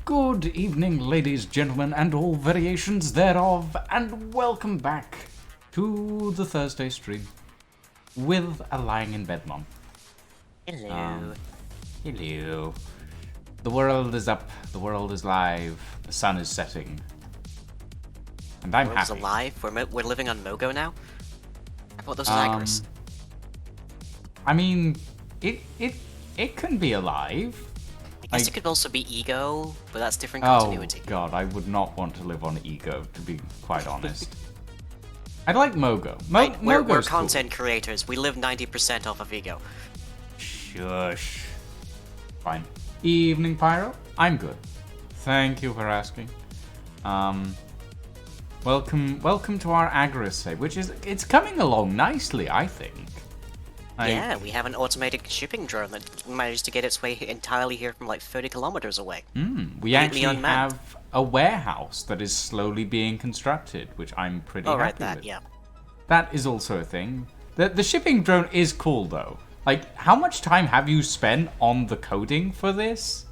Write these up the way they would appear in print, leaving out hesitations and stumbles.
Good evening, ladies, gentlemen, and all variations thereof, and welcome back to the Thursday stream with a lying in bed mom. Hello. Hello. The world is up, the world is live, the sun is setting. And I'm World's happy. alive? We're living on Mogo now? I thought this was Agaris. I mean, it can be alive. I guess it could also be Ego, but that's different Oh continuity. god, I would not want to live on Ego, to be quite honest. I'd like Mogo. We're Mogo's content creators. We live 90% off of Ego. Shush. Fine. Evening, Pyro. I'm good. Thank you for asking. Welcome to our Agaris save, which it's coming along nicely, I think. Yeah, we have an automated shipping drone that managed to get its way entirely here from like 30 kilometers away. We actually have a warehouse that is slowly being constructed, which I'm pretty happy with. Yeah. That is also a thing. The shipping drone is cool, though. Like, how much time have you spent on the coding for this?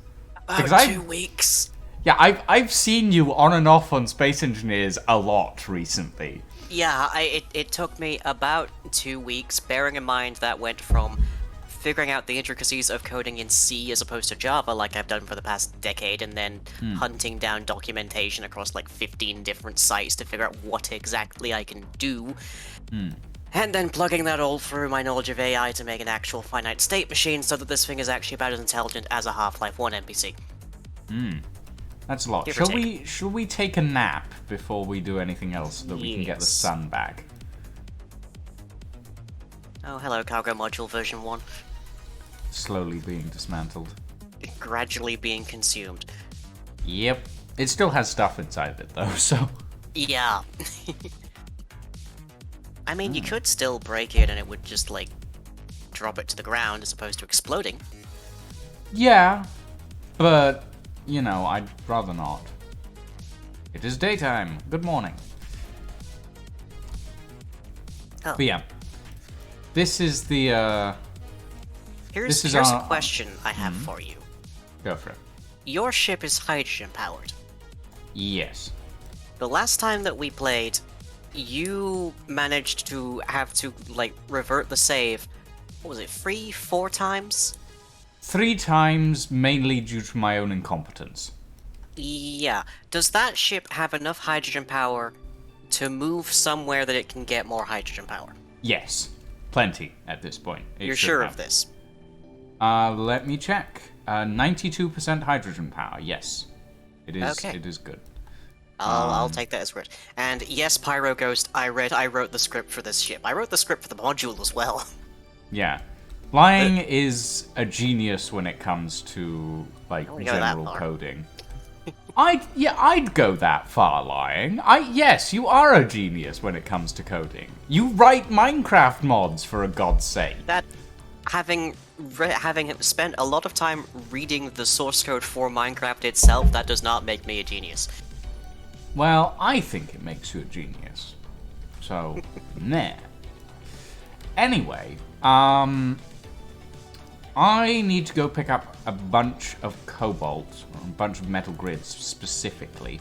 About 2 weeks. Yeah, I've seen you on and off on Space Engineers a lot recently. Yeah, it took me about 2 weeks, bearing in mind that went from figuring out the intricacies of coding in C as opposed to Java, like I've done for the past decade, and then hunting down documentation across like 15 different sites to figure out what exactly I can do. And then plugging that all through my knowledge of AI to make an actual finite state machine so that this thing is actually about as intelligent as a Half-Life 1 NPC. That's a lot. Shall we take a nap before we do anything else so that we can get the sun back? Oh, hello, cargo module version 1. Slowly being dismantled. Gradually being consumed. Yep. It still has stuff inside it, though, so... Yeah. I mean, you could still break it and it would just, like, drop it to the ground as opposed to exploding. Yeah, but, you know, I'd rather not. It is daytime. Good morning. Oh. But yeah, this is the, Here's a question I have for you. Go for it. Your ship is hydrogen-powered. Yes. The last time that we played, you managed to have to, like, revert the save, what was it, 4 times? 3 times, mainly due to my own incompetence. Yeah. Does that ship have enough hydrogen power to move somewhere that it can get more hydrogen power? Yes. Plenty at this point. You're sure of this? Let me check. 92% hydrogen power, yes. It is. Okay. It is good. I'll take that as word. And yes, Pyro Ghost, I wrote the script for this ship. I wrote the script for the module as well. Yeah. Lying is a genius when it comes to, like, general coding. I'd go that far, Lying. Yes, you are a genius when it comes to coding. You write Minecraft mods, for a god's sake. That, having spent a lot of time reading the source code for Minecraft itself, that does not make me a genius. Well, I think it makes you a genius. So, nah. Anyway, I need to go pick up a bunch of cobalt, or a bunch of metal grids specifically.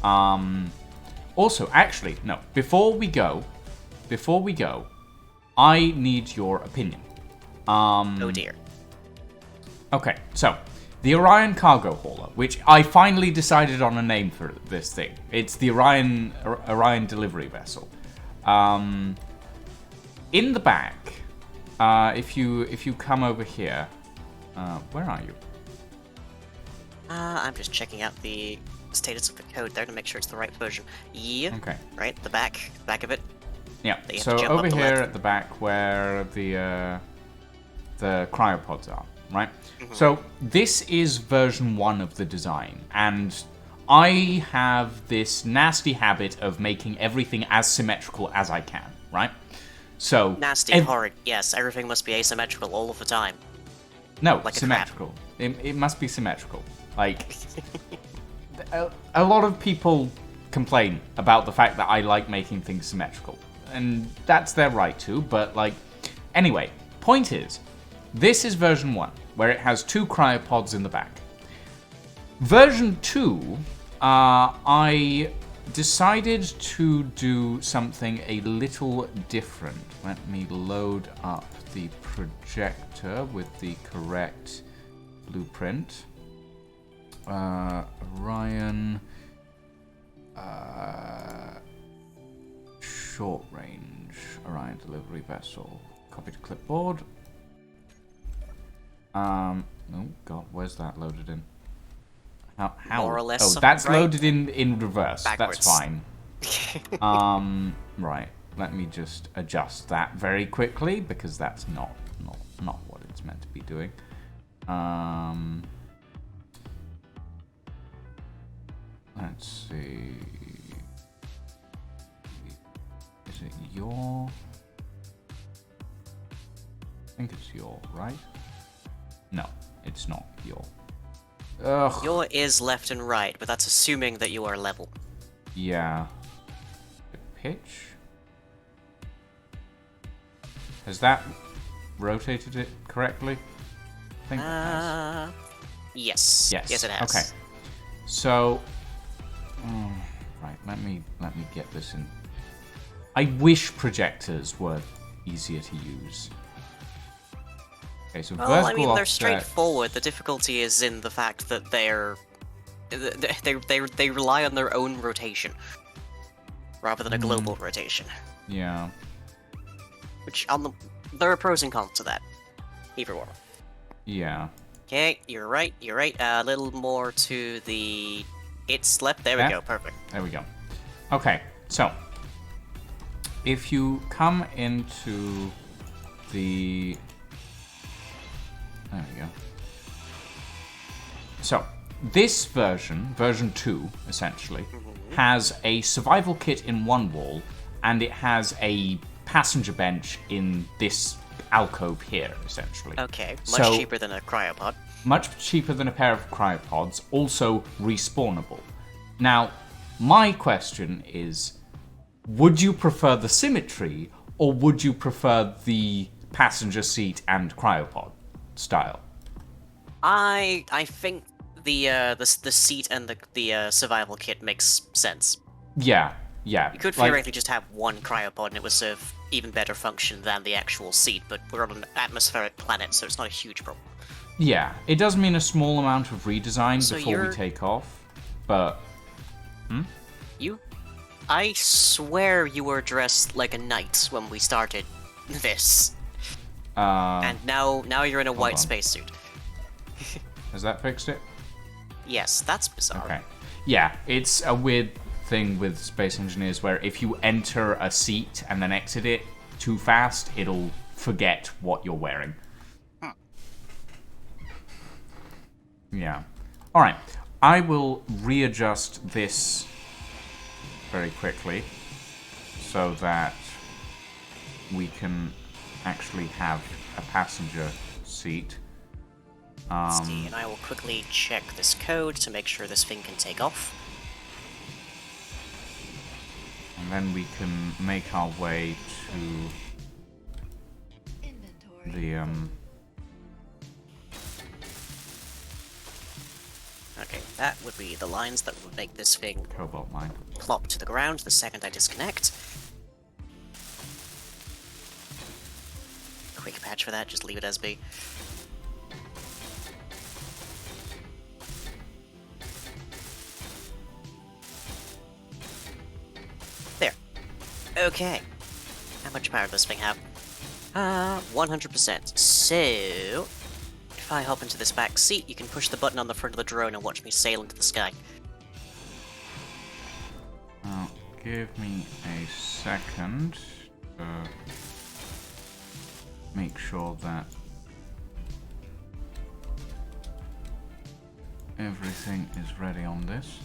Also, actually, no, before we go, I need your opinion. Oh dear. Okay, so, the Orion Cargo Hauler, which I finally decided on a name for this thing. It's the Orion Delivery Vessel. In the back, if you come over here, where are you? I'm just checking out the status of the code there to make sure it's the right version. Yeah. Okay. Right, the back of it. Yeah. So over here at the back where the cryopods are, right? Mm-hmm. So this is version 1 of the design, and I have this nasty habit of making everything as symmetrical as I can, right? So nasty hard, yes. Everything must be asymmetrical all of the time. No, like symmetrical. It must be symmetrical. Like, a lot of people complain about the fact that I like making things symmetrical, and that's their right to. But like, anyway, point is, this is version 1. where it has 2 cryopods in the back. Version 2, I decided to do something a little different. Let me load up the projector with the correct blueprint. Orion, short range Orion delivery vessel. Copy to clipboard. Oh god, where's that loaded in? How? More or less. Oh, that's right? loaded in reverse. Backwards. That's fine. Right. Let me just adjust that very quickly because that's not what it's meant to be doing. Let's see. Is it your? I think it's your, right? No, it's not your. Ugh. Your is left and right, but that's assuming that you are level. Yeah. The pitch? Has that rotated it correctly? I think it has. Yes. Yes, it has. Okay. So, right. Let me get this in. I wish projectors were easier to use. Okay, so Well, I vertical mean, they're offset. straightforward. The difficulty is in the fact that they rely on their own rotation rather than a global rotation. Yeah. Which there are pros and cons to that. Either or. Yeah. Okay, you're right. You're right. A little more to the. It's left. There we Yeah. go. Perfect. There we go. Okay, so if you come into the. There we go. So, this version 2, essentially, has a survival kit in one wall, and it has a passenger bench in this alcove here, essentially. Okay, much cheaper than a cryopod. Much cheaper than a pair of cryopods, also respawnable. Now, my question is, would you prefer the symmetry, or would you prefer the passenger seat and cryopod style? I think the seat and the survival kit makes sense. Yeah. You could theoretically just have one cryopod and it would serve even better function than the actual seat, but we're on an atmospheric planet, so it's not a huge problem. Yeah, it does mean a small amount of redesign So before we take off, but... I swear you were dressed like a knight when we started this. And now you're in a white spacesuit. Has that fixed it? Yes, that's bizarre. Okay. Yeah, it's a weird thing with space engineers where if you enter a seat and then exit it too fast, it'll forget what you're wearing. Yeah. Alright. I will readjust this very quickly so that we can actually have a passenger seat. Let's see, and I will quickly check this code to make sure this thing can take off. And then we can make our way to the Okay, that would be the lines that would make this thing cobalt mine. plop to the ground the second I disconnect. Quick patch for that, just leave it as be. There. Okay. How much power does this thing have? 100%. So, if I hop into this back seat, you can push the button on the front of the drone and watch me sail into the sky. Now, give me a second to make sure that everything is ready on this.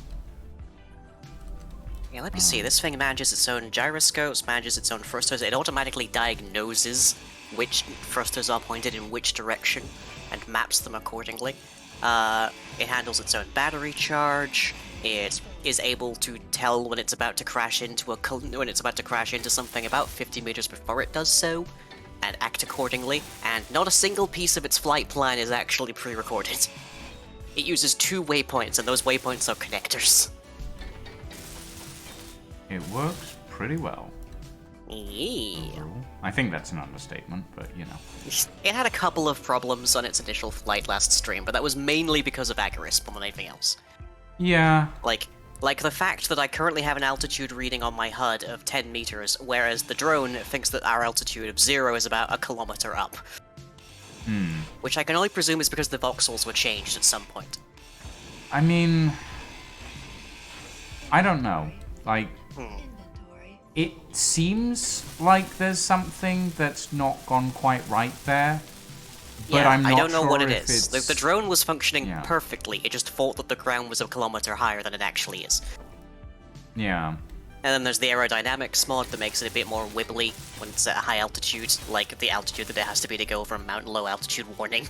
Yeah, let me see. This thing manages its own gyroscopes, manages its own thrusters. It automatically diagnoses which thrusters are pointed in which direction and maps them accordingly. It handles its own battery charge. It is able to tell when it's about to crash into something about 50 meters before it does so, and act accordingly, and not a single piece of its flight plan is actually pre-recorded. It uses 2 waypoints, and those waypoints are connectors. It works pretty well. Yeah. I think that's an understatement, but you know. It had a couple of problems on its initial flight last stream, but that was mainly because of Agaris more than anything else. Yeah. Like the fact that I currently have an altitude reading on my HUD of 10 meters, whereas the drone thinks that our altitude of 0 is about a kilometer up. Which I can only presume is because the voxels were changed at some point. I mean, I don't know. Like, it seems like there's something that's not gone quite right there. But Yeah, I'm not I don't know sure what it if is. it's... The drone was functioning Yeah. perfectly, it just thought that the ground was a kilometer higher than it actually is. Yeah. And then there's the aerodynamics mod that makes it a bit more wibbly when it's at a high altitude, like the altitude that it has to be to go over a mountain low altitude warning.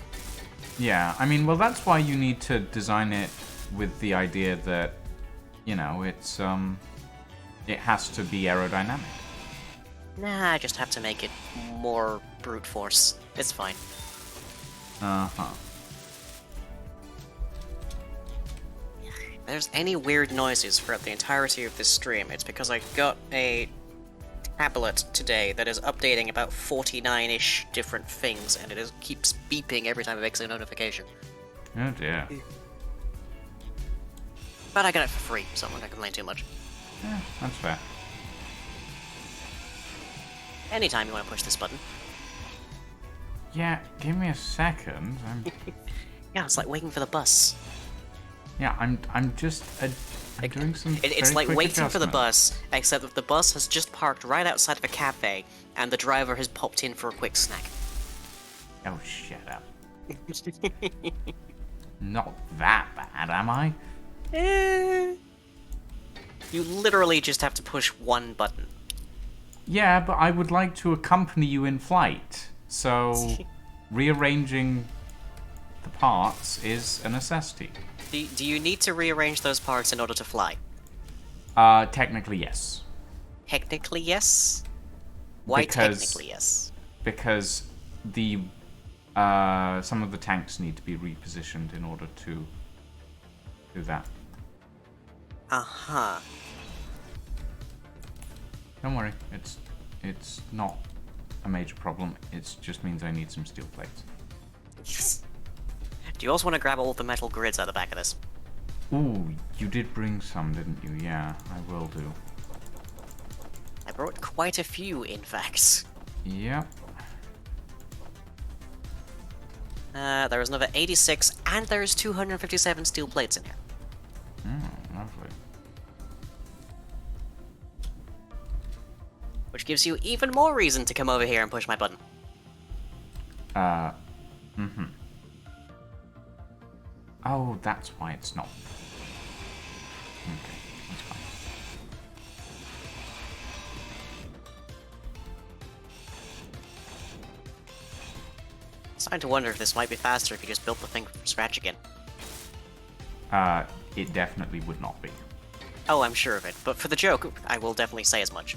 Yeah, I mean, well, that's why you need to design it with the idea that, you know, it's, it has to be aerodynamic. Nah, I just have to make it more brute force. It's fine. Uh-huh. If there's any weird noises throughout the entirety of this stream, it's because I got a tablet today that is updating about 49-ish different things, and it keeps beeping every time it makes a notification. Oh dear. But I got it for free, so I'm not gonna complain too much. Yeah, that's fair. Anytime you want to push this button. Yeah, give me a second. Yeah, it's like waiting for the bus. Yeah, I'm just doing some. It's very like quick waiting for the adjustment. bus, except that the bus has just parked right outside of a cafe, and the driver has popped in for a quick snack. Oh, shut up. Not that bad, am I? You literally just have to push one button. Yeah, but I would like to accompany you in flight, so rearranging the parts is a necessity. Do you need to rearrange those parts in order to fly? Technically, yes. Technically, yes? Why Because- technically, yes? Because the some of the tanks need to be repositioned in order to do that. Uh-huh. Don't worry, it's not a major problem. It just means I need some steel plates. Do you also want to grab all the metal grids out the back of this? Ooh, you did bring some, didn't you? Yeah, I will do. I brought quite a few, in fact. Yep. There's another 86, and there's 257 steel plates in here. Lovely. Which gives you even more reason to come over here and push my button. Oh, that's why it's not. Okay, that's fine. I'm starting to wonder if this might be faster if you just built the thing from scratch again. It definitely would not be. Oh, I'm sure of it, but for the joke, I will definitely say as much.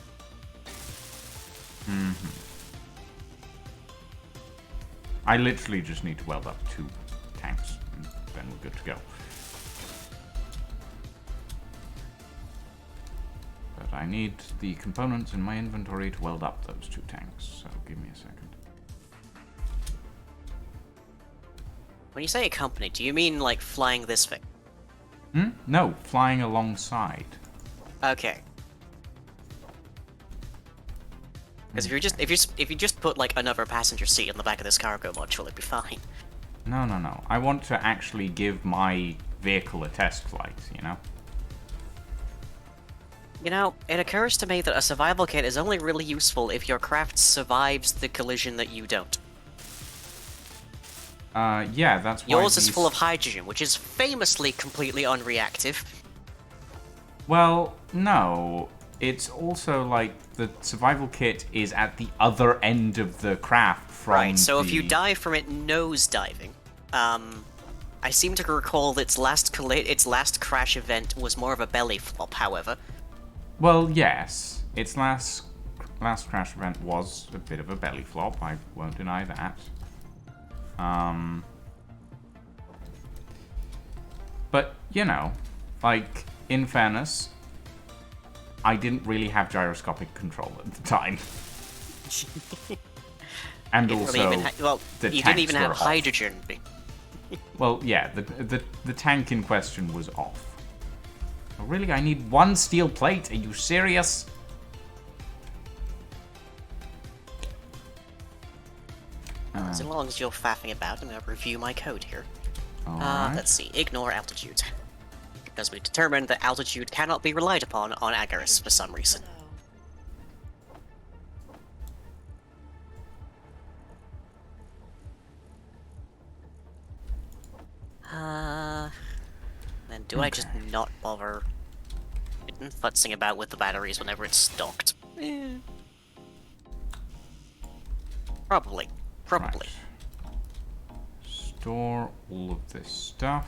I literally just need to weld up 2 tanks, and then we're good to go. But I need the components in my inventory to weld up those 2 tanks, so give me a second. When you say a company, do you mean like flying this thing? No, flying alongside. Okay. Because if you just put like another passenger seat on the back of this cargo module, it'd be fine. No. I want to actually give my vehicle a test flight, you know? You know, it occurs to me that a survival kit is only really useful if your craft survives the collision that you don't. Yeah, that's why Yours is these- full of hydrogen, which is famously completely unreactive. Well, no. It's also like the survival kit is at the other end of the craft from Right, so if you the- die from it nose diving, I seem to recall its last crash event was more of a belly flop, however. Well, yes. Its last last crash event was a bit of a belly flop. I won't deny that. But, you know, like, in fairness, I didn't really have gyroscopic control at the time. And also, the you didn't even have off. hydrogen. Well, yeah, the tank in question was off. Oh, really? I need one steel plate? Are you serious? As long as you're faffing about, I'm going to review my code here. Alright. Let's see. Ignore altitude. Because we determined that altitude cannot be relied upon on Agaris for some reason. Then do I just not bother futzing about with the batteries whenever it's stocked? Probably. Right. Store all of this stuff.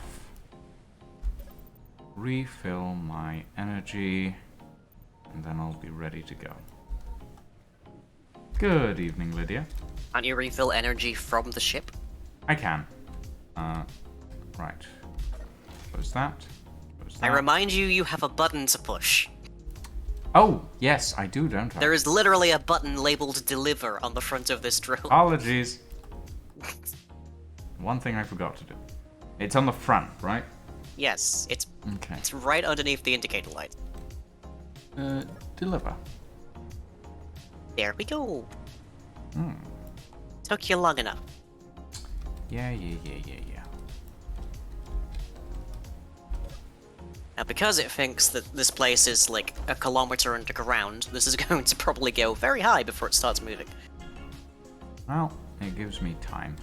Refill my energy. And then I'll be ready to go. Good evening, Lydia. Can't you refill energy from the ship? I can. Right. Close that. Close that. I remind you, you have a button to push. Oh, yes, I do, don't I? There is literally a button labeled deliver on the front of this drill. Apologies. One thing I forgot to do. It's on the front, right? Yes, it's Okay. it's right underneath the indicator light. Deliver. There we go. Took you long enough. Yeah. Now, because it thinks that this place is like a kilometer underground, this is going to probably go very high before it starts moving. Well, it gives me time.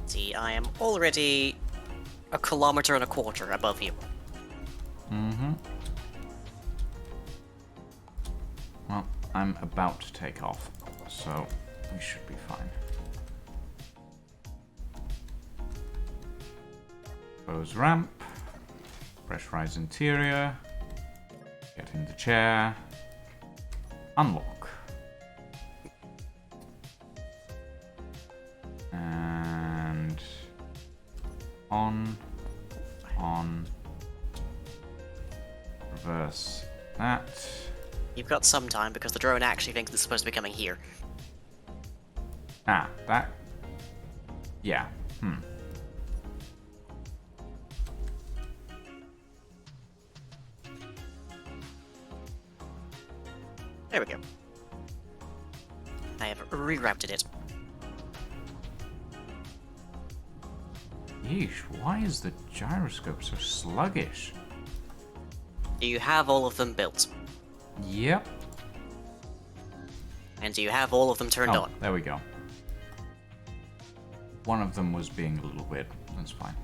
See, I am already a kilometer and a quarter above you. Well, I'm about to take off, so we should be fine. Close ramp. Pressurize interior. Get in the chair. Unlock. And on. Reverse that. You've got some time because the drone actually thinks it's supposed to be coming here. Ah, that. Yeah. There we go. I have rerouted it. Yeesh, why is the gyroscope so sluggish? Do you have all of them built? Yep. And do you have all of them turned on? There we go. One of them was being a little weird. That's fine.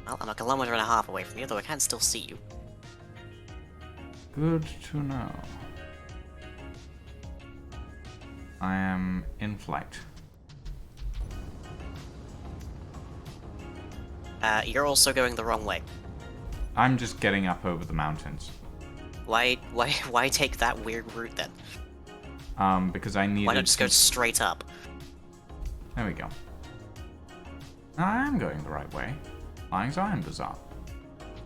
Well, I'm a kilometer and a half away from you, though I can still see you. Good to know. I am in flight. You're also going the wrong way. I'm just getting up over the mountains. Why take that weird route then? Because I needed Why not just go to... straight up? There we go. I am going the right way. Flying Zion Bazaar.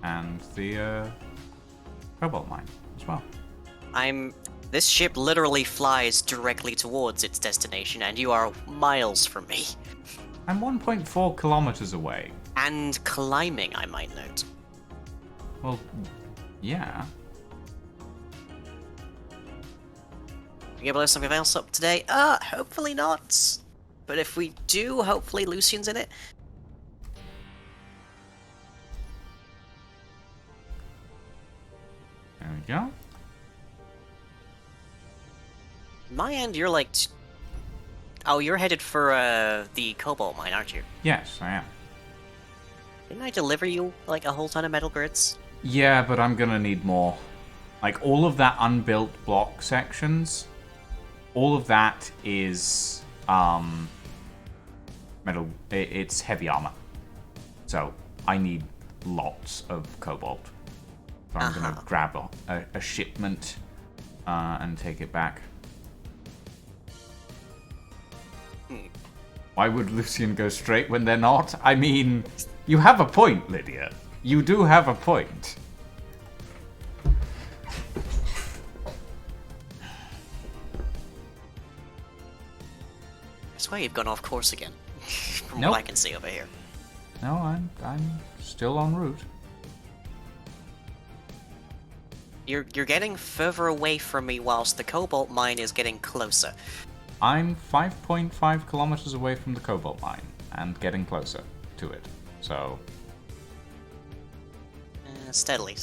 And the, Cobalt Mine as well. This ship literally flies directly towards its destination, and you are miles from me. I'm 1.4 kilometers away. And climbing, I might note. Well, yeah. You able to have something else up today? Hopefully not. But if we do, hopefully Lucian's in it. There we go. My end, you're like... Oh, you're headed for, the Cobalt Mine, aren't you? Yes, I am. Didn't I deliver you, like, a whole ton of metal grids? Yeah, but I'm gonna need more. Like, all of that unbuilt block sections, all of that is, metal. It's heavy armor. So I need lots of cobalt. So I'm going to grab a shipment and take it back. Why would Lucian go straight when they're not? I mean, you have a point, Lydia. You do have a point. I swear you've gone off course again, from Nope. what I can see over here. No, I'm still en route. You're getting further away from me whilst the cobalt mine is getting closer. I'm 5.5 kilometers away from the cobalt mine and getting closer to it. So, Steadily.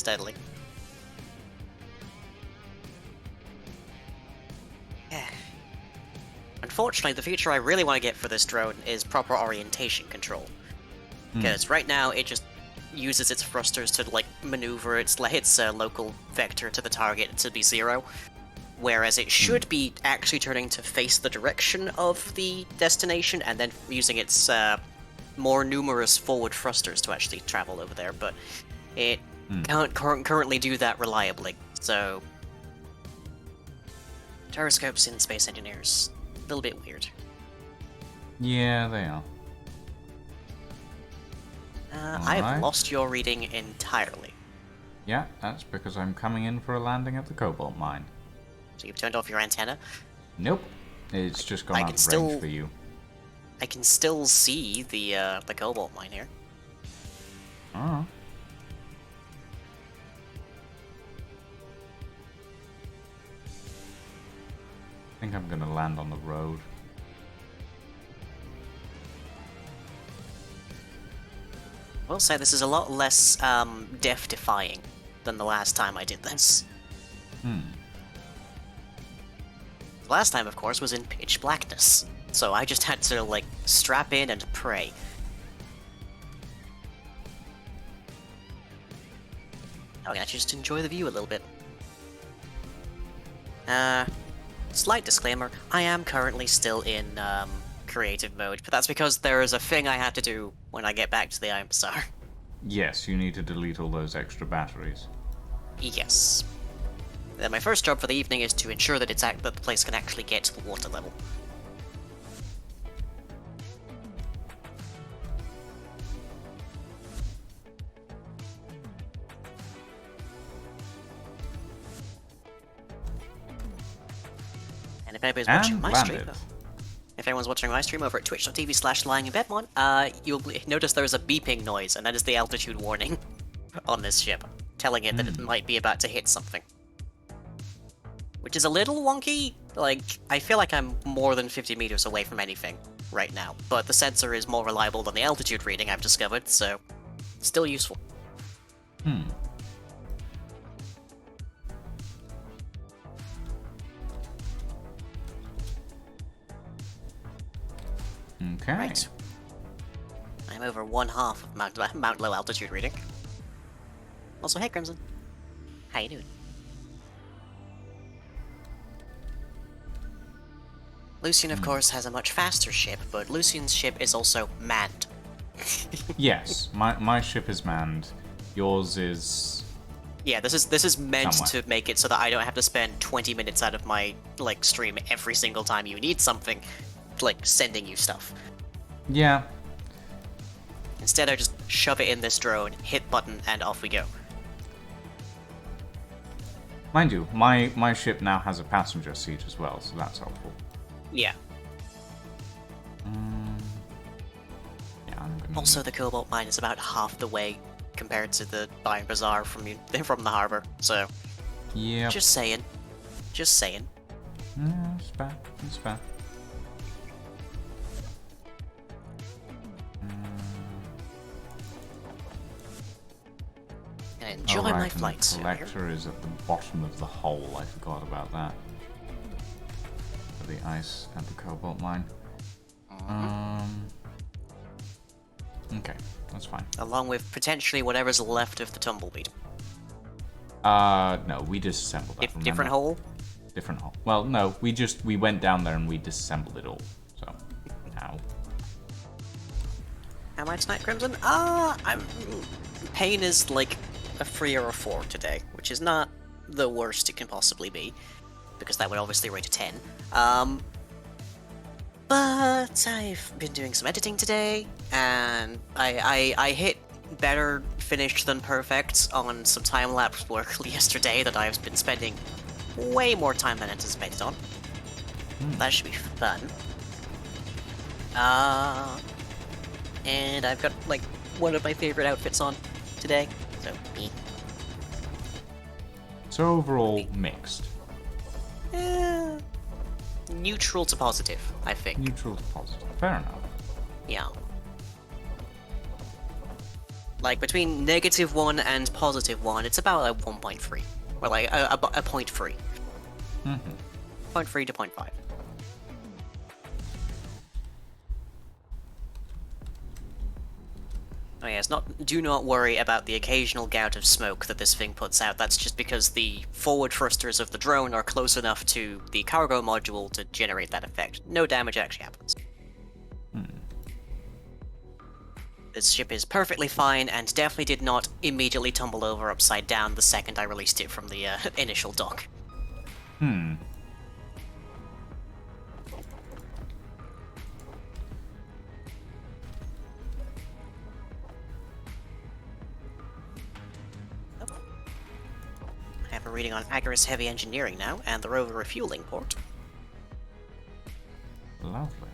Unfortunately, the feature I really want to get for this drone is proper orientation control. Because right now, it just uses its thrusters to, like, maneuver its local vector to the target to be 0. Whereas it should be actually turning to face the direction of the destination and then using its more numerous forward thrusters to actually travel over there. But it can't currently do that reliably, so... Gyroscopes in Space Engineers. A little bit weird. yeah, they are. I've Alright. lost your reading entirely. Yeah, that's because I'm coming in for a landing at the cobalt mine. So you've turned off your antenna? Nope. It's just gone I out can of still- range for you. I can still see the cobalt mine here. Oh. I think I'm gonna land on the road. I will say this is a lot less death-defying than the last time I did this. The last time, of course, was in pitch blackness, so I just had to, like, strap in and pray. I can actually just enjoy the view a little bit. Slight disclaimer, I am currently still in, creative mode, but that's because there is a thing I have to do when I get back to the IMSR. Yes, you need to delete all those extra batteries. Yes. Then my first job for the evening is to ensure that that the place can actually get to the water level. And if anybody's watching And my landed. stream, if anyone's watching my stream over at twitch.tv/lyinginbedmon, you'll notice there's a beeping noise, and that is the altitude warning on this ship, telling it that it might be about to hit something. Which is a little wonky. Like, I feel like I'm more than 50 meters away from anything right now, but the sensor is more reliable than the altitude reading I've discovered, so still useful. Okay. Right. I'm over 1/2 of Mount Low altitude reading. Also, hey Crimson. How you doing? Lucian, of course, has a much faster ship, but Lucian's ship is also manned. Yes, my ship is manned. Yours is... Yeah, this is meant Somewhere. to make it so that I don't have to spend 20 minutes out of my, like, stream every single time you need something, like, sending you stuff. Yeah. Instead, I just shove it in this drone, hit button, and off we go. Mind you, my ship now has a passenger seat as well, so that's helpful. Yeah. Yeah, I'm gonna... Also, the cobalt mine is about half the way compared to the Iron Bazaar from the harbor, so Yep. just saying. Just saying. Yeah, it's fair. It's fair. And enjoy Alright, my and flights. the collector is at the bottom of the hole. I forgot about that. For the ice at the cobalt mine. Okay, that's fine. Along with potentially whatever's left of the tumbleweed. No, we disassembled that. Different remember? hole? Different hole. Well, no, we went down there and we disassembled it all. So, now. Am I tonight, Crimson? Pain is like a 3 or a 4 today, which is not the worst it can possibly be, because that would obviously rate a 10. But I've been doing some editing today, and I hit better finished than perfect on some time-lapse work yesterday that I've been spending way more time than anticipated on. That should be fun. And I've got, like, one of my favorite outfits on today, so me. So overall, mixed. Neutral to positive, I think. Neutral to positive. Fair enough. Yeah. Like, between -1 and +1, it's about like 1.3. Or like a 0.3. 0.3 to 0.5. Oh yes, do not worry about the occasional gout of smoke that this thing puts out. That's just because the forward thrusters of the drone are close enough to the cargo module to generate that effect. No damage actually happens. This ship is perfectly fine and definitely did not immediately tumble over upside down the second I released it from the initial dock. I have a reading on Agaris Heavy Engineering now, and the rover refueling port. Lovely.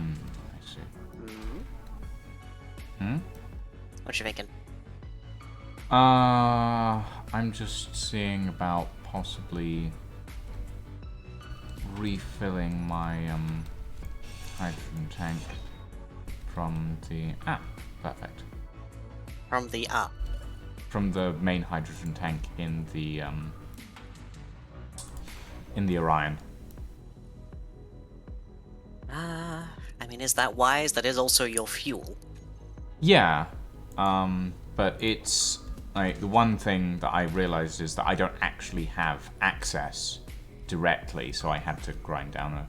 I see. What you thinking? I'm just seeing about possibly refilling my hydrogen tank from the perfect. From the main hydrogen tank in the Orion. I mean, is that wise? That is also your fuel. Yeah, but it's like the one thing that I realized is that I don't actually have access directly, so I had to grind down a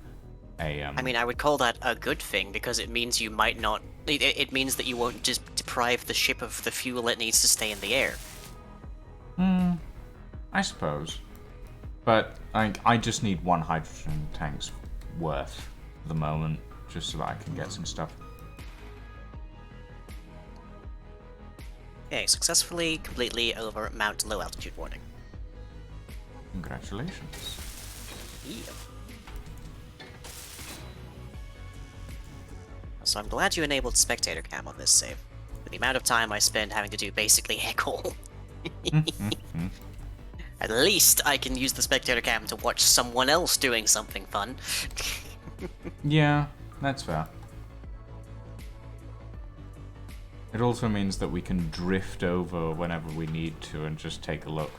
I mean, I would call that a good thing, because it means you might not... It means that you won't just deprive the ship of the fuel it needs to stay in the air. I suppose. But I just need one hydrogen tank's worth at the moment, just so that I can get some stuff. Okay, successfully, completely over Mount Low Altitude Warning. Congratulations. Yeah. So I'm glad you enabled spectator cam on this save. For the amount of time I spend having to do basically heckle. At least I can use the spectator cam to watch someone else doing something fun. Yeah, that's fair. It also means that we can drift over whenever we need to and just take a look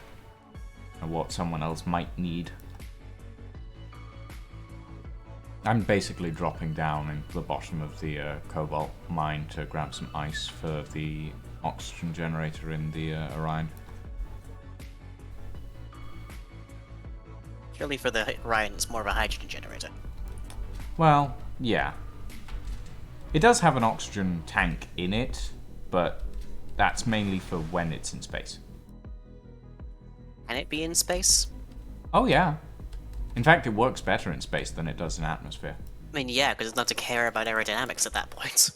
at what someone else might need. I'm basically dropping down into the bottom of the cobalt mine to grab some ice for the oxygen generator in the Orion. Surely for the Orion, it's more of a hydrogen generator. Well, yeah. It does have an oxygen tank in it, but that's mainly for when it's in space. Can it be in space? Oh, yeah. In fact, it works better in space than it does in atmosphere. I mean, yeah, because it's not to care about aerodynamics at that point.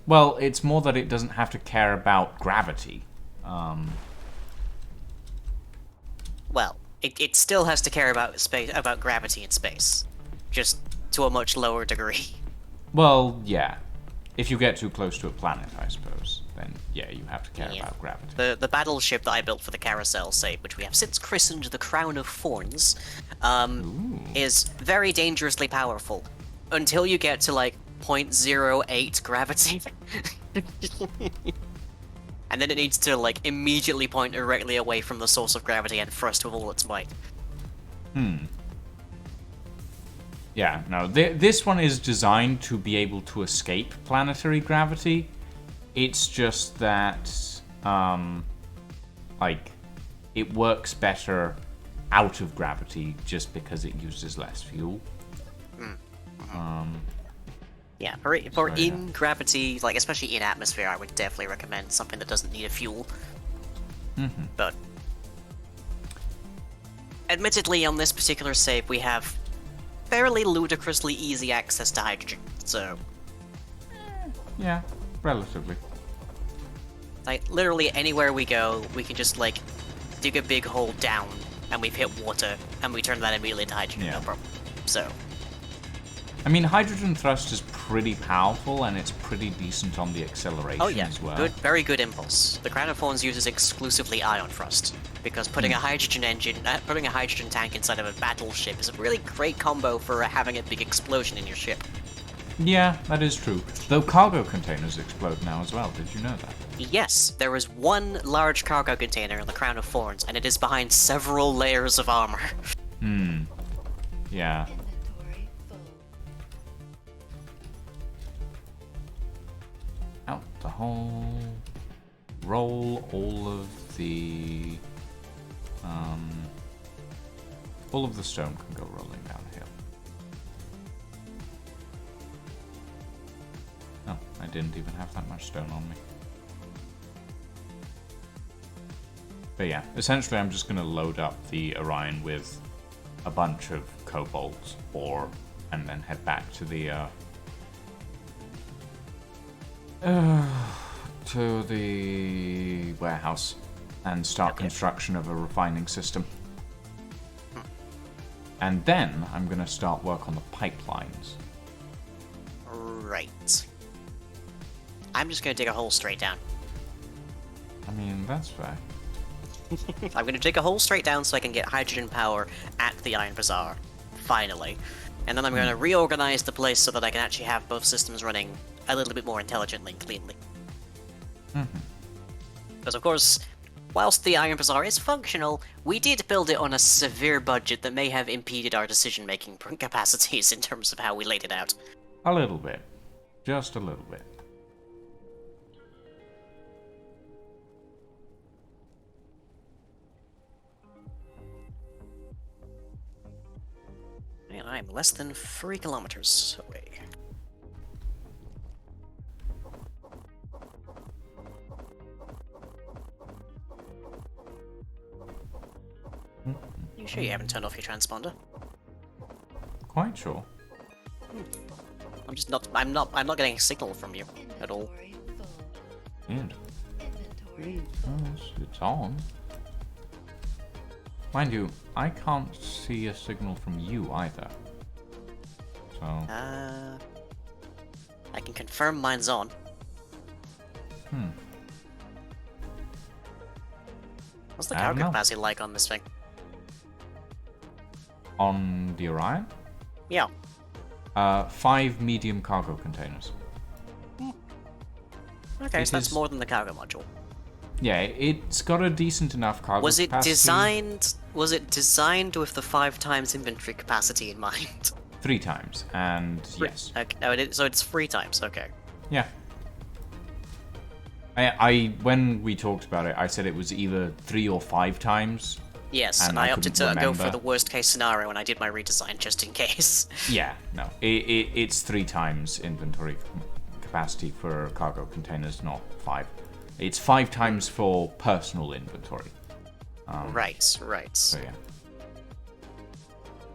Well, it's more that it doesn't have to care about gravity. Well, it still has to care about space, about gravity in space, just to a much lower degree. Well, yeah. If you get too close to a planet, I suppose, then yeah, you have to care about gravity. The battleship that I built for the carousel save, which we have since christened the Crown of Thorns, is very dangerously powerful until you get to like 0.08 gravity. and then it needs to, like, immediately point directly away from the source of gravity and thrust with all its might. Yeah, no, this one is designed to be able to escape planetary gravity. It's just that, like, it works better out of gravity just because it uses less fuel. Yeah, for in gravity, like, especially in atmosphere, I would definitely recommend something that doesn't need a fuel. But admittedly, on this particular save, we have fairly ludicrously easy access to hydrogen, so... Yeah, relatively. Like, literally anywhere we go, we can just, like, dig a big hole down, and we've hit water, and we turn that immediately to hydrogen, no problem. So... I mean, hydrogen thrust is pretty powerful, and it's pretty decent on the acceleration as well. Good, very good impulse. The Crown of Thorns uses exclusively ion thrust, because putting a hydrogen tank inside of a battleship is a really great combo for having a big explosion in your ship. Yeah, that is true. Though cargo containers explode now as well, did you know that? Yes, there is one large cargo container in the Crown of Thorns, and it is behind several layers of armor. Yeah. Out the hole. Roll all of the... all of the stone can go rolling downhill. Oh, I didn't even have that much stone on me. But yeah, essentially I'm just going to load up the Orion with a bunch of cobalt ore and then head back to the warehouse and start construction of a refining system. And then I'm going to start work on the pipelines. Right. I'm just going to dig a hole straight down. I mean, that's fair. I'm going to dig a hole straight down so I can get hydrogen power at the Iron Bazaar. Finally. And then I'm going to reorganize the place so that I can actually have both systems running a little bit more intelligently and cleanly. Because, of course, whilst the Iron Bazaar is functional, we did build it on a severe budget that may have impeded our decision-making capacities in terms of how we laid it out. A little bit. Just a little bit. And I'm less than 3 kilometers away. You sure you haven't turned off your transponder? Quite sure. I'm not getting a signal from you at all. And it's on. Mind you, I can't see a signal from you either. So I can confirm mine's on. What's the cargo capacity like on this thing? On the Orion? Yeah. 5 medium cargo containers. Okay, so that's more than the cargo module. Yeah, it's got a decent enough cargo capacity. Was it designed with the 5 times inventory capacity in mind? 3 times, and yes. Okay, no, so it's 3 times, okay. Yeah. I when we talked about it, I said it was either 3 or 5 times. Yes, and I opted to go for the worst case scenario when I did my redesign, just in case. Yeah, no. It's 3 times inventory capacity for cargo containers, not 5. It's 5 times for personal inventory. Right. So yeah.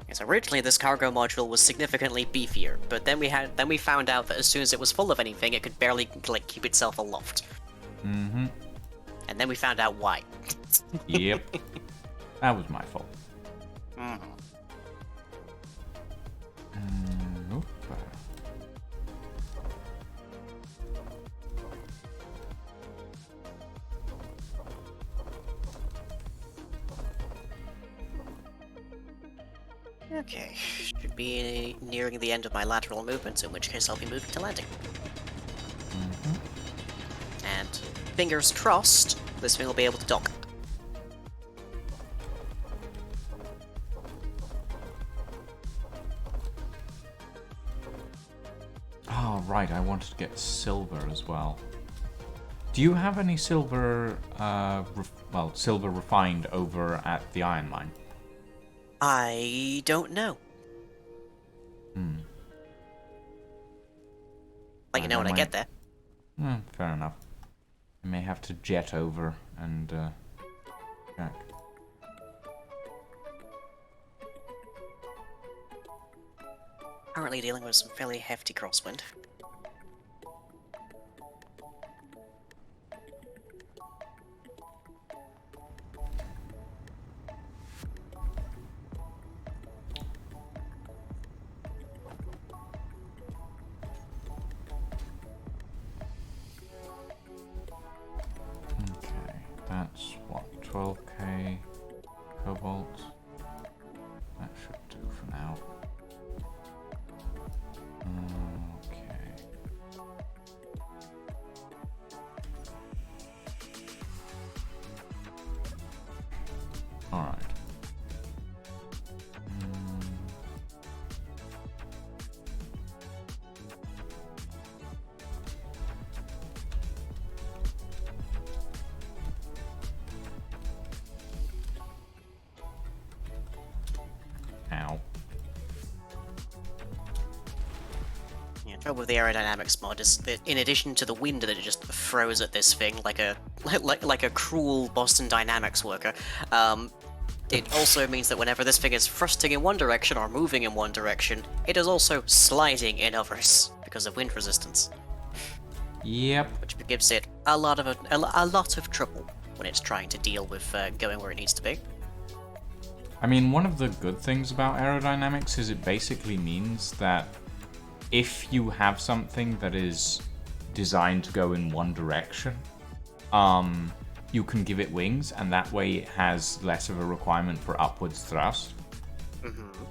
Yes, originally this cargo module was significantly beefier, but then we found out that as soon as it was full of anything, it could barely keep itself aloft. And then we found out why. Yep. That was my fault. Okay, should be nearing the end of my lateral movements, in which case I'll be moving to landing. And fingers crossed, this thing will be able to dock. Oh, right, I wanted to get silver as well. Do you have any silver, silver refined over at the iron mine? I don't know. Let you know when I get there. Fair enough. I may have to jet over and check. Currently dealing with some fairly hefty crosswind. Okay, that's what, 12k cobalt? That should do for now. Okay. Alright. Ow. Yeah, trouble with the aerodynamics mod is that in addition to the wind that it just throws at this thing like a like a cruel Boston Dynamics worker, it also means that whenever this thing is thrusting in one direction or moving in one direction, it is also sliding in others because of wind resistance. Yep. Which gives it a lot of trouble when it's trying to deal with going where it needs to be. I mean, one of the good things about aerodynamics is it basically means that if you have something that is designed to go in one direction, you can give it wings, and that way it has less of a requirement for upwards thrust.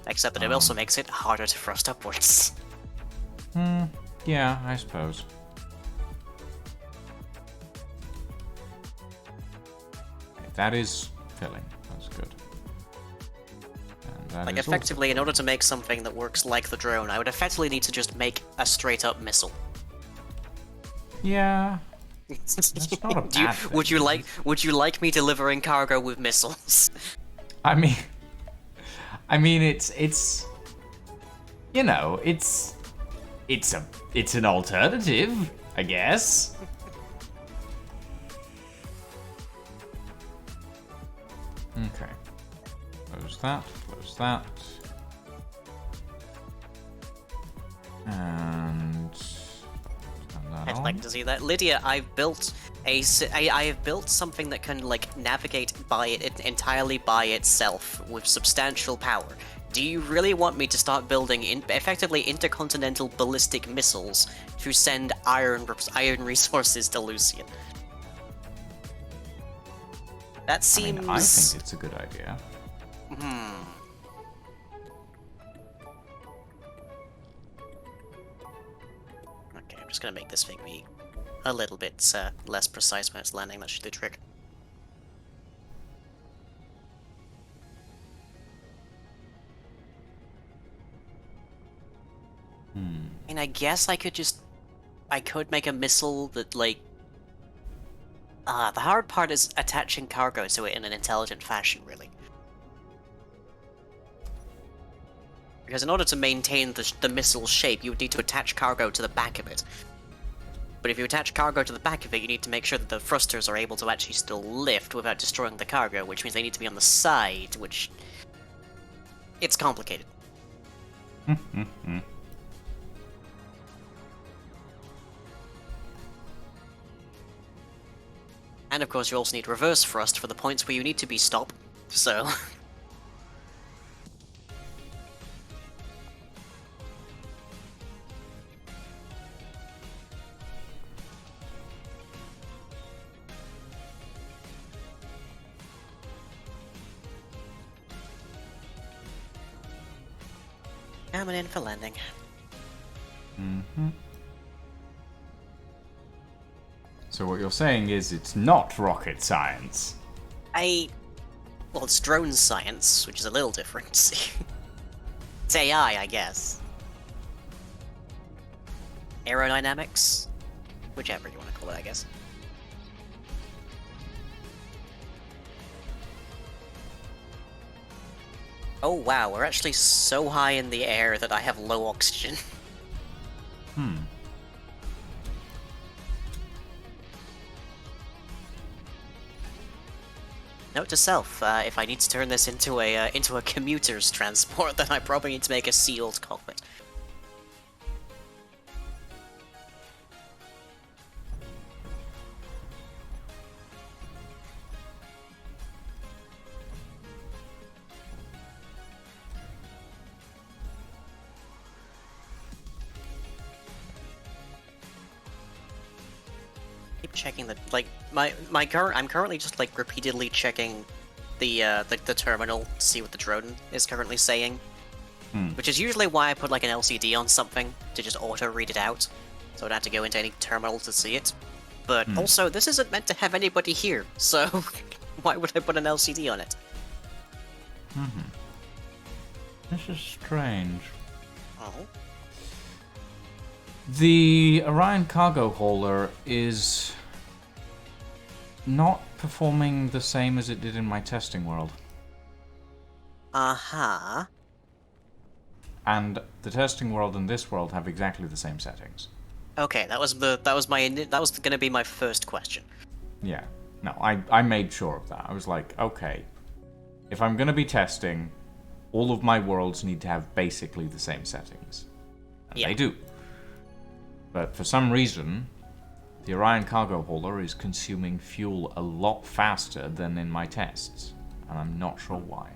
Except that it also makes it harder to thrust upwards. Yeah, I suppose. Okay, that is filling. That's good. And that Like, is effectively, in order to make something that works like the drone, I would effectively need to just make a straight-up missile. Yeah. That's not a bad thing. Would you like me delivering cargo with missiles? I mean, it's you know, it's an alternative, I guess. Okay. Close that. And turn that I'd on. like to see that. Lydia, I have built something that can, like, navigate entirely by itself with substantial power. Do you really want me to start building effectively intercontinental ballistic missiles to send iron resources to Lucian? That seems... I mean, I think it's a good idea. Okay, I'm just gonna make this thing be a little bit less precise when it's landing. That should do the trick. I mean, I guess I could make a missile that, like... the hard part is attaching cargo to it in an intelligent fashion, really. Because in order to maintain the missile shape, you would need to attach cargo to the back of it. But if you attach cargo to the back of it, you need to make sure that the thrusters are able to actually still lift without destroying the cargo, which means they need to be on the side, which... It's complicated. And of course you also need reverse thrust for the points where you need to be stopped, so... Coming in for landing. So what you're saying is it's not rocket science. Well, it's drone science, which is a little different. It's AI, I guess. Aerodynamics? Whichever you want to call it, I guess. Oh wow, we're actually so high in the air that I have low oxygen. Note to self, if I need to turn this into a commuter's transport, then I probably need to make a sealed cockpit. Keep checking the I'm currently just like repeatedly checking the terminal to see what the drone is currently saying. Which is usually why I put like an LCD on something to just auto read it out, so I don't have to go into any terminal to see it. But also, this isn't meant to have anybody here, so why would I put an LCD on it? This is strange. Oh. The Orion cargo hauler is not performing the same as it did in my testing world. Uh-huh. And the testing world and this world have exactly the same settings. Okay, that was gonna be my first question. Yeah. No, I made sure of that. I was like, okay, if I'm gonna be testing, all of my worlds need to have basically the same settings. And they do. But for some reason, the Orion cargo hauler is consuming fuel a lot faster than in my tests. And I'm not sure why.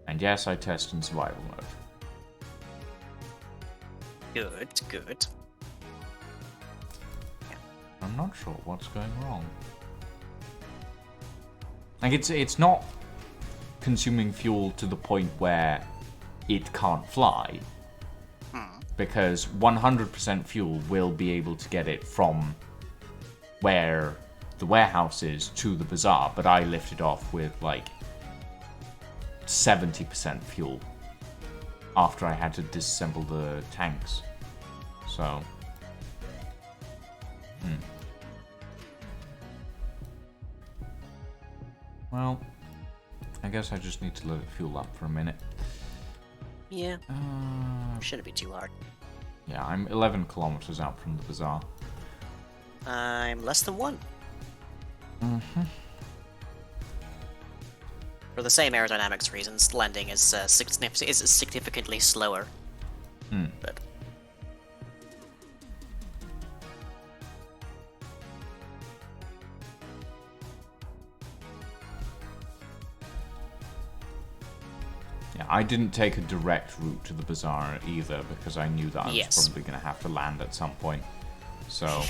And yes, I test in survival mode. Good. I'm not sure what's going wrong. Like, it's not consuming fuel to the point where it can't fly. Because 100% fuel will be able to get it from where the warehouse is to the bazaar, but I lifted off with like 70% fuel after I had to disassemble the tanks. So, well, I guess I just need to let it fuel up for a minute. Yeah. Shouldn't be too hard. Yeah, I'm 11 kilometers out from the bazaar. I'm less than 1. For the same aerodynamics reasons, landing is significantly slower. But yeah, I didn't take a direct route to the bazaar either because I knew that I was probably going to have to land at some point. So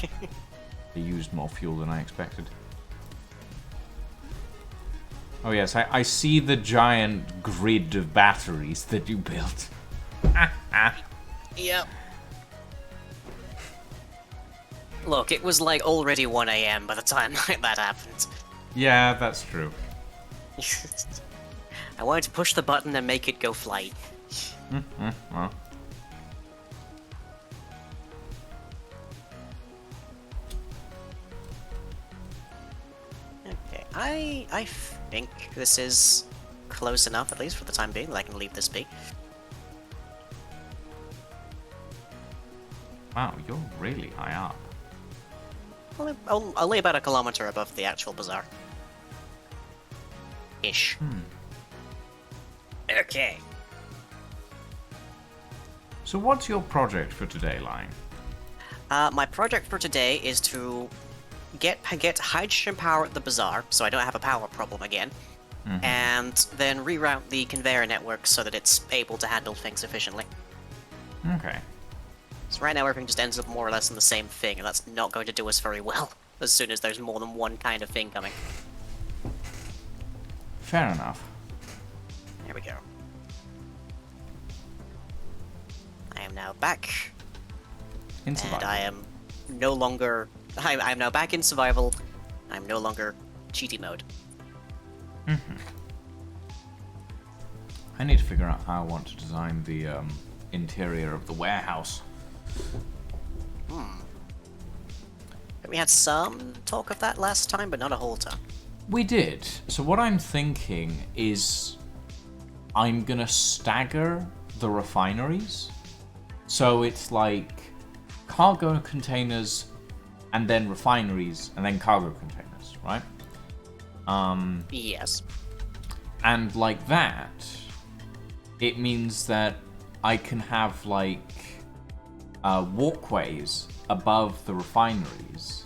they used more fuel than I expected. Oh yes, I see the giant grid of batteries that you built. Yep. Look, it was like already 1 AM by the time that happened. Yeah, that's true. I wanted to push the button and make it go flight. Well. Okay, I think this is close enough, at least for the time being, that I can leave this be. Wow, you're really high up. Well, I'll lay about a kilometer above the actual bazaar. Ish. Okay. So what's your project for today, Line? My project for today is to get hydrogen power at the bazaar, so I don't have a power problem again, and then reroute the conveyor network so that it's able to handle things efficiently. Okay. So right now everything just ends up more or less in the same thing, and that's not going to do us very well as soon as there's more than one kind of thing coming. Fair enough. There we go. I am now back, In survival. and I am no longer I'm now back in survival. I'm no longer cheaty mode. I need to figure out how I want to design the interior of the warehouse. We had some talk of that last time, but not a whole ton. We did. So what I'm thinking is I'm gonna stagger the refineries. So it's like cargo containers and then refineries and then cargo containers, right? Yes. And like that, it means that I can have like walkways above the refineries.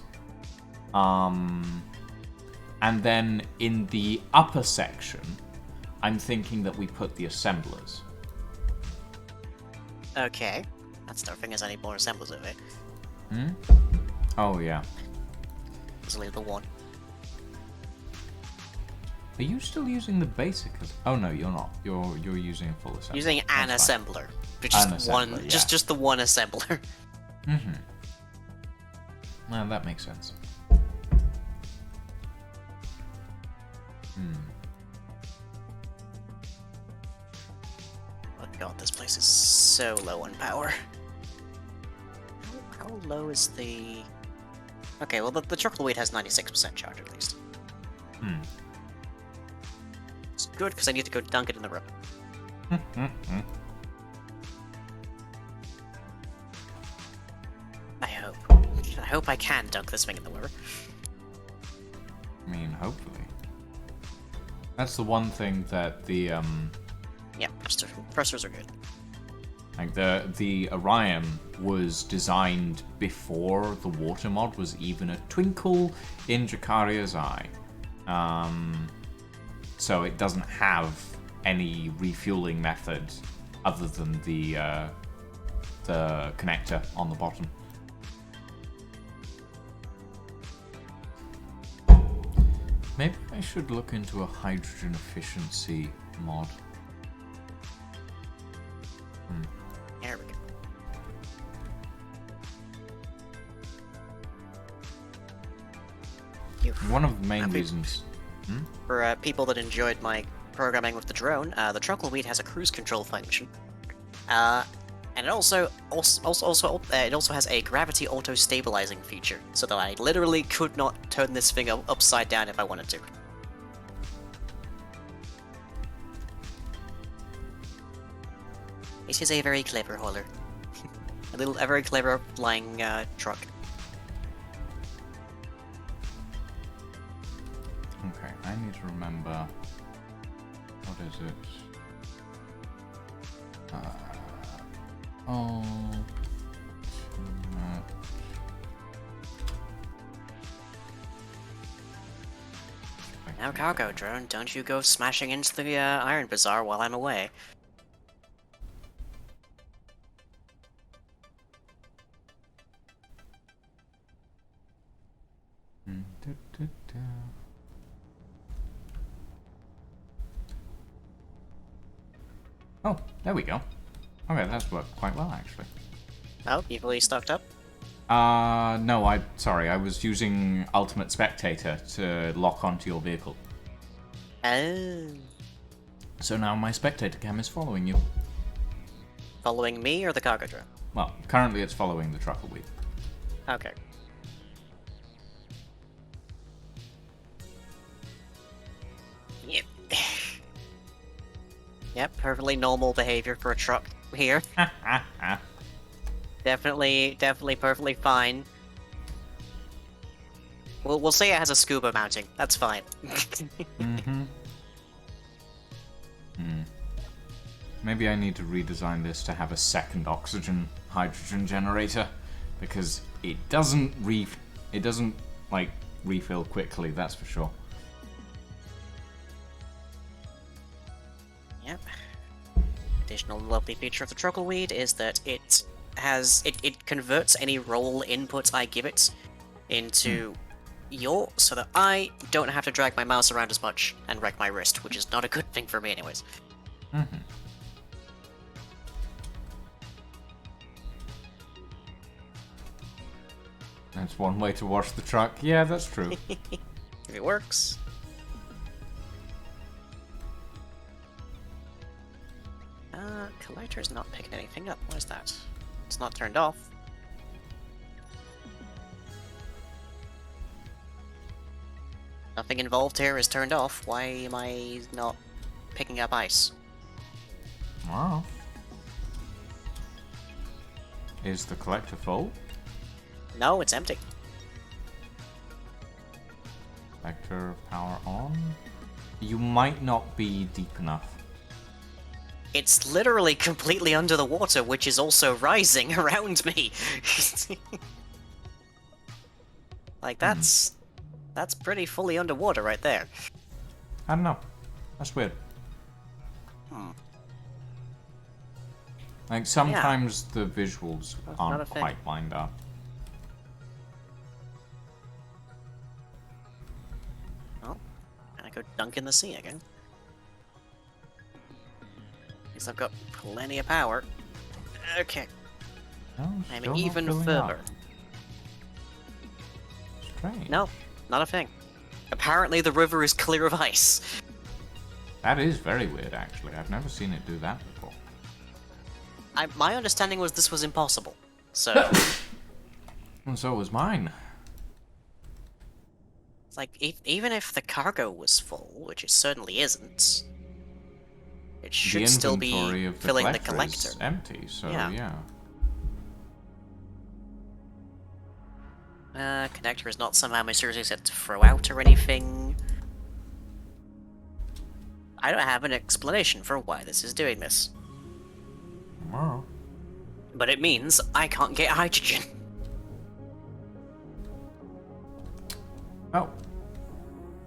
And then in the upper section, I'm thinking that we put the assemblers. Okay. That's no thing as any more assemblers of it. Oh yeah. Just leave the one. Are you still using the basic? Oh no, you're not. You're using a full assembler. Using an That's fine. assembler. But just An assembler, one yeah. just the one assembler. Well, that makes sense. Oh god, this place is so low on power. How low is the... Okay, well the chocolate wheat has 96% charge at least. It's good because I need to go dunk it in the river. I hope I can dunk this thing in the river. I mean, hopefully. That's the one thing that the Yeah, thrusters are good. like the Orion was designed before the water mod was even a twinkle in Jakaria's eye. So it doesn't have any refueling method other than the connector on the bottom. Maybe I should look into a hydrogen efficiency mod. There we go. One of the main reasons. For people that enjoyed my programming with the drone, the chocolate wheat has a cruise control function, and it also has a gravity auto stabilizing feature, so that I literally could not turn this thing upside down if I wanted to. This is a very clever hauler, a very clever flying truck. Okay, I need to remember. What is it? Now, cargo drone, don't you go smashing into the Iron Bazaar while I'm away. Oh, there we go. Okay, that's worked quite well, actually. Oh, you fully stocked up? No, sorry, I was using Ultimate Spectator to lock onto your vehicle. Oh. So now my Spectator cam is following you. Following me or the cargo drone? Well, currently it's following the truckle wheel. Okay. Yep. Yep, perfectly normal behavior for a truck here. Definitely perfectly fine. We'll say it has a scuba mounting. That's fine. Maybe I need to redesign this to have a second oxygen hydrogen generator, because it doesn't like refill quickly, that's for sure. Yep. Additional lovely feature of the Truckleweed is that it converts any roll input I give it into yaw, so that I don't have to drag my mouse around as much and wreck my wrist, which is not a good thing for me anyways. That's one way to wash the truck. Yeah, that's true. If it works. Collector's not picking anything up. What is that? It's not turned off. Nothing involved here is turned off. Why am I not picking up ice? Wow. Is the collector full? No, it's empty. Collector power on? You might not be deep enough. It's literally completely under the water, which is also rising around me. Like, that's pretty fully underwater right there. I don't know. That's weird. Like, sometimes the visuals aren't quite lined up. Well, and I go dunk in the sea again. Because I've got plenty of power. Okay. No, I'm still not even filling further. up. Strange. No, not a thing. Apparently the river is clear of ice. That is very weird, actually. I've never seen it do that before. My understanding was this was impossible. So... And so was mine. It's like, even if the cargo was full, which it certainly isn't, it should still be filling the collector. Is empty, so yeah. Connector is not somehow mysteriously set to throw out or anything. I don't have an explanation for why this is doing this. Wow. But it means I can't get hydrogen. Oh.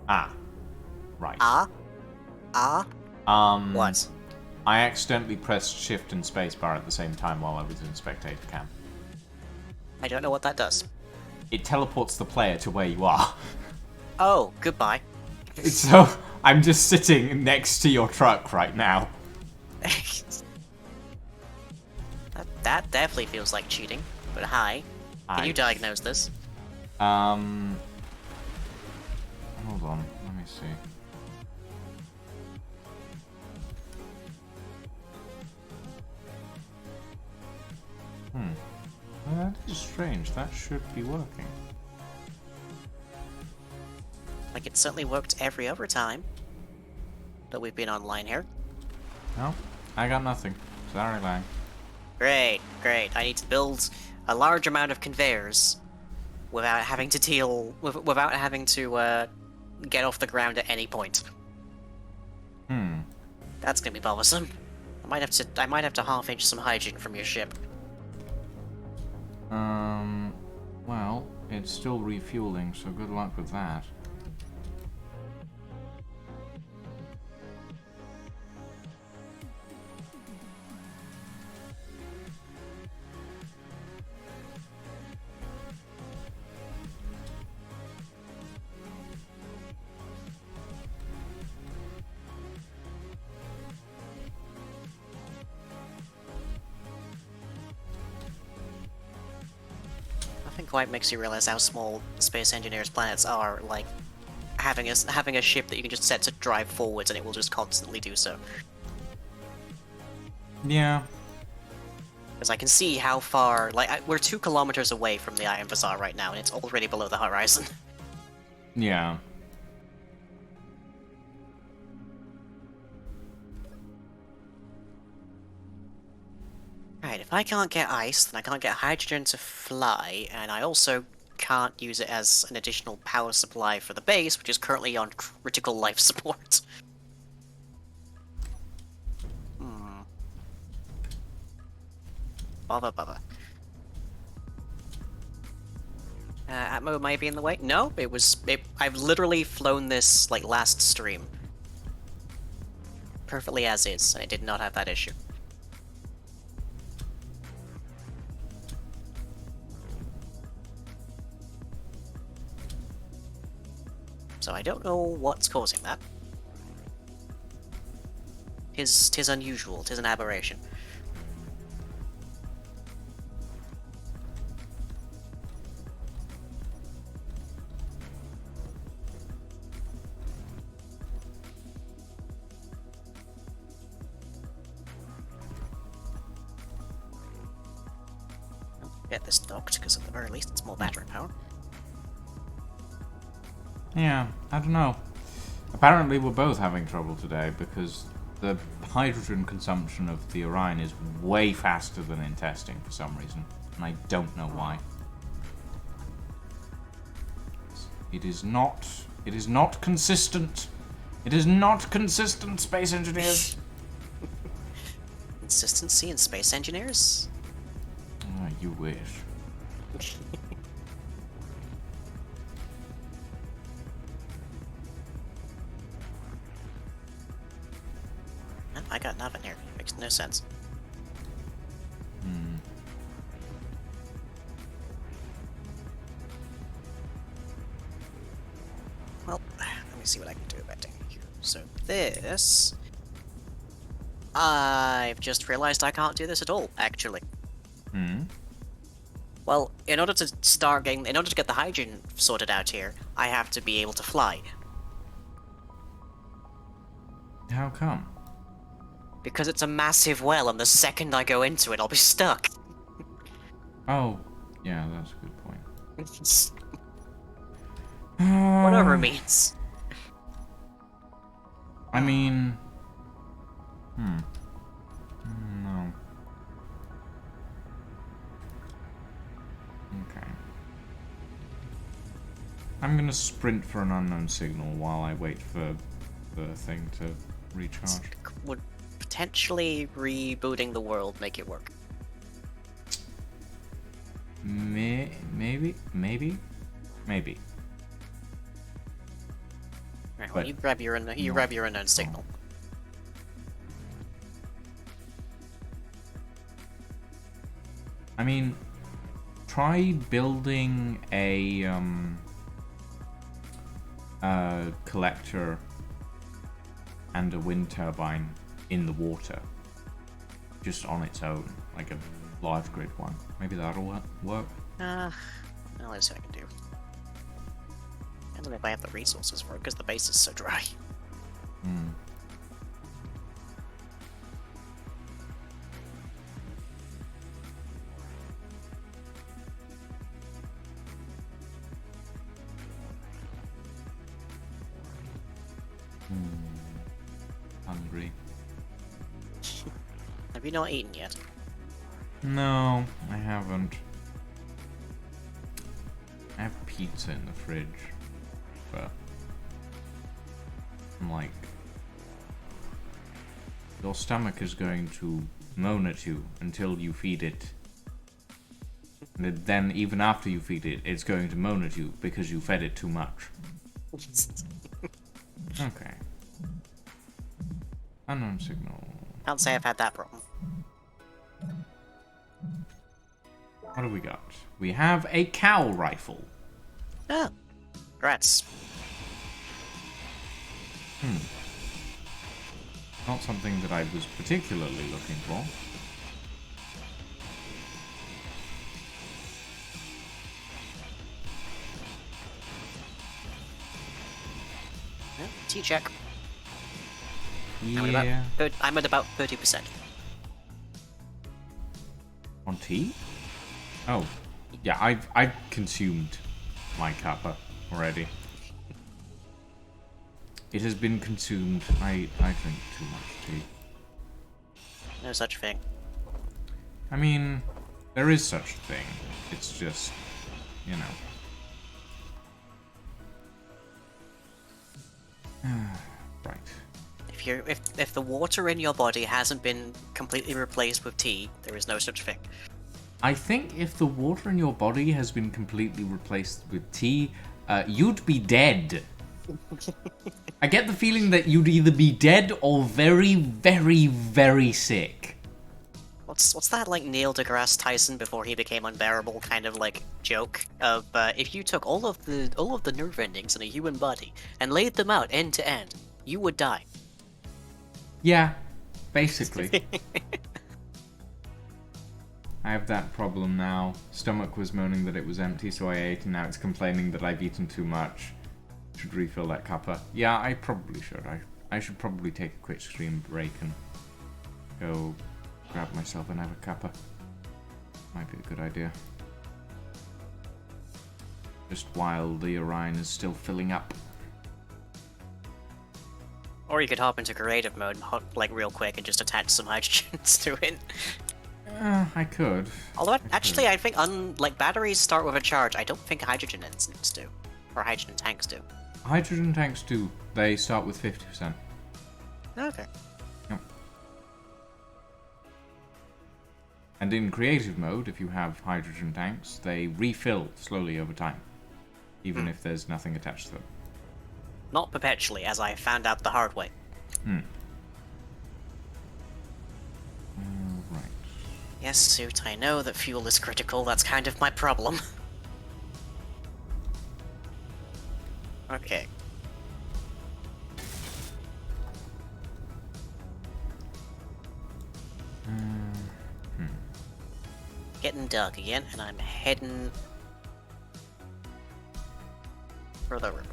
Ah. Right. What? I accidentally pressed shift and spacebar at the same time while I was in spectator cam. I don't know what that does. It teleports the player to where you are. Oh, goodbye. So, I'm just sitting next to your truck right now. That definitely feels like cheating. But hi. Can you diagnose this? Hold on, let me see. Well, that is strange. That should be working. Like, it certainly worked every other time that we've been online here. No, I got nothing. Sorry, Lang. Great, great. I need to build a large amount of conveyors without having to without having to get off the ground at any point. That's gonna be bothersome. I might have to half-inch some hydrogen from your ship. Well, it's still refueling, so good luck with that. Nothing quite makes you realize how small space engineers' planets are, like having a ship that you can just set to drive forwards and it will just constantly do so. Yeah. Because I can see how far, like, we're 2 kilometers away from the Iron Bazaar right now, and it's already below the horizon. Yeah. Right, if I can't get ice, then I can't get hydrogen to fly, and I also can't use it as an additional power supply for the base, which is currently on critical life support. Bother. Atmo might be in the way? No, I've literally flown this, like, last stream. Perfectly as is, and I did not have that issue. So I don't know what's causing that. Tis unusual, tis an aberration. get this docked, because at the very least it's more battery power. Yeah, I don't know. Apparently we're both having trouble today because the hydrogen consumption of the Orion is way faster than in testing for some reason, and I don't know why. It is not consistent. It is not consistent, space engineers. Consistency in space engineers? Oh, you wish. I got nothing here. Makes no sense. Well, let me see what I can do about it here. So this... I've just realized I can't do this at all, actually. Well, in order to get the hydrogen sorted out here, I have to be able to fly. How come? Because it's a massive well, and the second I go into it, I'll be stuck. Oh, yeah, that's a good point. Whatever it means. I mean... No. Okay. I'm gonna sprint for an unknown signal while I wait for the thing to recharge. Would potentially rebooting the world make it work? Maybe. Right, well, you grab your unknown signal. I mean, try building a collector and a wind turbine in the water, just on its own, like a large grid one. Maybe that'll work. Well, let's see what I can do. I don't know if I have the resources for it, because the base is so dry. Hungry. Have you not eaten yet? No, I haven't. I have pizza in the fridge, but I'm like, your stomach is going to moan at you until you feed it. And then, even after you feed it, it's going to moan at you because you fed it too much. Okay. Unknown signal. Can't say I've had that problem. What do we got? We have a cow rifle. Oh. Congrats. Not something that I was particularly looking for. T-check. Yeah. I'm at about 30%. On tea? Oh. Yeah, I've consumed my kappa already. It has been consumed. I drink too much tea. No such thing. I mean, there is such a thing. It's just, you know. Right. If the water in your body hasn't been completely replaced with tea, there is no such thing. I think if the water in your body has been completely replaced with tea, you'd be dead. I get the feeling that you'd either be dead or very, very, very sick. What's that like Neil deGrasse Tyson before he became unbearable kind of like joke of if you took all of the nerve endings in a human body and laid them out end to end, you would die. Yeah, basically. I have that problem now. Stomach was moaning that it was empty, so I ate, and now it's complaining that I've eaten too much. Should refill that cuppa. Yeah, I probably should. I should probably take a quick stream break and go grab myself another cuppa. Might be a good idea. just while the Orion is still filling up. Or you could hop into creative mode, like real quick, and just attach some hydrogens to it. I could. Although, actually, I think like batteries start with a charge. I don't think hydrogen engines do, or hydrogen tanks do. Hydrogen tanks do. They start with 50%. Okay. Yep. And in creative mode, if you have hydrogen tanks, they refill slowly over time, even if there's nothing attached to them. Not perpetually, as I found out the hard way. Right. Yes, Suit, I know that fuel is critical. That's kind of my problem. Okay. Getting dark again, and I'm heading for the river.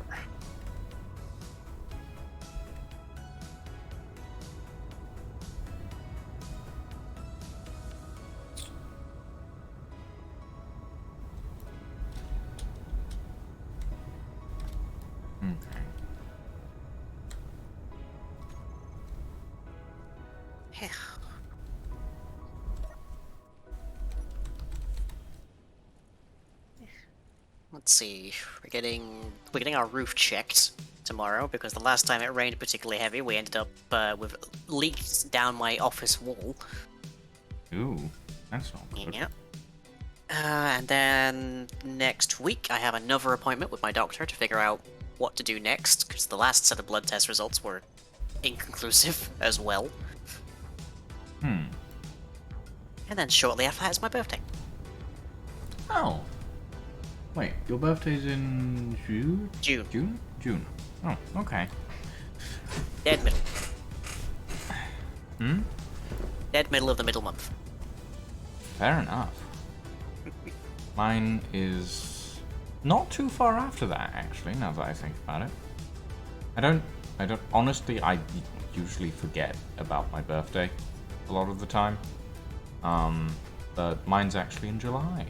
Let's see. We're getting our roof checked tomorrow because the last time it rained particularly heavy, we ended up with leaks down my office wall. Ooh, that's not good. Yeah. And then next week, I have another appointment with my doctor to figure out what to do next because the last set of blood test results were inconclusive as well. And then shortly after that is my birthday. Oh. Wait, your birthday's in June? June. Oh, okay. Dead middle. Dead middle of the middle month. Fair enough. Mine is not too far after that, actually, now that I think about it. I don't, honestly, I usually forget about my birthday a lot of the time. But mine's actually in July.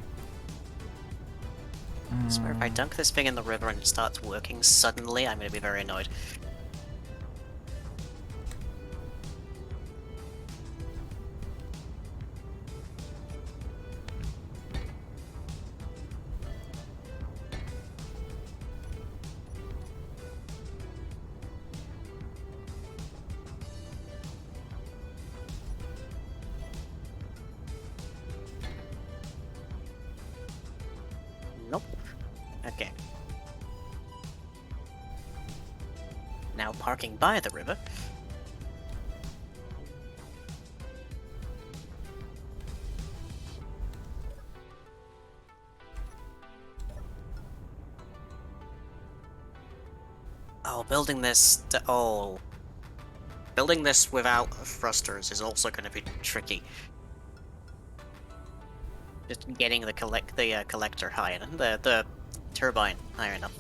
I swear if I dunk this thing in the river and it starts working suddenly, I'm gonna be very annoyed. Nope. Okay. Now parking by the river. Oh, building this... Building this without thrusters is also going to be tricky. Just getting the collector high enough, the turbine high enough.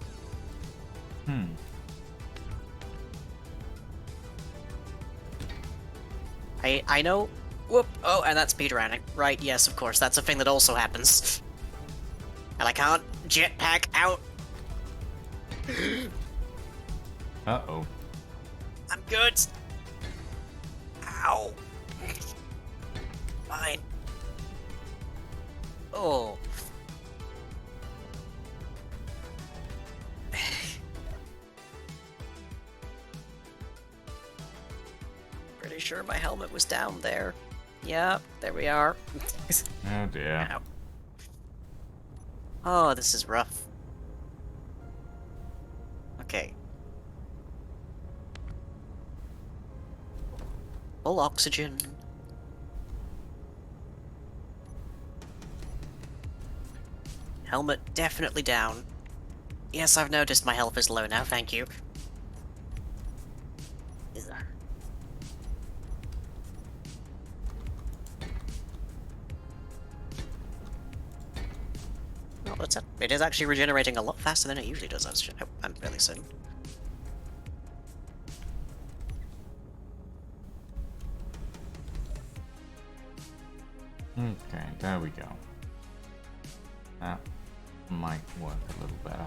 I know. Whoop! Oh, and that's speed running. Right? Yes, of course. That's a thing that also happens. And I can't jetpack out. Uh-oh. I'm good. Ow. Fine. Oh. Pretty sure my helmet was down there. Yep, there we are. Oh dear. Ow. Oh, this is rough. Okay. Full oxygen. Helmet definitely down. Yes, I've noticed my health is low now, thank you. Oh, what's up? It is actually regenerating a lot faster than it usually does. I'm really certain. Okay, there we go. might work a little better.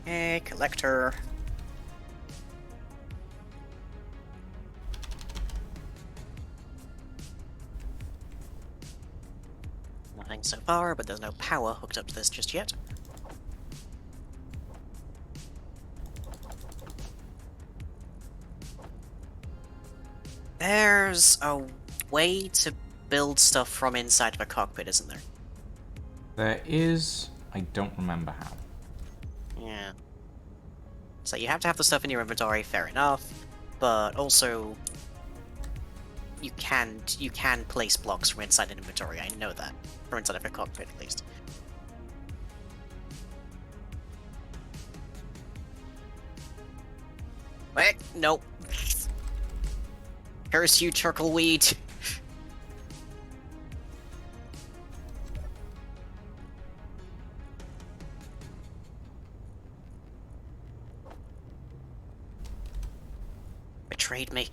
Hey, collector. Nothing so far, but there's no power hooked up to this just yet. There's a way to build stuff from inside of a cockpit, isn't there? There is. I don't remember how. Yeah. So you have to have the stuff in your inventory, fair enough, but also you can place blocks from inside an inventory. I know that, from inside of a cockpit at least. Wait, nope. Curse you, turkleweed. Betrayed me.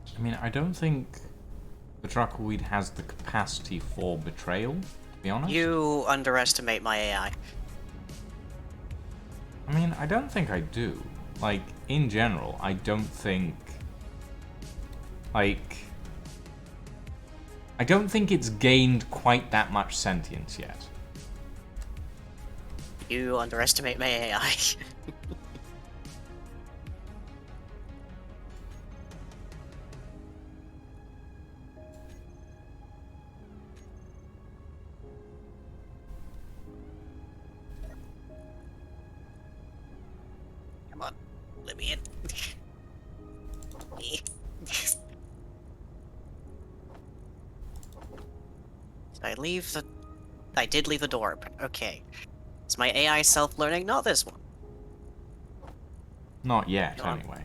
I mean, I don't think the Truckleweed has the capacity for betrayal, to be honest. You underestimate my AI. I mean, I don't think I do. Like, in general, I don't think... Like... I don't think it's gained quite that much sentience yet. You underestimate my AI. Come on, let me in. I did leave the door open. Okay. Is my AI self-learning? Not this one. Not yet, anyway.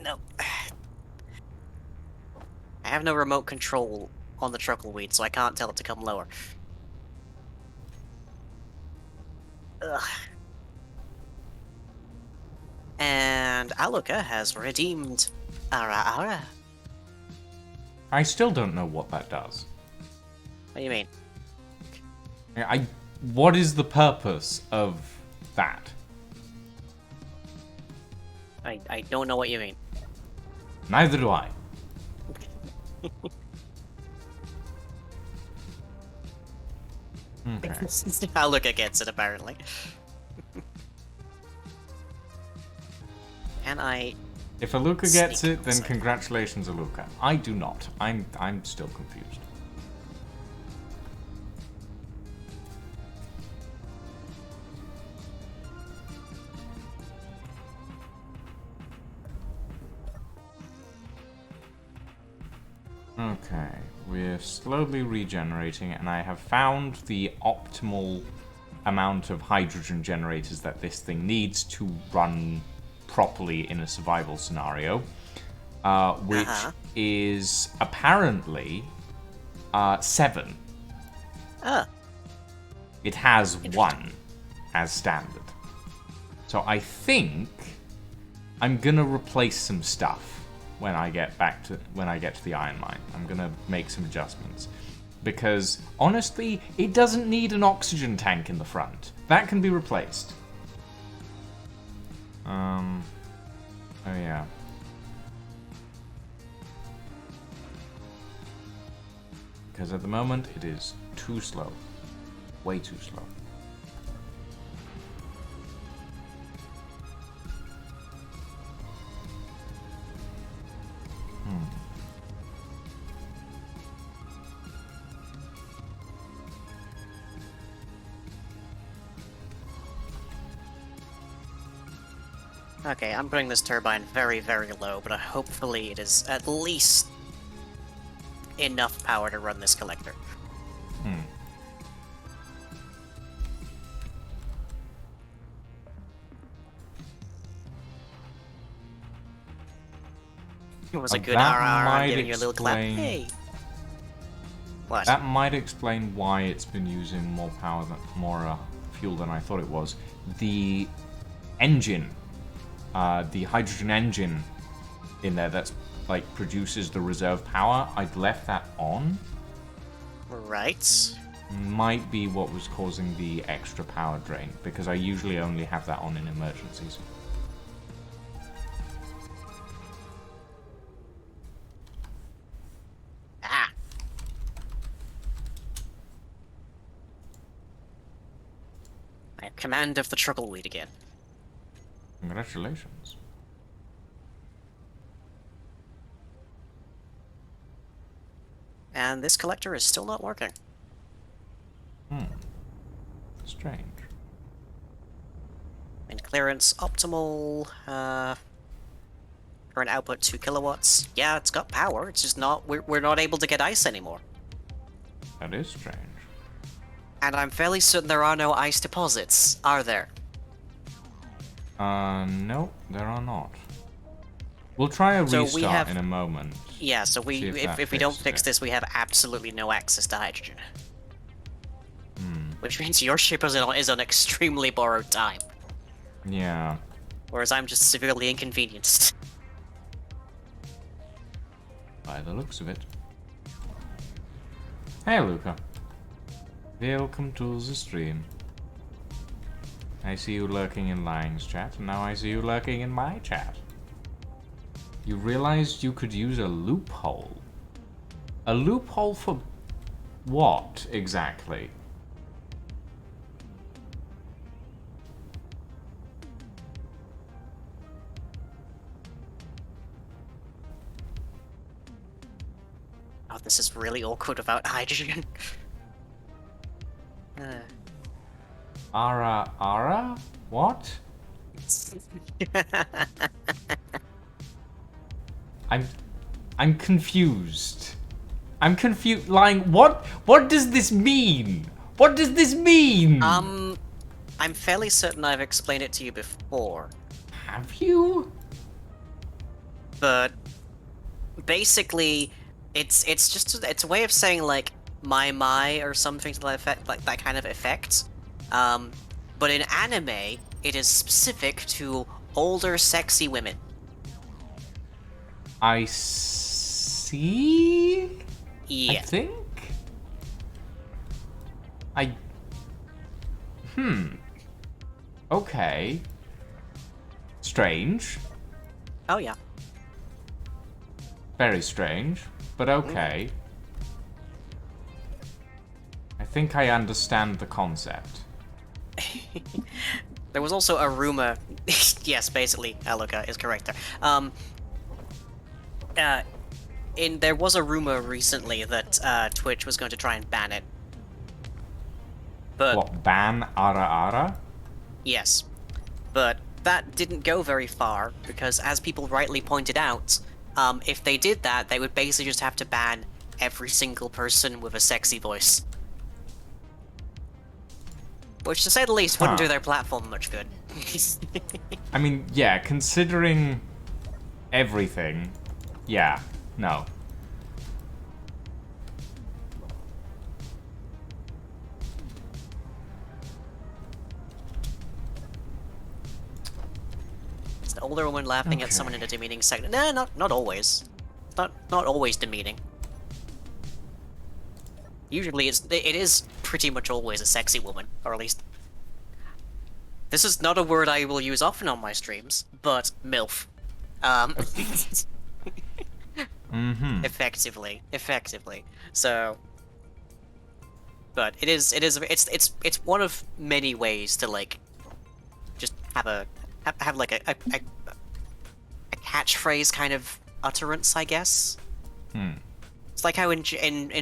No. I have no remote control on the truckleweed, so I can't tell it to come lower. Ugh. And Aluka has redeemed Ara. I still don't know what that does. What do you mean? What is the purpose of that? I don't know what you mean. Neither do I. Okay. Aluka gets it, apparently. And If Aluka gets Sneak it, then outside. congratulations, Aluka. I do not. I'm still confused. Okay, we're slowly regenerating, and I have found the optimal amount of hydrogen generators that this thing needs to run properly in a survival scenario, which is apparently 7. It has 1 as standard. So I think I'm gonna replace some stuff when I get to the iron mine. I'm gonna make some adjustments. Because honestly, it doesn't need an oxygen tank in the front. That can be replaced. Oh yeah. Because at the moment it is too slow. Way too slow. Okay, I'm putting this turbine very, very low, but hopefully it is at least enough power to run this collector. It was a good that RR might giving you a little clap. explain- Hey. What? That might explain why it's been using more fuel than I thought it was. The engine, the hydrogen engine in there that's like produces the reserve power, I'd left that on. Right. Might be what was causing the extra power drain, because I usually only have that on in emergencies. Ah. I have command of the Truckleweed again. Congratulations. And this collector is still not working. Strange. And clearance optimal. Current output 2 kilowatts. Yeah, it's got power. It's just not. We're not able to get ice anymore. That is strange. And I'm fairly certain there are no ice deposits, are there? No, there are not. We'll try a So restart we have- in a moment. Yeah. So See if we don't fixes fix it. this, we have absolutely no access to hydrogen. Which means your ship is on extremely borrowed time, Yeah. whereas I'm just severely inconvenienced. By the looks of it. Hey, Luca. Welcome to the stream. I see you lurking in Lang's chat, and now I see you lurking in my chat. You realized you could use a loophole. A loophole for what, exactly? Oh, this is really awkward without hydrogen. Ara? What? I'm confused. I'm confused. Lying. What does this mean? What does this mean? I'm fairly certain I've explained it to you before, Have you? but basically, it's a way of saying like my or something to that effect, like that kind of effect. But in anime, it is specific to older, sexy women. I see. Yeah. I think. Okay. Strange. Oh yeah. Very strange, but okay. I think I understand the concept. There was also a rumor. Yes, basically, Luca is correct there. There was a rumor recently that Twitch was going to try and ban it. But What, ban Ara? yes, but that didn't go very far because, as people rightly pointed out, if they did that, they would basically just have to ban every single person with a sexy voice. Which, to say the least, wouldn't do their platform much good. I mean, yeah, considering everything, yeah, no. It's an older woman laughing at someone in a demeaning segment. Nah, not always. Not always demeaning. Usually it is pretty much always a sexy woman, or at least... This is not a word I will use often on my streams, but MILF. Effectively. So... But it's one of many ways to, like, just have like a catchphrase kind of utterance, I guess. It's like how in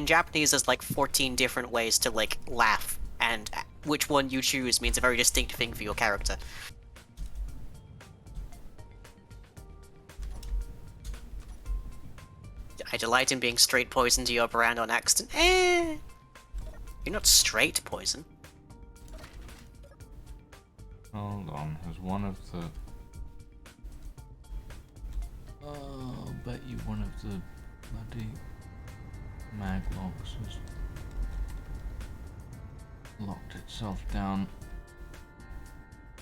Japanese there's like 14 different ways to like laugh, and which one you choose means a very distinct thing for your character. I delight in being straight poison to your brand on accident. You're not straight poison. Hold on, there's one of the... I'll bet you one of the bloody maglocks has locked itself down.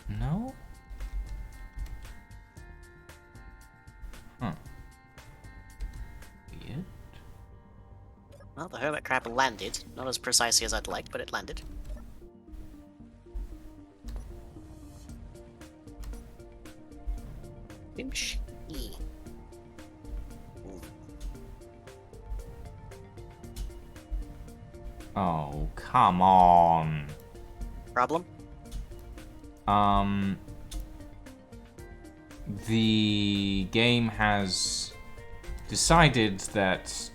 No? Huh. Weird. Well, the hermit crab landed. Not as precisely as I'd like, but it landed. Bimsh. Oh, come on. Problem? The game has decided that...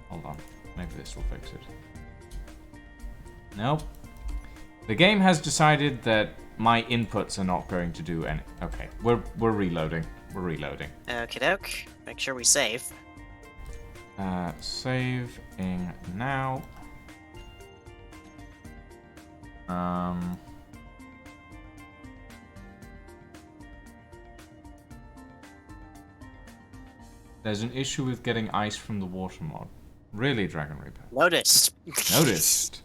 Hold on, maybe this will fix it. Nope. The game has decided that my inputs are not going to do any... Okay, we're reloading. We're reloading. Okie doke. Make sure we save. Saving now. There's an issue with getting ice from the water mod. Really, Dragon Reaper? Noticed. Noticed.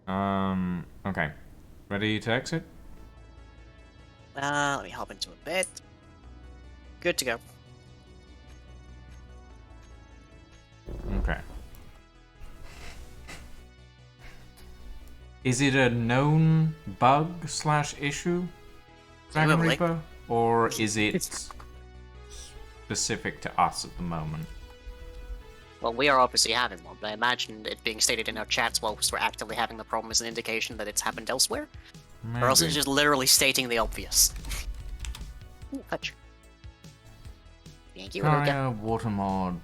Okay. Ready to exit? Let me hop into a bed. Good to go. Okay. Is it a known bug / issue, Dragon Presumably. Reaper? Or is it specific to us at the moment? Well, we are obviously having one, but I imagine it being stated in our chats whilst we're actively having the problem is an indication that it's happened elsewhere. Maybe. Or else it's just literally stating the obvious. Ooh, fudge. Thank you, Aruka. Fire, water mod.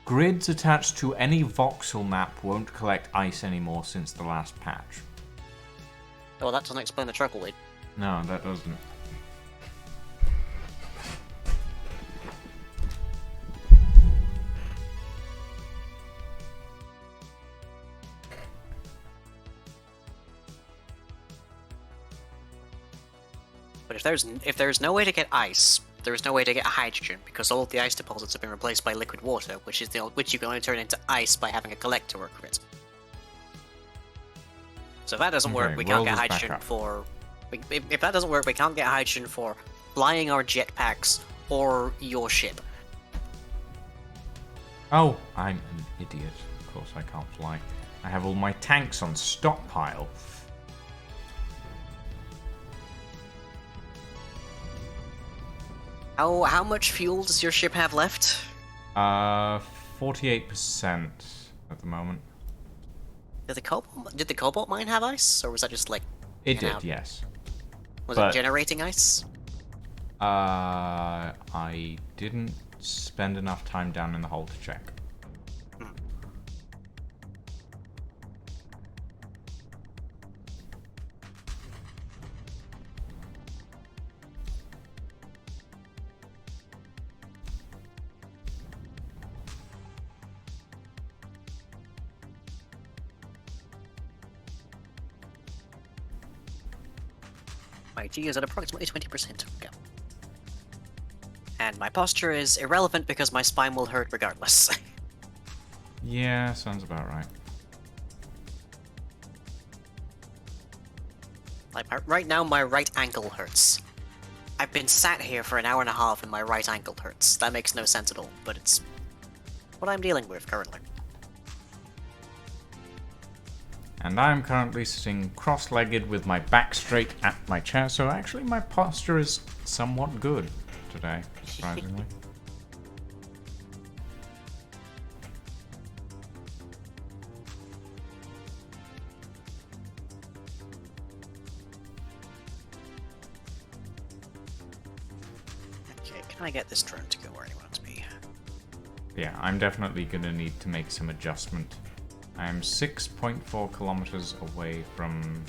Grids attached to any voxel map won't collect ice anymore since the last patch. Well, that doesn't explain the truckle weight. No, that doesn't. But if there's no way to get ice, there's no way to get hydrogen because all of the ice deposits have been replaced by liquid water, which you can only turn into ice by having a collector or grid. So if that doesn't work, we can't get hydrogen for. If that doesn't work, we can't get hydrogen for flying our jetpacks or your ship. Oh, I'm an idiot. Of course I can't fly. I have all my tanks on stockpile. How much fuel does your ship have left? 48% at the moment. Did the cobalt mine have ice, or was that just like? It did, yes. Was it generating ice? I didn't spend enough time down in the hole to check. My G is at approximately 20%. Okay. And my posture is irrelevant because my spine will hurt regardless. Yeah, sounds about right. Like, right now, my right ankle hurts. I've been sat here for an hour and a half and my right ankle hurts. That makes no sense at all, but it's what I'm dealing with currently. And I'm currently sitting cross-legged with my back straight at my chair, so actually my posture is somewhat good today, surprisingly. Okay, can I get this drone to go where I want it to be? Yeah, I'm definitely gonna need to make some adjustment. I am 6.4 kilometers away from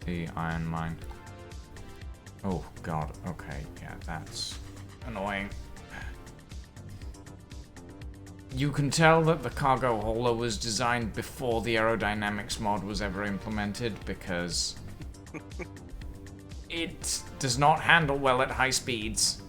the iron mine. Oh god, okay, yeah, that's annoying. You can tell that the cargo holder was designed before the aerodynamics mod was ever implemented because it does not handle well at high speeds.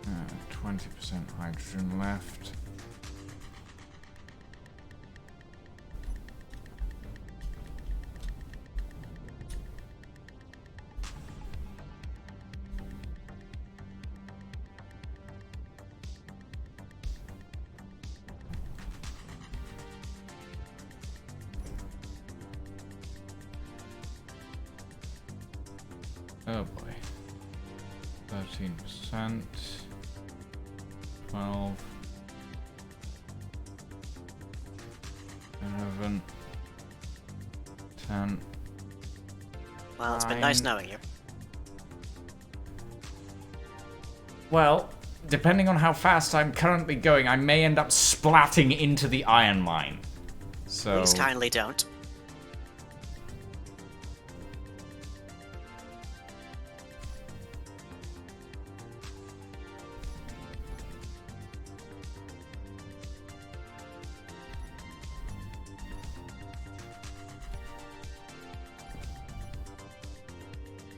Uh, 20% hydrogen left. Oh boy. 13%. 12. 11. 10. Well, it's been nice knowing you. Well, depending on how fast I'm currently going, I may end up splatting into the iron mine. So... Please kindly don't.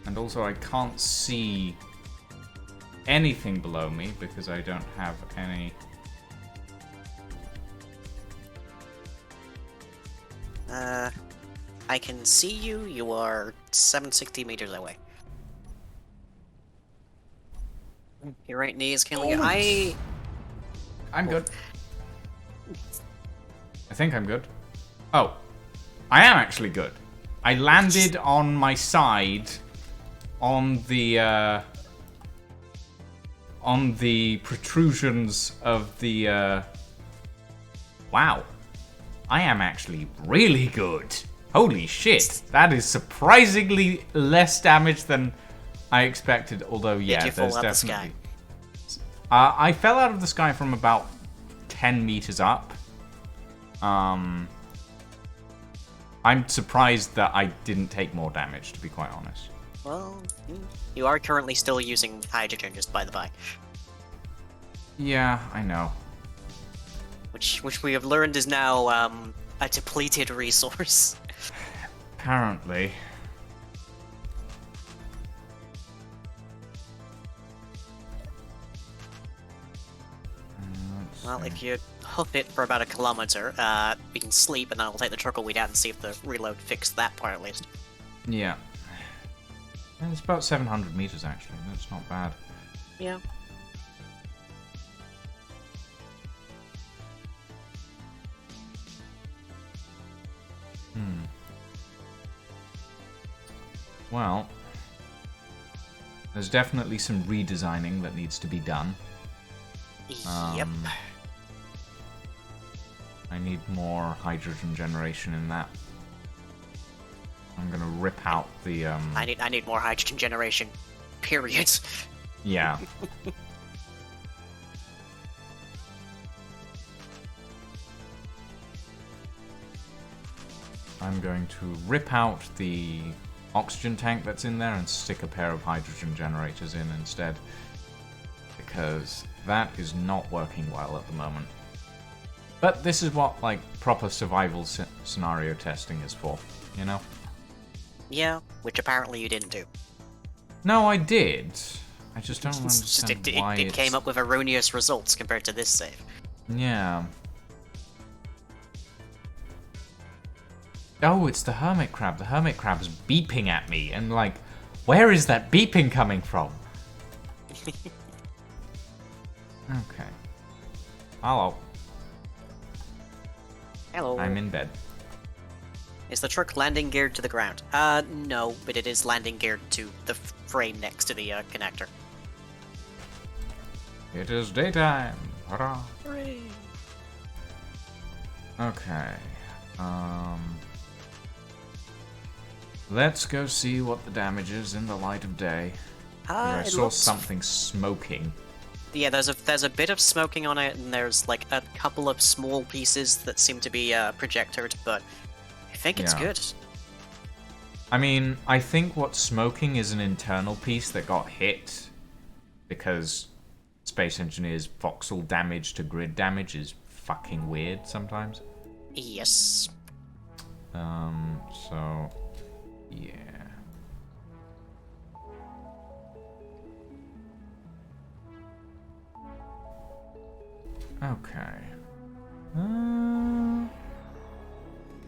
And also I can't see anything below me because I don't have any... I can see you. You are 760 meters away. Your right knee is killing you. I'm good. I think I'm good. Oh. I am actually good. I landed on my side on the protrusions of the wow. I am actually really good. Holy shit. That is surprisingly less damage than I expected, although yeah, Did you fall there's out the definitely sky? I fell out of the sky from about 10 meters up. I'm surprised that I didn't take more damage, to be quite honest. Well, you are currently still using hydrogen, just by the by. Yeah, I know. Which we have learned is now a depleted resource. Apparently. Well, if you hoof it for about a kilometer, we can sleep, and then I'll take the turbleweed out and see if the reload fixed that part at least. Yeah. It's about 700 meters, actually. That's not bad. Yeah. Well, there's definitely some redesigning that needs to be done. Yep. I need more hydrogen generation in that. I'm gonna rip out the I need more hydrogen generation. Period. Yeah. I'm going to rip out the oxygen tank that's in there and stick a pair of hydrogen generators in instead. Because that is not working well at the moment. But this is what, like, proper survival scenario testing is for, you know? Yeah, which apparently you didn't do. No, I did. I just don't understand why it came up with erroneous results compared to this save. Yeah. Oh, it's the hermit crab. The hermit crab's beeping at me, and like, where is that beeping coming from? Okay. Hello. Hello. I'm in bed. Is the truck landing geared to the ground? No, but it is landing geared to the frame next to the connector. It is daytime. Hurrah. Hooray! Okay. Let's go see what the damage is in the light of day. I saw something smoking. Yeah, there's a bit of smoking on it, and there's like a couple of small pieces that seem to be projectored, but I think it's good. I mean, I think what's smoking is an internal piece that got hit because Space Engineer's voxel damage to grid damage is fucking weird sometimes. Yes. So yeah. Okay.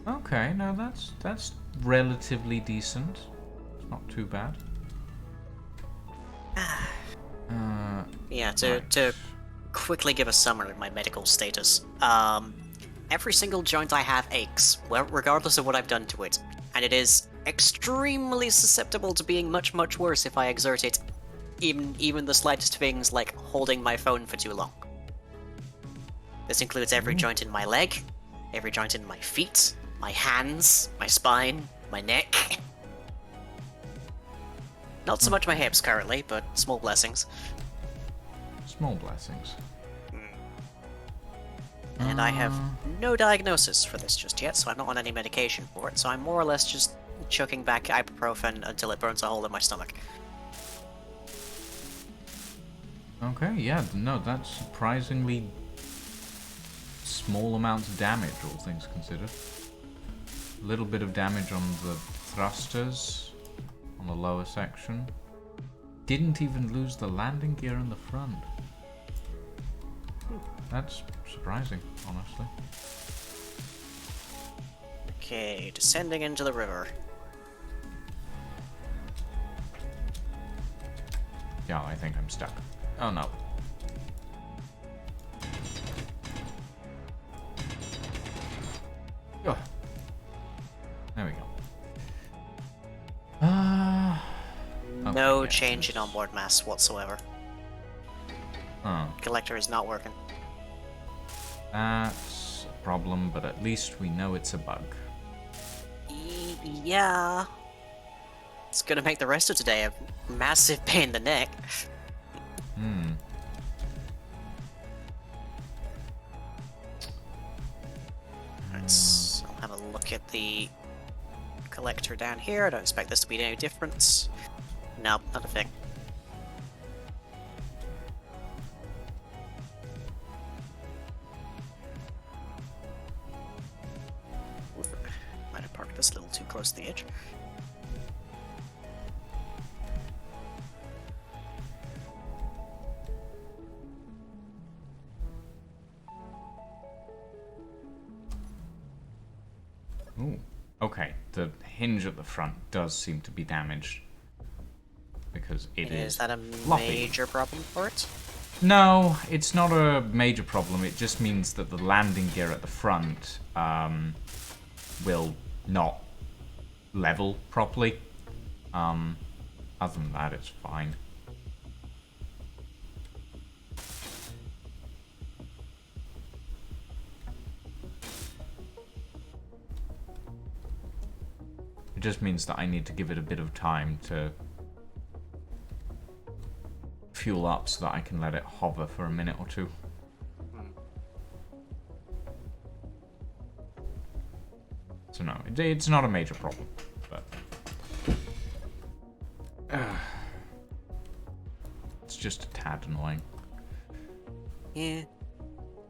Okay, no, that's relatively decent. It's not too bad. Yeah, to quickly give a summary of my medical status. Every single joint I have aches, well, regardless of what I've done to it, and it is extremely susceptible to being much, much worse if I exert it, even the slightest things like holding my phone for too long. This includes every joint in my leg, every joint in my feet, my hands, my spine, my neck. Not so much my hips currently, but small blessings. Small blessings. And I have no diagnosis for this just yet, so I'm not on any medication for it, so I'm more or less just chucking back ibuprofen until it burns a hole in my stomach. Okay, yeah, no, that's surprisingly small amounts of damage, all things considered. A little bit of damage on the thrusters, on the lower section. Didn't even lose the landing gear in the front. That's surprising, honestly. Okay, descending into the river. Yeah, I think I'm stuck. Oh no. Oh. There we go. No Okay, change in onboard mass whatsoever. Oh. Collector is not working. That's a problem, but at least we know it's a bug. Yeah. It's gonna make the rest of today a massive pain in the neck. Let's have a look at the collector down here. I don't expect this to be any difference. Nope, not a thing. Might have parked this a little too close to the edge. Ooh. Okay, the hinge at the front does seem to be damaged. Because it is Is that a floppy. major problem for it? No, it's not a major problem. It just means that the landing gear at the front will not level properly. Other than that, it's fine. It just means that I need to give it a bit of time to fuel up so that I can let it hover for a minute or two. So no, it's not a major problem, but it's just a tad annoying. Yeah.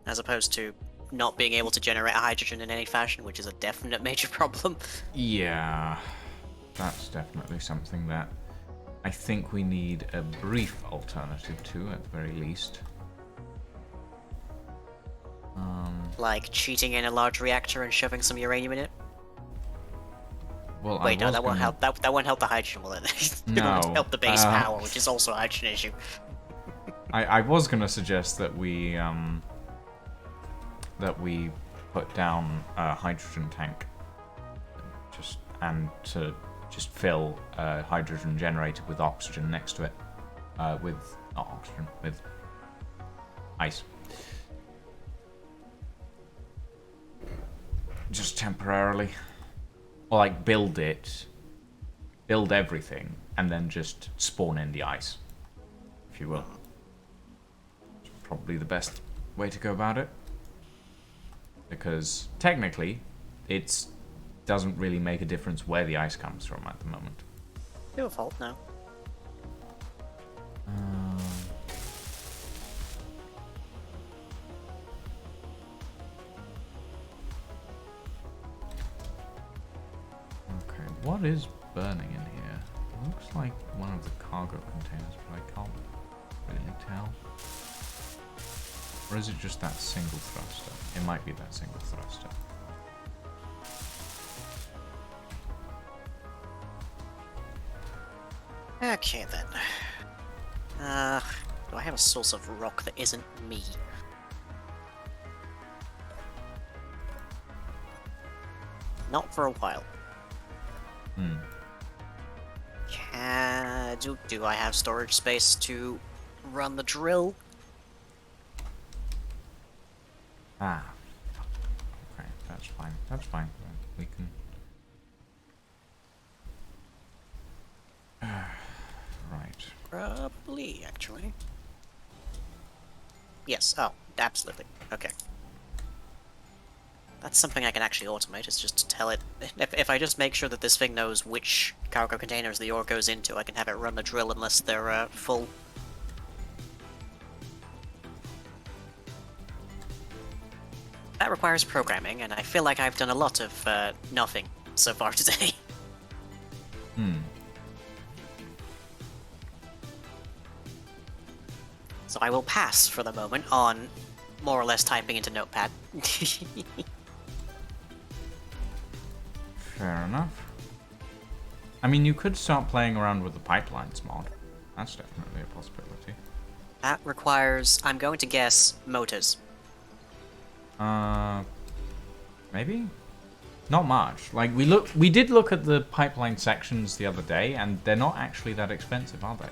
As opposed to not being able to generate hydrogen in any fashion, which is a definite major problem. Yeah, that's definitely something that I think we need a brief alternative to, at the very least. Like cheating in a large reactor and shoving some uranium in it. Well, Wait, no, that won't help. That won't help the hydrogen, will it? It No, won't help the base power, which is also a hydrogen issue. I was gonna suggest that we put down a hydrogen tank, to fill a hydrogen generator with oxygen next to it, with not oxygen, with ice. Just temporarily, or like build everything, and then just spawn in the ice, if you will. probably the best way to go about it. Because technically, it doesn't really make a difference where the ice comes from at the moment. Your fault now. Okay, what is burning in here? It looks like one of the cargo containers, but I can't really tell. Or is it just that single thruster? It might be that single thruster. Okay then. Do I have a source of rock that isn't me? Not for a while. Do I have storage space to run the drill? Ah. Okay, that's fine. That's fine. We can... right. Probably, actually. Yes, oh, absolutely. Okay. That's something I can actually automate, is just to tell it... If I just make sure that this thing knows which cargo containers the ore goes into, I can have it run the drill unless they're full. That requires programming, and I feel like I've done a lot of nothing so far today. So I will pass for the moment on more or less typing into Notepad. Fair enough. I mean, you could start playing around with the pipelines mod. That's definitely a possibility. That requires, I'm going to guess, motors. Maybe? Not much. Like, we did look at the pipeline sections the other day, and they're not actually that expensive, are they?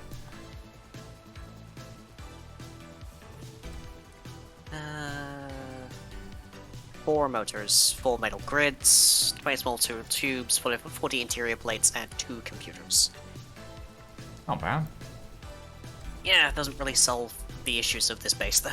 4 motors, 4 metal grids, 20 small tubes, 40 interior plates, and 2 computers. Not bad. Yeah, it doesn't really solve the issues of this base, though.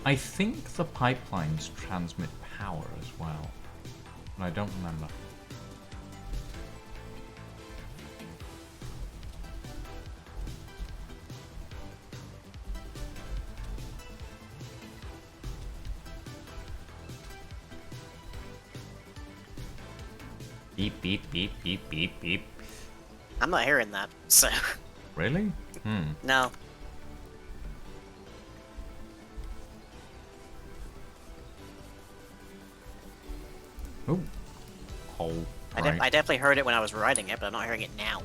I think the pipelines transmit power as well, but I don't remember. Beep, beep, beep, beep, beep, beep. I'm not hearing that, so... Really? No. Oh. Oh. Right. I definitely heard it when I was writing it, but I'm not hearing it now.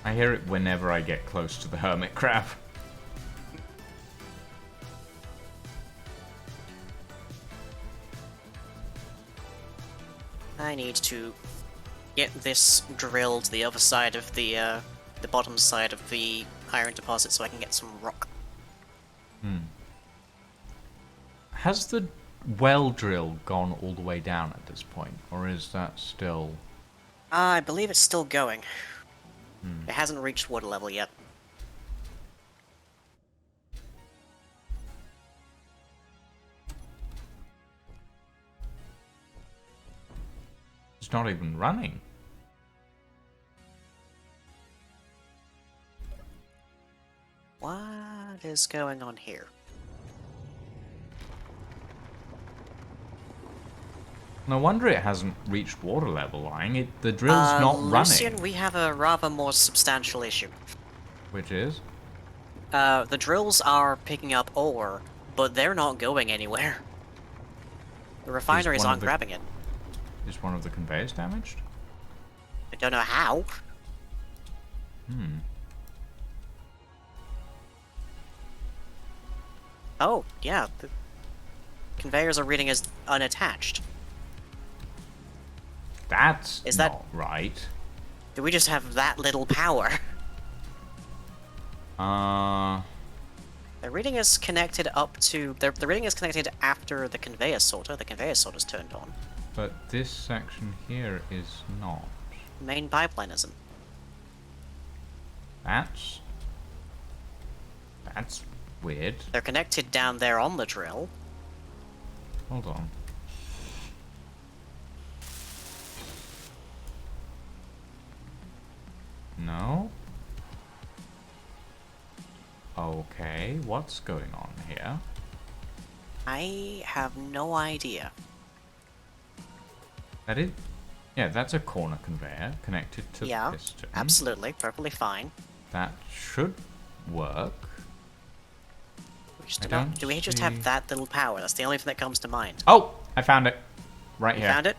I hear it whenever I get close to the hermit crab. I need to get this drilled to the other side of the bottom side of the iron deposit so I can get some rock. Has the well drill gone all the way down at this point, or is that still... I believe it's still going. It hasn't reached water level yet. It's not even running. What is going on here? No wonder it hasn't reached water level, lying. The drill's not Lucian, running. we have a rather more substantial issue. Which is? The drills are picking up ore, but they're not going anywhere. The refineries aren't grabbing it. Is one of the conveyors damaged? I don't know how. Oh, yeah. The conveyors are reading as unattached. That's Is not that... right. Do we just have that little power? The reading is connected up to... The reading is connected after the conveyor sorter. The conveyor sorter's turned on. But this section here is not. Main pipeline isn't. That's weird. They're connected down there on the drill. Hold on. No? Okay, what's going on here? I have no idea. That is... Yeah, that's a corner conveyor connected to the piston. Absolutely. Perfectly fine. That should work. Do we just have that little power? That's the only thing that comes to mind. Oh! I found it. Right here. You found it?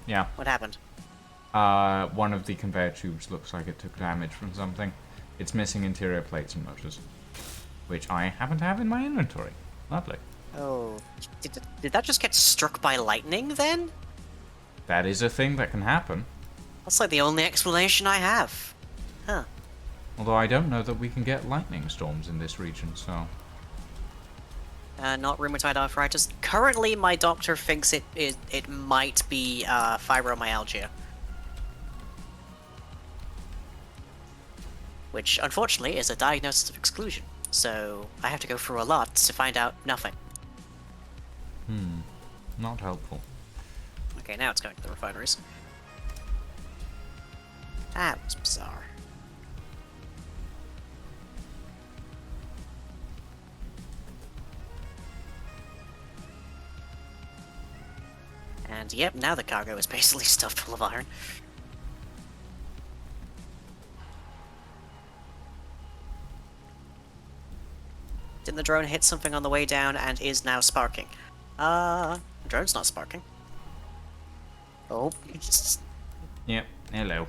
Yeah. What happened? One of the conveyor tubes looks like it took damage from something. It's missing interior plates and motors, which I happen to have in my inventory. Lovely. Oh. Did that just get struck by lightning, then? That is a thing that can happen. That's like the only explanation I have. Huh. Although I don't know that we can get lightning storms in this region, so... Not rheumatoid arthritis. Currently, my doctor thinks it might be fibromyalgia. Which, unfortunately, is a diagnosis of exclusion. So, I have to go through a lot to find out nothing. Not helpful. Okay, now it's going to the refineries. That was bizarre. And yep, now the cargo is basically stuffed full of iron. Didn't the drone hit something on the way down and is now sparking? The drone's not sparking. Oh, just... Yep, hello.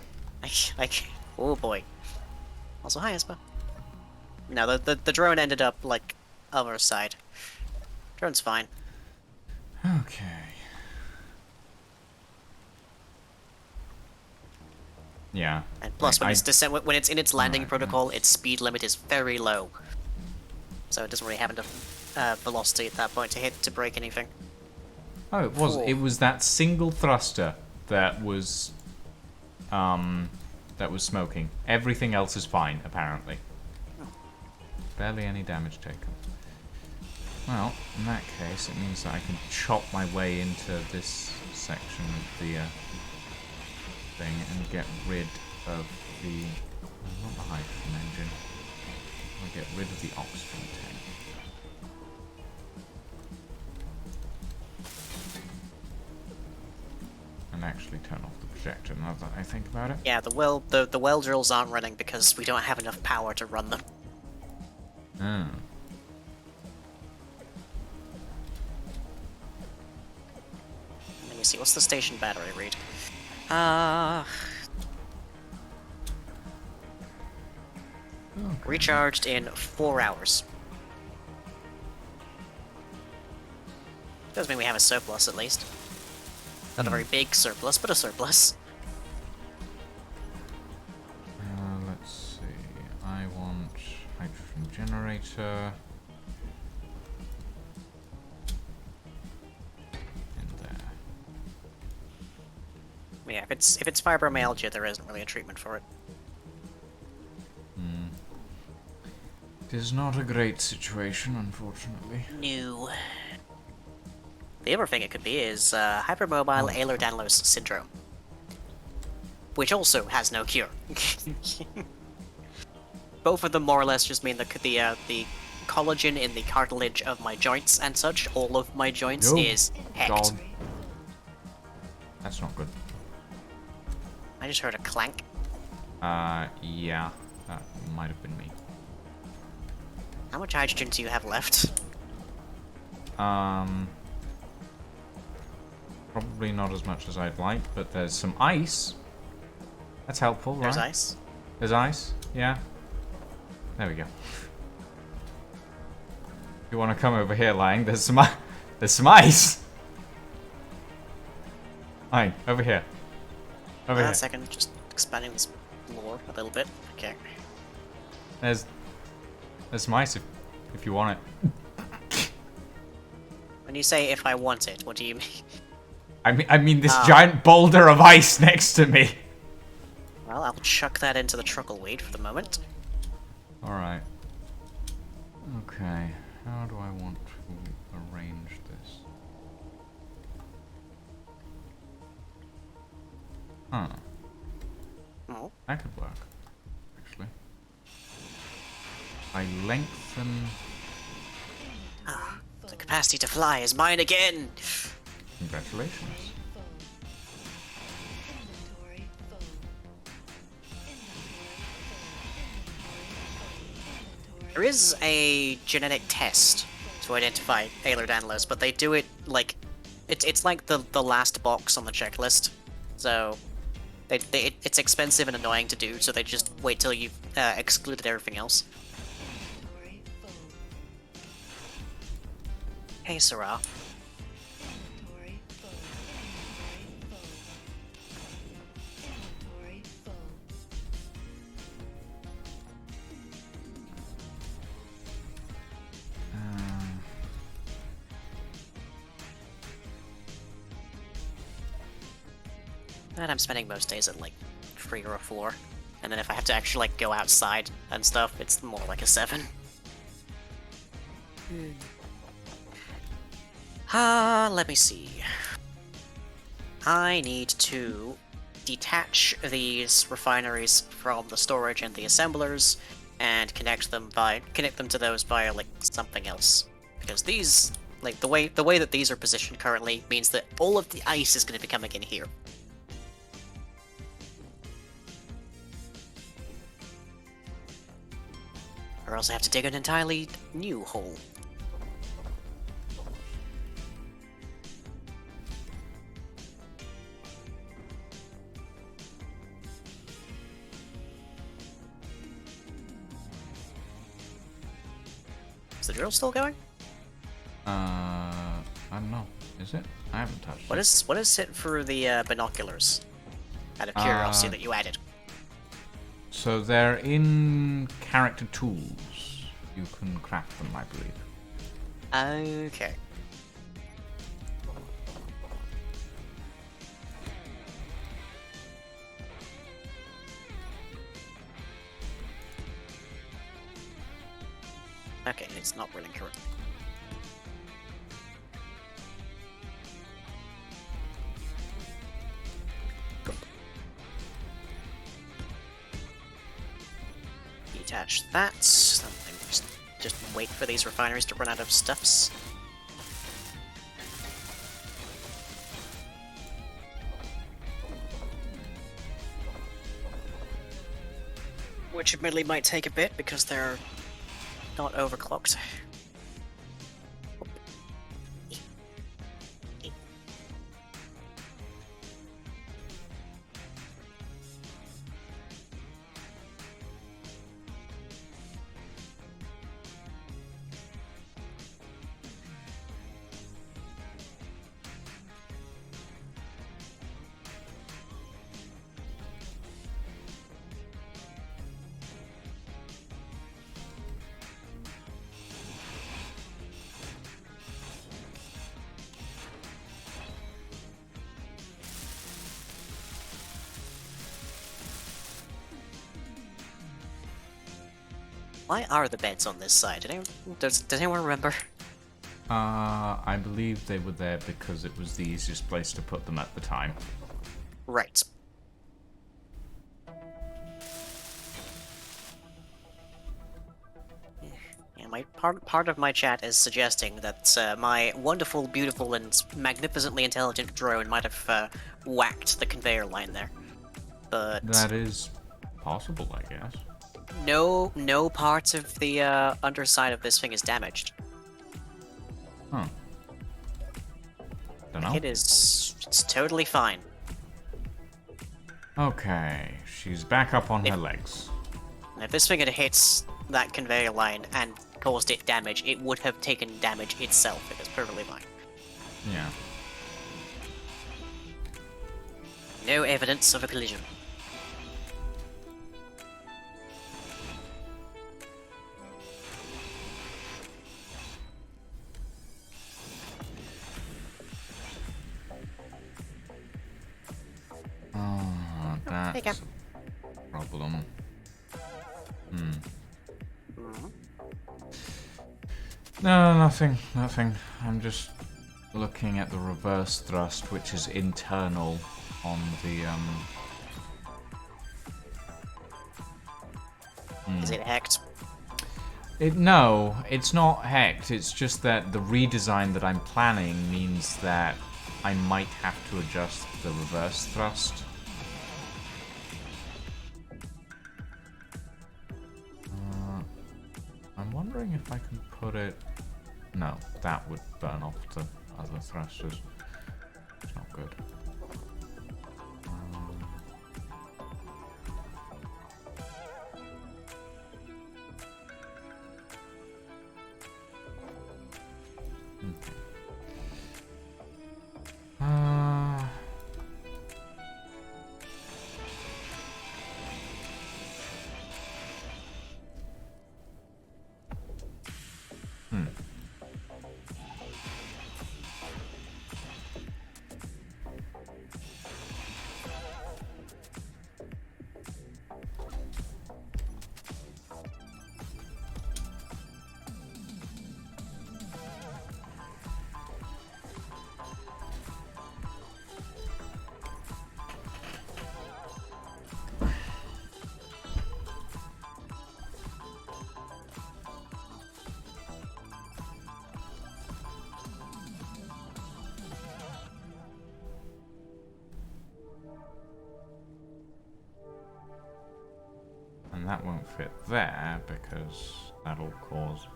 Oh boy. Also, hi, Espa. No, the drone ended up, like, other side. Drone's fine. Okay. Yeah. And plus, when it's in its landing protocol, its speed limit is very low. So it doesn't really have enough velocity at that point to break anything. Oh, it was. It was that single thruster that was smoking. Everything else is fine, apparently. Barely any damage taken. Well, in that case, it means that I can chop my way into this section of the thing and get rid of the... not the hydrogen engine. I'll get rid of the oxygen tank. And actually turn off the projector now that I think about it. Yeah, the well drills aren't running because we don't have enough power to run them. Oh. Let me see, what's the station battery read? Okay. Recharged in 4 hours. Does mean we have a surplus at least. Not a very big surplus, but a surplus. Let's see. I want hydrogen generator. In there. Yeah, if it's fibromyalgia, there isn't really a treatment for it. It is not a great situation, unfortunately. No. The other thing it could be is hypermobile Ehlers-Danlos syndrome, which also has no cure. Both of them more or less just mean the collagen in the cartilage of my joints and such, all of my joints, is hacked. God. That's not good. I just heard a clank. Yeah, that might have been me. How much hydrogen do you have left? Probably not as much as I'd like, but there's some ice. That's helpful, right? There's ice. There's ice, yeah. There we go. If you want to come over here, Lang, there's some ice. Lang, over here. Over here. A second, just expanding this lore a little bit. Okay. There's some ice. if you want it. When you say if I want it, what do you mean? I mean this giant boulder of ice next to me. Well, I'll chuck that into the truckleweed for the moment. Alright. Okay. How do I want to arrange this? Huh. Oh. That could work, actually. I lengthen... The capacity to fly is mine again! Congratulations. There is a genetic test to identify Ehlers-Danlos, but they do it like... It's like the last box on the checklist. So, it's expensive and annoying to do, so they just wait till you've excluded everything else. Hey, Sarah. And I'm spending most days at like 3 or a 4. And then if I have to actually like go outside and stuff, it's more like a 7. Let me see. I need to detach these refineries from the storage and the assemblers and connect them to those via like something else. Because these, like the way that these are positioned currently means that all of the ice is going to be coming in here. Or else I have to dig an entirely new hole. Is the drill still going? I don't know. Is it? I haven't touched it. What is it for the binoculars? Out of curiosity that you added. So they're in character tools. You can craft them, I believe. Okay. Okay, it's not running correct. Detach that. Just wait for these refineries to run out of stuffs. Which admittedly might take a bit because they're not overclocked. Why are the beds on this side? Does anyone remember? I believe they were there because it was the easiest place to put them at the time. Right. Yeah, my part of my chat is suggesting that my wonderful, beautiful, and magnificently intelligent drone might have whacked the conveyor line there. But that is possible, I guess. No part of the underside of this thing is damaged. Huh. Dunno. It's totally fine. Okay, she's back up on her legs. If this thing had hit that conveyor line and caused it damage, it would have taken damage itself. It is perfectly fine. Yeah. No evidence of a collision. Oh, There you go. that's a problem. No, nothing. I'm just looking at the reverse thrust, which is internal on the, Is it hacked? No, it's not hacked. It's just that the redesign that I'm planning means that I might have to adjust the reverse thrust. I'm wondering if I can put it... No, that would burn off the other thrusters. It's not good. Okay. And that won't fit there because that'll cause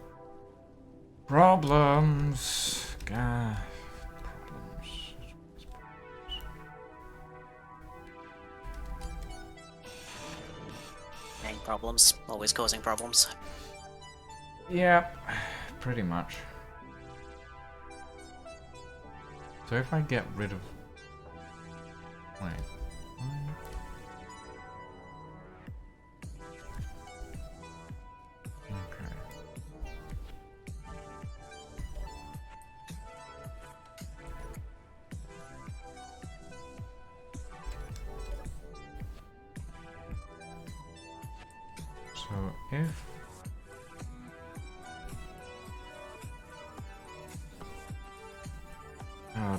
problems. God, problems. Main problems. Always causing problems. Yeah, pretty much. So if I get rid of... Wait. Okay. So if...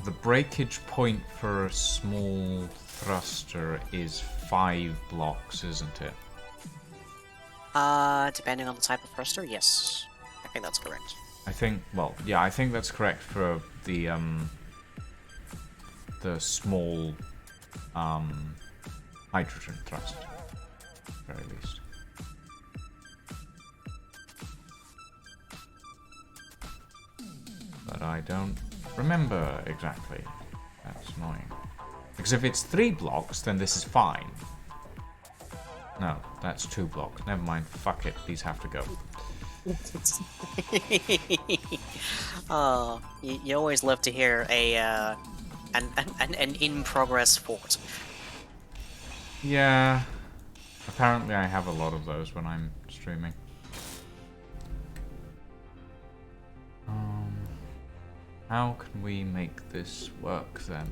the breakage point for a small thruster is 5 blocks, isn't it? Depending on the type of thruster, yes. I think that's correct. I think, well, yeah, I think that's correct for the small, hydrogen thrust, at the very least. But I don't remember exactly. That's annoying. Because if it's 3 blocks, then this is fine. No, that's 2 blocks. Never mind. Fuck it. These have to go. Oh, you always love to hear an in-progress fort. Yeah. Apparently I have a lot of those when I'm streaming. How can we make this work then?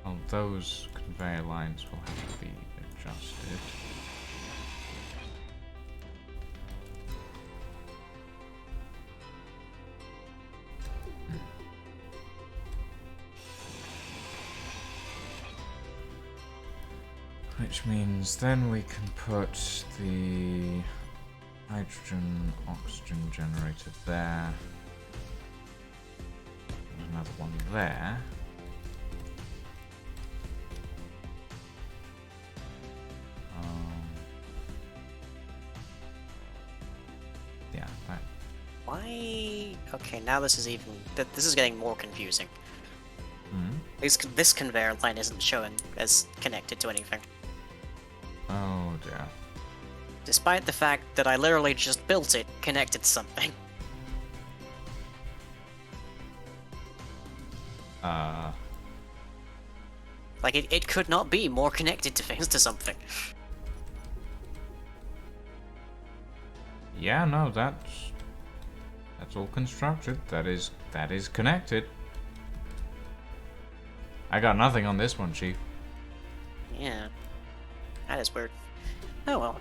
Well, those conveyor lines will have to be adjusted. Which means then we can put the hydrogen oxygen generator there. There's another one there. Yeah, that. Why? Okay, now this is even. This is getting more confusing. Mm-hmm. This conveyor line isn't shown as connected to anything. Oh dear. Despite the fact that I literally just built it connected to something. Like, it could not be more connected to things to something. Yeah, no, that's all constructed. That is connected. I got nothing on this one, Chief. Yeah. That is weird. Oh well.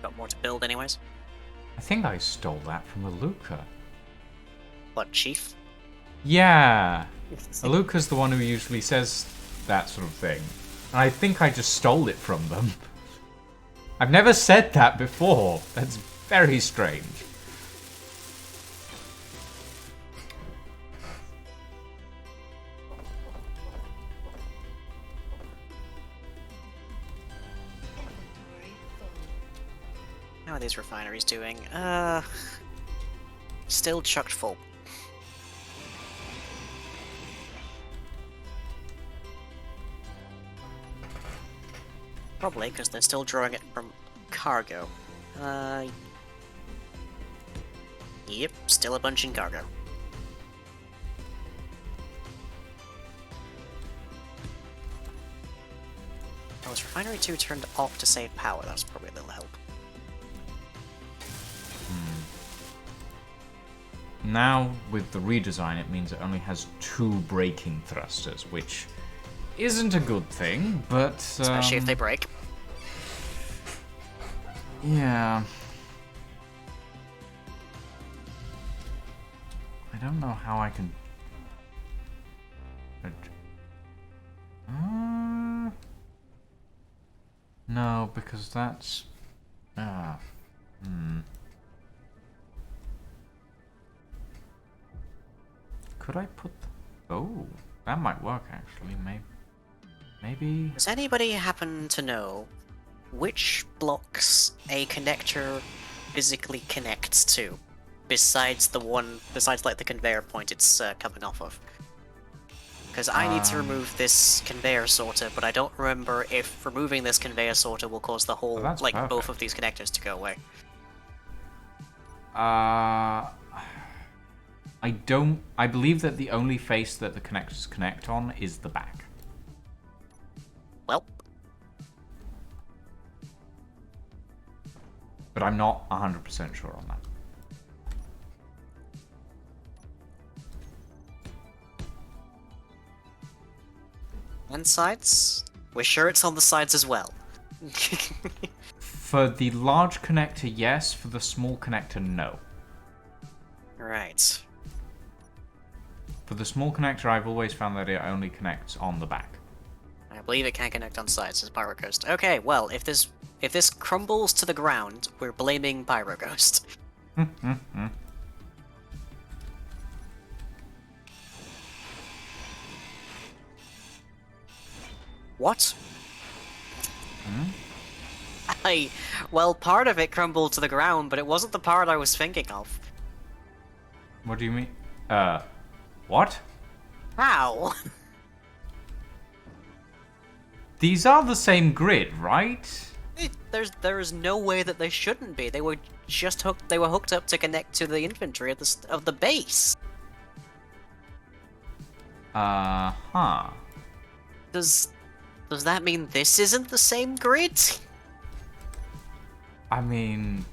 Got more to build anyways. I think I stole that from Aluka. What, Chief? Yeah. Aluka's the one who usually says that sort of thing. And I think I just stole it from them. I've never said that before. That's very strange. How are these refineries doing? Still chucked full. Probably because they're still drawing it from cargo. Yep, still a bunch in cargo. Oh, was Refinery 2 turned off to save power? That was probably a little help. Now, with the redesign, it means it only has 2 braking thrusters, which isn't a good thing, but... Especially if they break. Yeah. I don't know how I can... No, because that's... Could I put... Oh, that might work, actually. Maybe... Does anybody happen to know which blocks a connector physically connects to? Besides like the conveyor point it's coming off of. Because I need to remove this conveyor sorter, but I don't remember if removing this conveyor sorter will cause the whole, like, perfect. both of these connectors to go away. I believe that the only face that the connectors connect on is the back. Well. But I'm not 100% sure on that. And sides? We're sure it's on the sides as well. For the large connector, yes. For the small connector, no. Right. For the small connector, I've always found that it only connects on the back. I believe it can connect on sides as Pyro Ghost. Okay, well, if this crumbles to the ground, we're blaming Pyro Ghost. What? Well, part of it crumbled to the ground, but it wasn't the part I was thinking of. What do you mean? What? How? These are the same grid, right? There is no way that they shouldn't be. They were just hooked. They were hooked up to connect to the infantry of the base. Huh. Does that mean this isn't the same grid? I mean,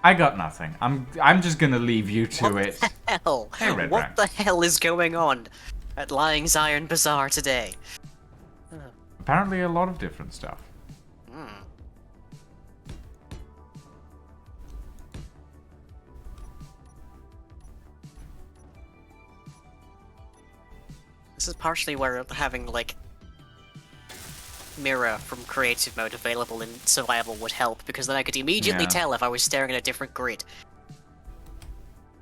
I got nothing. I'm just gonna leave you to it. What the hell? Hey, Red What Rank. the hell is going on at Lying Zion Bazaar today? Apparently a lot of different stuff. This is partially where having, like, mirror from creative mode available in survival would help, because then I could immediately tell if I was staring at a different grid.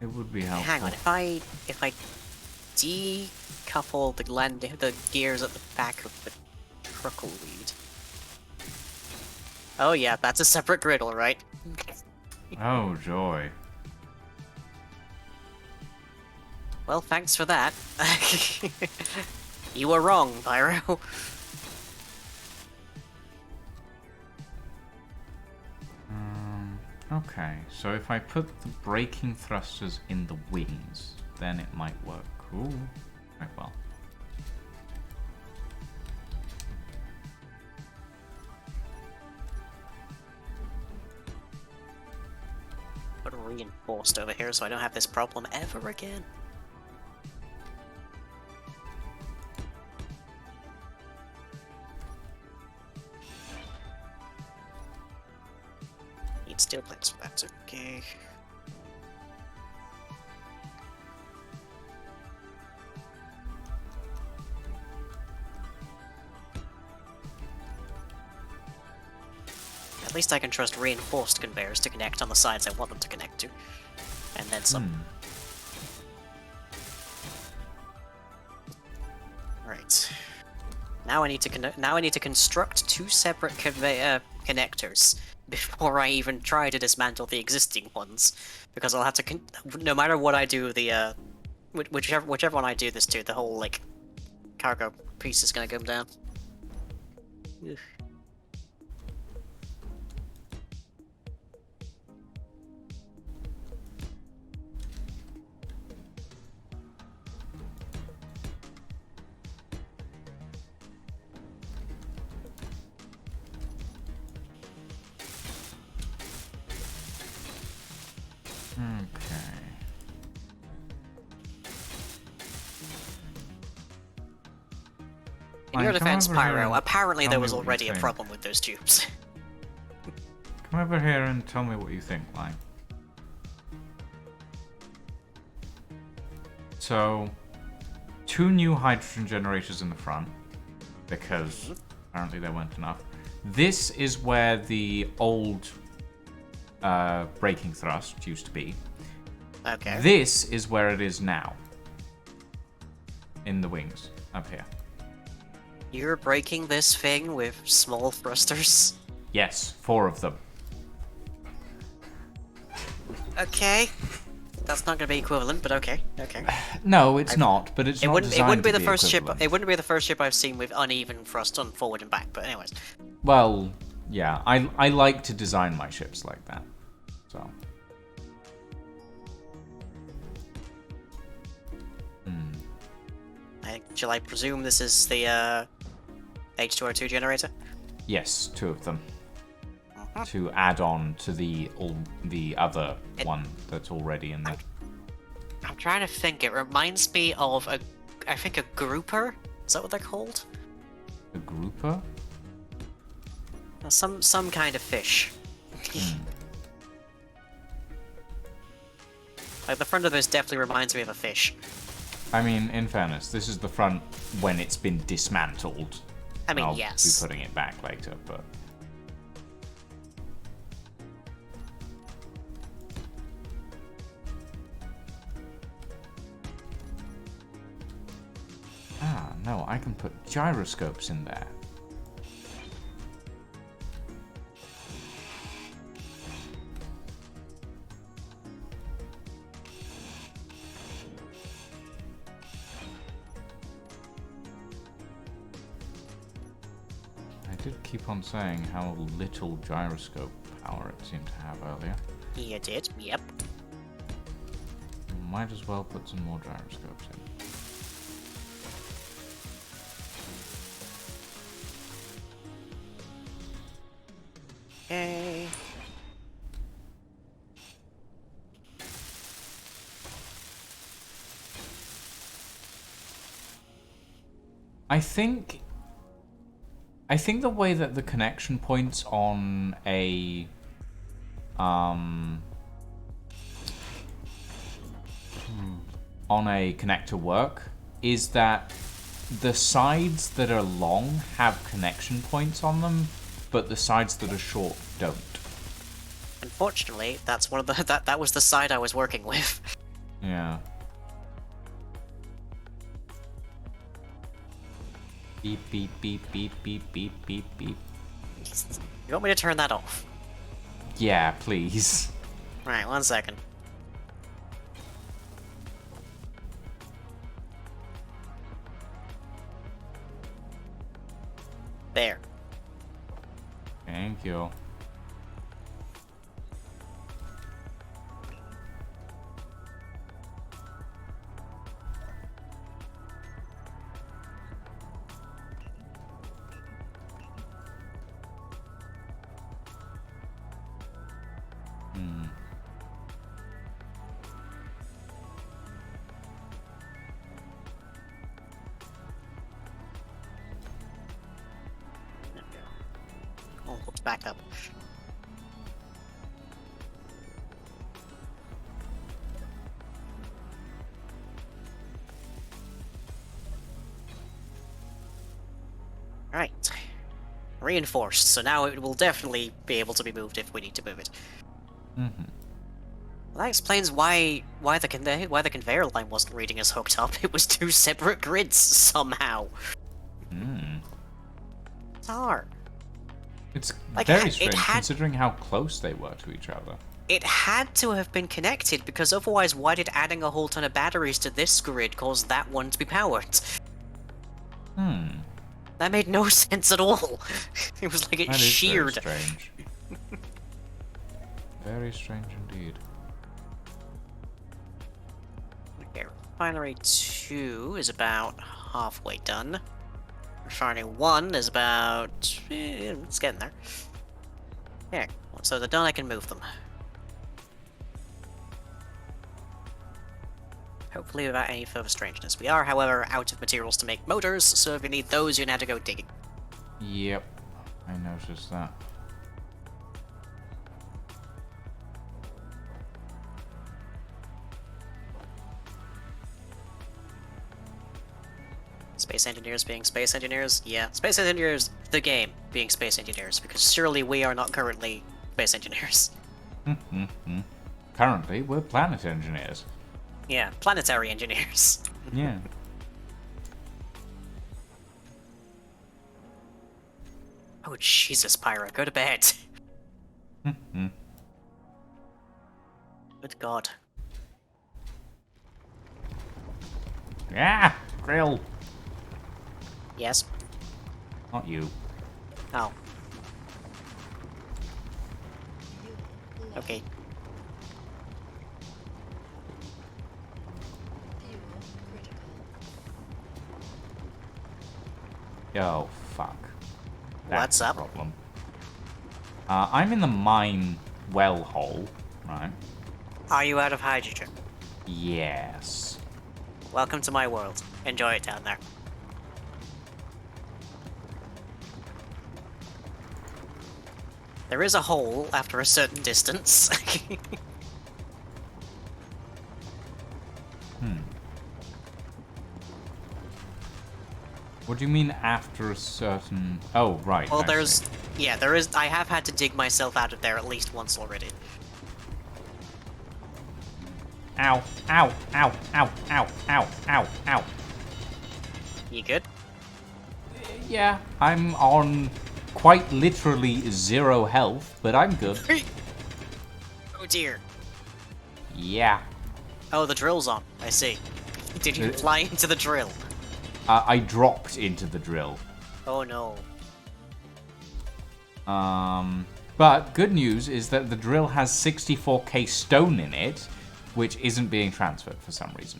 It would be helpful. Hang on, if I decouple the gears at the back of the truckleweed. Oh yeah, that's a separate grid, alright. Oh, joy. Well, thanks for that. You were wrong, Pyro. Okay, so if I put the braking thrusters in the wings, then it might work. Cool. Right, well. Put reinforced over here so I don't have this problem ever again. steel plates, that's okay. At least I can trust reinforced conveyors to connect on the sides I want them to connect to. And then some. Right. Now I need to construct 2 separate connectors before I even try to dismantle the existing ones, because I'll have to no matter what I do, the whichever one I do this to, the whole like cargo piece is gonna come down. Ugh. In your defense, Pyro, apparently there was already a problem with those tubes. Come over here and tell me what you think, like. So, 2 new hydrogen generators in the front, because apparently there weren't enough. This is where the old braking thrust used to be. Okay. This is where it is now. In the wings, up here. You're breaking this thing with small thrusters? Yes, 4 of them. Okay. That's not going to be equivalent, but okay. Okay. No, it's not, but it's not designed It wouldn't be to the first ship. equivalent. It wouldn't be the first ship I've seen with uneven thrust on forward and back. But anyways. Well, yeah, I like to design my ships like that. So. Shall I presume this is the H2O2 generator? Yes, 2 of them. To add on to the other one that's already in there. I'm trying to think. It reminds me of I think a grouper. Is that what they're called? A grouper? Some kind of fish. Like the front of this definitely reminds me of a fish. I mean, in fairness, this is the front when it's been dismantled. I mean, I'll yes. be putting it back later, but. Ah, no, I can put gyroscopes in there. I did keep on saying how little gyroscope power it seemed to have earlier. You did? Yep. Might as well put some more gyroscopes in. Okay. I think the way that the connection points on a connector work is that the sides that are long have connection points on them, but the sides that are short don't. Unfortunately, that's one of the that was the side I was working with. Yeah. Beep beep beep beep beep beep beep beep. You want me to turn that off? Yeah, please. Right, 1 second. There. Thank you. Oh, let's back up. Right. Reinforced, so now it will definitely be able to be moved if we need to move it. Mm-hmm. Well, that explains why the conveyor line wasn't reading as hooked up. It was two separate grids somehow. Hmm. Bizarre. It's Like, very it strange had- considering how close they were to each other. It had to have been connected, because otherwise why did adding a whole ton of batteries to this grid cause that one to be powered? Hmm. That made no sense at all. It was like it That is sheared. very strange. Very strange indeed. Okay, Refinery 2 is about halfway done. Refinery 1 is about... it's getting there. Yeah, so they're done, I can move them. Hopefully without any further strangeness. We are, however, out of materials to make motors, so if you need those, you're gonna have to go digging. Yep. I noticed that. Space engineers being space engineers? Yeah, space engineers, the game, being space engineers, because surely we are not currently space engineers. Currently, we're planet engineers. Yeah, planetary engineers. Yeah. Oh, Jesus, Pyra, go to bed. Good God. Yeah! Drill! Yes? Not you. Oh. Okay. Oh, fuck. What's That's a up? problem. I'm in the mine well hole, right? Are you out of hydrogen? Yes. Welcome to my world. Enjoy it down there. There is a hole after a certain distance. What do you mean after a certain... Oh, right. Well, I there's... see. Yeah, there is... I have had to dig myself out of there at least once already. Ow, ow, ow, ow, ow, ow, ow, ow. You good? Yeah, I'm on quite literally 0 health, but I'm good. Oh dear. Yeah. Oh, the drill's on. I see. Did you fly into the drill? I dropped into the drill. Oh no. But good news is that the drill has 64k stone in it, which isn't being transferred for some reason.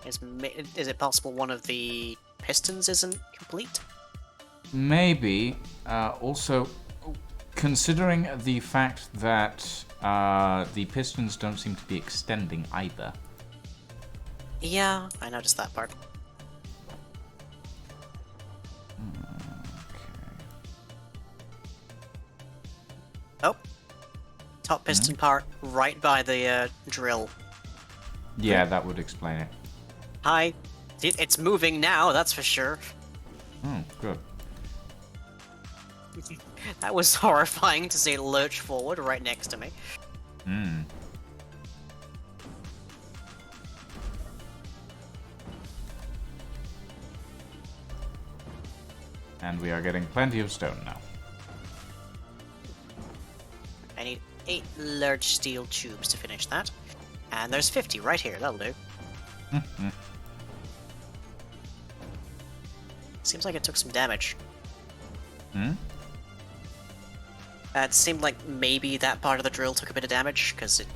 Is it possible one of the pistons isn't complete? Maybe. Also, considering the fact that the pistons don't seem to be extending either. Yeah, I noticed that part. Oh. Top piston part right by the drill. Yeah, that would explain it. Hi. It's moving now, that's for sure. Oh, good. That was horrifying to see it lurch forward right next to me. Hmm. And we are getting plenty of stone now. I need 8 large steel tubes to finish that. And there's 50 right here, that'll do. Seems like it took some damage. It seemed like maybe that part of the drill took a bit of damage, because it...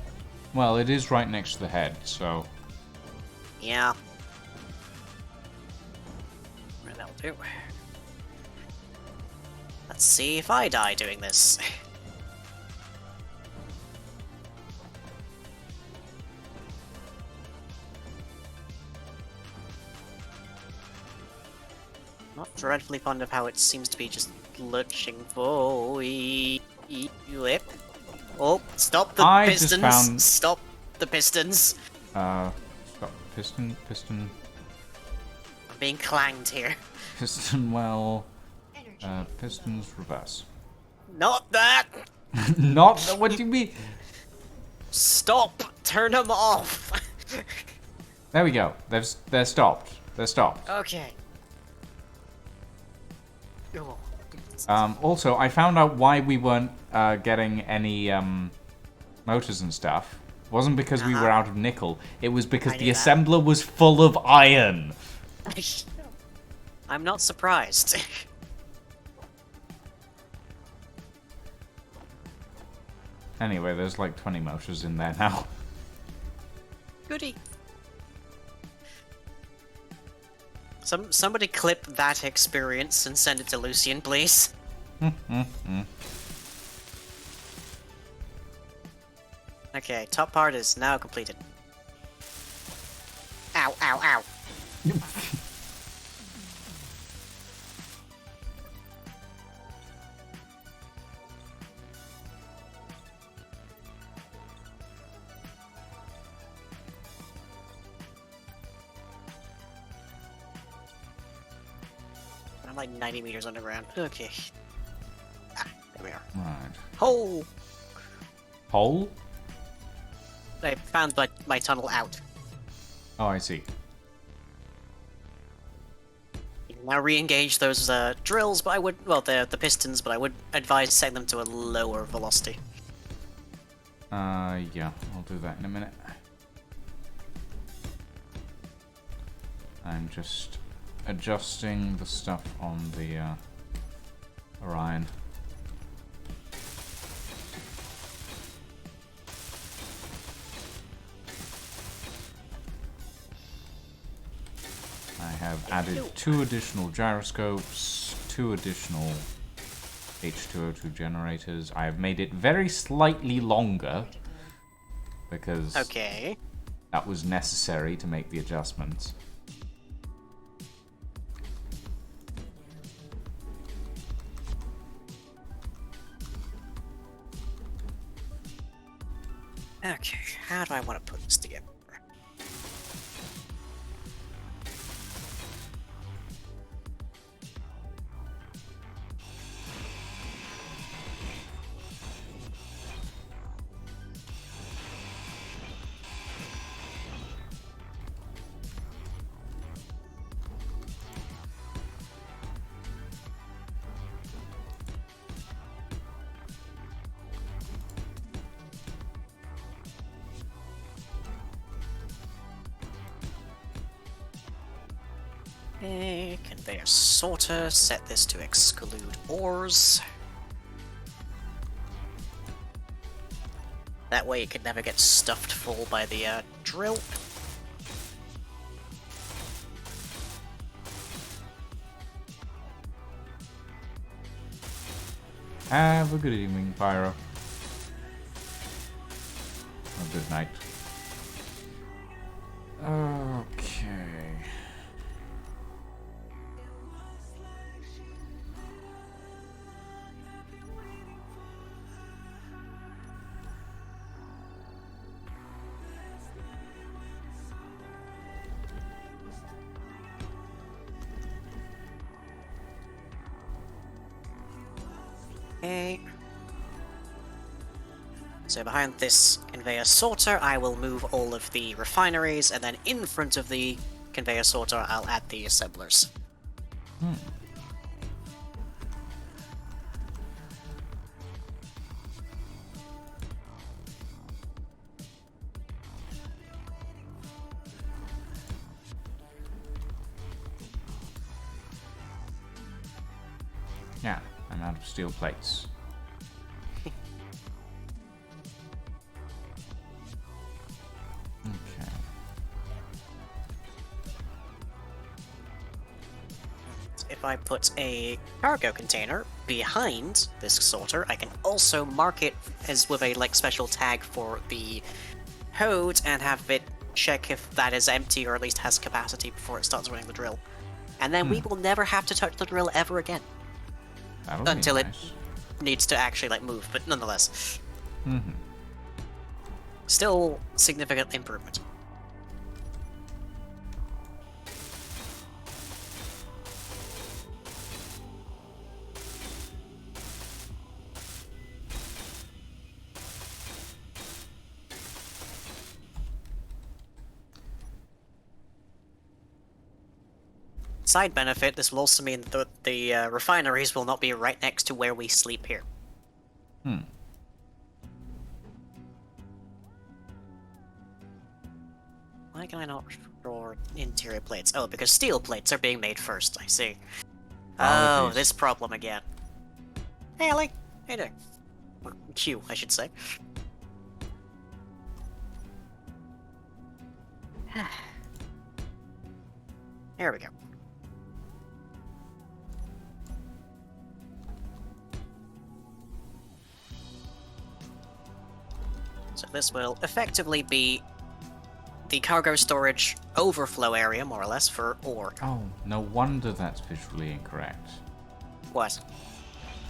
Well, it is right next to the head, so... Yeah. Right, that'll do. Let's see if I die doing this. Not dreadfully fond of how it seems to be just lurching forward. Oh, stop the I just pistons! found- Stop the pistons! Stop. Piston. being clanged here. Piston well. Pistons reverse. Not that! Not. What do you mean? Stop! Turn them off! There we go. They're stopped. They're stopped. Okay. Oh. Also, I found out why we weren't getting any motors and stuff. It wasn't because we were out of nickel. It was because the assembler was full of iron. I'm not surprised. Anyway, there's like 20 motors in there now. Goody. Somebody clip that experience and send it to Lucian, please. Okay, top part is now completed. Ow, ow, ow. I'm like 90 meters underground. Okay. Ah, there we are. Right. Hole! Hole? I found my tunnel out. Oh, I see. You can now re-engage those drills, but I would, well, the pistons, but I would advise setting them to a lower velocity. Yeah, I'll do that in a minute. I'm just adjusting the stuff on the Orion. I have added 2 additional gyroscopes, 2 additional H2O2 generators. I have made it very slightly longer because that was necessary to make the adjustments. Okay, how do I want to put this together? Okay, conveyor sorter, set this to exclude ores. That way it could never get stuffed full by the drill. Have a good evening, Pyro. A good night. Okay. Okay. So behind this conveyor sorter, I will move all of the refineries, and then in front of the conveyor sorter, I'll add the assemblers. Yeah, I'm out of steel plates. Okay. If I put a cargo container behind this sorter, I can also mark it as with a special tag for the code and have it check if that is empty or at least has capacity before it starts running the drill. And then we will never have to touch the drill ever again. Until it needs to actually move, but nonetheless. Still significant improvement. side benefit, this will also mean that the refineries will not be right next to where we sleep here. Why can I not restore interior plates? Oh, because steel plates are being made first, I see. Oh, this problem again. Hey, Ellie. How you doing? Q, I should say. Here we go. So this will effectively be the cargo storage overflow area, more or less, for ore. Oh, no wonder that's visually incorrect. What?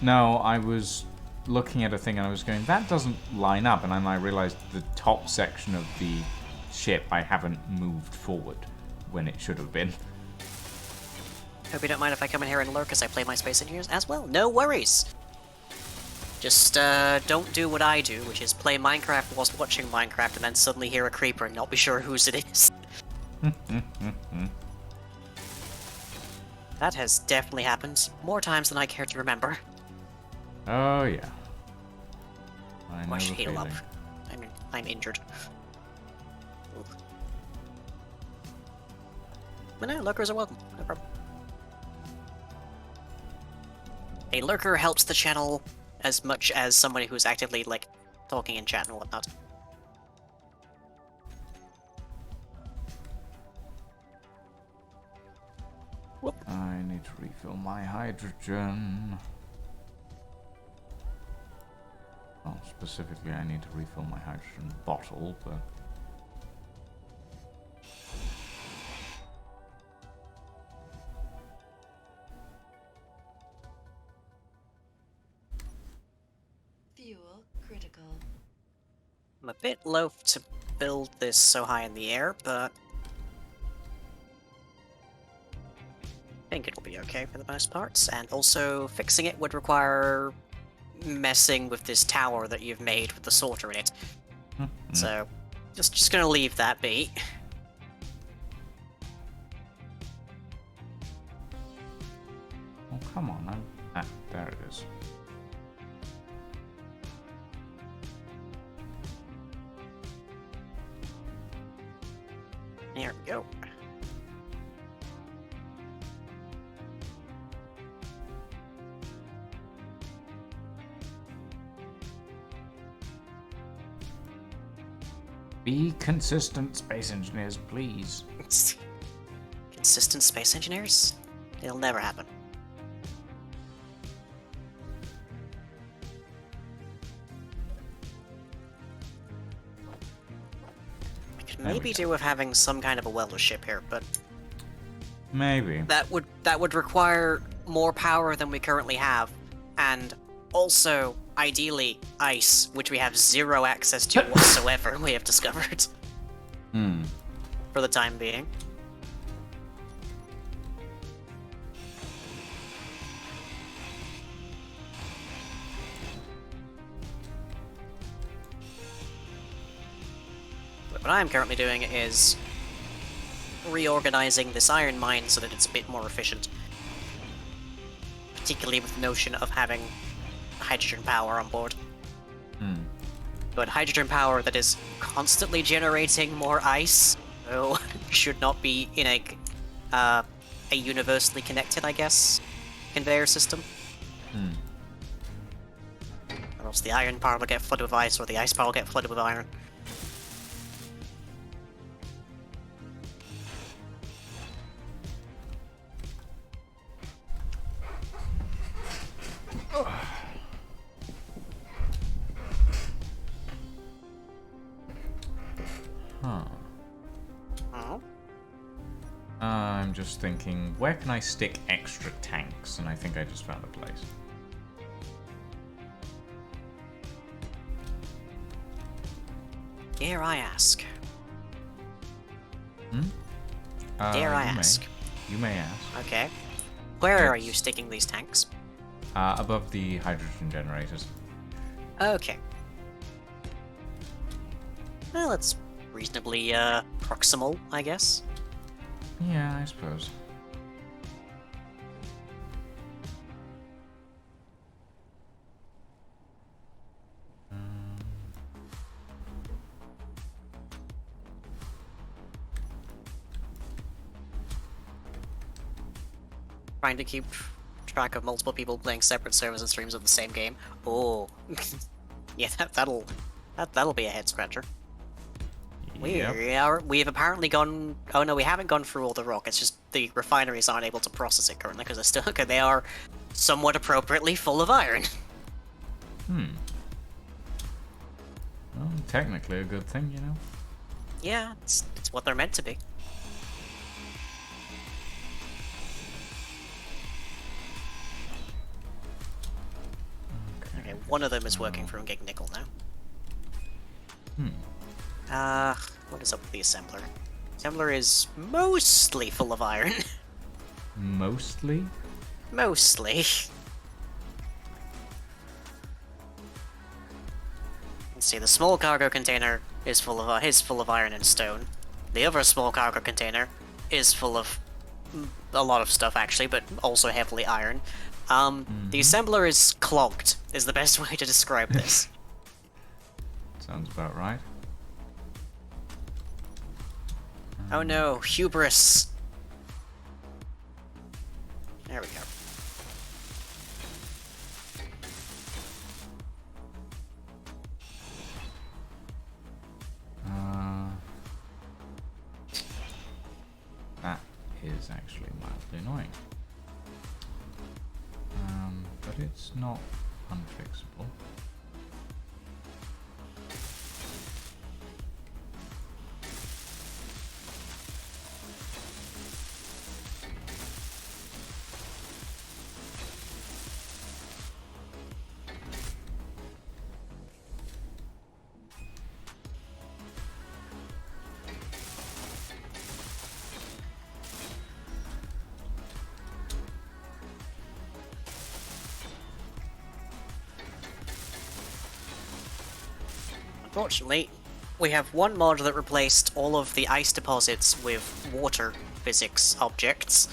No, I was looking at a thing and I was going, that doesn't line up, and then I realized the top section of the ship I haven't moved forward when it should have been. Hope you don't mind if I come in here and lurk as I play my Space Engineers as well. No worries! Just, don't do what I do, which is play Minecraft whilst watching Minecraft and then suddenly hear a creeper and not be sure whose it is. That has definitely happened more times than I care to remember. Oh, yeah. I know the heal up. feeling. I'm injured. Ooh. But no, lurkers are welcome. No problem. A lurker helps the channel as much as somebody who's actively, like, talking in chat and whatnot. Whoop. I need to refill my hydrogen. Well, specifically, I need to refill my hydrogen bottle, but... Fuel critical. I'm a bit loath to build this so high in the air, but... I think it'll be okay for the most parts, and also fixing it would require messing with this tower that you've made with the sorter in it. So, just gonna leave that be. Oh, come on. Ah, there it is. There we go. Be consistent, space engineers, please. Consistent space engineers? It'll never happen. I could maybe do with having some kind of a welder ship here, but Maybe. that would require more power than we currently have, and also ideally ice, which we have zero access to whatsoever. We have discovered for the time being. But what I'm currently doing is reorganizing this iron mine so that it's a bit more efficient. Particularly with the notion of having hydrogen power on board. But hydrogen power that is constantly generating more ice, so should not be in a universally connected, I guess, conveyor system. Or else the iron power will get flooded with ice, or the ice power will get flooded with iron. I'm just thinking, where can I stick extra tanks? And I think I just found a place. Dare I ask? Dare You I may. ask? You may ask. Okay. Where are you sticking these tanks? Above the hydrogen generators. Okay. Well, it's reasonably, proximal, I guess. Yeah, I suppose. trying to keep track of multiple people playing separate servers and streams of the same game. Oh, yeah, that'll be a head scratcher. Yep. We've apparently gone. Oh no, we haven't gone through all the rock. It's just the refineries aren't able to process it currently because they are somewhat appropriately full of iron. Well, technically a good thing, you know. Yeah, it's what they're meant to be. Okay, one of them is working from Gig Nickel now. What is up with the assembler? Assembler is mostly full of iron. Mostly? Mostly. Let's see, the small cargo container is full of iron and stone. The other small cargo container is full of a lot of stuff actually, but also heavily iron. The assembler is clogged, is the best way to describe this. Sounds about right. Oh no, hubris. There we go. That is actually mildly annoying. But it's not unfixable. Unfortunately, we have one mod that replaced all of the ice deposits with water physics objects.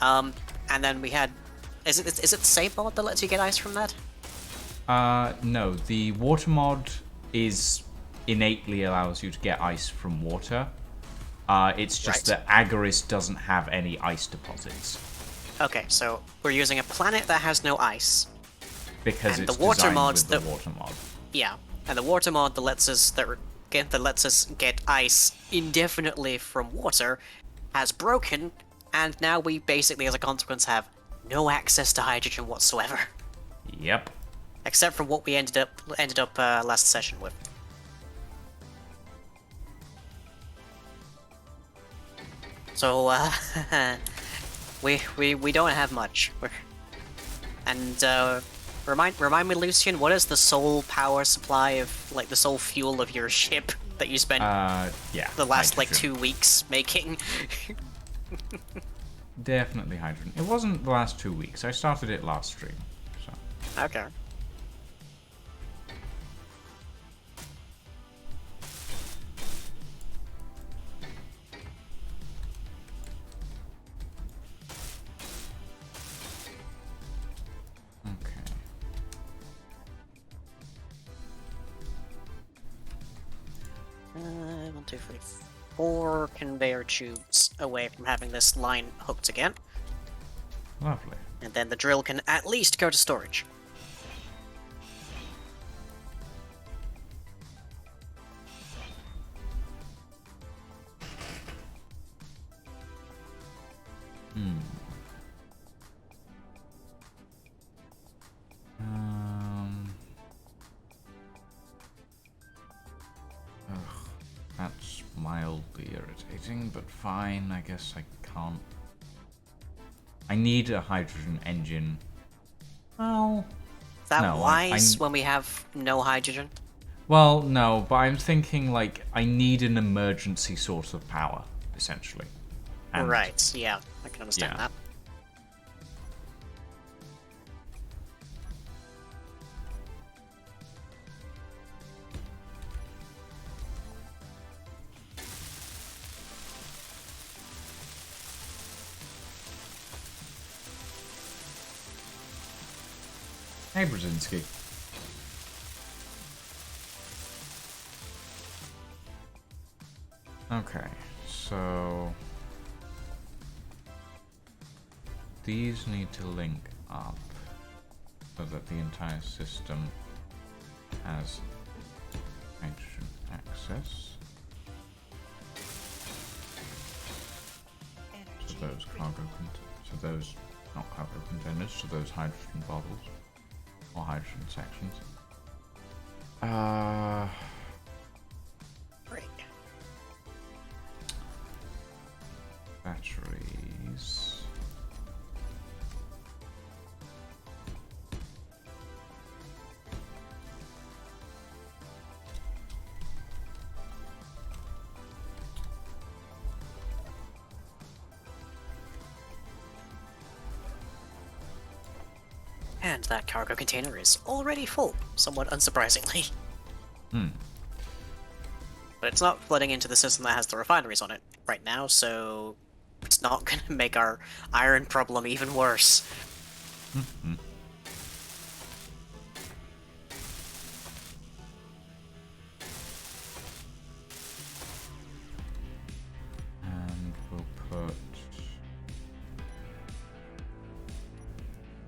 And then we had... Is it the same mod that lets you get ice from that? No, the water mod innately allows you to get ice from water. It's just that Agaris doesn't have any ice deposits. Okay, so we're using a planet that has no ice. Because and it's the water designed mods with the water mod. Yeah, and the water mod that lets us get ice indefinitely from water has broken, and now we basically, as a consequence, have no access to hydrogen whatsoever. Yep. Except for what we ended up last session with. So we don't have much. And remind me, Lucian, what is the sole power supply of, like, the sole fuel of your ship that you spent the last hydrogen. like 2 weeks making? Definitely hydrogen. It wasn't the last 2 weeks. I started it last stream. So. Okay. One, two, three, 4 conveyor tubes away from having this line hooked again. Lovely. And then the drill can at least go to storage. That's mildly irritating, but fine. I guess I can't. I need a hydrogen engine. Well, Is that no, wise when we have no hydrogen? Well, no, but I'm thinking, like, I need an emergency source of power, essentially. And right, yeah, I can understand that. Hey, Brzezinski. Okay, so these need to link up so that the entire system has hydrogen access. Energy So those not cargo containers, so those hydrogen bottles or hydrogen sections. Great. Batteries. And that cargo container is already full, somewhat unsurprisingly. But it's not flooding into the system that has the refineries on it right now, so it's not gonna make our iron problem even worse. And we'll put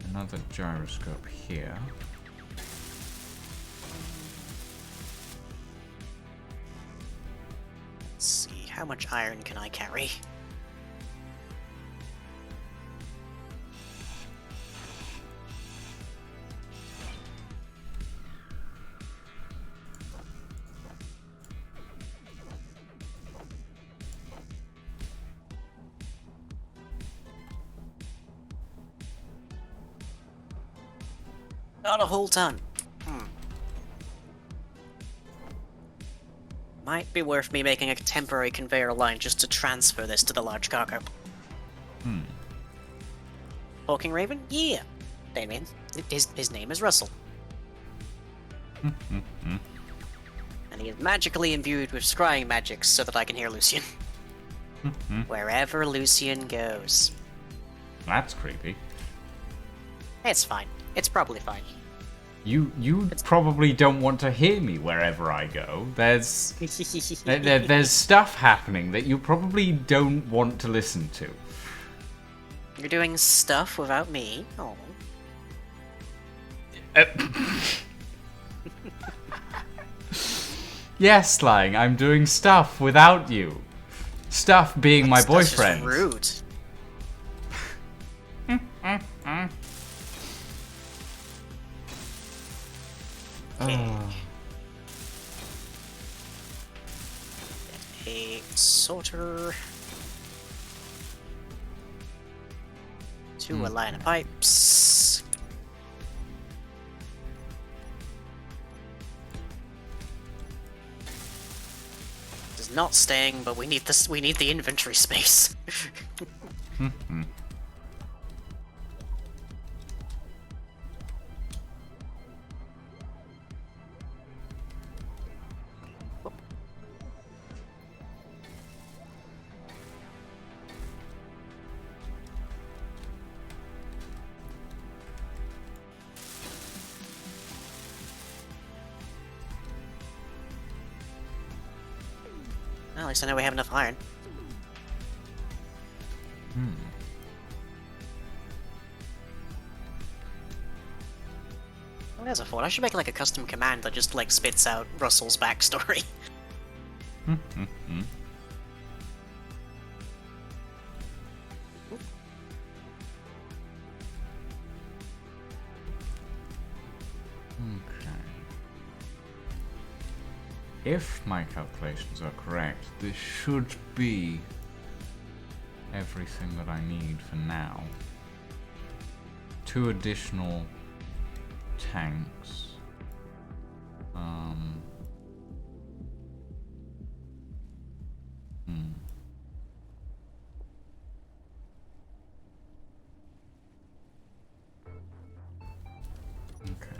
another gyroscope here. Let's see, how much iron can I carry? Not a whole ton. Might be worth me making a temporary conveyor line just to transfer this to the large cargo. Talking Raven? Yeah. Damien. His name is Russell. And he is magically imbued with scrying magics so that I can hear Lucian. Wherever Lucian goes. That's creepy. It's fine. It's probably fine. You probably don't want to hear me wherever I go. There's there's stuff happening that you probably don't want to listen to. You're doing stuff without me? Oh. Yes, lying. I'm doing stuff without you. Stuff being my boyfriend. That's rude. Get a sorter. To a line of pipes. It's not staying, but we need this. We need the inventory space. Well, at least I know we have enough iron. Oh, there's a thought. I should make like a custom command that just like spits out Russell's backstory. If my calculations are correct, this should be everything that I need for now. 2 additional tanks. Okay.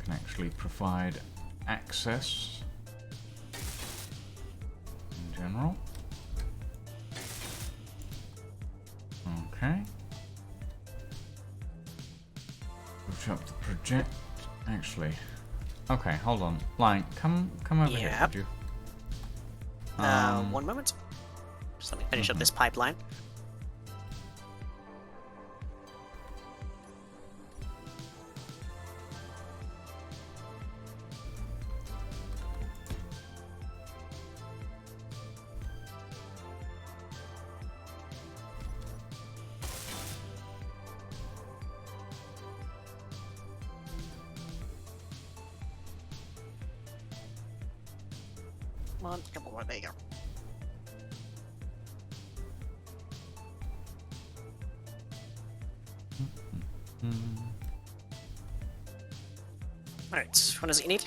Actually provide access in general. Okay. Push up the project. Actually. Okay, hold on. Line, come over here, would you? 1 moment. Just let me finish up this pipeline. Come on, couple more, there you go. Alright, what does it need?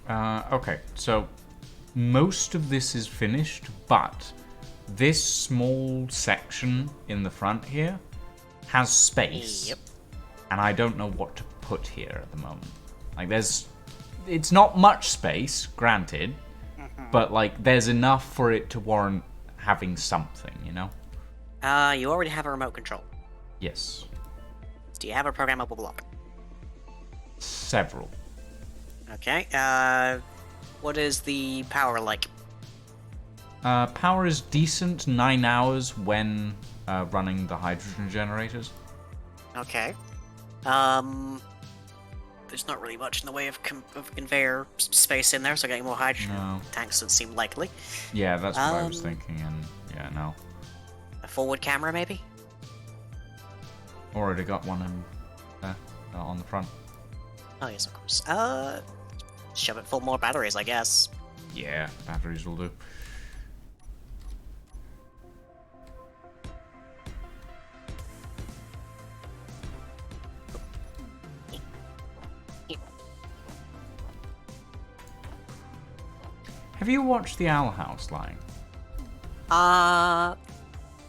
Okay, so most of this is finished, but this small section in the front here has space. Yep. And I don't know what to put here at the moment. Like, it's not much space, granted, but, like, there's enough for it to warrant having something, you know? You already have a remote control. Yes. Do you have a programmable block? Several. Okay, what is the power like? Power is decent, 9 hours when running the hydrogen generators. Okay. There's not really much in the way of conveyor space in there, so getting more hydrogen tanks would seem likely. Yeah, that's what I was thinking, and yeah, no. A forward camera, maybe? Already got one in there, on the front. Oh, yes, of course. Shove it full more batteries, I guess. Yeah, batteries will do. Have you watched the Owl House line?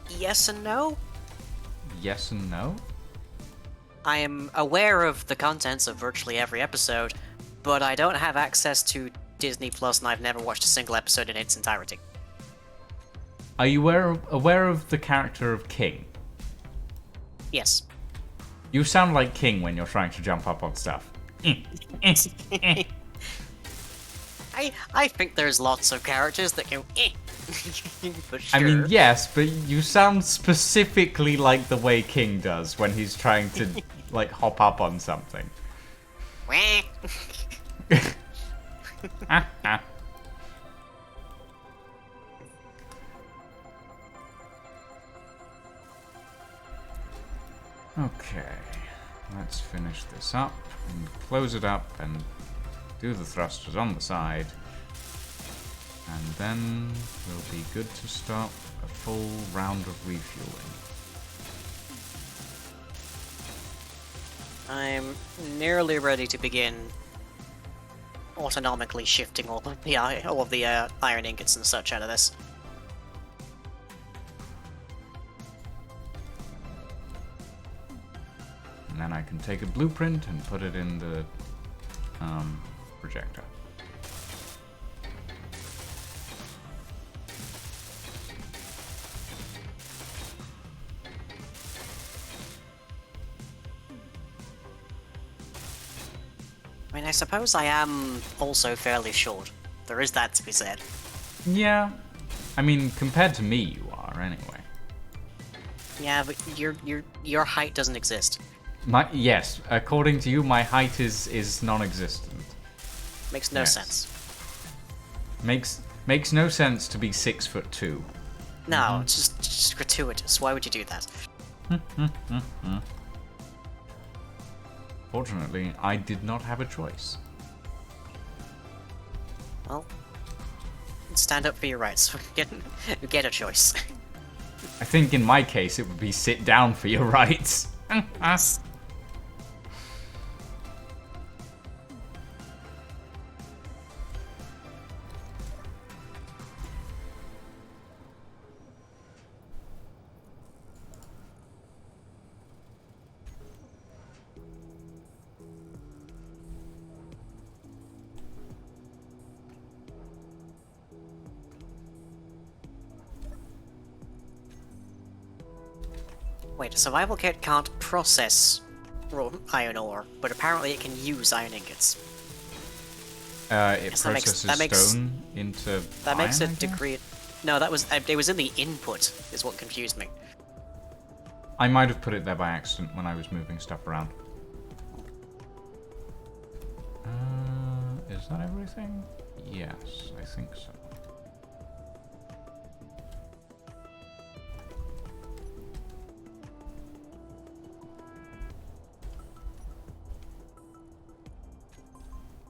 Yes and no? Yes and no? I am aware of the contents of virtually every episode, but I don't have access to Disney Plus, and I've never watched a single episode in its entirety. Are you aware of the character of King? Yes. You sound like King when you're trying to jump up on stuff. I think there's lots of characters that go for sure. I mean, yes, but you sound specifically like the way King does when he's trying to, like, hop up on something. Okay, let's finish this up and close it up and do the thrusters on the side. And then we'll be good to start a full round of refueling. I'm nearly ready to begin autonomically shifting all of the iron ingots and such out of this. And then I can take a blueprint and put it in the projector. I mean, I suppose I am also fairly short. There is that to be said. Yeah, I mean, compared to me, you are anyway. Yeah, but your height doesn't exist. Yes, according to you, my height is non-existent. Makes no sense. Makes no sense to be 6'2". No, it's just gratuitous. Why would you do that? Fortunately, I did not have a choice. Well, stand up for your rights. Get a choice. I think in my case it would be sit down for your rights. Wait, a survival kit can't process iron ore, but apparently it can use iron ingots. It Yes, processes stone into That makes a iron, I guess? degree... No, that was... it was in the input, is what confused me. I might have put it there by accident when I was moving stuff around. Is that everything? Yes, I think so.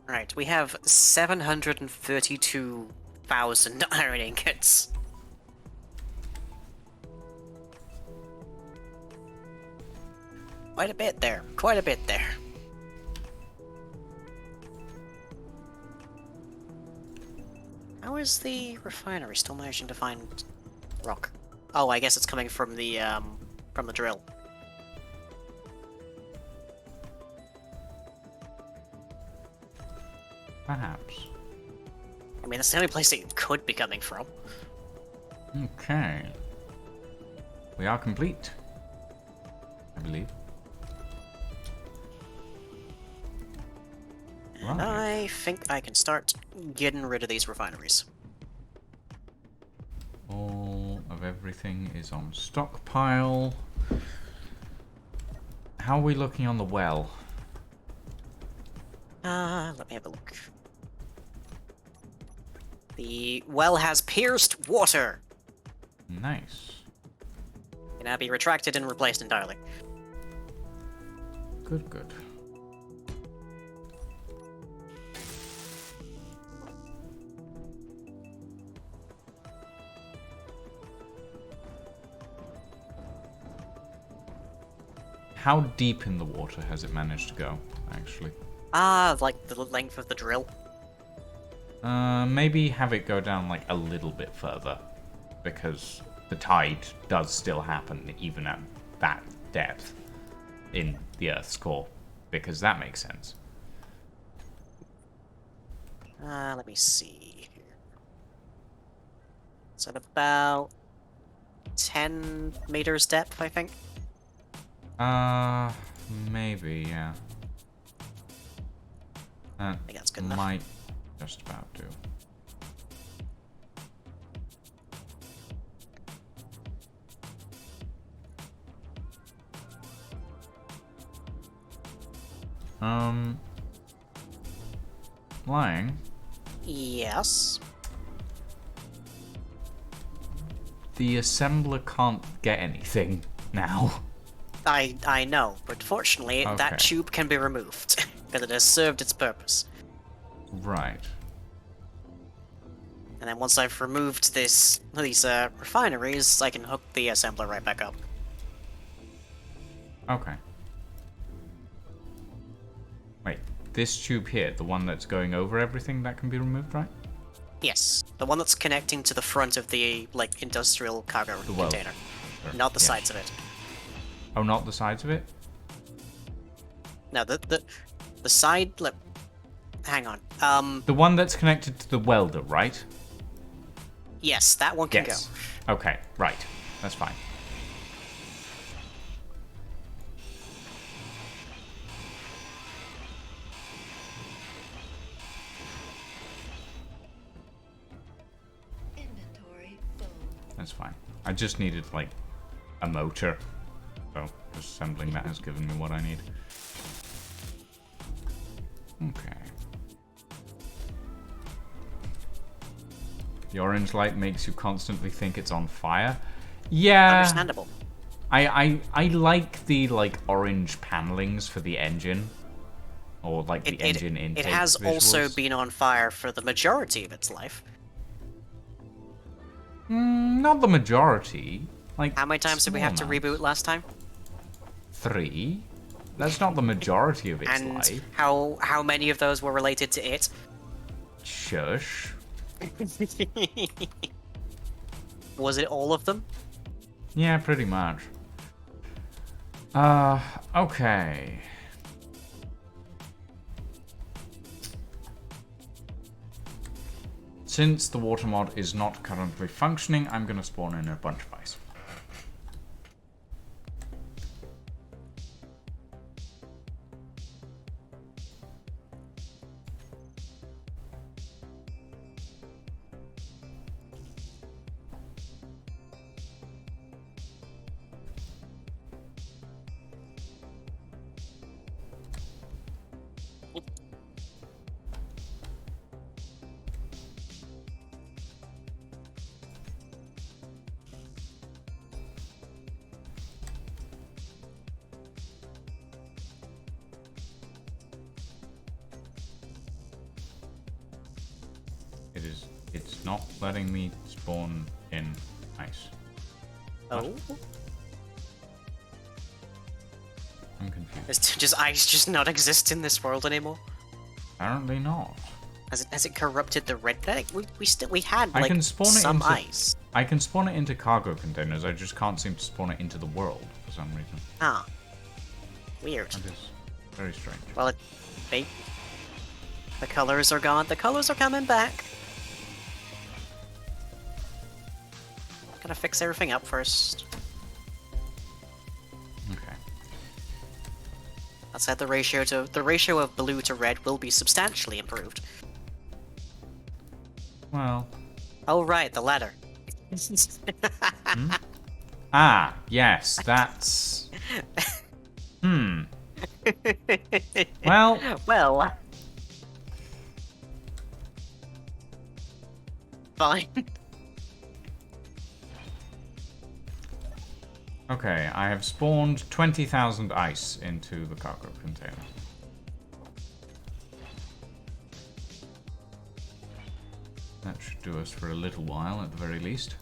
Right, we have 732,000 iron ingots. Quite a bit there. Quite a bit there. How is the refinery still managing to find rock? Oh, I guess it's coming from the drill. Perhaps. I mean, that's the only place it could be coming from. Okay. We are complete, I believe. And I think I can start getting rid of these refineries. All of everything is on stockpile. How are we looking on the well? Let me have a look. The well has pierced water. Nice. Can now be retracted and replaced entirely. Good, good. How deep in the water has it managed to go, actually? Like the length of the drill. Maybe have it go down like a little bit further, because the tide does still happen even at that depth in the Earth's core, because that makes sense. Let me see here. It's at about 10 meters depth, I think. Maybe, yeah. I think that's good enough. Might just about do. Lying. Yes. The assembler can't get anything now. I know, but fortunately, Okay. that tube can be removed, because it has served its purpose. Right. And then once I've removed these refineries, I can hook the assembler right back up. Okay. Wait, this tube here, the one that's going over everything, that can be removed, right? Yes, the one that's connecting to the front of the, like, industrial cargo well, container. sure, Not the yeah. sides of it. Oh, not the sides of it? No, the side, look, hang on. The one that's connected to the welder, right? Yes, that one can Yes. go. Okay, right. That's fine. Inventory full. That's fine. I just needed, like, a motor. So, just assembling that has given me what I need. Okay. The orange light makes you constantly think it's on fire. Yeah. Understandable. I like the, like, orange panelings for the engine. Or, like, the engine intake It has also visuals. been on fire for the majority of its life. Not the majority. Like, How many times did we have to small reboot last time? 3. That's not the majority of its And life. how many of those were related to it? Shush. Was it all of them? Yeah, pretty much. Okay. Since the water mod is not currently functioning, I'm gonna spawn in a bunch of ice. It's not letting me spawn in ice. Oh? I'm confused. Does ice just not exist in this world anymore? Apparently not. Has it corrupted the red planet? We had I like can spawn it some into, ice. I can spawn it into cargo containers. I just can't seem to spawn it into the world for some reason. Ah. Weird. That is very strange. Well, the colors are gone. The colors are coming back. Gotta fix everything up first. Okay. That said, the ratio of blue to red will be substantially improved. Well. Oh right, the ladder. Ah, yes, that's. Well. Well. Fine. Okay, I have spawned 20,000 ice into the cargo container. That should do us for a little while, at the very least.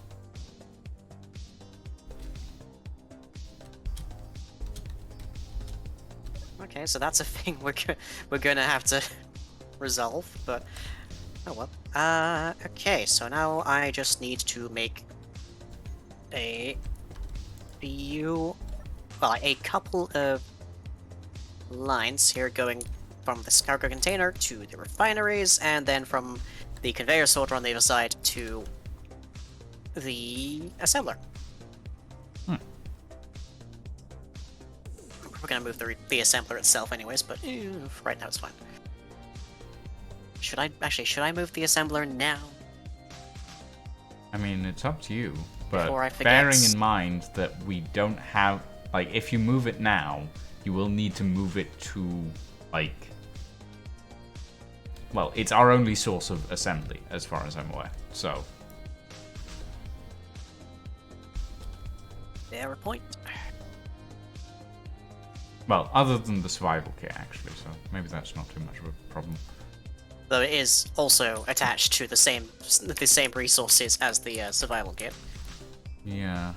Okay, so that's a thing we're gonna have to resolve, but oh well. Okay, so now I just need to make a couple of lines here going from the cargo container to the refineries, and then from the conveyor sorter on the other side to the assembler. We're gonna move the assembler itself anyways, but right now it's fine. Should I move the assembler now? I mean, it's up to you, but Before I forget. bearing in mind that we don't have, like, if you move it now, you will need to move it to, like, well, it's our only source of assembly, as far as I'm aware, so. Fair point. Well, other than the survival kit, actually, so maybe that's not too much of a problem. Though it is also attached to the same resources as the survival kit. Yeah.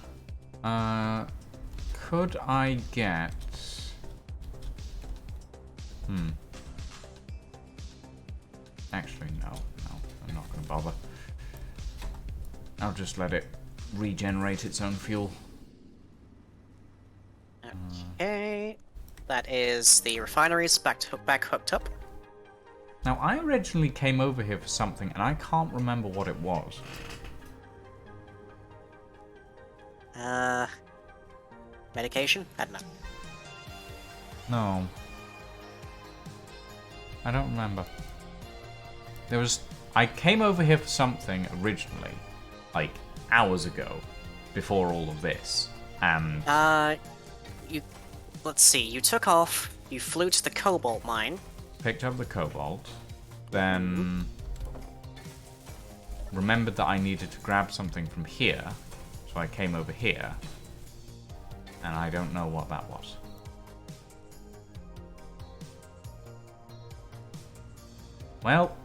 Could I get... Actually, no, I'm not going to bother. I'll just let it regenerate its own fuel. Okay. That is the refineries back hooked up. Now, I originally came over here for something, and I can't remember what it was. Medication? I don't know. No. I don't remember. I came over here for something originally, like, hours ago, before all of this, and... Let's see, you took off, you flew to the cobalt mine. Picked up the cobalt, then remembered that I needed to grab something from here, so I came over here, and I don't know what that was. Well,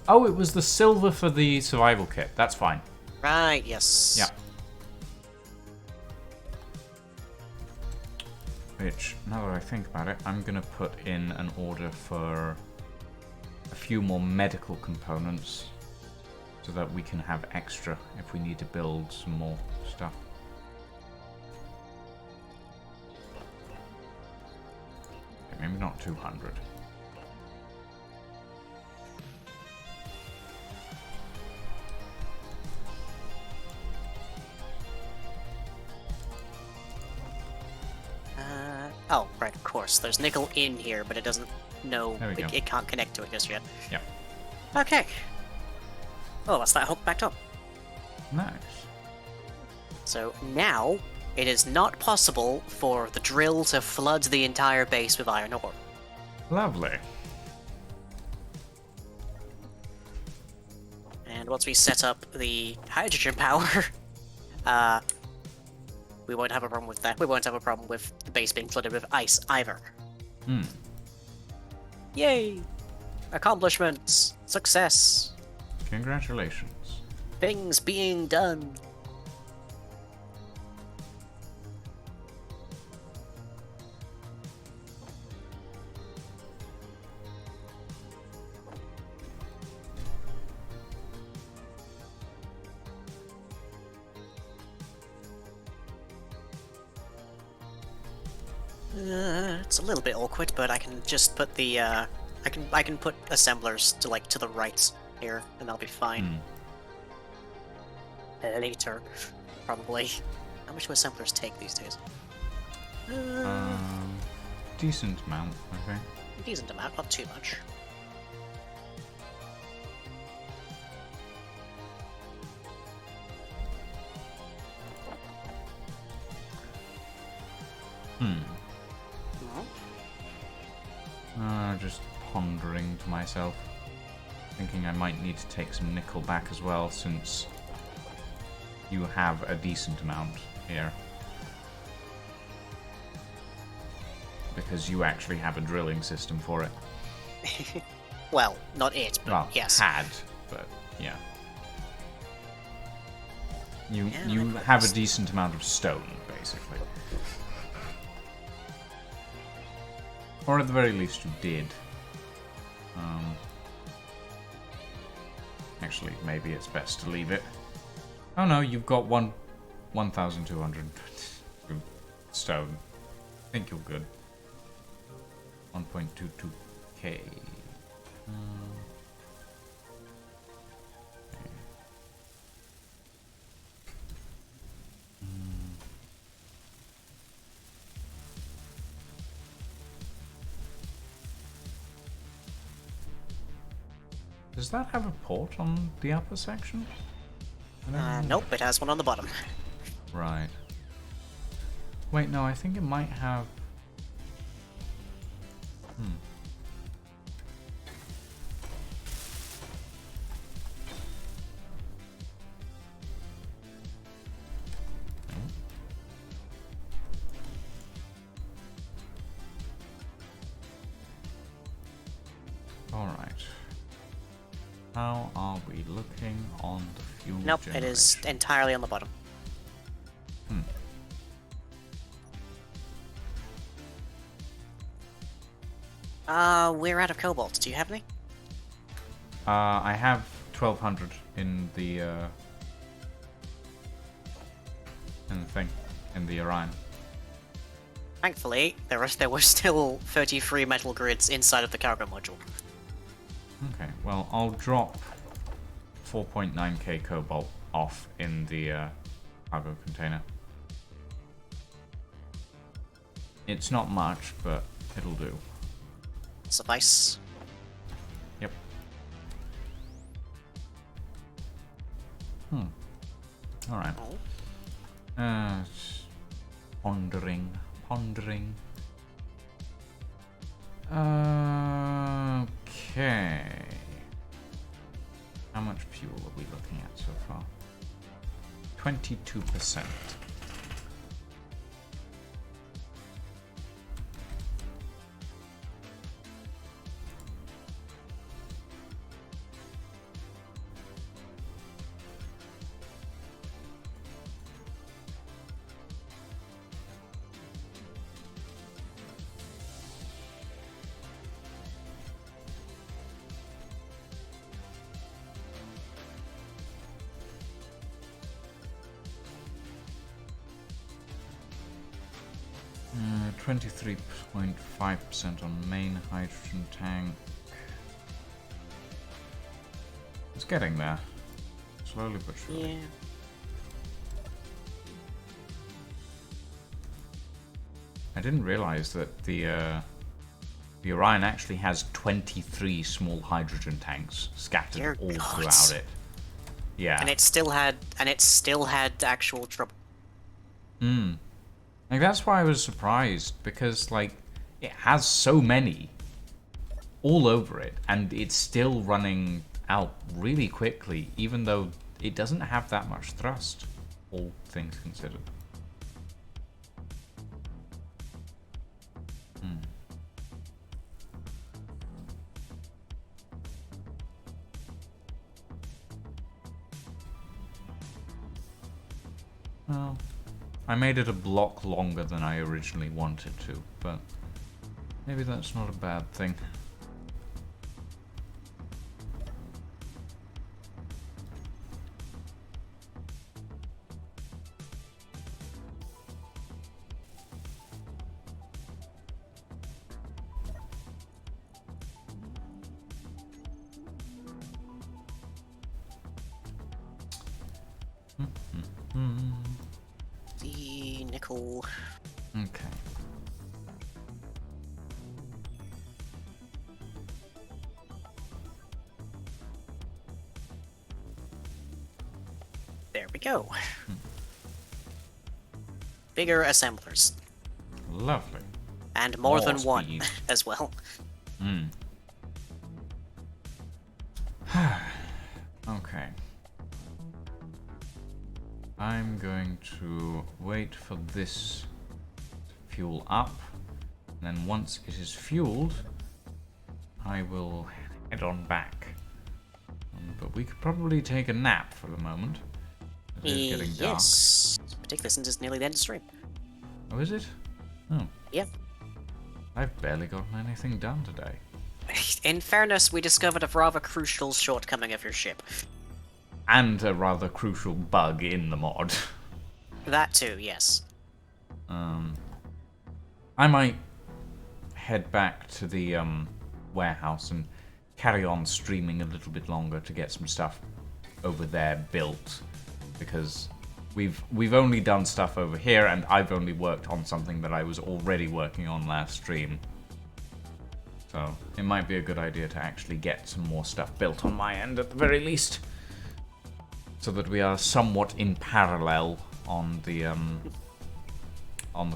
oh, it was the silver for the survival kit. That's fine. Right, yes. Yeah. Which, now that I think about it, I'm going to put in an order for a few more medical components so that we can have extra if we need to build some more stuff. Okay, maybe not 200. Oh, right, of course. There's nickel in here, but it doesn't know... There we go. It can't connect to it just yet. Yeah. Okay. Oh, that's that hook back up. Nice. So now, it is not possible for the drill to flood the entire base with iron ore. Lovely. And once we set up the hydrogen power, we won't have a problem with that. We won't have a problem with the base being flooded with ice either. Yay! Accomplishments! Success! Congratulations. Things being done! It's a little bit awkward, but I can just put the I can put assemblers to to the right here, and that'll be fine. Later, probably. How much do assemblers take these days? Decent amount, I think. Decent amount, not too much. Just pondering to myself, thinking I might need to take some nickel back as well, since you have a decent amount here. Because you actually have a drilling system for it. Well, not it, but Well, yes. had, but yeah. You Yeah, have a decent amount of stone, basically. Or at the very least you did. Actually, maybe it's best to leave it. Oh no, you've got 1,200 stone. I think you're good. 1.22k. Does that have a port on the upper section? Nope, it has one on the bottom. Right. Wait, no, I think it might have... Alright. How are we looking on the fuel Nope, generation? it is entirely on the bottom. We're out of cobalt. Do you have any? I have 1,200 in the thing, in the Orion. Thankfully, there were still 33 metal grids inside of the cargo module. Okay, well, I'll drop 4.9k cobalt off in the cargo container. It's not much, but it'll do. Suffice. Yep. Alright. Pondering. Okay. How much fuel are we looking at so far? 22%. Uh, 23.5% on main hydrogen tank. It's getting there. Slowly but surely. Yeah. I didn't realize that the Orion actually has 23 small hydrogen tanks scattered Dear all God. throughout it. Yeah. And it still had actual trouble. Like, that's why I was surprised, because, like, it has so many all over it, and it's still running out really quickly, even though it doesn't have that much thrust, all things considered. Well, I made it a block longer than I originally wanted to, but maybe that's not a bad thing. The nickel. Okay. There we go. Bigger assemblers. Lovely. And more More than one speed. as well. Okay. I'm going to wait for this to fuel up. And then once it is fueled, I will head on back. But we could probably take a nap for the moment. It is getting dark. Yes. Particularly since it's nearly the end of stream. Oh, is it? Oh. Yeah. I've barely gotten anything done today. In fairness, we discovered a rather crucial shortcoming of your ship. And a rather crucial bug in the mod. That too, yes. I might head back to the warehouse and carry on streaming a little bit longer to get some stuff over there built, because we've only done stuff over here, and I've only worked on something that I was already working on last stream. So it might be a good idea to actually get some more stuff built on my end at the very least, so that we are somewhat in parallel on the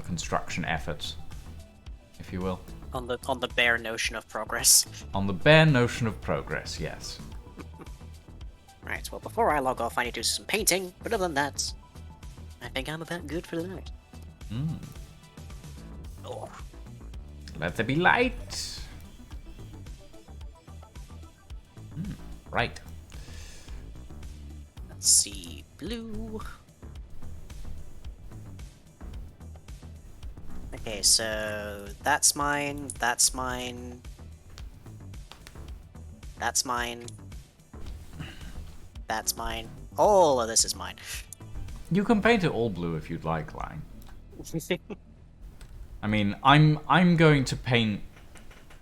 construction efforts, if you will. On the bare notion of progress. On the bare notion of progress, yes. Right, well, before I log off, I need to do some painting, but other than that, I think I'm about good for the night. Oh. Let there be light. Right. Let's see, blue. Okay, so that's mine, that's mine, that's mine, that's mine. All of this is mine. You can paint it all blue if you'd like, Lang. I mean, I'm going to paint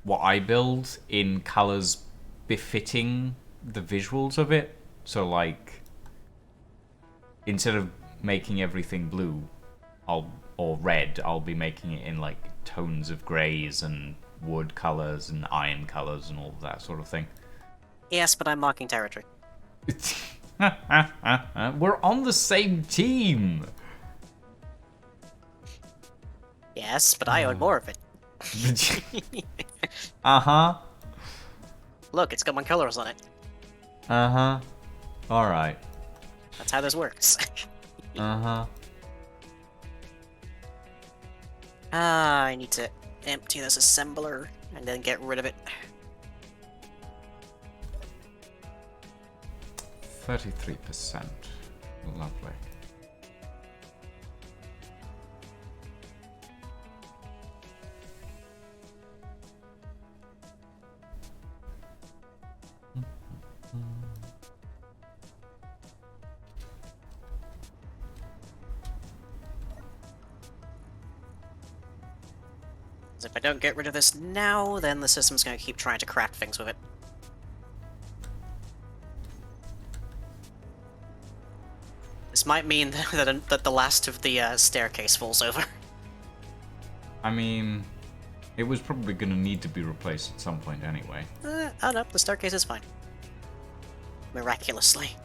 what I build in colors befitting the visuals of it. So, like, instead of making everything blue, or red, I'll be making it in like tones of greys and wood colors and iron colors and all of that sort of thing. Yes, but I'm marking territory. We're on the same team. Yes, but I own more of it. Uh-huh. Look, it's got my colors on it. Uh-huh. Alright. That's how this works. Uh-huh. I need to empty this assembler and then get rid of it. 33%. Lovely. If I don't get rid of this now, then the system's going to keep trying to craft things with it. This might mean that the last of the staircase falls over. I mean, it was probably going to need to be replaced at some point anyway. Oh no, the staircase is fine. Miraculously.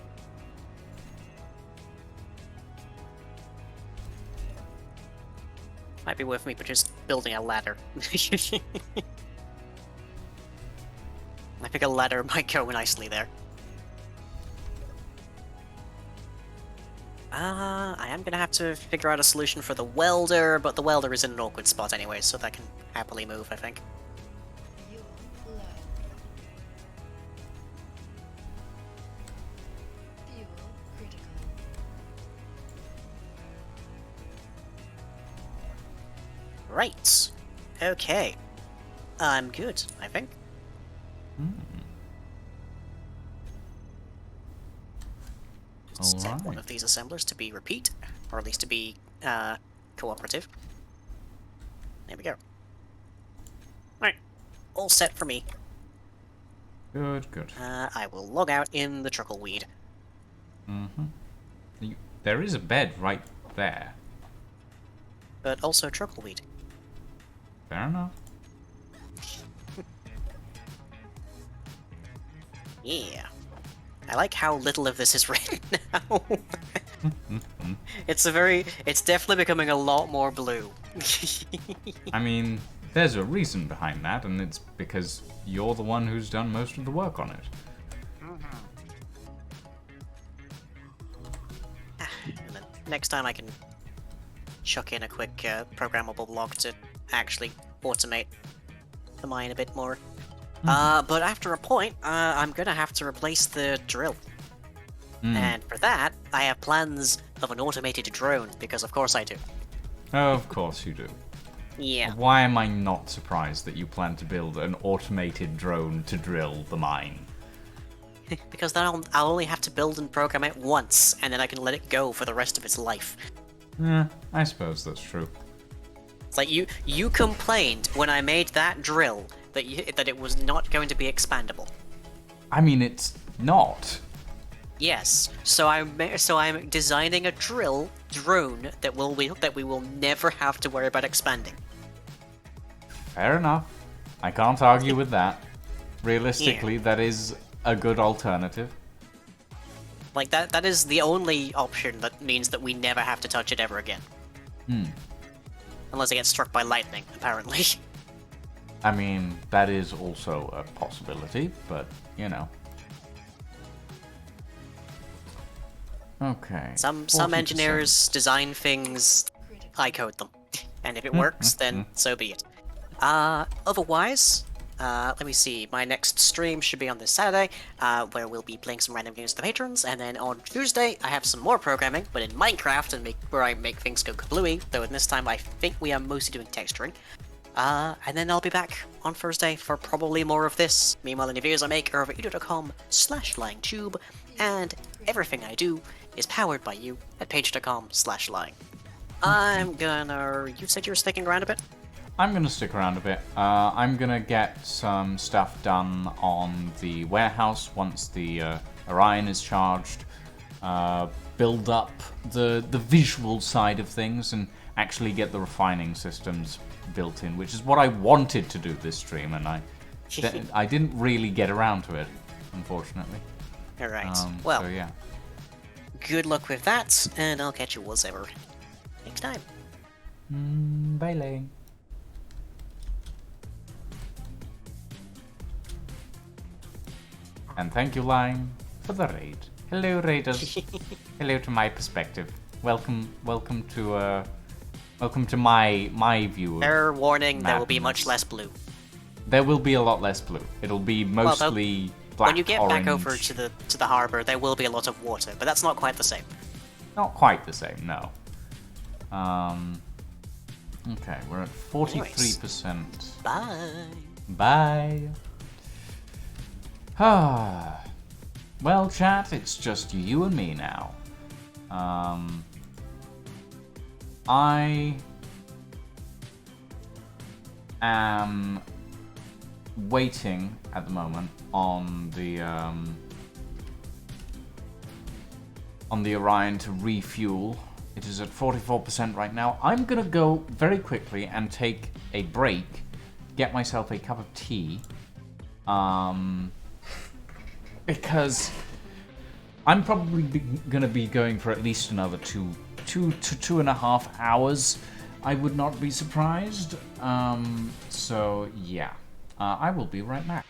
Might be worth me just building a ladder. I think a ladder might go nicely there. I am gonna have to figure out a solution for the welder, but the welder is in an awkward spot anyway, so that can happily move, I think. Fuel low. Fuel critical. Right. Okay. I'm good, I think. Set one of these assemblers to be repeat, or at least to be cooperative. There we go. Alright, all set for me. Good, good. I will log out in the truckleweed. There is a bed right there. But also truckleweed. Fair enough. Yeah. I like how little of this is written now. It's definitely becoming a lot more blue. I mean, there's a reason behind that, and it's because you're the one who's done most of the work on it. And then next time I can chuck in a quick programmable block to actually automate the mine a bit more. But after a point, I'm gonna have to replace the drill. And for that, I have plans of an automated drone, because of course I do. Oh, of course you do. Yeah. Why am I not surprised that you plan to build an automated drone to drill the mine? Because then I'll only have to build and program it once, and then I can let it go for the rest of its life. I suppose that's true. It's like you complained when I made that drill that it was not going to be expandable. I mean, it's not. Yes, so I'm designing a drone that we will never have to worry about expanding. Fair enough. I can't argue with that. Realistically, that is a good alternative. Like that is the only option that means that we never have to touch it ever again. Unless it gets struck by lightning, apparently. I mean, that is also a possibility, but, you know. Okay. Some 40%. engineers design things, I code them. And if it works, then so be it. Otherwise, let me see, my next stream should be on this Saturday, where we'll be playing some random games with the patrons, and then on Tuesday, I have some more programming, but in Minecraft, where I make things go kablooey, though in this time I think we are mostly doing texturing. And then I'll be back on Thursday for probably more of this. Meanwhile, any videos I make are over at youtube.com/lyingtube, and everything I do is powered by you at page.com/lying. You said you were sticking around a bit? I'm gonna stick around a bit. I'm gonna get some stuff done on the warehouse once the Orion is charged. Build up the visual side of things and actually get the refining systems built in, which is what I wanted to do this stream, and I didn't really get around to it, unfortunately. Alright, well, so yeah. Good luck with that, and I'll catch you as ever next time. Bye, Lane. And thank you, Lime, for the raid. Hello, raiders. Hello to my perspective. Welcome to my view. Fair warning, there will be madness. much less blue. There will be a lot less blue. It'll be mostly black, when you get orange. back over to the harbor, there will be a lot of water, but that's not quite the same. Not quite the same, no. Okay, we're at 43%. Bye. Bye. Ah. Well, chat, it's just you and me now. I am waiting at the moment on the Orion to refuel. It is at 44% right now. I'm gonna go very quickly and take a break, get myself a cup of tea, because I'm probably gonna be going for at least another 2 to 2.5 hours. I would not be surprised. So yeah, I will be right back.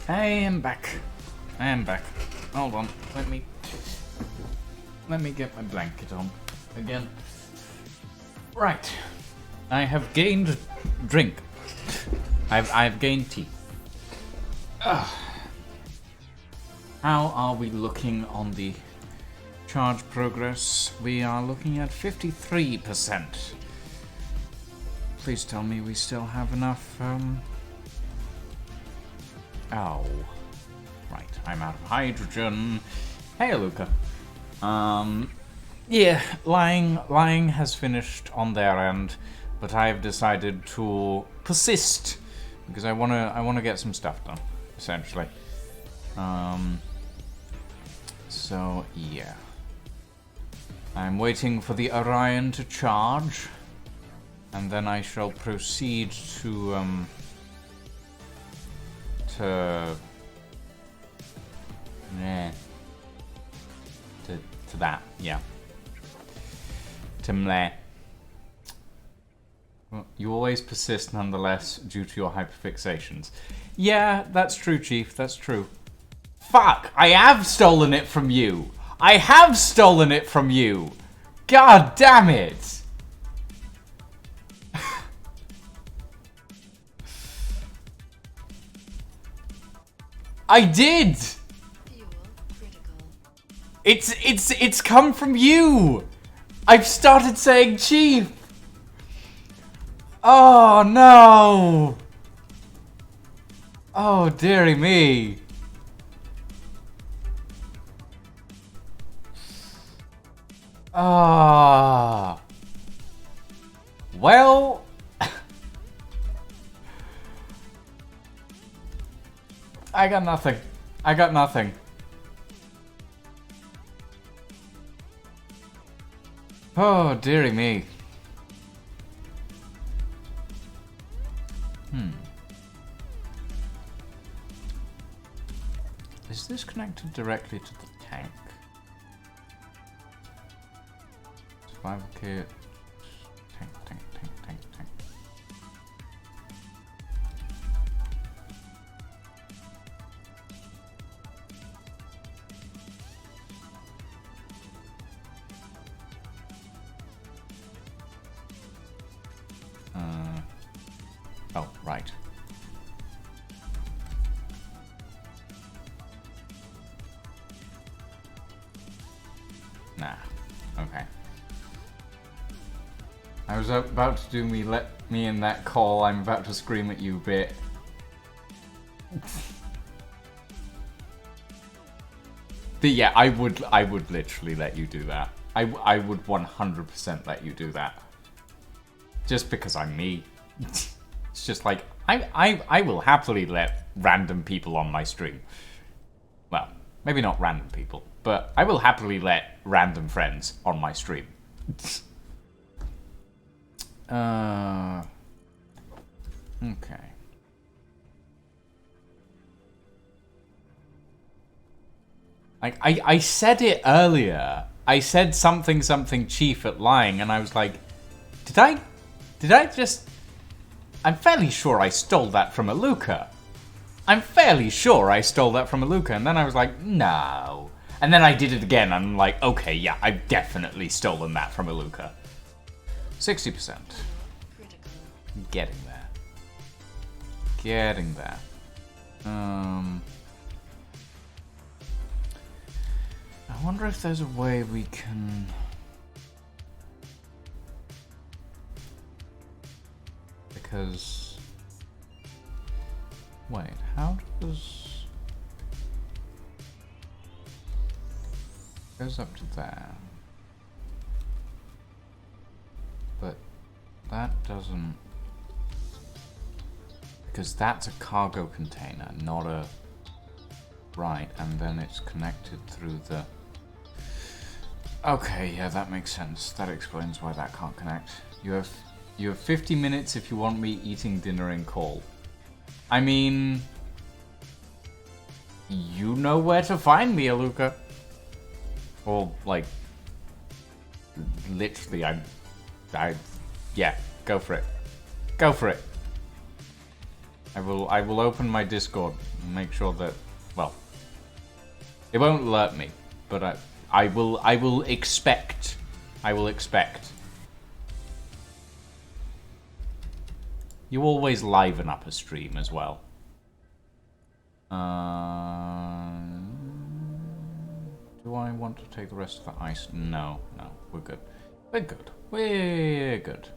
I am back. I am back. Hold on. Let me get my blanket on again. Right. I have gained drink. I've gained tea. Ugh. How are we looking on the charge progress? We are looking at 53%. Please tell me we still have enough, Oh. Right, I'm out of hydrogen. Hey, Luca. Yeah, lying has finished on their end, but I've decided to persist because I wanna get some stuff done, essentially. So yeah, I'm waiting for the Orion to charge, and then I shall proceed to that, yeah. To mleh. Well, you always persist nonetheless due to your hyperfixations. Yeah, that's true, Chief, that's true. Fuck! I have stolen it from you! I have stolen it from you! God damn it! I did! Fuel critical. It's come from you! I've started saying Chief! Oh no! Oh dearie me. Ah. Well. I got nothing. I got nothing. Oh, dearie me. Is this connected directly to the tank? Survival kit. Tank. Oh, right. Nah. Okay. I was about to do let me in that call. I'm about to scream at you bit. But yeah, I would literally let you do that. I would 100% let you do that. Just because I'm me. It's just like I will happily let random people on my stream. Well, maybe not random people, but I will happily let random friends on my stream. Okay. I said it earlier. I said something Chief at lying, and I was like, did I just... I'm fairly sure I stole that from Aluka. I'm fairly sure I stole that from Aluka, and then I was like, no. And then I did it again, and I'm like, okay, yeah, I've definitely stolen that from Aluka. 60%. Getting there. Getting there. I wonder if there's a way we can... Because... Wait, how does... Goes up to there. But that doesn't... Because that's a cargo container, not a... Right, and then it's connected through the... Okay, yeah, that makes sense. That explains why that can't connect. You have 50 minutes if you want me eating dinner in call. I mean... You know where to find me, Aluka. Or, like... Literally, yeah, go for it. Go for it. I will open my Discord and make sure that, well, it won't alert me, but I will expect. I will expect. You always liven up a stream as well. Do I want to take the rest of the ice? No, we're good. We're good. We're good.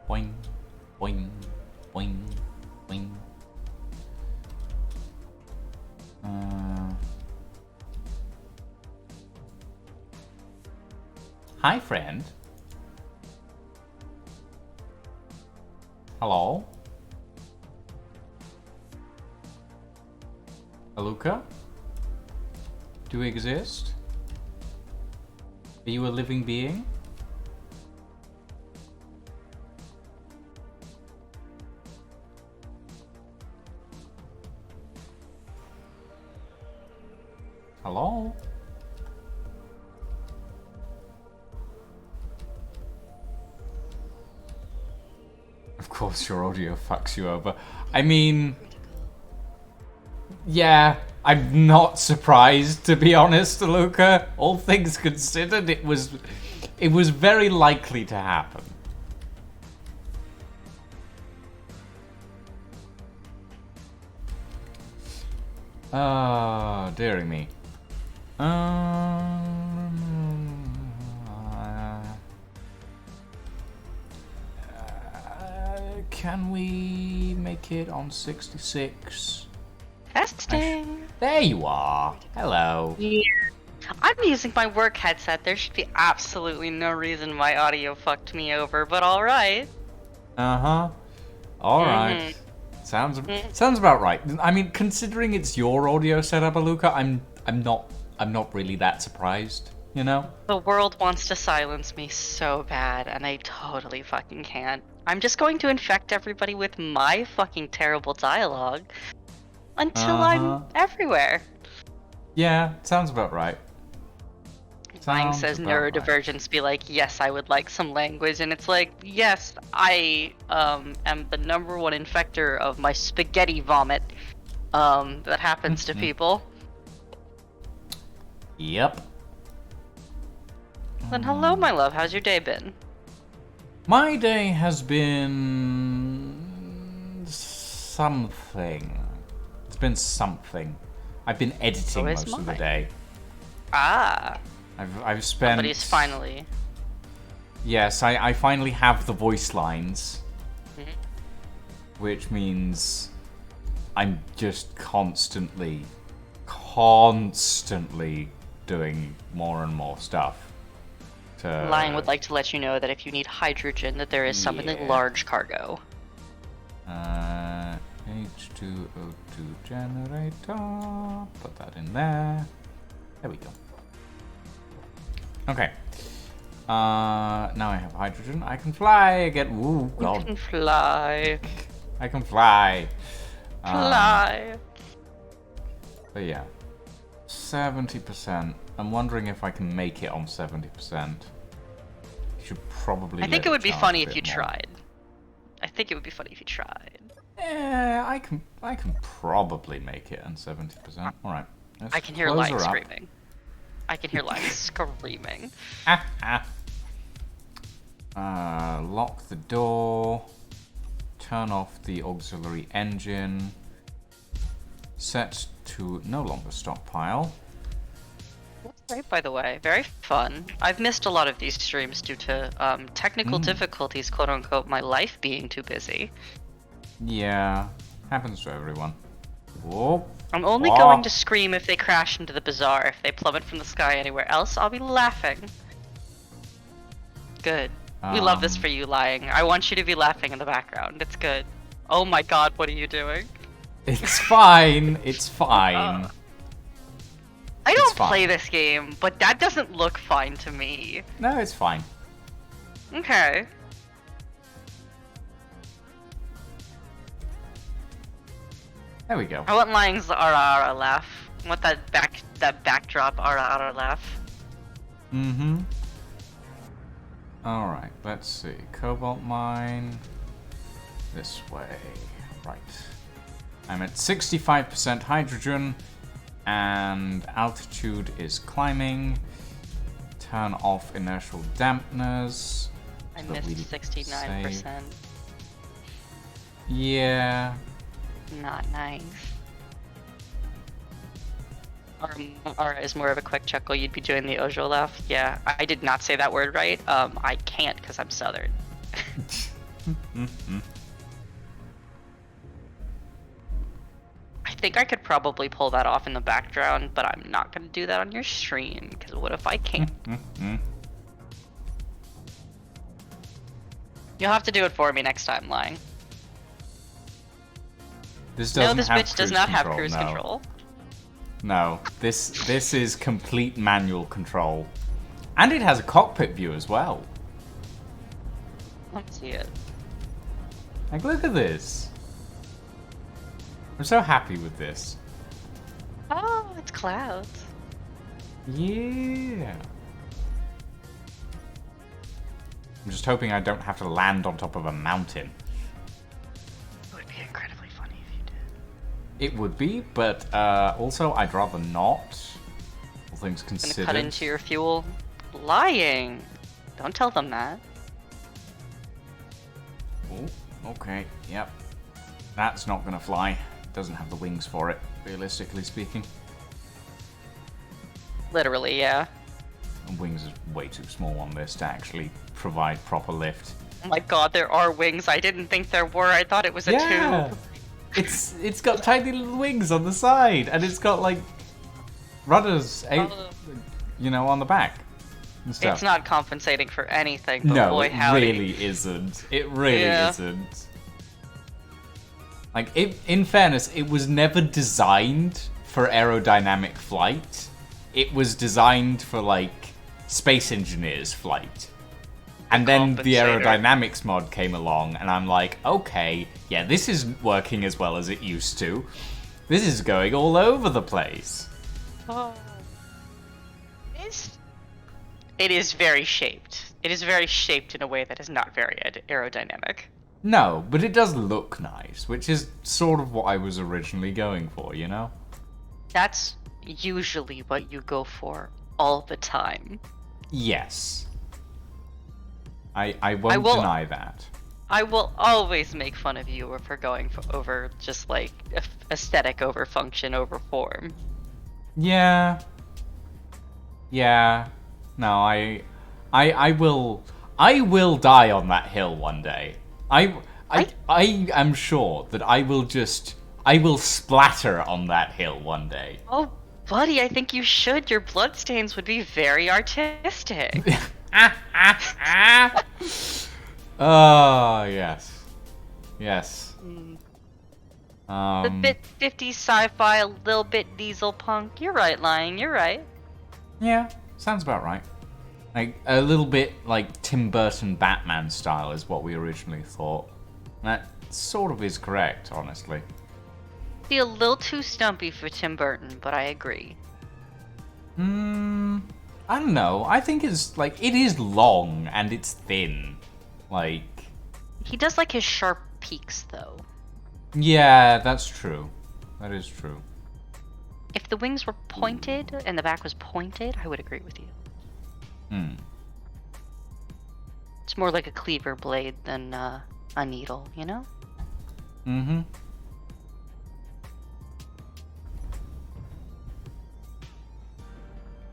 Boing, boing, boing, boing. Hi, friend. Hello? Aluka? Do you exist? Are you a living being? Hello? Of course your audio fucks you over. I mean... Yeah, I'm not surprised, to be honest, Luca. All things considered, it was very likely to happen. Ah, dearie me. Can we make it on 66? Testing. There you are. Hello. Yeah. I'm using my work headset. There should be absolutely no reason my audio fucked me over, but alright. Uh-huh. Alright. Sounds about right. I mean, considering it's your audio setup, Aluka, I'm not really that surprised, you know? The world wants to silence me so bad, and they totally fucking can't. I'm just going to infect everybody with my fucking terrible dialogue until I'm everywhere. Yeah, sounds about right. Mine says neurodivergence, be like, yes, I would like some language, and it's like, yes, I am the #1 infector of my spaghetti vomit that happens to people. Yep. Then hello, my love, how's your day been? My day has been something. It's been something. I've been editing most of the day. Ah. I've spent... Somebody's finally... Yes, I finally have the voice lines. Which means I'm just constantly doing more and more stuff. Lion would like to let you know that if you need hydrogen, that there is some in the large cargo. H2O2 generator. Put that in there. There we go. Okay. Now I have hydrogen. I can fly again. Ooh, God. You can fly. I can fly. Fly. But yeah. 70%. I'm wondering if I can make it on 70%. Should probably. I think it would be funny if you tried. I think it would be funny if you tried. Yeah, I can probably make it on 70%. All right. I can hear Lion screaming. I can hear Lion screaming. Lock the door. Turn off the auxiliary engine. Set to no longer stockpile. That's great, by the way. Very fun. I've missed a lot of these streams due to technical difficulties, quote unquote, my life being too busy. Yeah, happens to everyone. Whoa. I'm only going to scream if they crash into the bazaar. If they plummet from the sky anywhere else, I'll be laughing. Good. We love this for you, Lying. I want you to be laughing in the background. It's good. Oh my god, what are you doing? It's fine. It's fine. I don't play this game, but that doesn't look fine to me. No, it's fine. Okay. There we go. I want Lying's ara laugh. I want that backdrop ara laugh. Alright, let's see. Cobalt mine. This way. Right. I'm at 65% hydrogen. And altitude is climbing. Turn off inertial dampeners. I missed 69%. Yeah. Not nice. Or as more of a quick chuckle, you'd be doing the Ojo laugh. Yeah, I did not say that word right. I can't because I'm Southern. I think I could probably pull that off in the background, but I'm not going to do that on your stream, because what if I can't? You'll have to do it for me next time, Lying. This bitch does not have cruise control. No, this is complete manual control. And it has a cockpit view as well. Let's see it. Like, look at this. I'm so happy with this. Oh, it's clouds. Yeah. I'm just hoping I don't have to land on top of a mountain. It would be incredibly funny if you did. It would be, but also I'd rather not. All things considered. Gonna cut into your fuel. Lying. Don't tell them that. Oh, okay, yep. That's not gonna fly. It doesn't have the wings for it, realistically speaking. Literally, yeah. And wings is way too small on this to actually provide proper lift. Oh my god, there are wings. I didn't think there were. I thought it was a tube. It's got tiny little wings on the side, and it's got like rudders, you know, on the back. And stuff. It's not compensating for anything, but no, boy howdy. it really isn't. It really isn't. Like, in fairness, it was never designed for aerodynamic flight. It was designed for, like, space engineers flight. And then the aerodynamics mod came along, and I'm like, okay, yeah, this isn't working as well as it used to. This is going all over the place. Oh. It is very shaped. It is very shaped in a way that is not very aerodynamic. No, but it does look nice, which is sort of what I was originally going for, you know? That's usually what you go for all the time. Yes. I won't deny that. I will always make fun of you for going over just like aesthetic over function over form. Yeah. Yeah. No, I will die on that hill one day. I am sure that I will splatter on that hill one day. Oh, buddy, I think you should. Your bloodstains would be very artistic. Oh, yes. Yes. A bit 50s sci-fi, a little bit diesel punk. You're right, Lying. You're right. Yeah, sounds about right. Like, a little bit like Tim Burton Batman style is what we originally thought. That sort of is correct, honestly. Be a little too stumpy for Tim Burton, but I agree. I don't know. I think it's, like, it is long and it's thin. Like... He does like his sharp peaks, though. Yeah, that's true. That is true. If the wings were pointed and the back was pointed, I would agree with you. It's more like a cleaver blade than a needle, you know? Mm-hmm.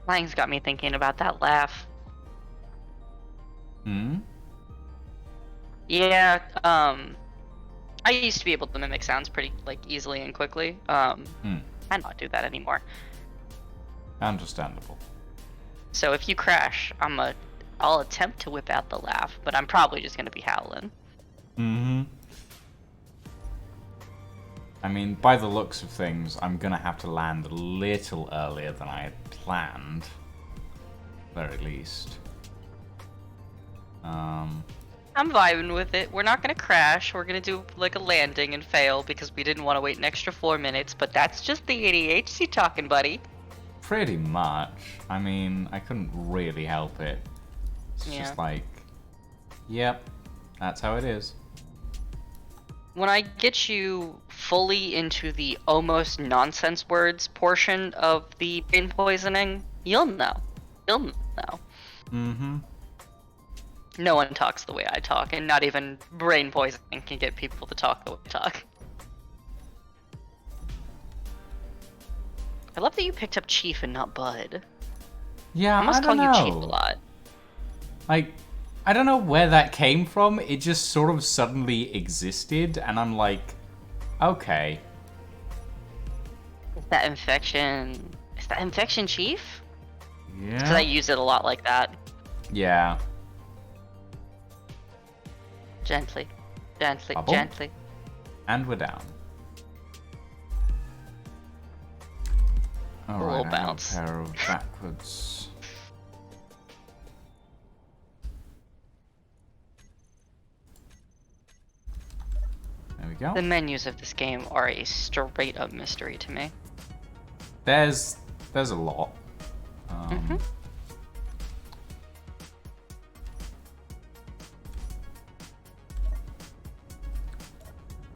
Lying's got me thinking about that laugh. Yeah, I used to be able to mimic sounds pretty, like, easily and quickly. I not do that anymore. Understandable. So if you crash, I'll attempt to whip out the laugh, but I'm probably just gonna be howling. I mean, by the looks of things, I'm gonna have to land a little earlier than I had planned. Very least. I'm vibing with it. We're not gonna crash. We're gonna do like a landing and fail because we didn't want to wait an extra 4 minutes, but that's just the ADHD talking, buddy. Pretty much. I mean, I couldn't really help it. It's just like, Yep, that's how it is. When I get you fully into the almost nonsense words portion of the brain poisoning, you'll know. You'll know. Mm-hmm. No one talks the way I talk, and not even brain poisoning can get people to talk the way I talk. I love that you picked up Chief and not Bud. Yeah, I must don't call know. you Chief a lot. Like, I don't know where that came from. It just sort of suddenly existed, and I'm like, okay. Is that infection? Is that infection Chief? Yeah. Because I use it a lot like that. Yeah. Gently. Gently. Bubble? Gently. And we're down. All little right, bounce. a pair of backwards. There we go. The menus of this game are a straight up mystery to me. There's a lot.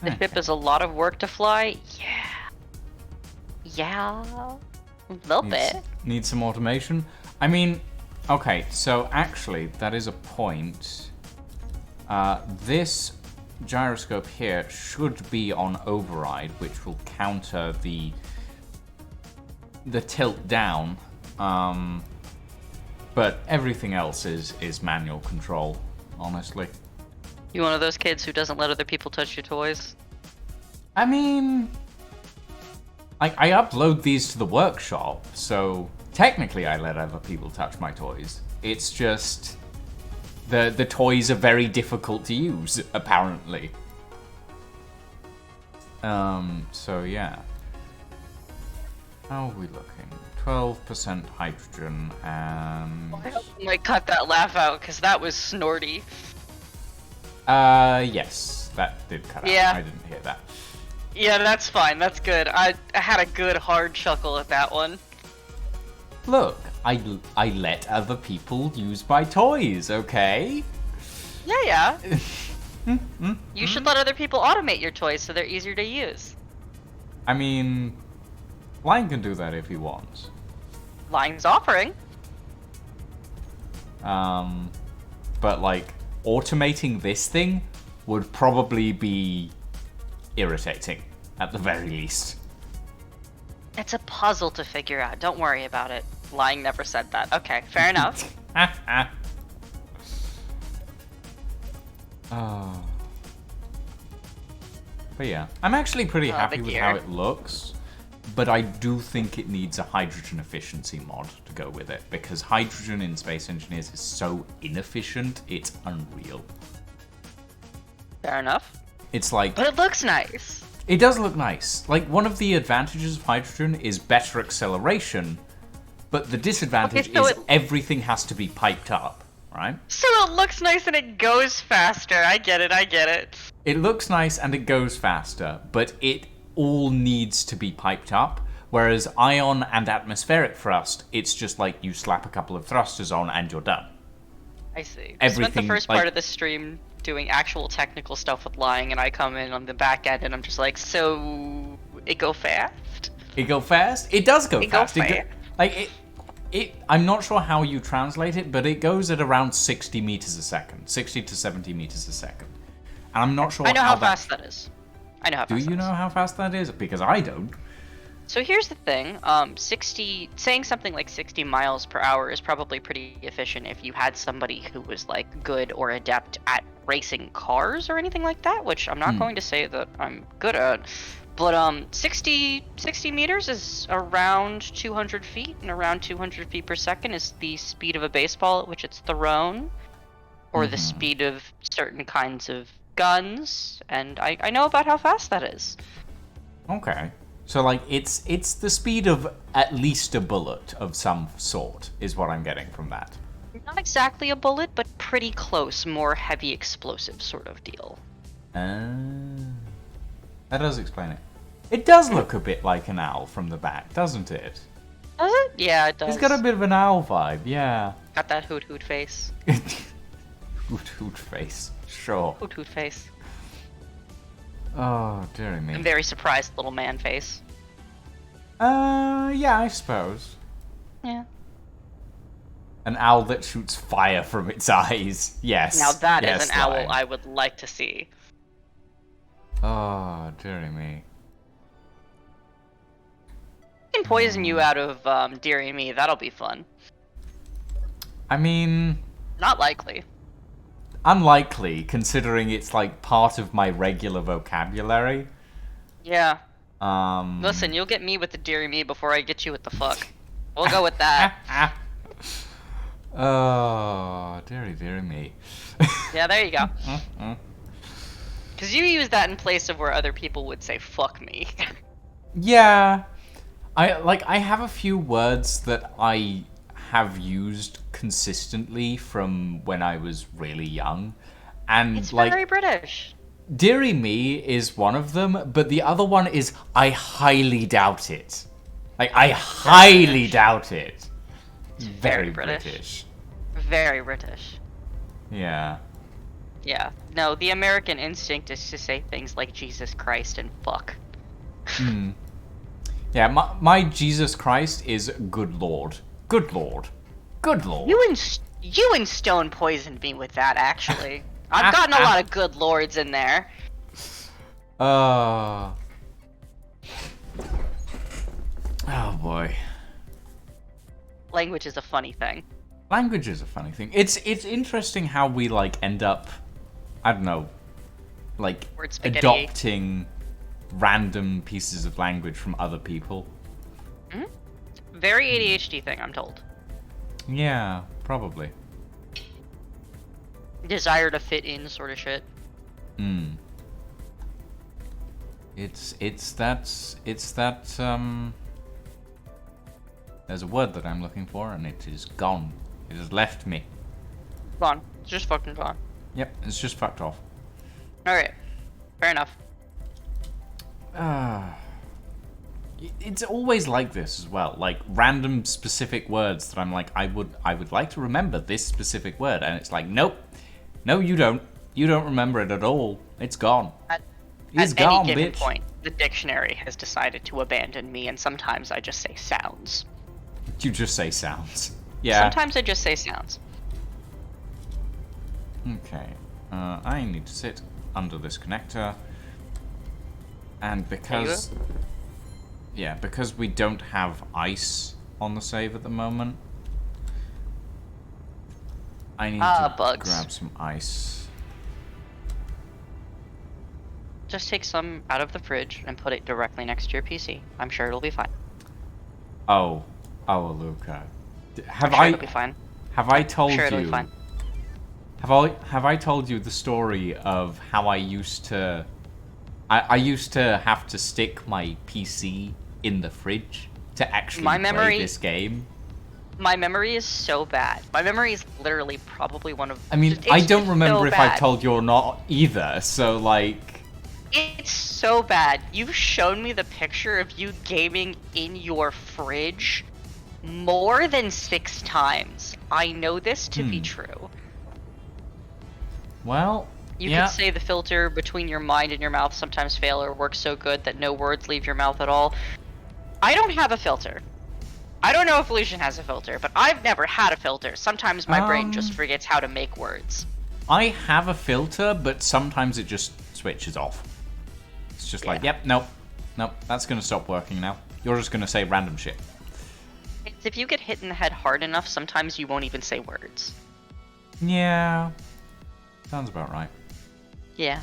The ship is a lot of work to fly. Yeah. Yeah. A little bit. Need some automation. I mean, okay, so actually, that is a point. This gyroscope here should be on override, which will counter the tilt down. But everything else is manual control, honestly. You one of those kids who doesn't let other people touch your toys? I mean, I upload these to the workshop, so technically I let other people touch my toys. It's just the toys are very difficult to use, apparently. So yeah. How are we looking? 12% hydrogen and... I hope you might cut that laugh out, because that was snorty. Yes, that did cut out. Yeah. I didn't hear that. Yeah, that's fine. That's good. I had a good hard chuckle at that one. Look, I let other people use my toys, okay? Yeah. You should let other people automate your toys so they're easier to use. I mean, Lion can do that if he wants. Lion's offering. But like, automating this thing would probably be irritating, at the very least. It's a puzzle to figure out. Don't worry about it. Lying never said that. Okay, fair enough. Oh. But yeah, I'm actually pretty happy with how it looks, but I do think it needs a hydrogen efficiency mod to go with it, because hydrogen in Space Engineers is so inefficient, it's unreal. Fair enough. It's like... But it looks nice. It does look nice. Like, one of the advantages of hydrogen is better acceleration, but the disadvantage is everything has to be piped up, right? So it looks nice and it goes faster. I get it. It looks nice and it goes faster, but it all needs to be piped up, whereas ion and atmospheric thrust, it's just like you slap a couple of thrusters on and you're done. I see. Everything, spent the first part of the stream doing actual technical stuff with lying, and I come in on the back end and I'm just like, so it go fast? It go fast? It does go fast. Go fast. I'm not sure how you translate it, but it goes at around 60 meters a second, 60 to 70 meters a second. And I'm not sure I know how fast that is. I know how fast that is. Do you know how fast that is? Because I don't. So here's the thing, saying something like 60 miles per hour is probably pretty efficient if you had somebody who was like good or adept at racing cars or anything like that, which I'm not going to say that I'm good at. But 60 meters is around 200 feet, and around 200 feet per second is the speed of a baseball at which it's thrown, or the speed of certain kinds of guns, and I know about how fast that is. Okay. So, like, it's the speed of at least a bullet of some sort, is what I'm getting from that. Not exactly a bullet, but pretty close, more heavy explosive sort of deal. That does explain it. It does look a bit like an owl from the back, doesn't it? Does it? Yeah, it does. It's got a bit of an owl vibe, yeah. Got that hoot face. Hoot face. Sure. Hoot face. Oh, dearie me. A very surprised little man face. Yeah, I suppose. Yeah. An owl that shoots fire from its eyes. Yes. Now that yes, is an owl Lion. I would like to see. Oh, dearie me. I can poison you out of Deary Me. That'll be fun. I mean, Not likely. unlikely, considering it's like part of my regular vocabulary. Yeah. Um. Listen, you'll get me with the Deary Me before I get you with the fuck. We'll go with that. Oh, dearie me. Yeah, there you go. Mm. Because you use that in place of where other people would say fuck me. Yeah. I have a few words that I have used consistently from when I was really young. And It's like very British. dearie me is one of them, but the other one is I highly doubt it. Like I highly doubt it. Very British. Very British. Yeah. Yeah. No, the American instinct is to say things like Jesus Christ and fuck. Yeah, my Jesus Christ is good lord. Good lord. Good lord. You and Stone poisoned me with that, actually. I've gotten a lot of good lords in there. Oh boy. Language is a funny thing. Language is a funny thing. It's interesting how we like end up, I don't know, like Word spaghetti. adopting random pieces of language from other people. Very ADHD thing, I'm told. Yeah, probably. Desire to fit in sort of shit. It's that there's a word that I'm looking for and it is gone. It has left me. Gone. It's just fucking gone. Yep, it's just fucked off. Alright. Fair enough. It's always like this as well, like random specific words that I'm like, I would like to remember this specific word, and it's like, nope, no, you don't remember it at all. It's gone. It's At gone, any given bitch. point, the dictionary has decided to abandon me, and sometimes I just say sounds. You just say sounds. Yeah. Sometimes I just say sounds. Okay. I need to sit under this connector, and because we don't have ice on the save at the moment, I need to bugs. grab some ice. Just take some out of the fridge and put it directly next to your PC. I'm sure it'll be fine. Oh, Luca. I'm sure it'll be fine. Have I told Sure, it'll be you? fine. Have I told you the story of how I used to have to stick my PC in the fridge to actually play this game? My memory is so bad. My memory is literally probably one of. I mean, it's I don't just remember so if I bad. told you or not either, so like... It's so bad. You've shown me the picture of you gaming in your fridge more than 6 times. I know this to be true. Well, You yeah. could say the filter between your mind and your mouth sometimes fail or works so good that no words leave your mouth at all. I don't have a filter. I don't know if Illusion has a filter, but I've never had a filter. Sometimes my brain just forgets how to make words. I have a filter, but sometimes it just switches off. It's just like, yep, nope, that's gonna stop working now. You're just gonna say random shit. It's if you get hit in the head hard enough, sometimes you won't even say words. Yeah. Sounds about right. Yeah.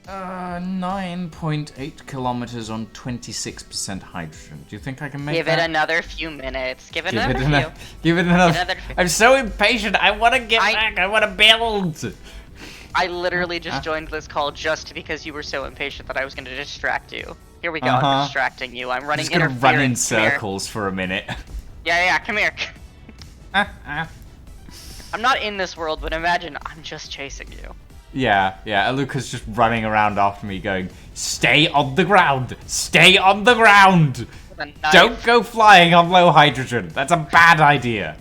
9.8 kilometers on 26% hydrogen. Do you think I can make Give that? it another few minutes. Give it Give another it few. give it another. Another few. I'm so impatient. I want to get back. I want to build. I literally just joined this call just because you were so impatient that I was going to distract you. Here we go. I'm distracting you. I'm running Just gonna interference. run in Come here. circles for a minute. Yeah, come here. I'm not in this world, but imagine I'm just chasing you. Yeah. Luca's just running around after me, going, "Stay on the ground. Stay on the ground. With a knife. Don't go flying on low hydrogen. That's a bad idea."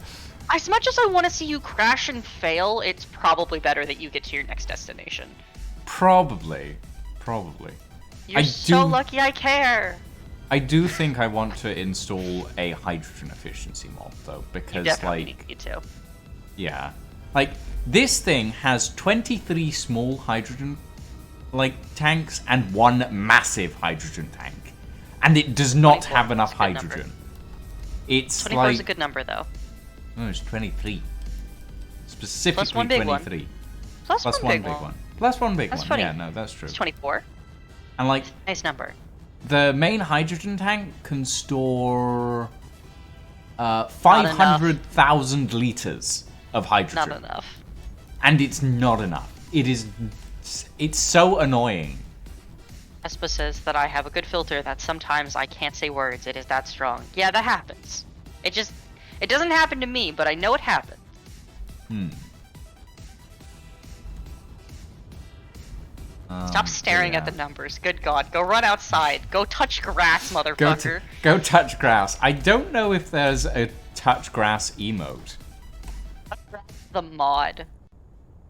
As much as I want to see you crash and fail, it's probably better that you get to your next destination. Probably. You're so lucky I care. I do think I want to install a hydrogen efficiency mod, though, because, You definitely need to. yeah. Like, this thing has 23 small hydrogen, tanks and 1 massive hydrogen tank. And it does not have enough hydrogen. It's 24 is a good number, though. No, it's 23. Specifically Plus 1 big 23. one. Plus 1 big one. Plus 1 big That's one. funny. Yeah, no, that's true. It's 24. And, Nice number. the main hydrogen tank can store 500,000 liters of hydrogen. Not enough. And it's not enough. It's so annoying. Espa says that I have a good filter that sometimes I can't say words. It is that strong. Yeah, that happens. It doesn't happen to me, but I know it happens. Stop staring at the numbers. Good God. Go run outside. Go touch grass, motherfucker. Go touch grass. I don't know if there's a touch grass emote. The mod.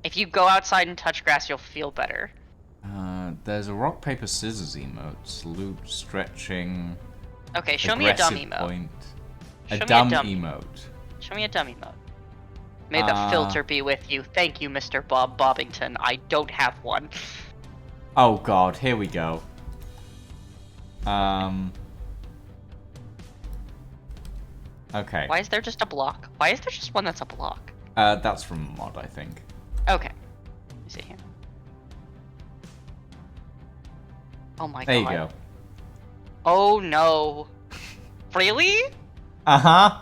If you go outside and touch grass, you'll feel better. There's a rock, paper, scissors emote. Salute, stretching. Okay, show me a dumb aggressive emote. point. Show A me a dumb dumb- emote. Show me a dumb emote. May the filter be with you. Thank you, Mr. Bob Bobbington. I don't have one. Oh god, here we go. Okay. Why is there just a block? Why is there just one that's a block? That's from a mod, I think. Okay. Let me see here. Oh my god. There you go. Oh no. Really? Uh-huh.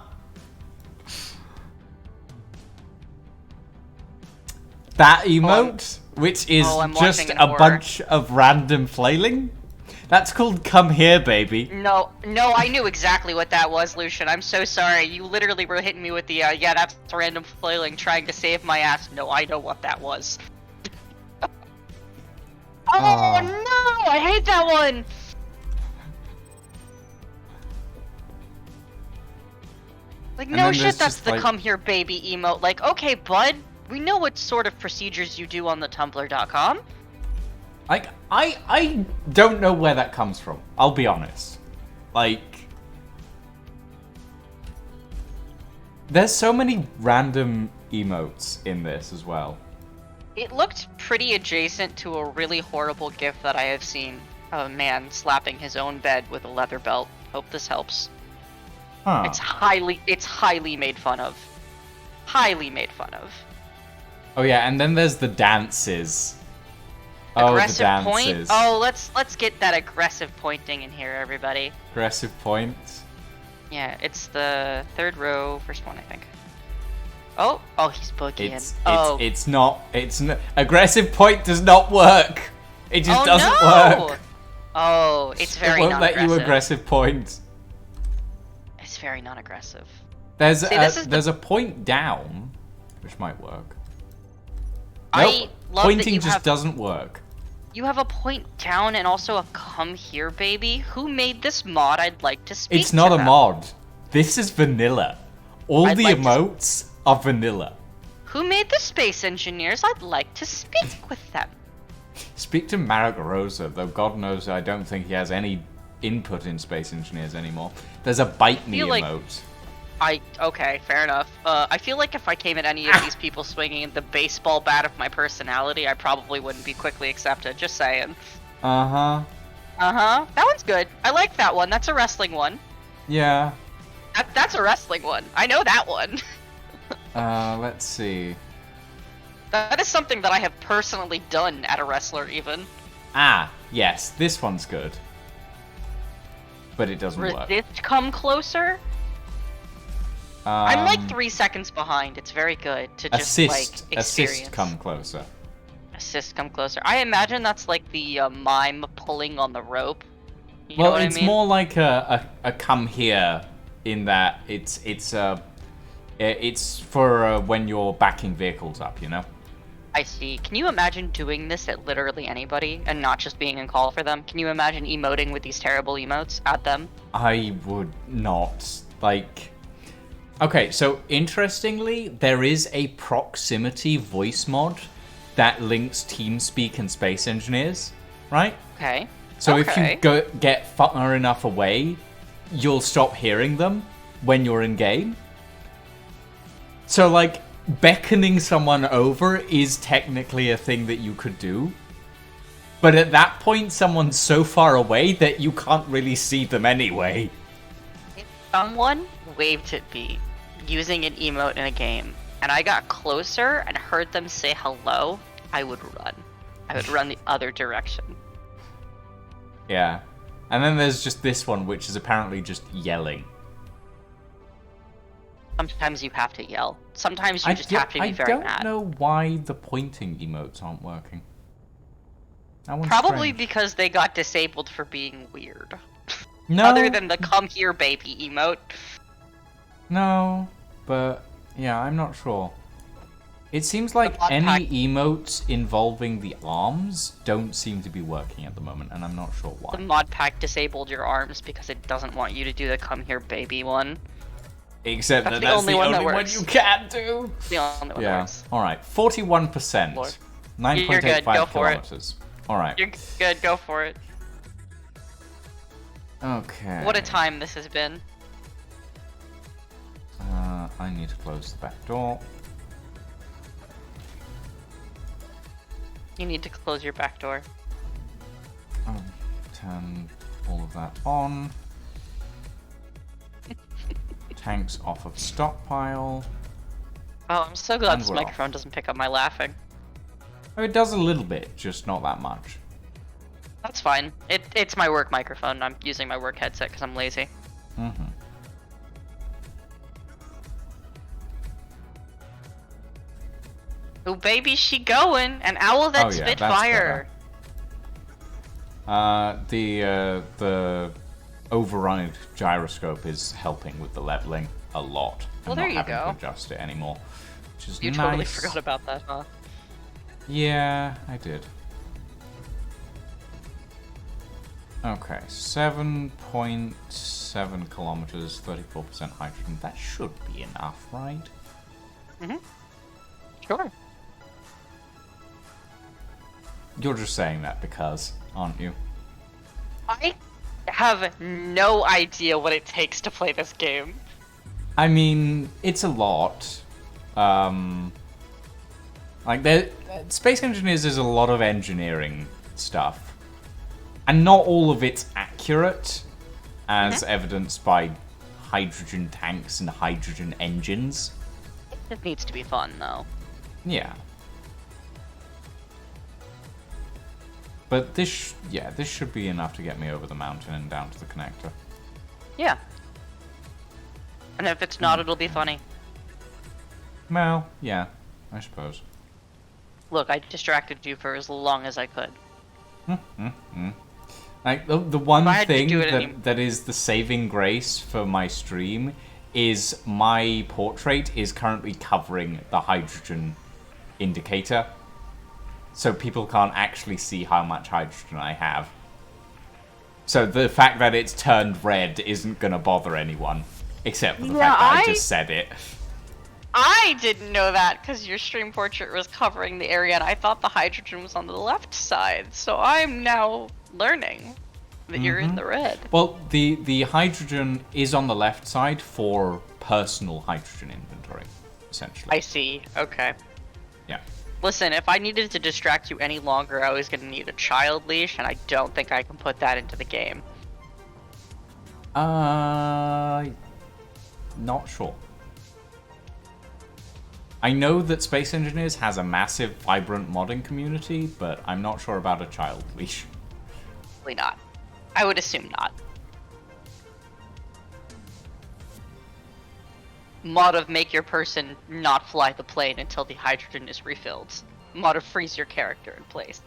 That emote, which is I'm just watching an a horror. bunch of random flailing. That's called Come Here, Baby. No, I knew exactly what that was, Lucian. I'm so sorry. You literally were hitting me with the, yeah, that's random flailing trying to save my ass. No, I know what that was. Oh no, I hate that one! Like, And no then shit, there's that's just, the like- come here baby emote. Like, okay, bud, we know what sort of procedures you do on the tumblr.com. Like, I don't know where that comes from. I'll be honest. Like, there's so many random emotes in this as well. It looked pretty adjacent to a really horrible gif that I have seen of a man slapping his own bed with a leather belt. Hope this helps. Huh. It's highly made fun of. Highly made fun of. Oh yeah, and then there's the dances. Aggressive oh, the point. dances. Oh, let's get that aggressive pointing in here, everybody. Aggressive point. Yeah, it's the third row, first one, I think. Oh, he's boogieing. It's not. Aggressive point does not work. It just doesn't work. Oh, it's very It won't let non-aggressive. you aggressive point. It's very non-aggressive. There's a point down, which might work. I Nope. love Pointing that you just have, doesn't work. You have a point down and also a come here, baby. Who made this mod? I'd like to speak It's not to a them. mod. This is vanilla. All I'd the like to- emotes are vanilla. Who made the space engineers? I'd like to speak with them. Speak to Marek Rosa, though God knows I don't think he has any input in Space Engineers anymore. There's a bite me feel like- emote. Okay, fair enough. I feel like if I came at any of these people swinging the baseball bat of my personality, I probably wouldn't be quickly accepted. Just saying. Uh-huh. That one's good. I like that one. That's a wrestling one. Yeah. That's a wrestling one. I know that one. Let's see. That is something that I have personally done at a wrestler, even. Ah, yes, this one's good. But it doesn't work. Resist come closer? I'm like 3 seconds behind. It's very good to just, like, experience. Assist come closer. Assist come closer. I imagine that's like the mime pulling on the rope. You know Well, what it's I mean? more like a come here in that it's for when you're backing vehicles up, you know? I see. Can you imagine doing this at literally anybody and not just being in call for them? Can you imagine emoting with these terrible emotes at them? I would not. Like, Okay, so interestingly, there is a proximity voice mod that links TeamSpeak and Space Engineers, right? Okay. So if you get far enough away, you'll stop hearing them when you're in game. So, like, beckoning someone over is technically a thing that you could do. But at that point, someone's so far away that you can't really see them anyway. If someone waved at me using an emote in a game, and I got closer and heard them say hello, I would run. I would run the other direction. Yeah. And then there's just this one, which is apparently just yelling. Sometimes you have to yell. Sometimes you just have to be very mad. I don't know why the pointing emotes aren't working. Probably because they got disabled for being weird. No. Other than the come here baby emote. No, but yeah, I'm not sure. It seems like any emotes involving the arms don't seem to be working at the moment, and I'm not sure why. The mod pack disabled your arms because it doesn't want you to do the come here baby one. Except that's the only one you can do. It's the only one that works. Alright, 41%. 9.85 kilometers. Alright. You're good, go for it. Okay. What a time this has been. I need to close the back door. You need to close your back door. Turn all of that on. Tanks off of stockpile. Oh, I'm so glad this microphone doesn't pick up my laughing. Oh, it does a little bit, just not that much. That's fine. It's my work microphone. I'm using my work headset because I'm lazy. Mm-hmm. Oh, baby, she going. An owl that spit fire. The override gyroscope is helping with the leveling a lot. Well, there you go. I'm not having to adjust it anymore, which is You nice. totally forgot about that, huh? Yeah, I did. Okay, 7.7 kilometers, 34% hydrogen. That should be enough, right? Mm-hmm. Sure. You're just saying that because, aren't you? I have no idea what it takes to play this game. I mean, it's a lot. Space Engineers is a lot of engineering stuff. And not all of it's accurate, as evidenced by hydrogen tanks and hydrogen engines. It needs to be fun, though. Yeah. But this should be enough to get me over the mountain and down to the connector. Yeah. And if it's not, it'll be funny. Well, yeah, I suppose. Look, I distracted you for as long as I could. Like, the one thing that is the saving grace for my stream is my portrait is currently covering the hydrogen indicator. So people can't actually see how much hydrogen I have. So the fact that it's turned red isn't going to bother anyone. Except for the fact that I just said it. I didn't know that because your stream portrait was covering the area and I thought the hydrogen was on the left side. So I'm now learning that you're in the red. Well, the hydrogen is on the left side for personal hydrogen inventory, essentially. I see. Okay. Yeah. Listen, if I needed to distract you any longer, I was going to need a child leash, and I don't think I can put that into the game. Not sure. I know that Space Engineers has a massive, vibrant modding community, but I'm not sure about a child leash. Probably not. I would assume not. Mod of make your person not fly the plane until the hydrogen is refilled. Mod of freeze your character in place.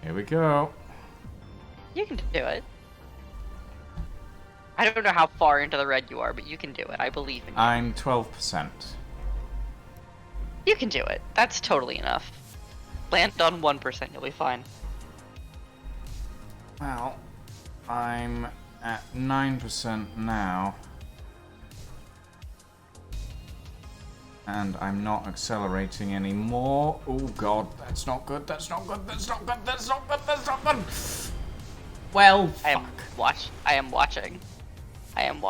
Here we go. You can do it. I don't know how far into the red you are, but you can do it. I believe in you. I'm 12%. You can do it. That's totally enough. Land on 1%, you'll be fine. Well, I'm at 9% now. And I'm not accelerating anymore. Oh god, that's not good, that's not good, that's not good, that's not good, that's not good. Well, fuck. I am watching. Well,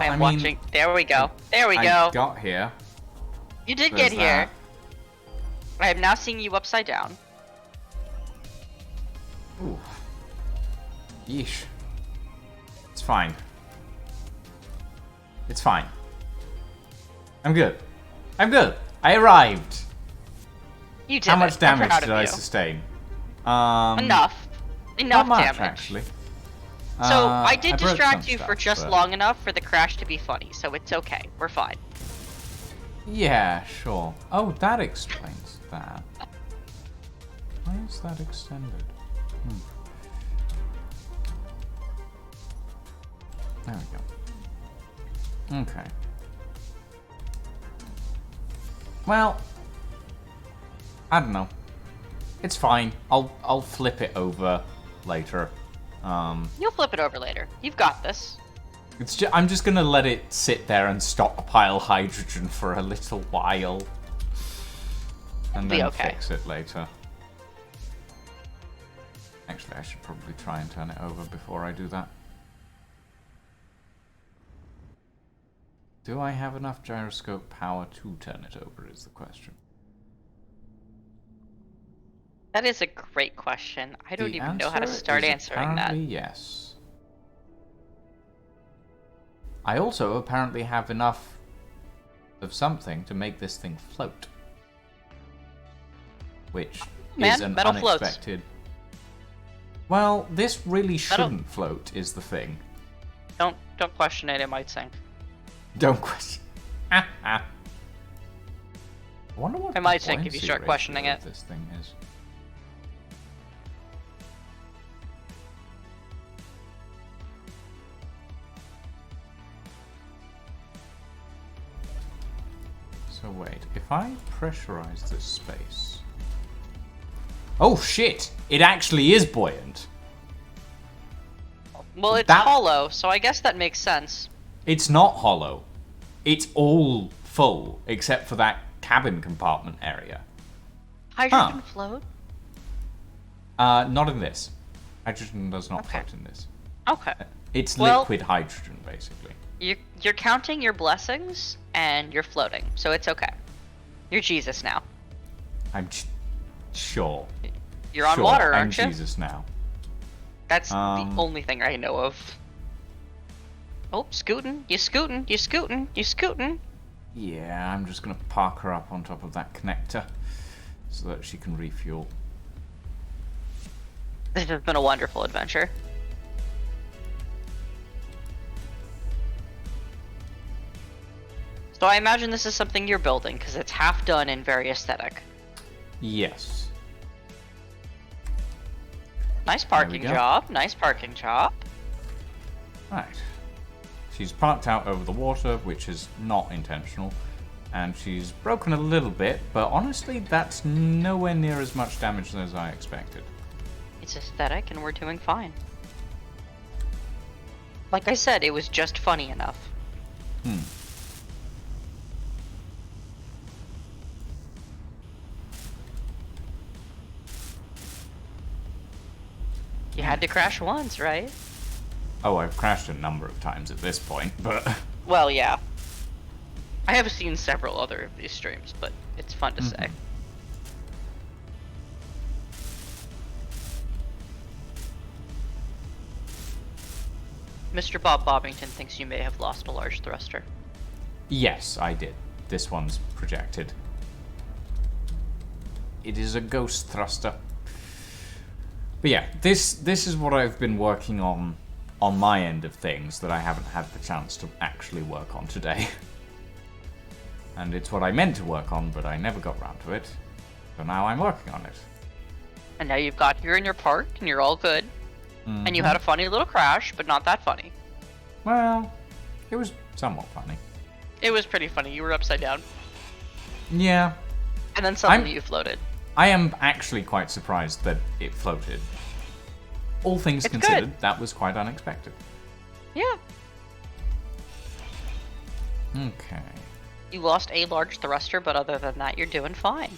I am mean, watching. There we go. There we go. I got here. You did There's get here. that. I am now seeing you upside down. Ooh. Yeesh. It's fine. It's fine. I'm good. I'm good. I arrived. You did. How much it. I'm damage proud did of I you. sustain? Enough Not much, damage. actually. So I did broke distract some you for stuff, just but- long enough for the crash to be funny, so it's okay. We're fine. Yeah, sure. Oh, that explains that. Why is that extended? There we go. Okay. Well, I don't know. It's fine. I'll flip it over later. You'll flip it over later. You've got this. I'm just gonna let it sit there and stockpile hydrogen for a little while, and Be then okay. fix it later. Actually, I should probably try and turn it over before I do that. Do I have enough gyroscope power to turn it over, is the question. That is a great question. I don't The even know how to answer start is answering that. apparently yes. I also apparently have enough of something to make this thing float. Which is an metal floats. unexpected... Well, this really shouldn't float, is the thing. Don't question it. It might sink. Don't question. I wonder what It the might sink if you buoyancy start ratio questioning of it. This thing is. So wait, if I pressurize this space... Oh shit! It actually is buoyant! Well, it's That- hollow, so I guess that makes sense. It's not hollow. It's all full, except for that cabin compartment area. Hydrogen float? Not in this. Hydrogen does not Okay. float in this. Okay. It's Well- liquid hydrogen, basically. You're counting your blessings, and you're floating, so it's okay. You're Jesus now. I'm sure. You're on Sure, water, I'm aren't you? Jesus now. That's the Um, only thing I know of. Oh, scooting. You scooting. You scooting. You scooting. Yeah, I'm just gonna park her up on top of that connector so that she can refuel. This has been a wonderful adventure. So I imagine this is something you're building, because it's half done and very aesthetic. Yes. Nice parking go. job. Nice parking job. Right. She's parked out over the water, which is not intentional. And she's broken a little bit, but honestly, that's nowhere near as much damage as I expected. It's aesthetic, and we're doing fine. Like I said, it was just funny enough. You had to crash once, right? Oh, I've crashed a number of times at this point, but... Well, yeah. I have seen several other of these streams, but it's fun to say. Mr. Bob Bobbington thinks you may have lost a large thruster. Yes, I did. This one's projected. It is a ghost thruster. But yeah, this is what I've been working on my end of things that I haven't had the chance to actually work on today. And it's what I meant to work on, but I never got around to it. So now I'm working on it. And now you've got here in your park, and you're all good. And you had a funny little crash, but not that funny. Well, it was somewhat funny. It was pretty funny. You were upside down, Yeah, and then suddenly you floated. I am actually quite surprised that it floated. All things It's considered, good. that was quite unexpected. Yeah. Okay. You lost a large thruster, but other than that, you're doing fine.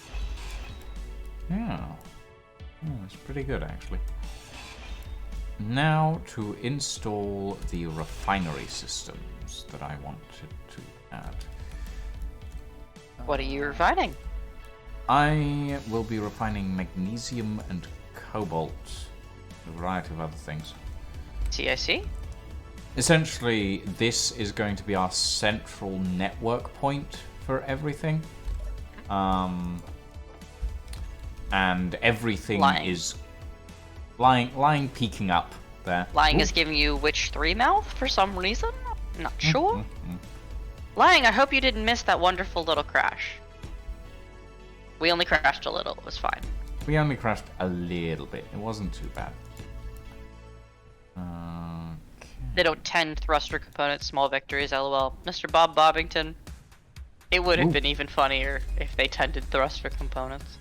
Yeah. That's pretty good, actually. Now to install the refinery systems that I wanted to add. What are you refining? I will be refining magnesium and cobalt, a variety of other things. CIC? Essentially, this is going to be our central network point for everything. And everything is lying peeking up there. Lying is giving you Witch 3 mouth for some reason? Not sure. Lying, I hope you didn't miss that wonderful little crash. We only crashed a little, it was fine. We only crashed a little bit. It wasn't too bad. They don't tend thruster components, small victories, lol. Mr. Bob Bobbington. It would have been even funnier if they tended thruster components.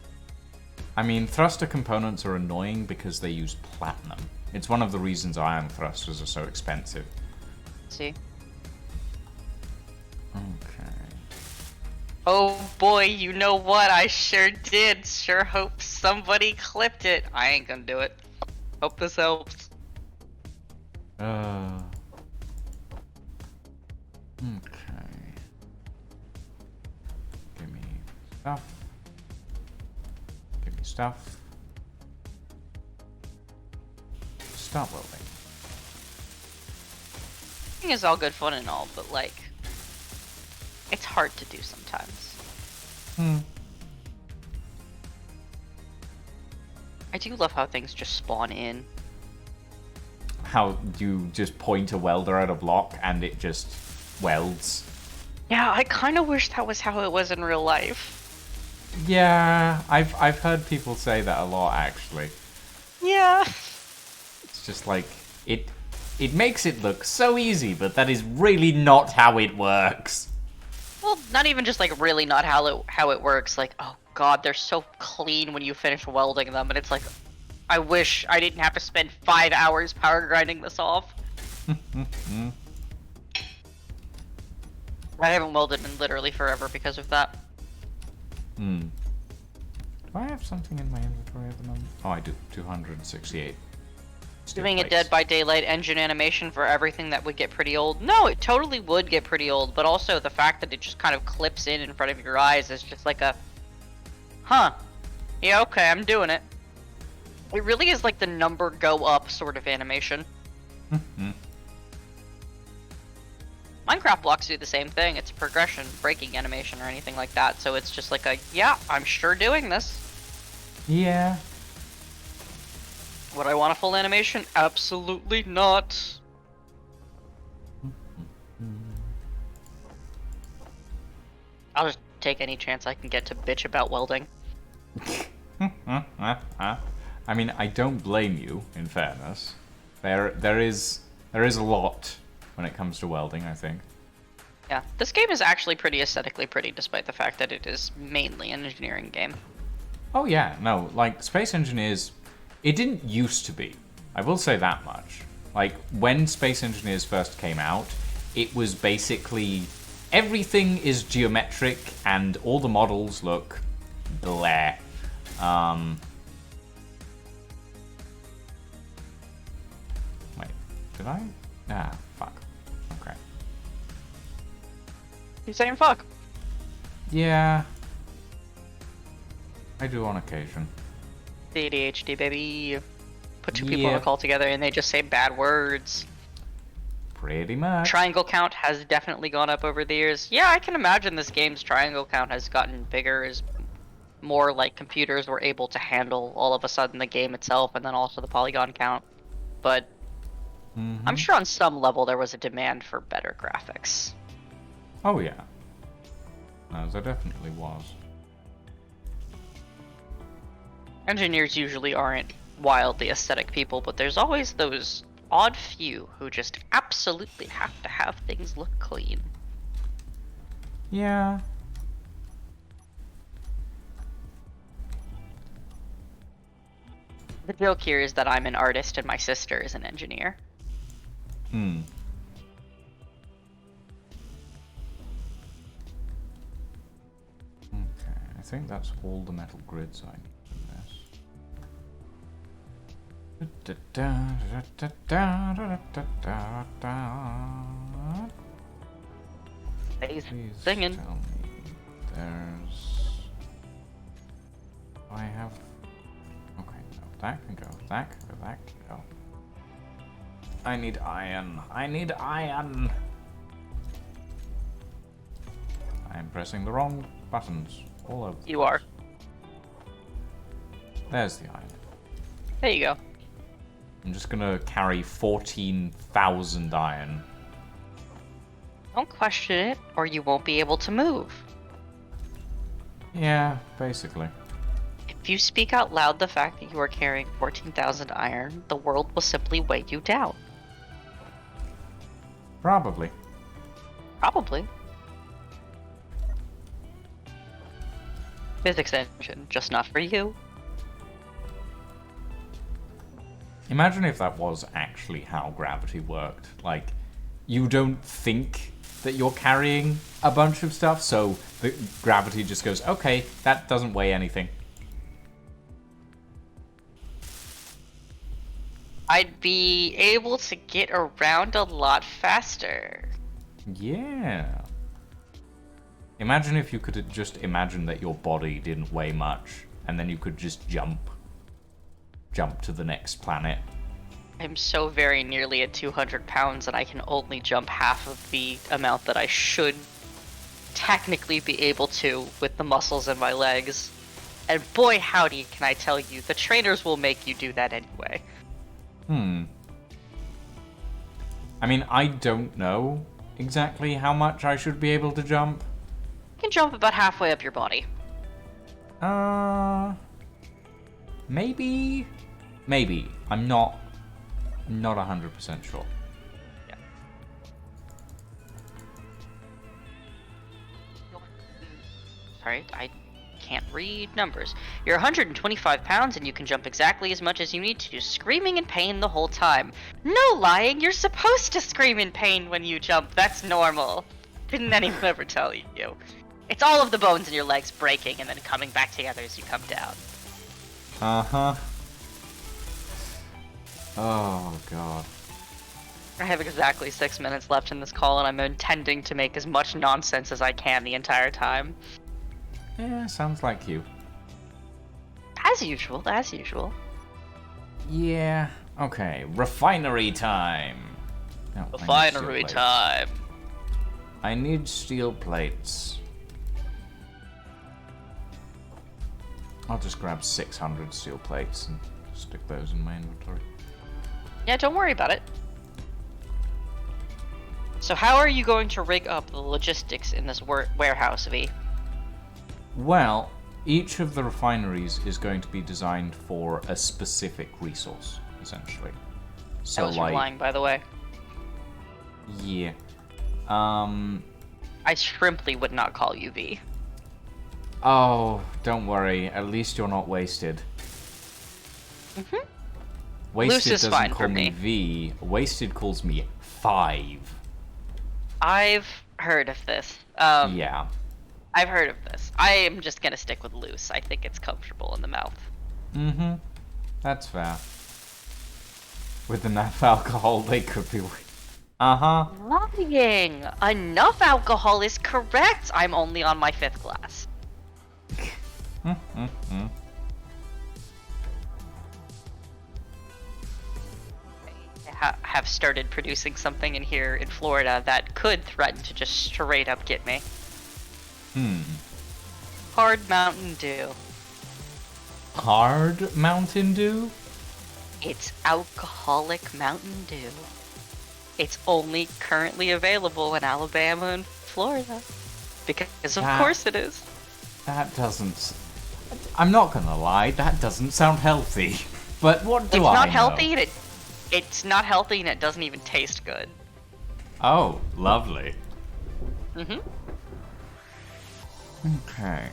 I mean, thruster components are annoying because they use platinum. It's one of the reasons ion thrusters are so expensive. See? Okay. Oh boy, you know what? I sure did. Sure hope somebody clipped it. I ain't gonna do it. Hope this helps. Okay. Give me stuff. Give me stuff. Start welding. Thing is all good fun and all, but like, it's hard to do sometimes. I do love how things just spawn in. How you just point a welder at a block and it just welds. Yeah, I kind of wish that was how it was in real life. Yeah, I've heard people say that a lot actually. Yeah. It's just like it makes it look so easy, but that is really not how it works. Well, not even just like really not how it works. Like, oh god, they're so clean when you finish welding them, and it's like, I wish I didn't have to spend 5 hours power grinding this off. I haven't welded in literally forever because of that. Do I have something in my inventory at the moment? Oh, I do. 268. Doing a Dead by Daylight engine animation for everything that would get pretty old. No, it totally would get pretty old, but also the fact that it just kind of clips in front of your eyes is just like a, huh, yeah, okay, I'm doing it. It really is like the number go up sort of animation. Minecraft blocks do the same thing. It's a progression, breaking animation or anything like that, so it's just like a, yeah, I'm sure doing this. Yeah. Would I want a full animation? Absolutely not. I'll just take any chance I can get to bitch about welding. I mean, I don't blame you, in fairness. There is a lot when it comes to welding, I think. Yeah, this game is actually pretty aesthetically pretty, despite the fact that it is mainly an engineering game. Oh yeah, no, like, Space Engineers, it didn't used to be. I will say that much. Like, when Space Engineers first came out, it was basically everything is geometric and all the models look bleh. Wait, did I? Ah, fuck. Okay. You saying fuck? Yeah. I do on occasion. ADHD, baby. Put two people on a call together and they just say bad words. Pretty much. Triangle count has definitely gone up over the years. Yeah, I can imagine this game's triangle count has gotten bigger as more like computers were able to handle all of a sudden the game itself and then also the polygon count. But I'm sure on some level there was a demand for better graphics. Oh yeah. No, there definitely was. Engineers usually aren't wildly aesthetic people, but there's always those odd few who just absolutely have to have things look clean. Yeah. The joke here is that I'm an artist and my sister is an engineer. think that's all the metal grids I need in this. He's Please singing. tell me there's... I have... Okay, no, that can go, that can go, that can go. I need iron. I need iron! I'm pressing the wrong buttons all over. You are. There's the iron. There you go. I'm just gonna carry 14,000 iron. Don't question it, or you won't be able to move. Yeah, basically. If you speak out loud the fact that you are carrying 14,000 iron, the world will simply weigh you down. Probably. Probably. Physics engine, just not for you. Imagine if that was actually how gravity worked. Like, you don't think that you're carrying a bunch of stuff, so the gravity just goes, okay, that doesn't weigh anything. I'd be able to get around a lot faster. Yeah. Imagine if you could just imagine that your body didn't weigh much, and then you could just jump to the next planet. I'm so very nearly at 200 pounds and I can only jump half of the amount that I should technically be able to with the muscles in my legs. And boy howdy, can I tell you, the trainers will make you do that anyway. I mean, I don't know exactly how much I should be able to jump. You can jump about halfway up your body. Maybe? Maybe. I'm not 100% sure. Yeah. Sorry, I can't read numbers. You're 125 pounds and you can jump exactly as much as you need to, screaming in pain the whole time. No lying, you're supposed to scream in pain when you jump. That's normal. Didn't anyone ever tell you? It's all of the bones in your legs breaking and then coming back together as you come down. Uh-huh. Oh, God. I have exactly 6 minutes left in this call and I'm intending to make as much nonsense as I can the entire time. Yeah, sounds like you. As usual, as usual. Yeah. Okay, refinery time. No, I need Refinery steel plates. time. I need steel plates. I'll just grab 600 steel plates and stick those in my inventory. Yeah, don't worry about it. So how are you going to rig up the logistics in this warehouse, V? Well, each of the refineries is going to be designed for a specific resource, essentially. So, That was from lying, by the way. yeah. I shrimply would not call you V. Oh, don't worry. At least you're not wasted. Mm-hmm. Wasted Loose is doesn't fine call for me me. V. Wasted calls me 5. I've heard of this. Yeah. I've heard of this. I am just gonna stick with loose. I think it's comfortable in the mouth. Mm-hmm. That's fair. With enough alcohol, they could be... Uh-huh. Lying! Enough alcohol is correct! I'm only on my 5th glass. Mm-hmm. Have started producing something in here in Florida that could threaten to just straight up get me. Hard Mountain Dew. Hard Mountain Dew? It's alcoholic Mountain Dew. It's only currently available in Alabama and Florida. Because of course it is. That doesn't... I'm not gonna lie, that doesn't sound healthy. But what do It's I not know? healthy and it's not healthy and it doesn't even taste good. Oh, lovely. Mm-hmm. Okay.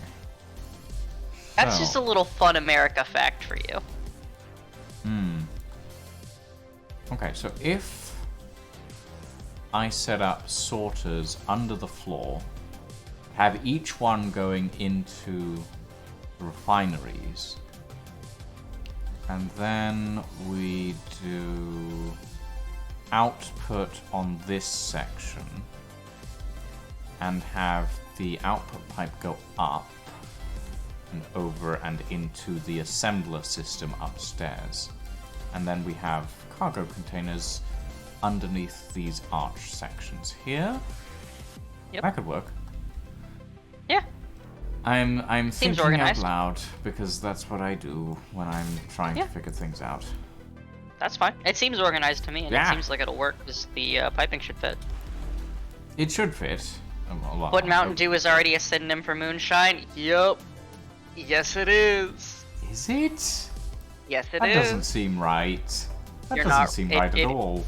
That's So- just a little fun America fact for you. Okay, so if I set up sorters under the floor, have each one going into refineries. And then we do output on this section and have the output pipe go up and over and into the assembler system upstairs. And then we have cargo containers underneath these arch sections here. Yep. That could work. Yeah. I'm Seems thinking out organized. loud because that's what I do when I'm trying Yeah. to figure things out. That's fine. It seems organized to me, and Yeah. it seems like it'll work because the piping should fit. It should fit. Well, But Mountain Dew is already a synonym for moonshine. Yup. Yes, it is. Is it? Yes, it That is. doesn't seem right. That You're doesn't not- seem it- right it- at all.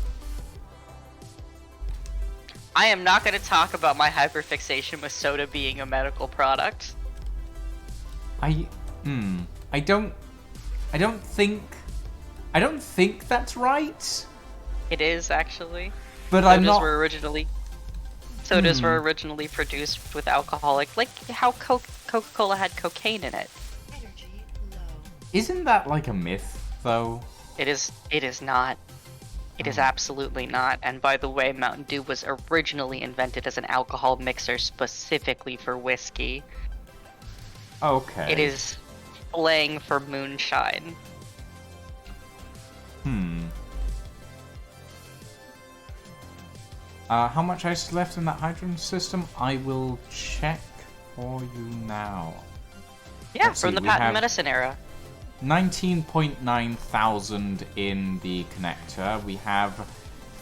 I am not going to talk about my hyperfixation with soda being a medical product. I don't think that's right. It is actually. But I'm Sodas not. were originally produced with alcoholic, like how Coca-Cola had cocaine in it. Energy low. Isn't that like a myth, though? It is not. It is absolutely not. And by the way, Mountain Dew was originally invented as an alcohol mixer specifically for whiskey. Okay. It is slang for moonshine. How much ice is left in that hydrogen system? I will check for you now. Yeah, Let's from see, the we patent have- medicine era. 19.9 thousand in the connector. We have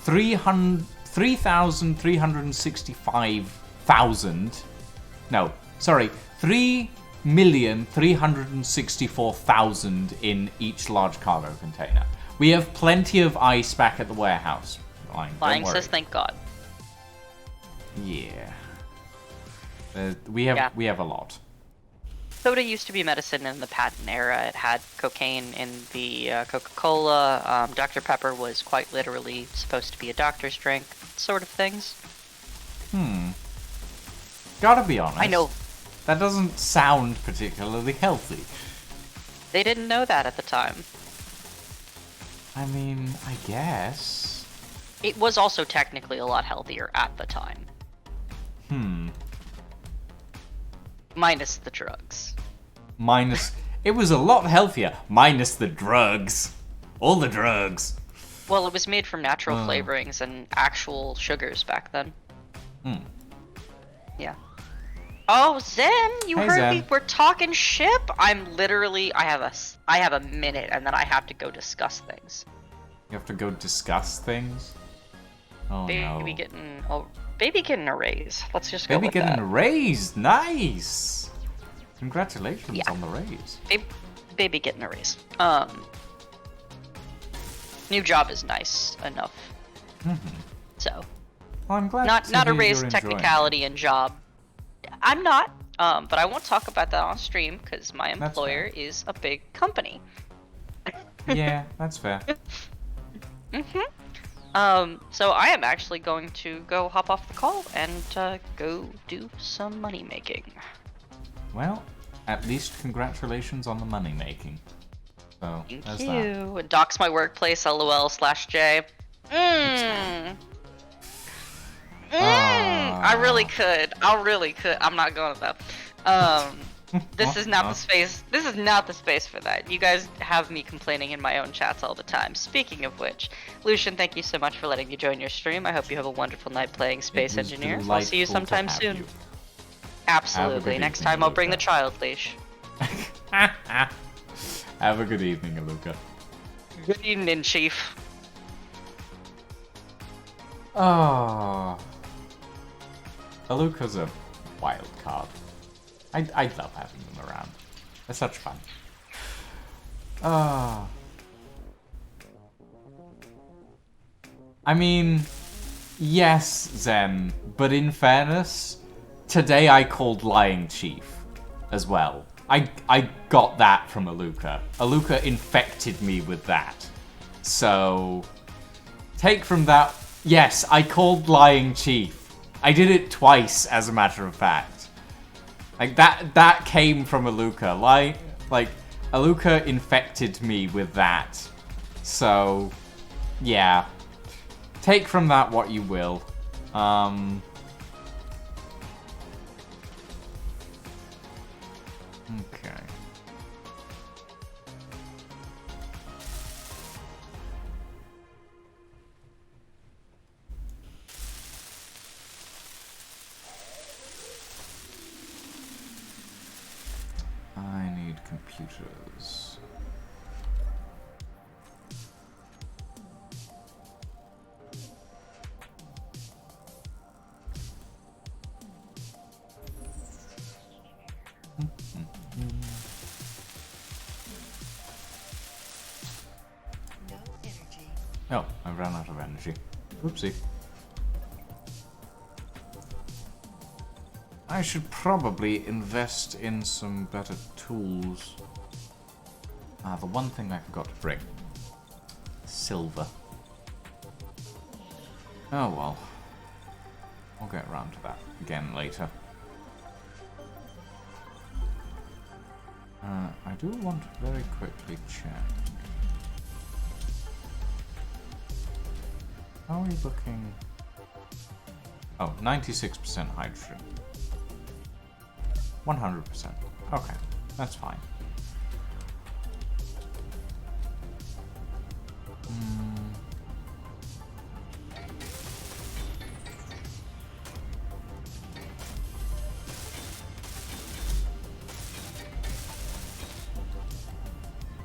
3,365,000. No, sorry, 3,364,000 in each large cargo container. We have plenty of ice back at the warehouse. Fine, don't Lying worry. says thank God. Yeah. We Yeah. have a lot. Soda used to be medicine in the patent era. It had cocaine in the Coca-Cola. Dr. Pepper was quite literally supposed to be a doctor's drink, sort of things. Gotta be honest. I know. That doesn't sound particularly healthy. They didn't know that at the time. I mean, I guess. It was also technically a lot healthier at the time. Minus the drugs. It was a lot healthier, minus the drugs. All the drugs. Well, it was made from natural flavorings and actual sugars back then. Yeah. Oh, Zen, you Hey, heard Zen. me? We're talking ship. I'm literally. I have a minute, and then I have to go discuss things. You have to go discuss things? Oh Baby no. getting a raise. Let's just go Baby with getting that. a raise. Nice. Congratulations Yeah. on the raise. Baby getting a raise. New job is nice enough. So Well, I'm glad not to a hear raise you're enjoying technicality in job. I'm not. But I won't talk about that on stream because my That's employer fair. is a big company. it. Yeah, that's fair. So I am actually going to go hop off the call and go do some money making. Well, at least congratulations on the money making. So, Thank there's you. that. And docs my workplace, lol/J. I really could. I really could. I'm not going with that. This is not the space. This is not the space for that. You guys have me complaining in my own chats all the time. Speaking of which, Lucian, thank you so much for letting me join your stream. I hope you have a wonderul night playing Space It was Engineer. I'll see you delightful to sometime have soon. you. Absolutely. good Next evening, time I'll bring the Luca. child leash. Have a good evening, Aluka. Good evening, Chief. Oh. Aluka's a wild card. I love having them around. They're such fun. I mean, yes, Zen, but in fairness, today I called Lying Chief as well. I got that from Aluka. Aluka infected me with that. So, take from that, yes, I called Lying Chief. I did it twice, as a matter of fact. Like, that came from Aluka. Like, Aluka infected me with that. So, yeah. Take from that what you will. Okay. I need computers. No energy. Oh, I ran out of energy. Oopsie. I should probably invest in some better tools. The one thing I forgot to bring. Silver. Oh well. We'll get around to that again later. I do want to very quickly check. How are we looking? Oh, 96% hydrogen. 100%. Okay, that's fine.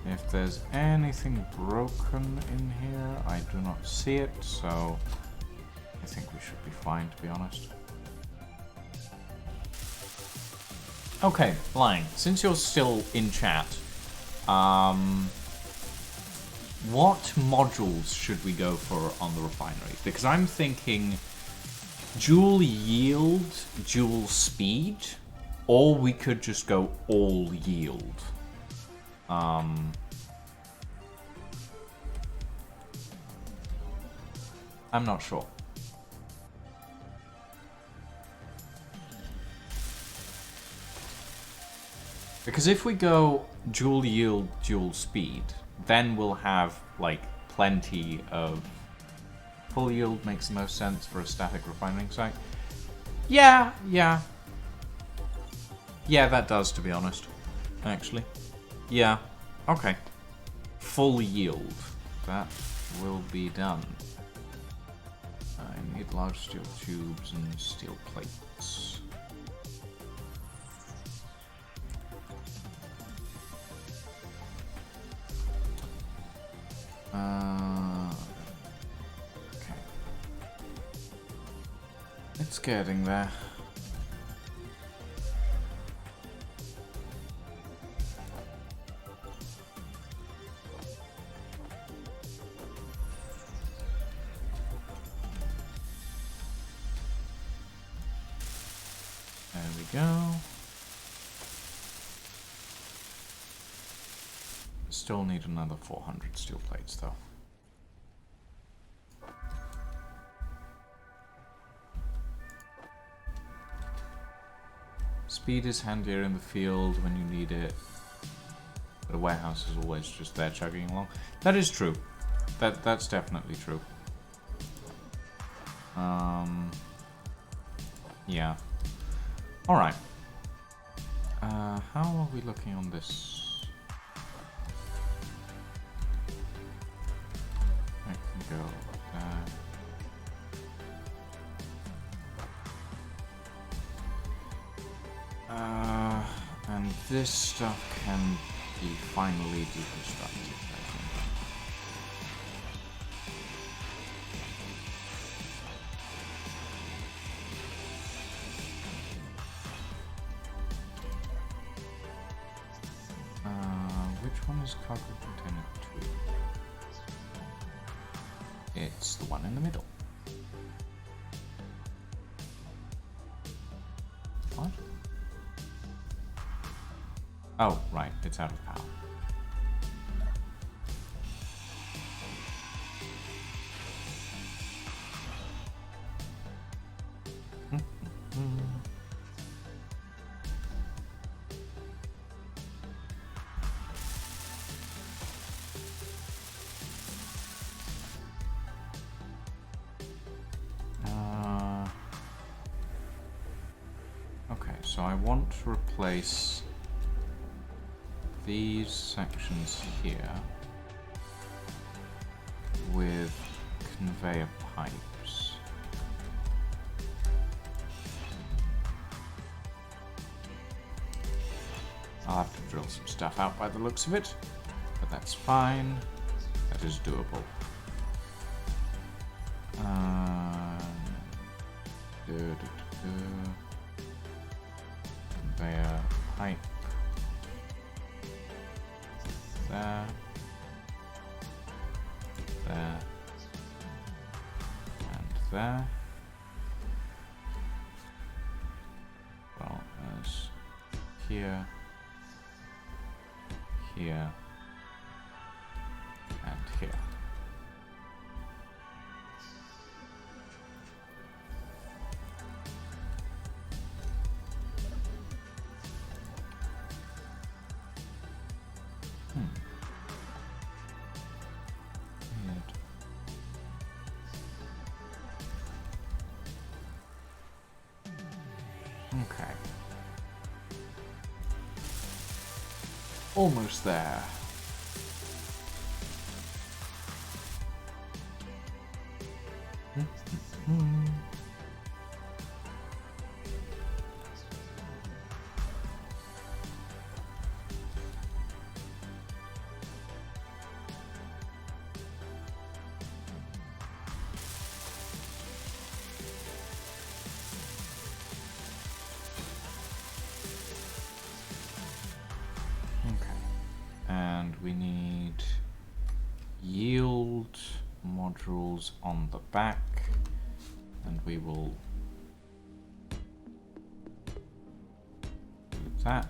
If there's anything broken in here, I do not see it, so I think we should be fine, to be honest. Okay, Line, since you're still in chat, what modules should we go for on the refinery? Because I'm thinking dual yield, dual speed, or we could just go all yield. I'm not sure. Because if we go dual yield, dual speed, then we'll have, like, plenty of... Full yield makes the most sense for a static refining site. Yeah, yeah. Yeah, that does, to be honest. Actually. Yeah. Okay. Full yield. That will be done. I need large steel tubes and steel plates. Okay. It's getting there. There we go. Still need another 400 steel plates, though. Speed is handier in the field when you need it. The warehouse is always just there chugging along. That is true. That's definitely true. Yeah. Alright. How are we looking on this? I can go like that. And this stuff can be finally deconstructed, I think. Which one is cargo container 2? It's the one in the middle. What? Oh, right, it's out of power. so I want to replace these sections here with conveyor pipes. I'll have to drill some stuff out by the looks of it, but that's fine. That is doable. Conveyor pipe. There. There. And there. Well as here. Here. And here. Okay. Almost there. We need yield modules on the back, and we will do that.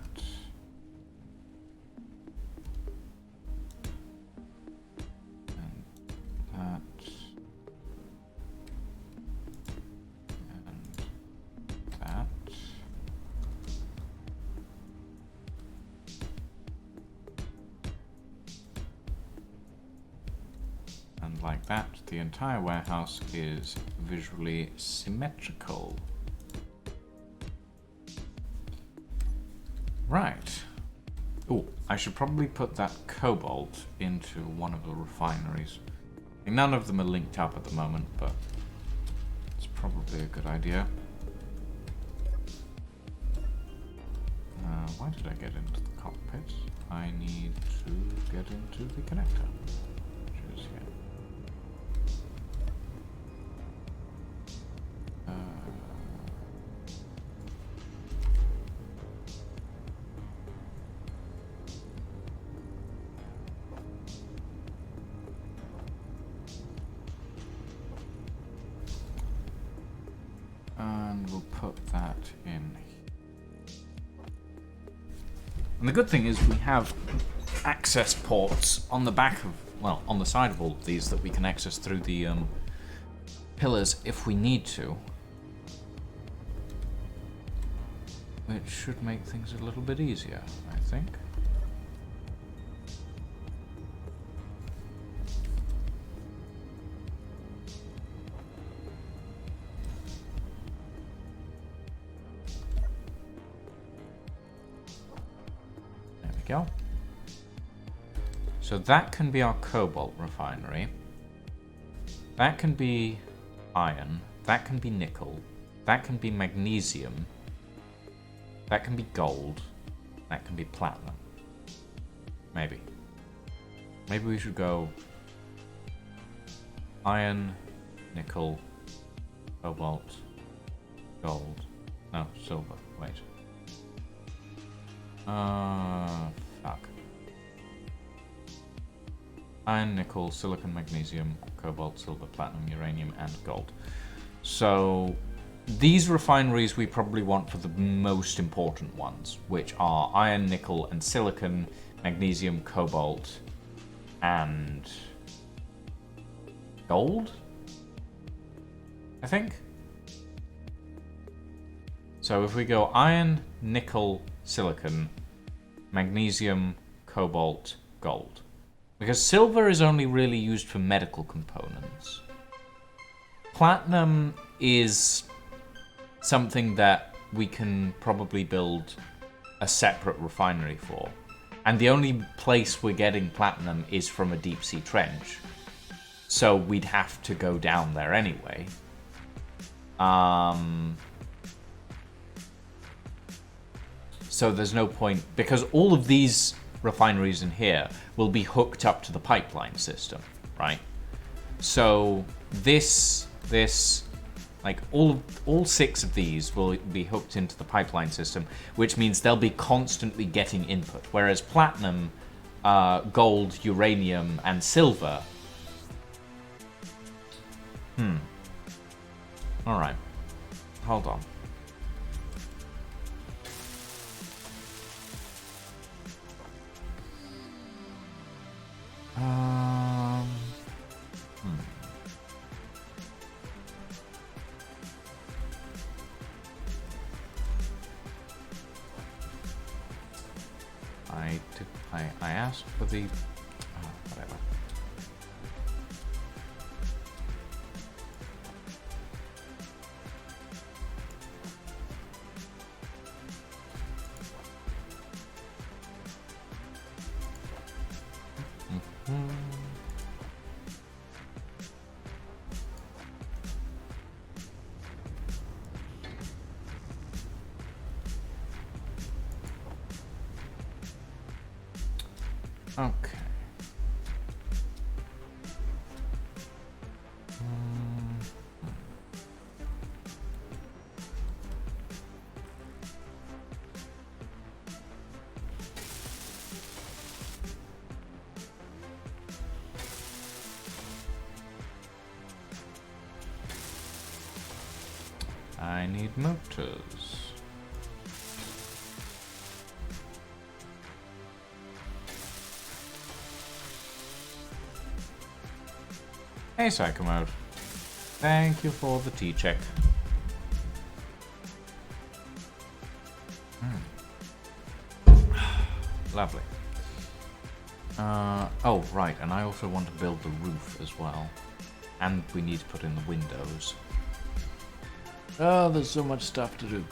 And that. And that. And like that, the entire warehouse is visually symmetrical. Right. Oh, I should probably put that cobalt into one of the refineries. None of them are linked up at the moment, but it's probably a good idea. Why did I get into the cockpit? I need to get into the connector, which is here. And we'll put that in. And the good thing is we have access ports on the back of, well, on the side of all of these that we can access through the pillars if we need to. Which should make things a little bit easier, I think. Go. So that can be our cobalt refinery. That can be iron. That can be nickel. That can be magnesium. That can be gold. That can be platinum. Maybe. Maybe we should go iron, nickel, cobalt, gold. No, silver. Wait. Fuck. Iron, nickel, silicon, magnesium, cobalt, silver, platinum, uranium, and gold. So these refineries we probably want for the most important ones, which are iron, nickel, and silicon, magnesium, cobalt, and gold, I think. So if we go iron, nickel, silicon, magnesium, cobalt, gold. Because silver is only really used for medical components. Platinum is something that we can probably build a separate refinery for. And the only place we're getting platinum is from a deep sea trench. So we'd have to go down there anyway. So there's no point, because all of these refineries in here will be hooked up to the pipeline system, right? So this, like all 6 of these will be hooked into the pipeline system, which means they'll be constantly getting input. Whereas platinum, gold, uranium, and silver. All right. Hold on. I asked for the whatever. Okay. I need motors. Hey, Psychomode. Thank you for the tea check. Lovely. Oh, right, and I also want to build the roof as well. And we need to put in the windows. Oh, there's so much stuff to do.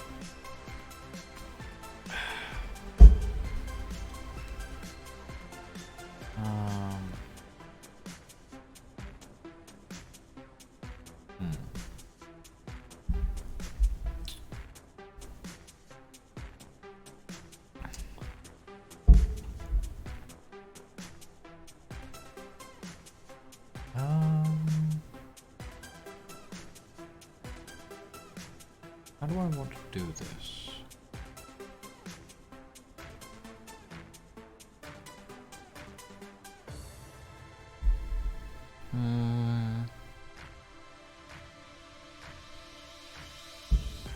How do I want to do this?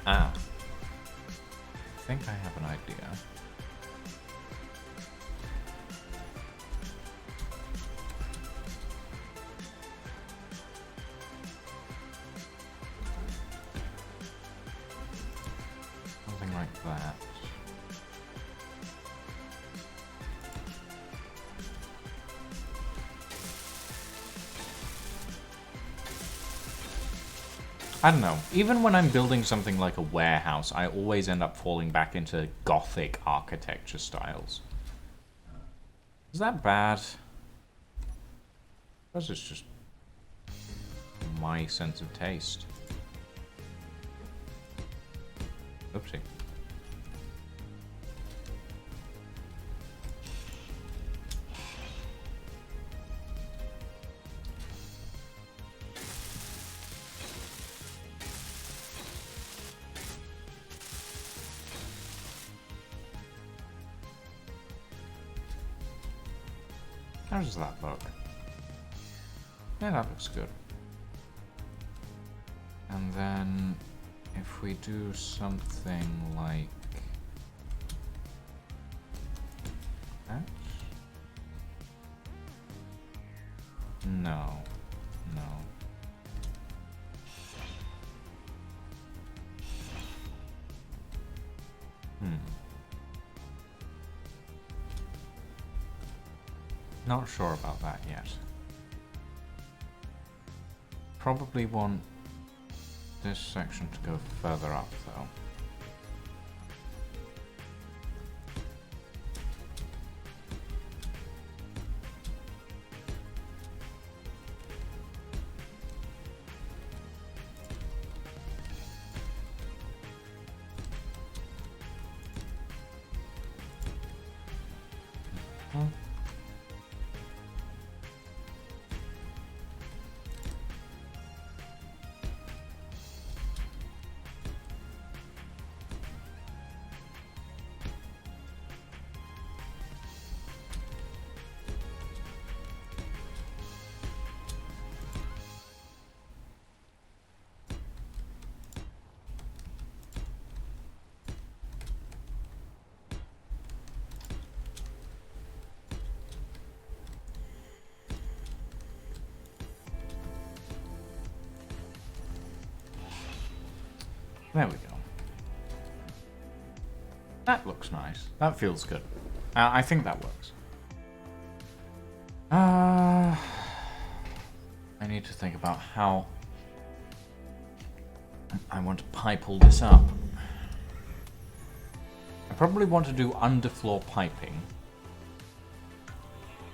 I think I have an idea. Something like that. I don't know. Even when I'm building something like a warehouse, I always end up falling back into Gothic architecture styles. Is that bad? I suppose it's just my sense of taste. Oopsie. How does that look? Yeah, that looks good. And then if we do something like that? No. No. Not sure about that yet. Probably want this section to go further up, though. There we go. That looks nice. That feels good. I think that works. I need to think about how I want to pipe all this up. I probably want to do underfloor piping.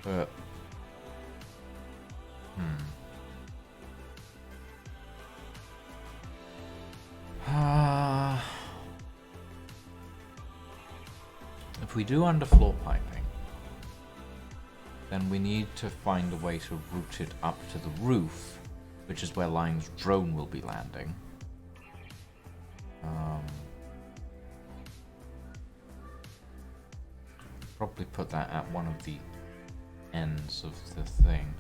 But... if we do underfloor piping, then we need to find a way to route it up to the roof, which is where Lion's drone will be landing. Probably put that at one of the ends of the thing.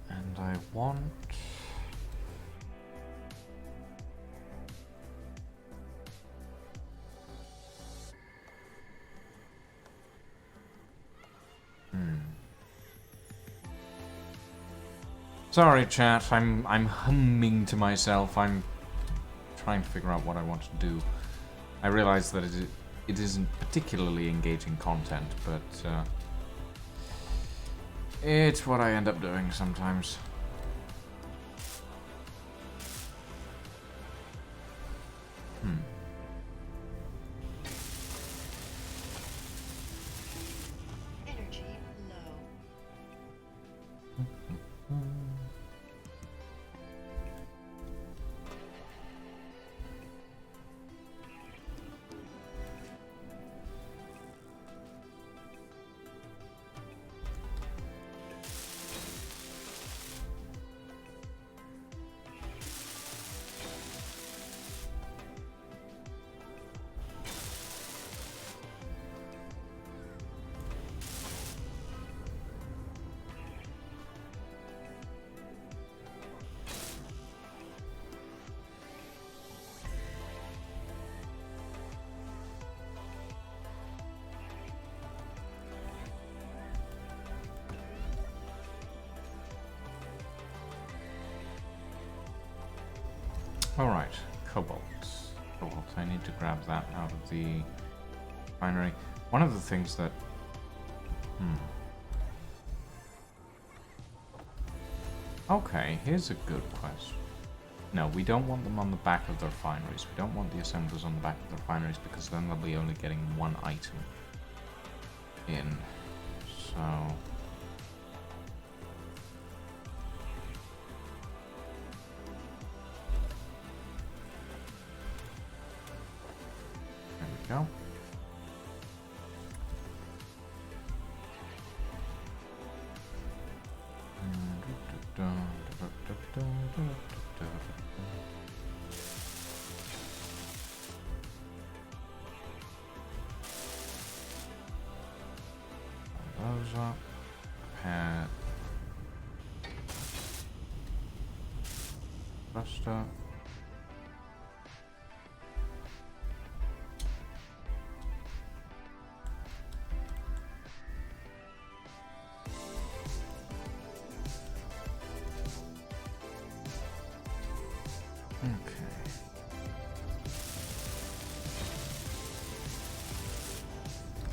And I want... Sorry, chat. I'm humming to myself. I'm trying to figure out what I want to do. I realize that it isn't particularly engaging content, but it's what I end up doing sometimes. Energy low. Alright, cobalt. Cobalt, I need to grab that out of the refinery. One of the things that... Okay, here's a good question. No, we don't want them on the back of the refineries. We don't want the assemblers on the back of the refineries because then they'll be only getting one item in. So... Go. Those up. Pad. Cluster.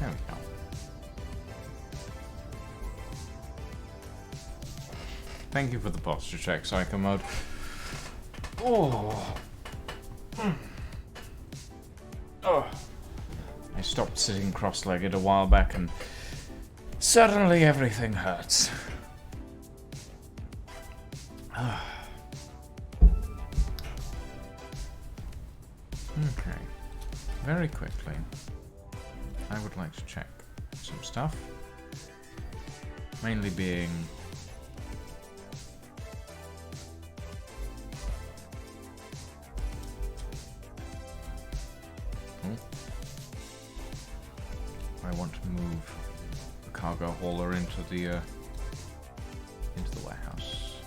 There we go. Thank you for the posture check, Psycho Mode. Oh. Oh. I stopped sitting cross-legged a while back and suddenly everything hurts. Okay. Very quickly, I would like to check some stuff. Mainly being... I want to move the cargo hauler into the warehouse.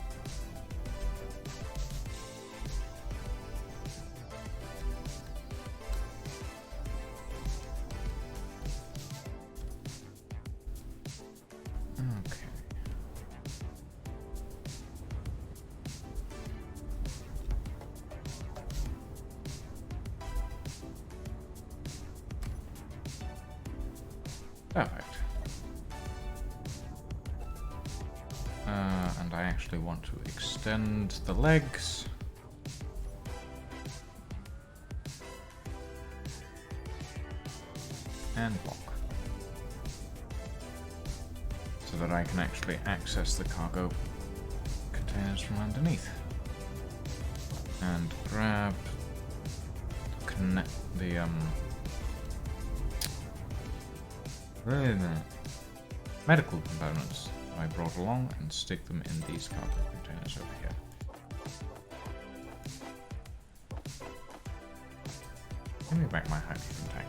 Okay. Perfect. And I actually want to extend the legs. And block. So that I can actually access the cargo containers from underneath. And grab the medical components I brought along and stick them in these cargo containers over here. Give me back my hydrogen tank.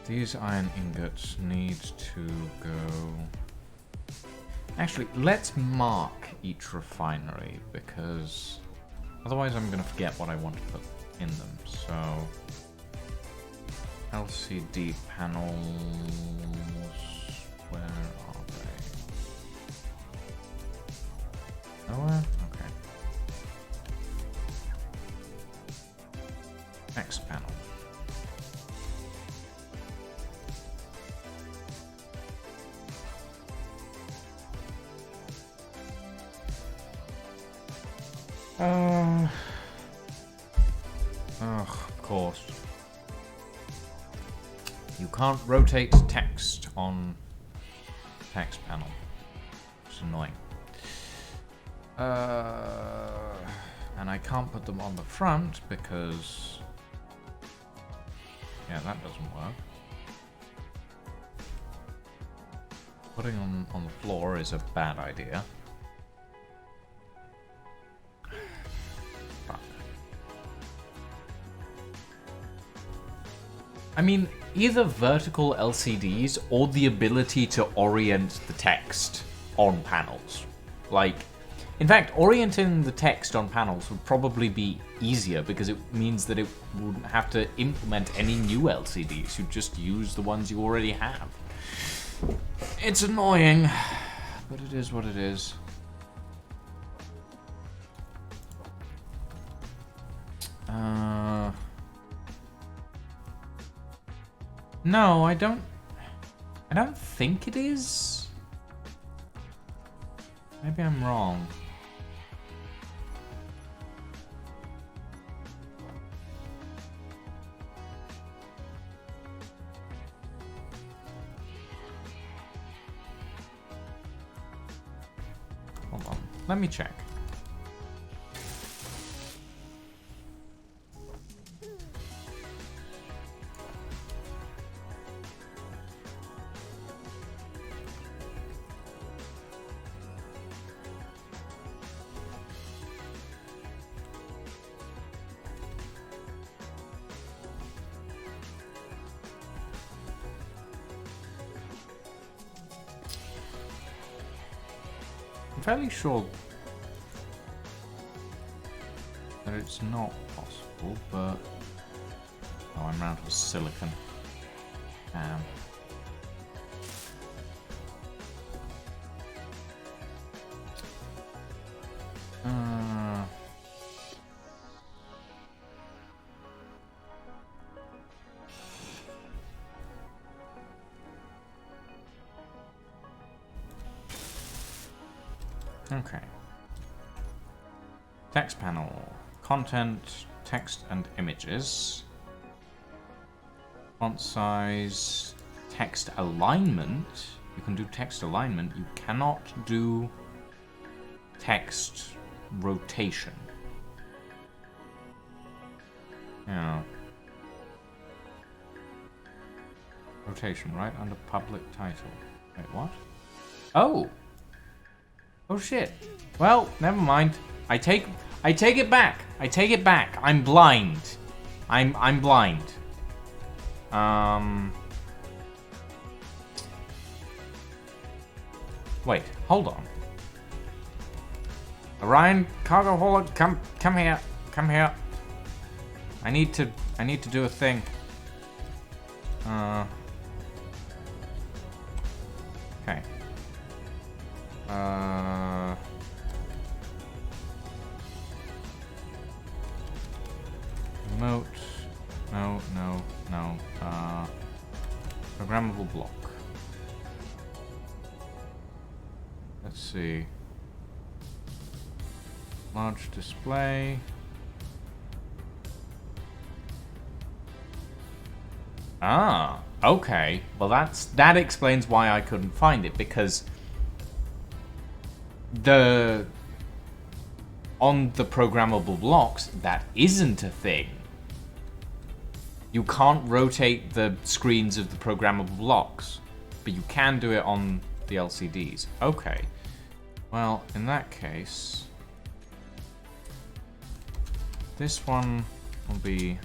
These iron ingots need to go... Actually, let's mark each refinery, because otherwise I'm going to forget what I want to put in them. So, LCD panels, where are they? Nowhere? Okay. X panel. Of course. You can't rotate text on text panel. It's annoying. And I can't put them on the front because... Yeah, that doesn't work. Putting them on the floor is a bad idea. I mean, either vertical LCDs or the ability to orient the text on panels. Like, in fact, orienting the text on panels would probably be easier because it means that it wouldn't have to implement any new LCDs. You'd just use the ones you already have. It's annoying, but it is what it is. No, I don't think it is. Maybe I'm wrong. Hold on. Let me check. I'm fairly sure that it's not possible, but... Oh, I'm out of silicon. Damn. Okay. Text panel. Content, text and images. Font size, text alignment. You can do text alignment. You cannot do text rotation. Yeah. Rotation, right under public title. Wait, what? Oh! Oh shit. Well, never mind. I take it back. I take it back. I'm blind. I'm blind. Wait, hold on. Orion, cargo hauler, come here. Come here. I need to do a thing. Okay. Remote. No. Programmable block. Let's see. Large display. Ah, okay. Well, that explains why I couldn't find it, because on the programmable blocks, that isn't a thing. You can't rotate the screens of the programmable blocks, but you can do it on the LCDs. Okay. Well, in that case, this one will be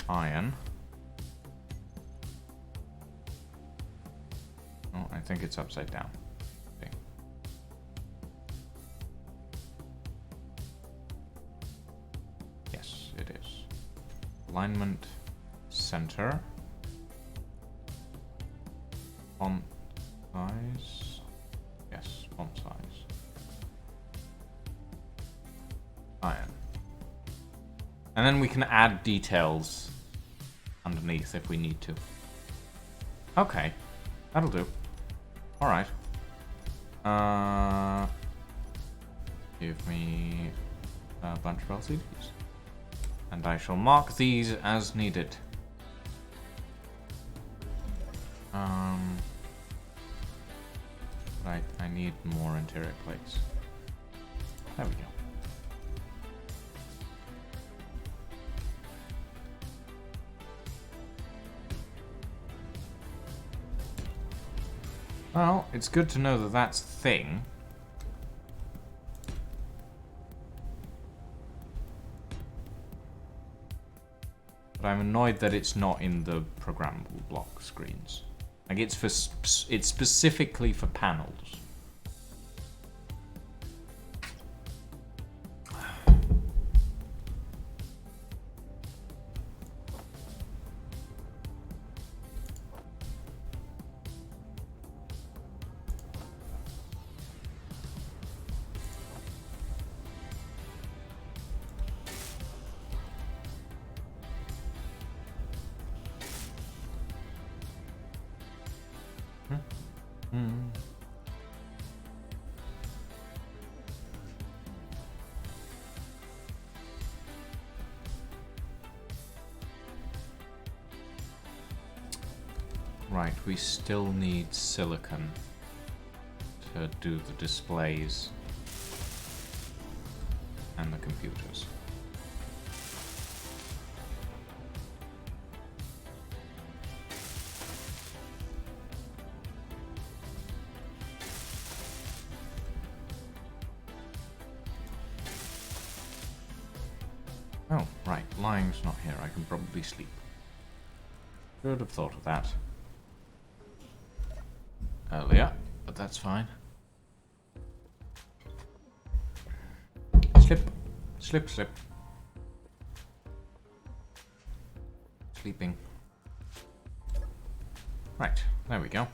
iron. Oh, I think it's upside down. Okay. Yes, it is. Alignment, center. Font size. Yes, font size. Iron. And then we can add details underneath if we need to. Okay, that'll do. Alright. Give me a bunch of LCDs. And I shall mark these as needed. Right, I need more interior plates. There we go. Well, it's good to know that that's a thing. But I'm annoyed that it's not in the programmable block screens. Like, it's specifically for panels. Right, we still need silicon to do the displays and the computers. Oh, right, Lying's not here. I can probably sleep. Should have thought of that earlier, but that's fine. Slip, slip, slip. Sleeping. Right, there we go.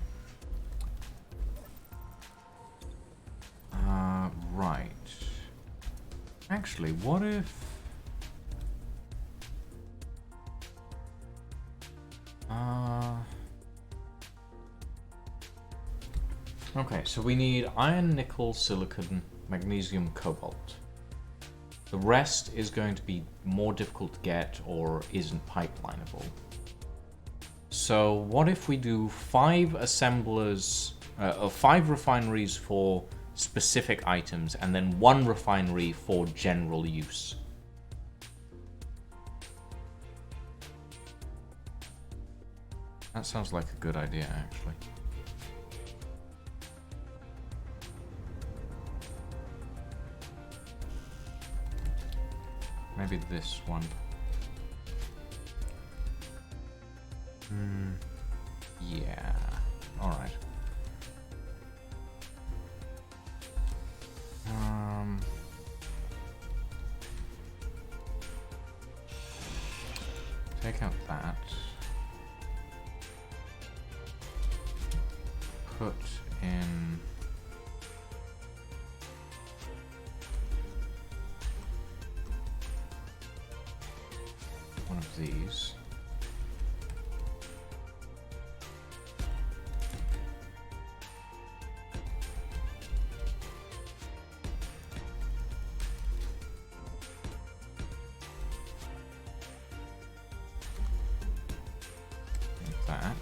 Right. Actually, what if... Okay, so we need iron, nickel, silicon, magnesium, cobalt. The rest is going to be more difficult to get or isn't pipelinable. So what if we do 5 assemblers, or 5 refineries for specific items, and then 1 refinery for general use? That sounds like a good idea, actually. Maybe this one. Yeah. Alright. Take out that. Put in... one of these. Like that.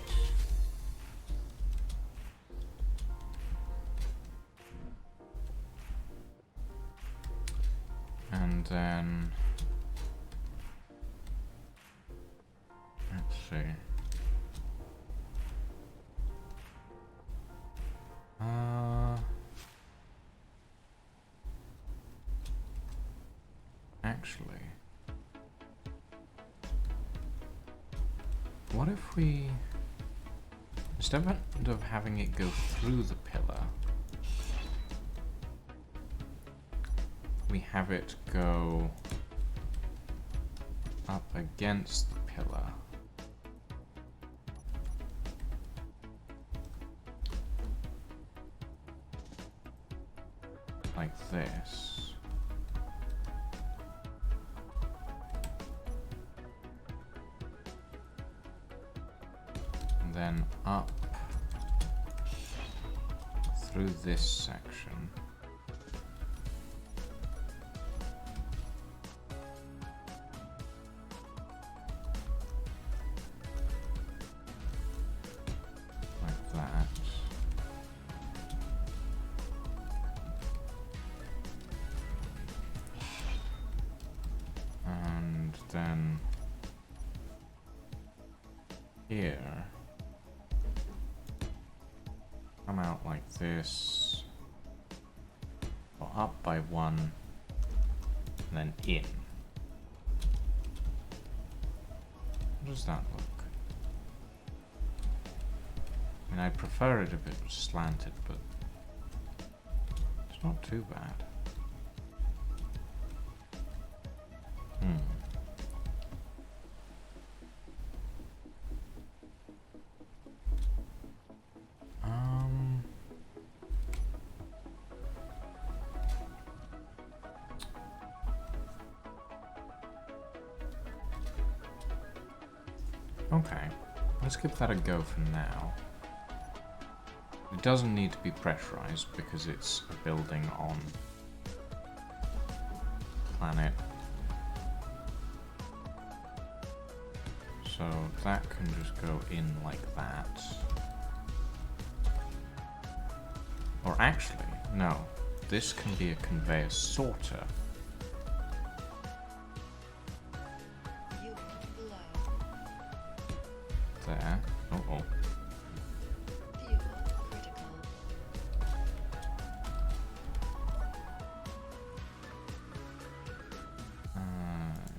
And then let's see. Actually, what if we, instead of having it go through the pillar, we have it go up against the pillar. Like this. And then up through this section. Like that. And then here, come out like this, or up by 1, and then in. How does that look? I mean, I prefer it if it was slanted, but it's not too bad. Okay, let's give that a go for now. It doesn't need to be pressurized because it's a building on planet. So that can just go in like that. Or actually, no. This can be a conveyor sorter. Fuel low. There. Uh-oh. Fuel critical.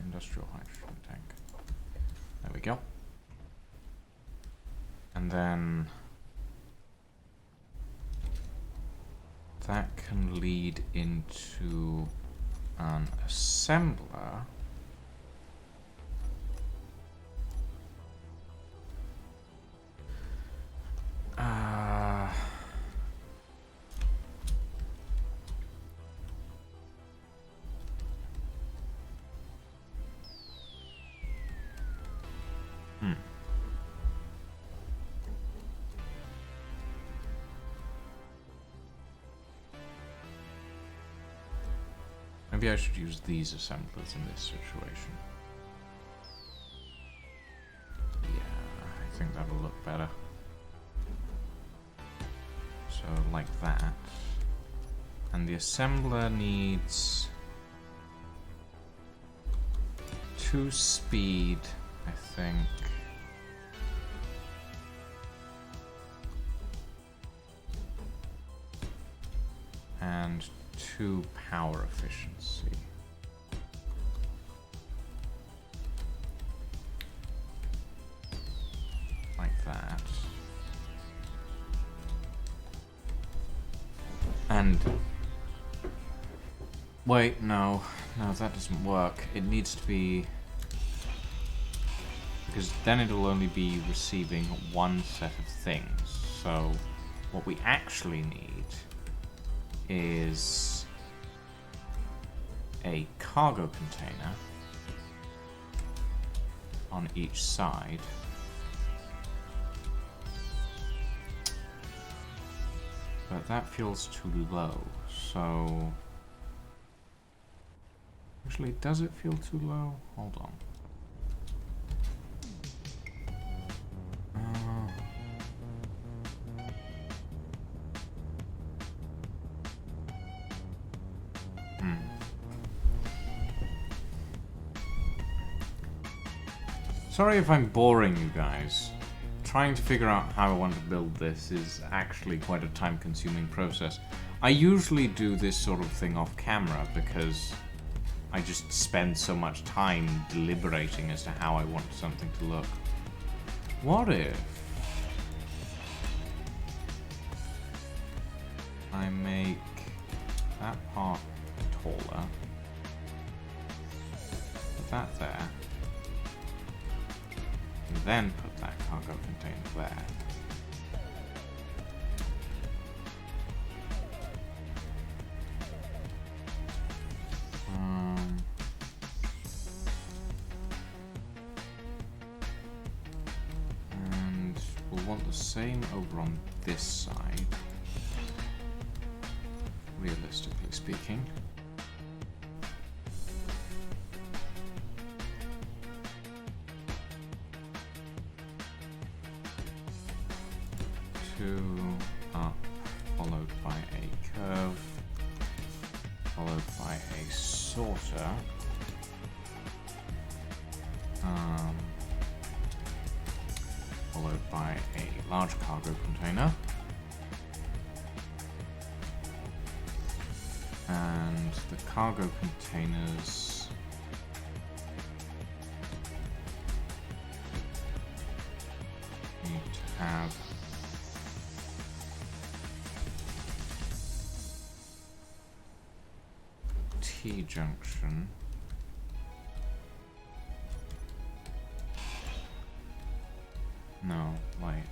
Industrial hydrogen tank. There we go. And then that can lead into an assembler. Maybe I should use these assemblers in this situation. Yeah, I think that'll look better. So like that. And the assembler needs 2 speed, I think. And 2 power efficiency. Like that. And wait, no, that doesn't work. It needs to be, because then it'll only be receiving 1 set of things. So what we actually need is a cargo container on each side. But that feels too low, so... Actually, does it feel too low? Hold on. Sorry if I'm boring you guys. Trying to figure out how I want to build this is actually quite a time-consuming process. I usually do this sort of thing off camera because I just spend so much time deliberating as to how I want something to look. What if I make that part taller, put that there, and then put that cargo container there. And we'll want the same over on this side, realistically speaking. Up, followed by a curve, followed by a sorter, followed by a large cargo container, and the cargo containers need to have T-junction. No, wait.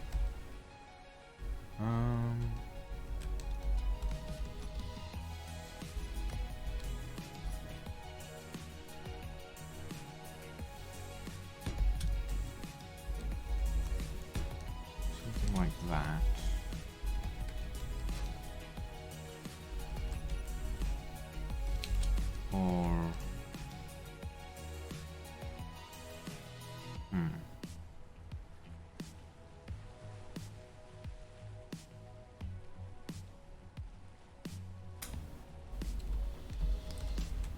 Something like that. Or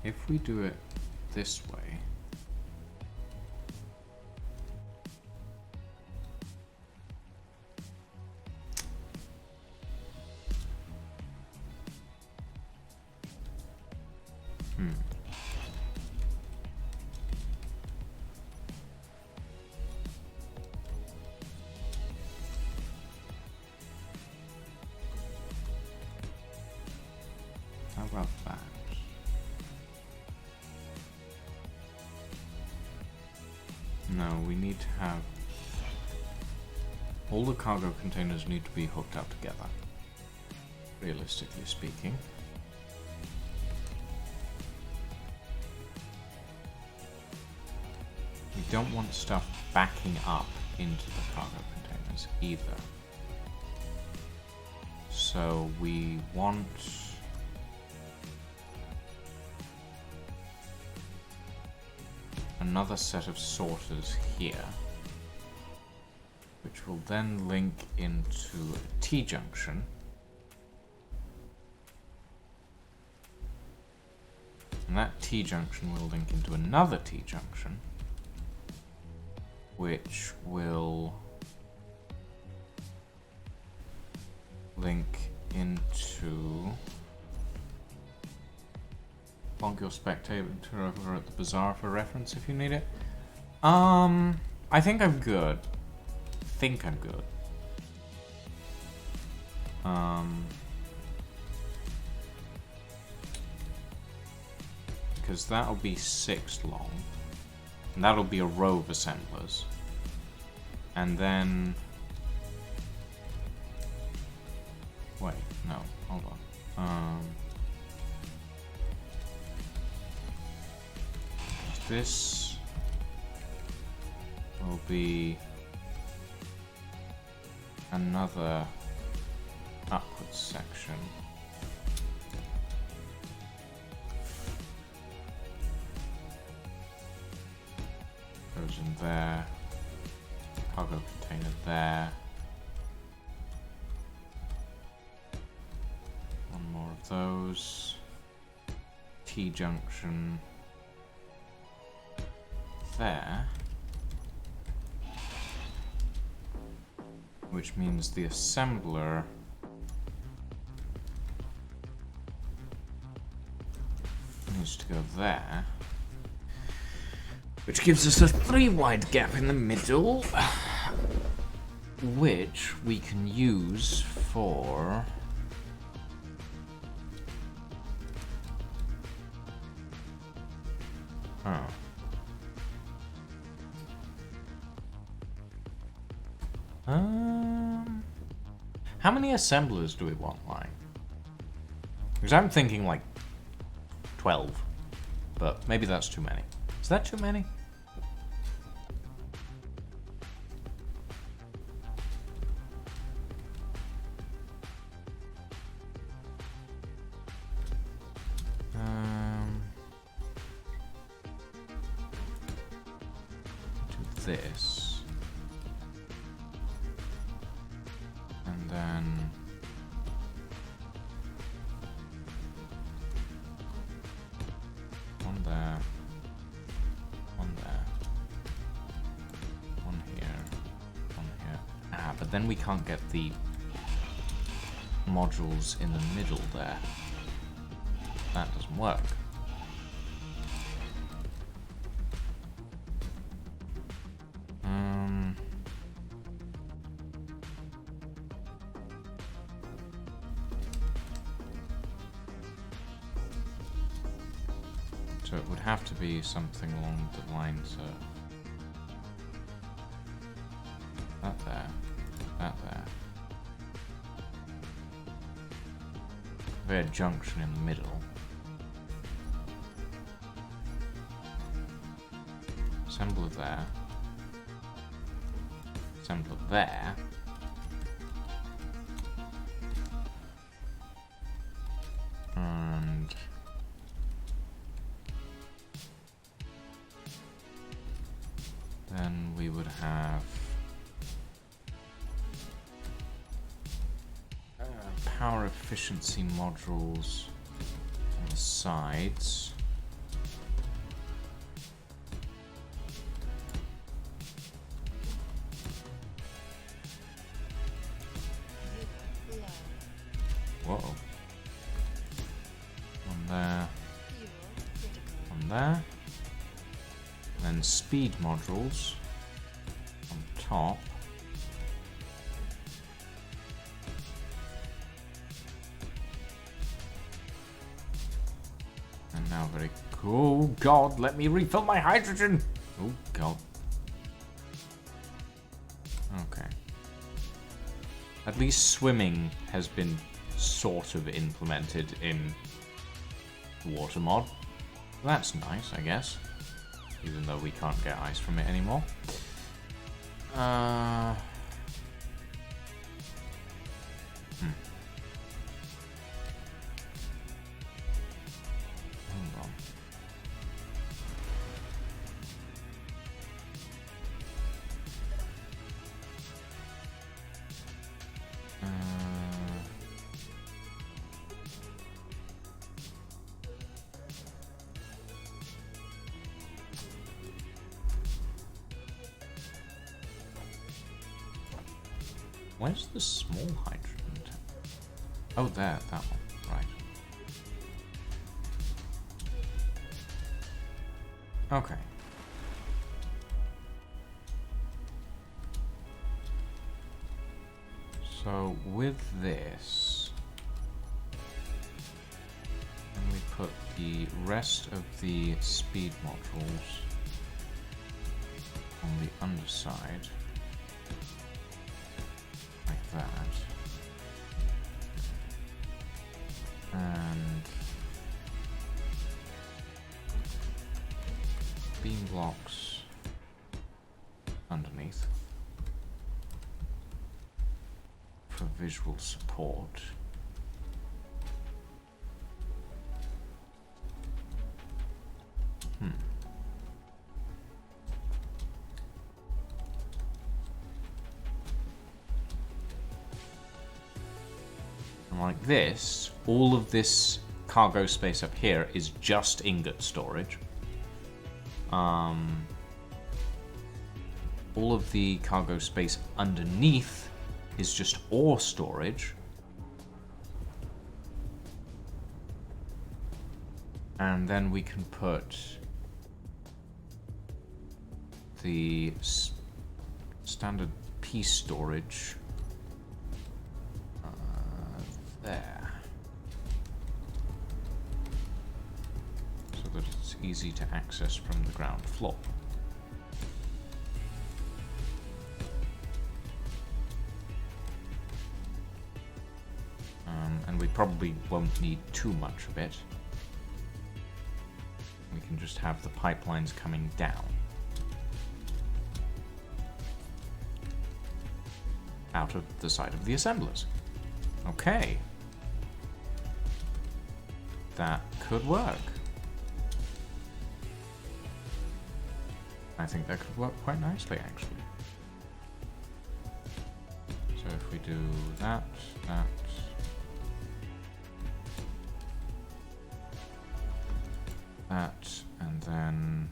if we do it this way, how about that? No, we need to have all the cargo containers need to be hooked up together, realistically speaking. We don't want stuff backing up into the cargo containers either. So we want another set of sorters here. which will then link into a T-junction. And that T-junction will link into another T-junction, which will link into... Bonk your spectator over at the bazaar for reference if you need it. I think I'm good. Because that'll be 6 long. And that'll be a row of assemblers. And then... Wait, no, hold on. This will be another upwards section. Goes in there. Cargo container there. One more of those. T-junction there. Which means the assembler needs to go there. Which gives us a 3 wide gap in the middle, which we can use for... Oh. How many assemblers do we want, like? Because I'm thinking like 12, but maybe that's too many. Is that too many? Do this. And then... one there. One there. One here. One here. Ah, but then we can't get the modules in the middle there. That doesn't work. So it would have to be something along the lines of that there, that there. We had a junction in the middle. Assembler there. Assembler there. And then we would have power efficiency modules on the sides. Whoa. One there. One there. Then speed modules on top. And now very cool. Oh god, let me refill my hydrogen! Oh god. Okay. At least swimming has been sort of implemented in water mod. That's nice, I guess. Even though we can't get ice from it anymore. Hold on. Where's the small hydrogen tank? Oh, there, that one. Right. Okay. So with this, and we put the rest of the speed modules on the underside, like that, and beam blocks underneath for visual support. And like this, all of this cargo space up here is just ingot storage. All of the cargo space underneath is just ore storage. And then we can put the standard piece storage there. So that it's easy to access from the ground floor. And we probably won't need too much of it. We can just have the pipelines coming down. Out of the side of the assemblers. Okay. That could work. I think that could work quite nicely, actually. So if we do that, and then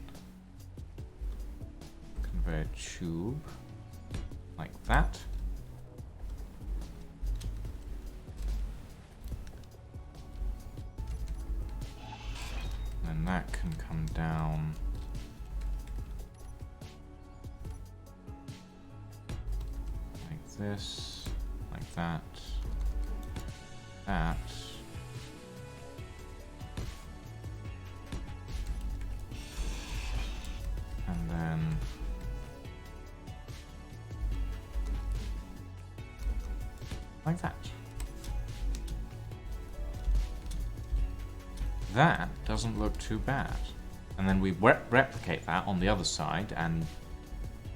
conveyor tube like that. And that can come down like this, like that, that. And then like that. That doesn't look too bad. And then we replicate that on the other side and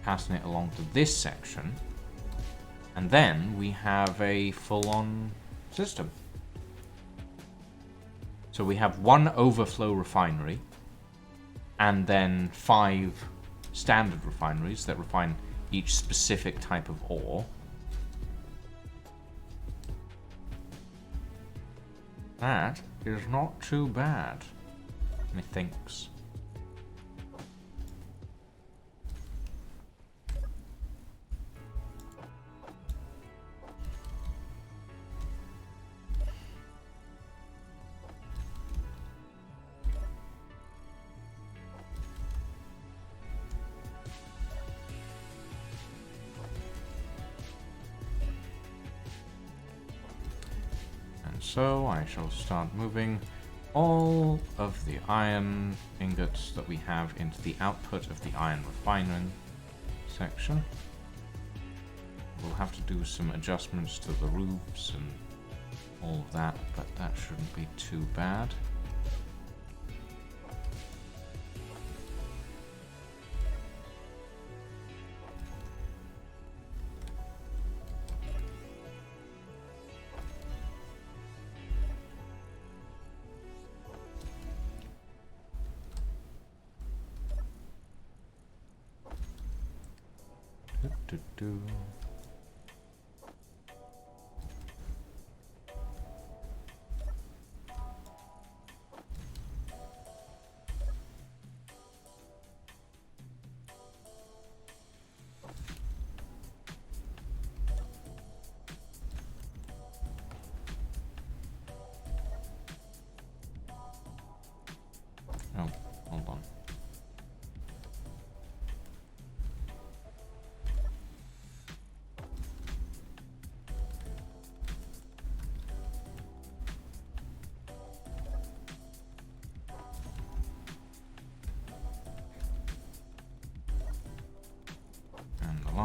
passing it along to this section. And then we have a full-on system. So we have one overflow refinery and then 5 standard refineries that refine each specific type of ore. That is not too bad, methinks. So I shall start moving all of the iron ingots that we have into the output of the iron refining section. We'll have to do some adjustments to the roofs and all of that, but that shouldn't be too bad. Do.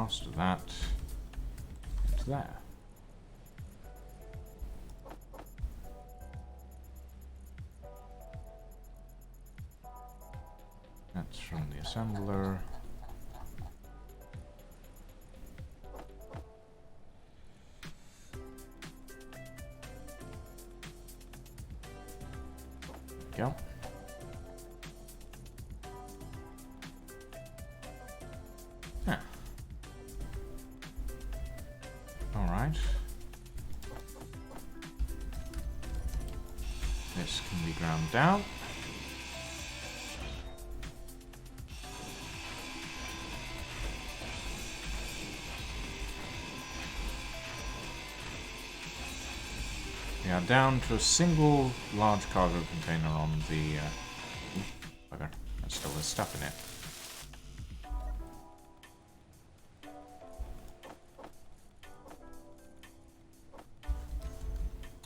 across to that, to there. That's from the assembler. Go. Yeah. All right. This can be ground down. We are down to a single large cargo container on the... bugger. There's still this stuff in it.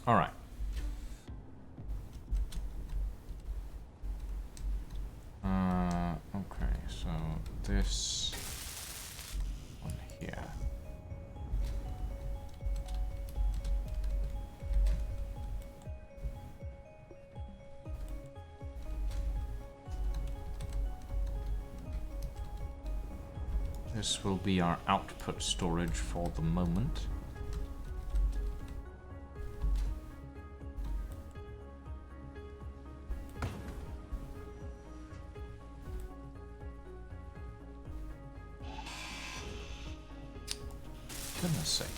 Alright. Okay, so this one here. This will be our output storage for the moment. Goodness sake.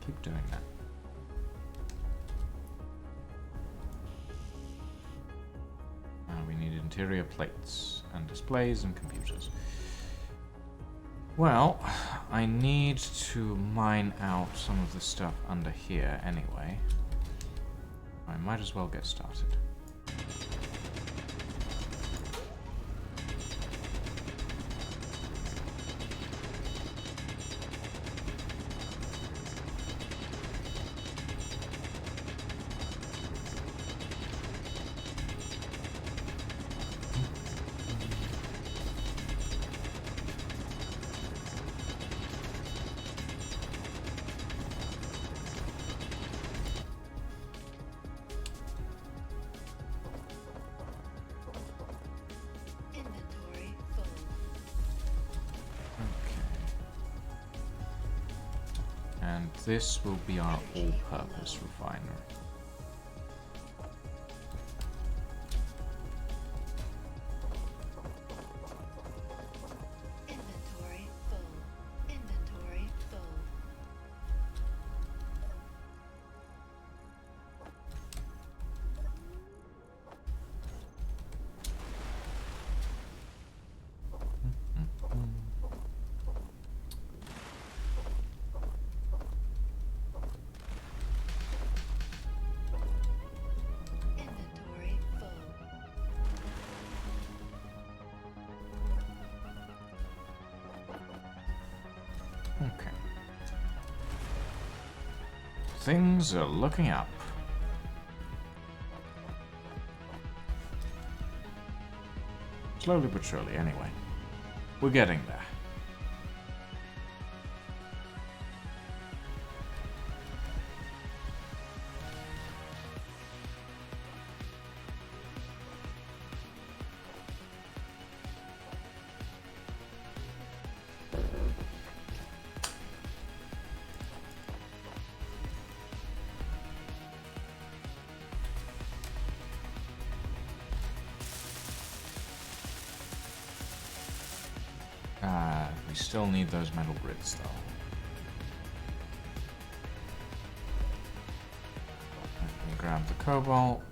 Keep doing that. We need interior plates and displays and computers. Well, I need to mine out some of the stuff under here anyway. I might as well get started. Inventory full. And this will be our all-purpose refinery. Inventory full. Inventory full. Inventory full. Okay. Things are looking up. Slowly but surely, anyway. We're getting there. We still need those metal grids, though. Let me grab the cobalt.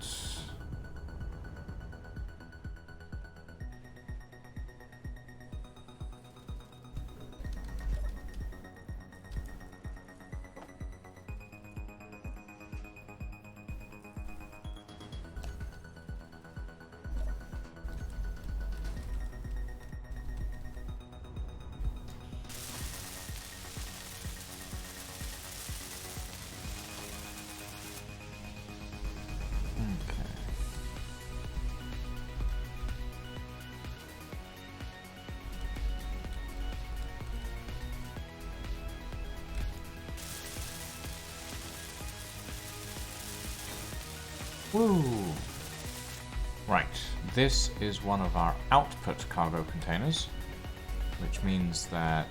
Okay. Woo! Right, this is one of our output cargo containers, which means that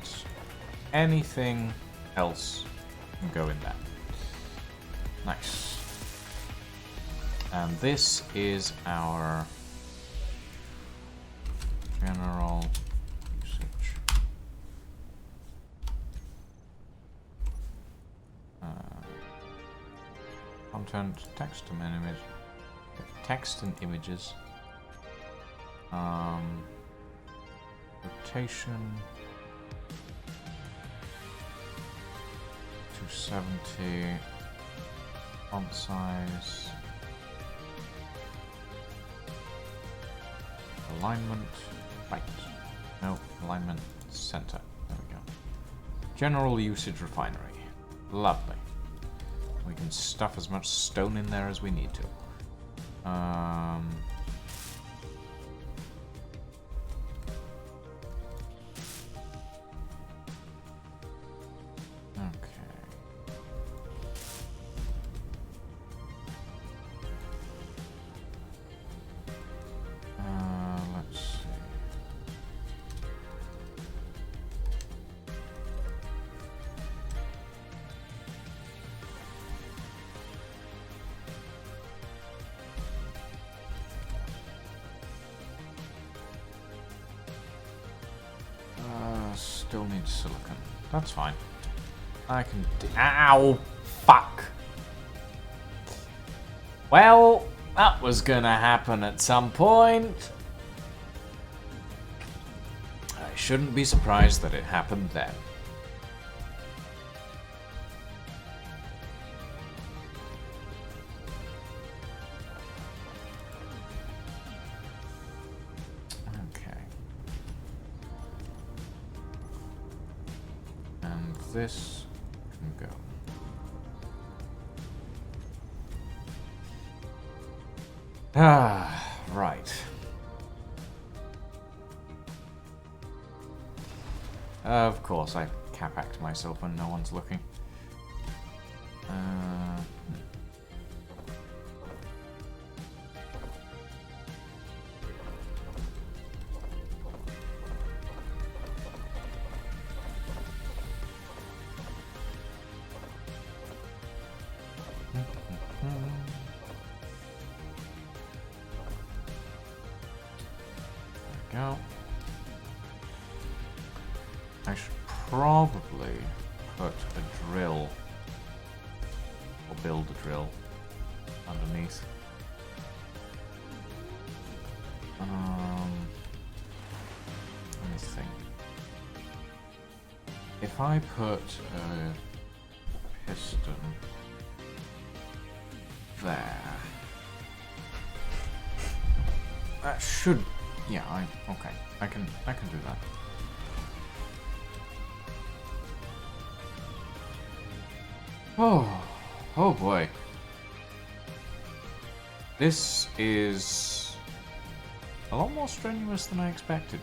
anything else can go in there. Nice. And this is our general usage. Content, text and image, text and images. Rotation 270. Font size. Alignment. Right. No, alignment center. There we go. General usage refinery. Lovely. We can stuff as much stone in there as we need to. Let's see. Still need silicon. That's fine. I can ow! Fuck! Well, that was gonna happen at some point. I shouldn't be surprised that it happened then. Okay. And this can go. Ah, right. Of course, I cap-act myself when no one's looking. Go. I should probably put a drill, or build a drill, underneath. Let me think. If I put a piston there, that should. Yeah, okay. I can do that. Oh boy. This is a lot more strenuous than I expected.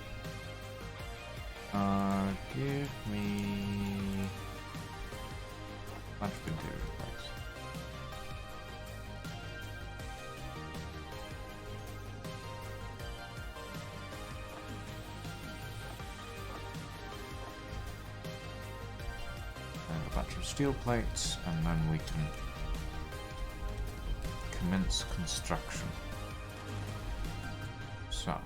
Give me much material, please. And a bunch of steel plates, and then we can commence construction. So,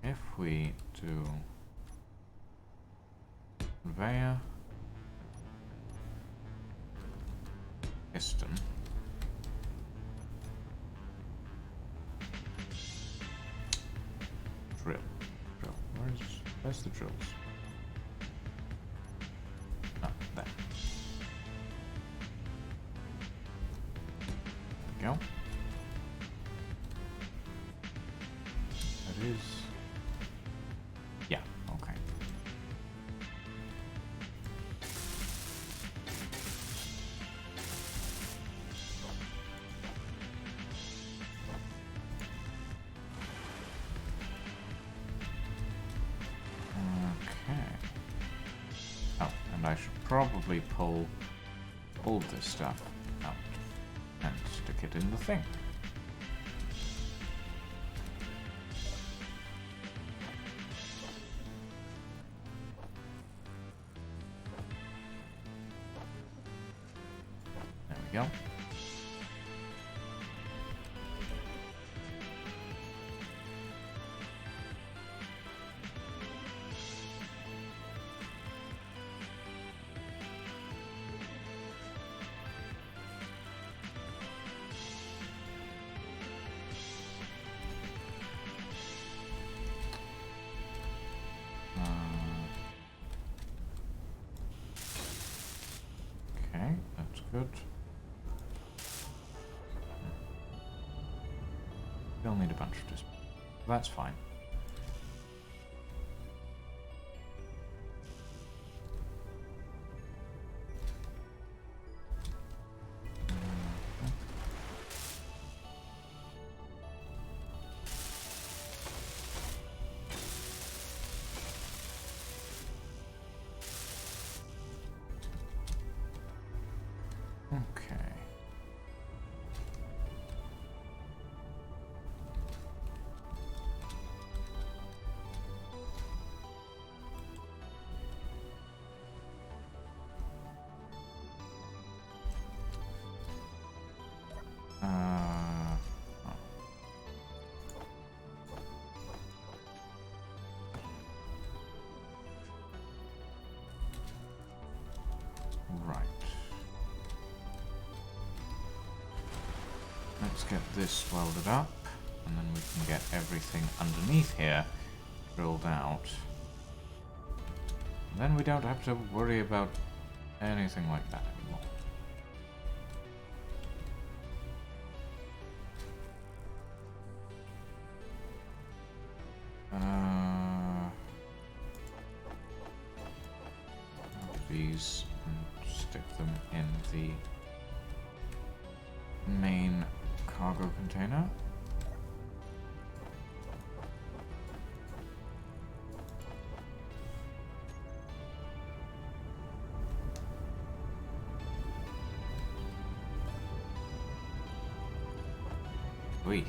if we do conveyor, piston, drill. Where's the drills? Oh, there. There we go. That is. Yeah, okay. Okay. Oh, and I should probably pull all this stuff out and stick it in the thing. go. Okay, that's good. They'll need a bunch of displays. That's fine. Okay. Oh. Right. Let's get this welded up, and then we can get everything underneath here drilled out. And then we don't have to worry about anything like that anymore. These and stick them in the main cargo container. Wee.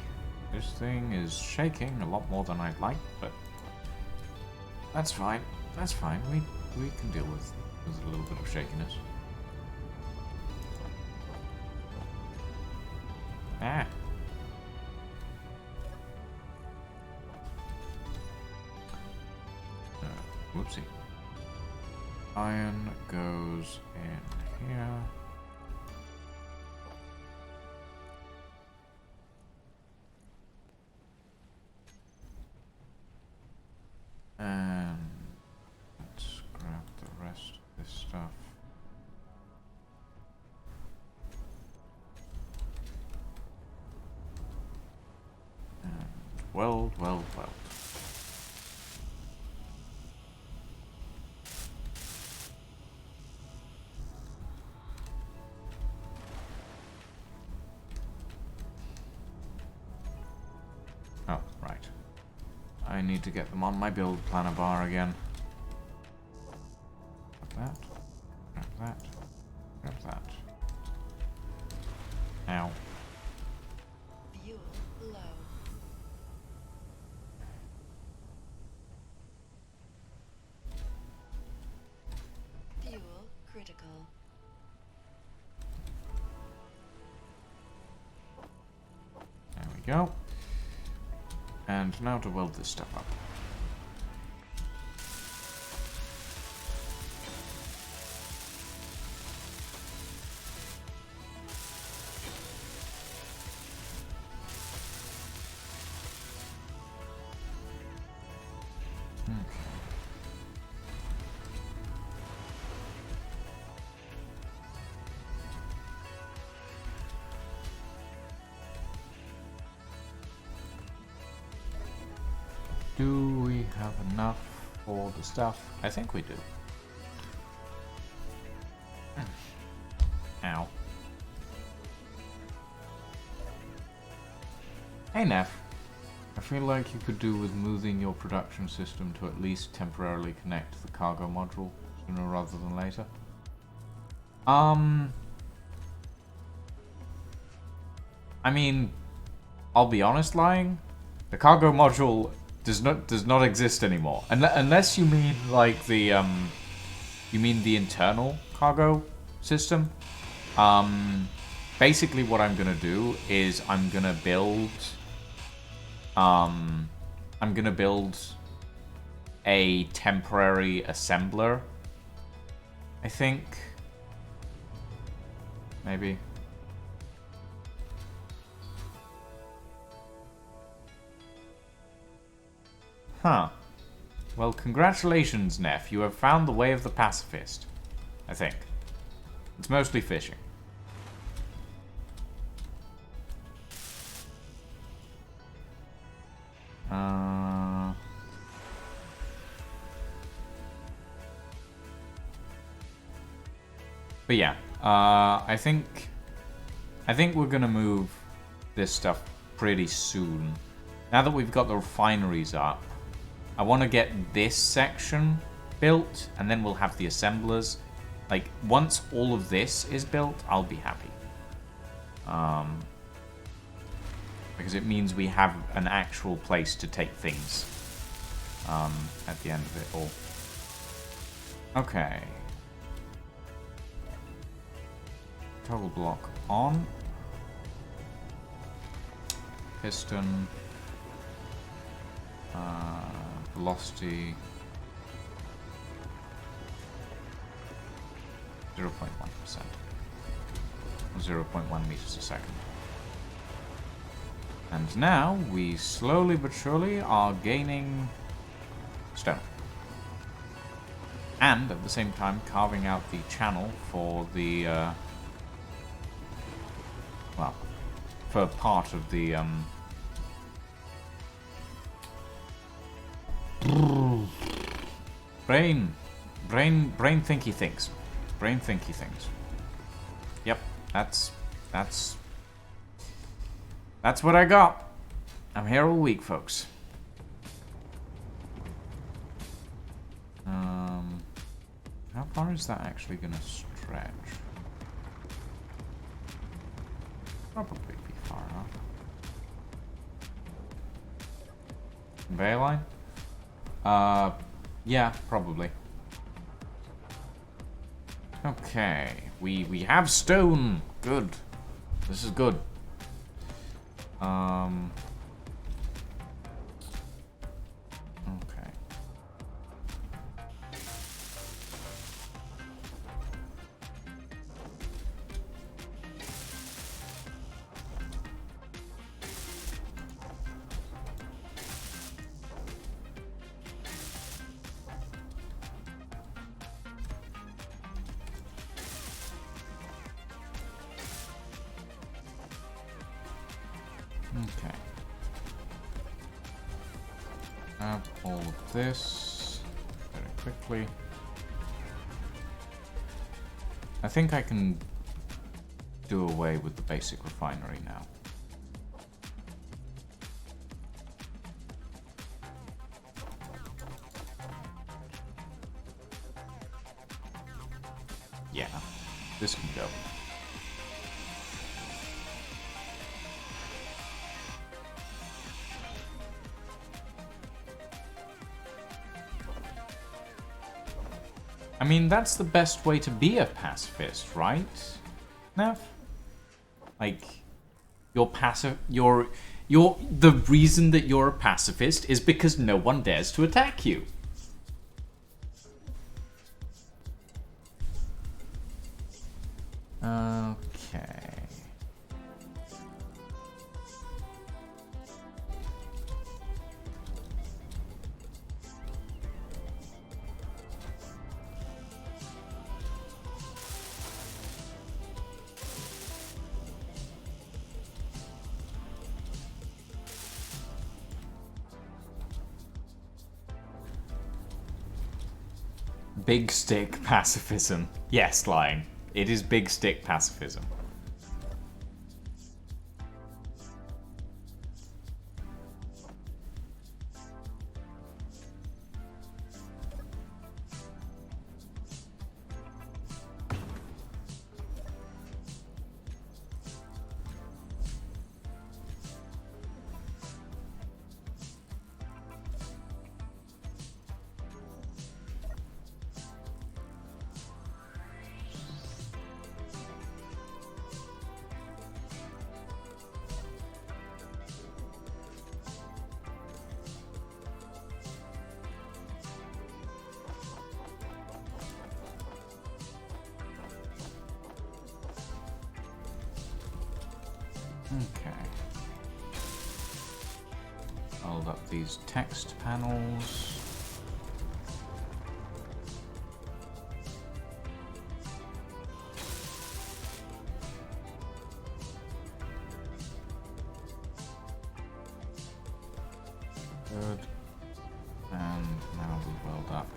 This thing is shaking a lot more than I'd like, but that's fine. That's fine. We can deal with a little bit of shakiness. Ah. Whoopsie. Iron goes in here. And let's grab the rest of this stuff. And weld. Oh, right. I need to get them on my build planner bar again. Grab that. Grab that. Ow. Fuel low. Fuel critical. There we go. And now to weld this stuff up. Do we have enough for the stuff? I think we do. Ow. Hey, Neff. I feel like you could do with moving your production system to at least temporarily connect to the cargo module sooner rather than later. I mean, I'll be honest, lying. The cargo module does not exist anymore, unless you mean like the you mean the internal cargo system. basically what I'm gonna do is I'm gonna build a temporary assembler, I think. Maybe. Huh. Well, congratulations, Neff. You have found the way of the pacifist. I think. It's mostly fishing. But yeah, I think we're gonna move this stuff pretty soon. Now that we've got the refineries up, I want to get this section built, and then we'll have the assemblers. Like, once all of this is built, I'll be happy. Because it means we have an actual place to take things at the end of it all. Okay. Toggle block on. Piston. Velocity. 0.1%. 0.1 meters a second. And now we slowly but surely are gaining stone. And at the same time carving out the channel for the well, for part of the brain thinky things. Brain thinky things. Yep, that's what I got. I'm here all week, folks. How far is that actually gonna stretch? Probably be far enough. Conveyor line? Yeah, probably. Okay, we have stone. Good. This is good. Okay. Okay. Have all of this very quickly. I think I can do away with the basic refinery now. Yeah, this can go. I mean, that's the best way to be a pacifist, right? Nev? Like, the reason that you're a pacifist is because no one dares to attack you. Okay. Big stick pacifism. Yes, lying. It is big stick pacifism. Okay. Hold up these text panels. Good. And now we weld up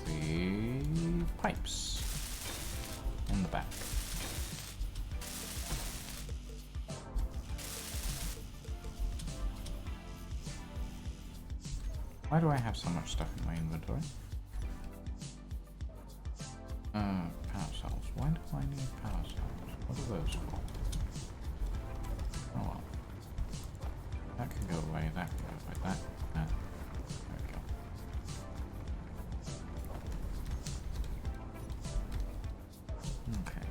the pipes in the back. Why do I have so much stuff in my inventory? Power cells. Why do I need power cells? What are those for? Oh well. That can go away, that can go away, that. There we go. Okay.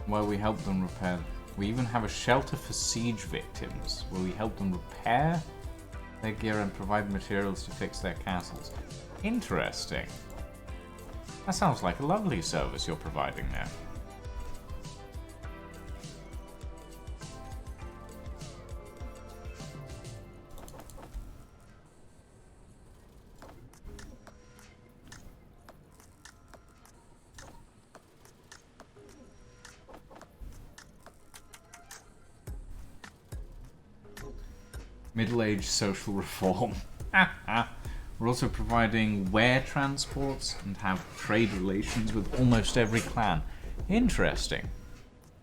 Where we help them repair. We even have a shelter for siege victims, where we help them repair their gear and provide materials to fix their castles. Interesting. That sounds like a lovely service you're providing there. Middle-aged social reform. We're also providing ware transports and have trade relations with almost every clan. Interesting.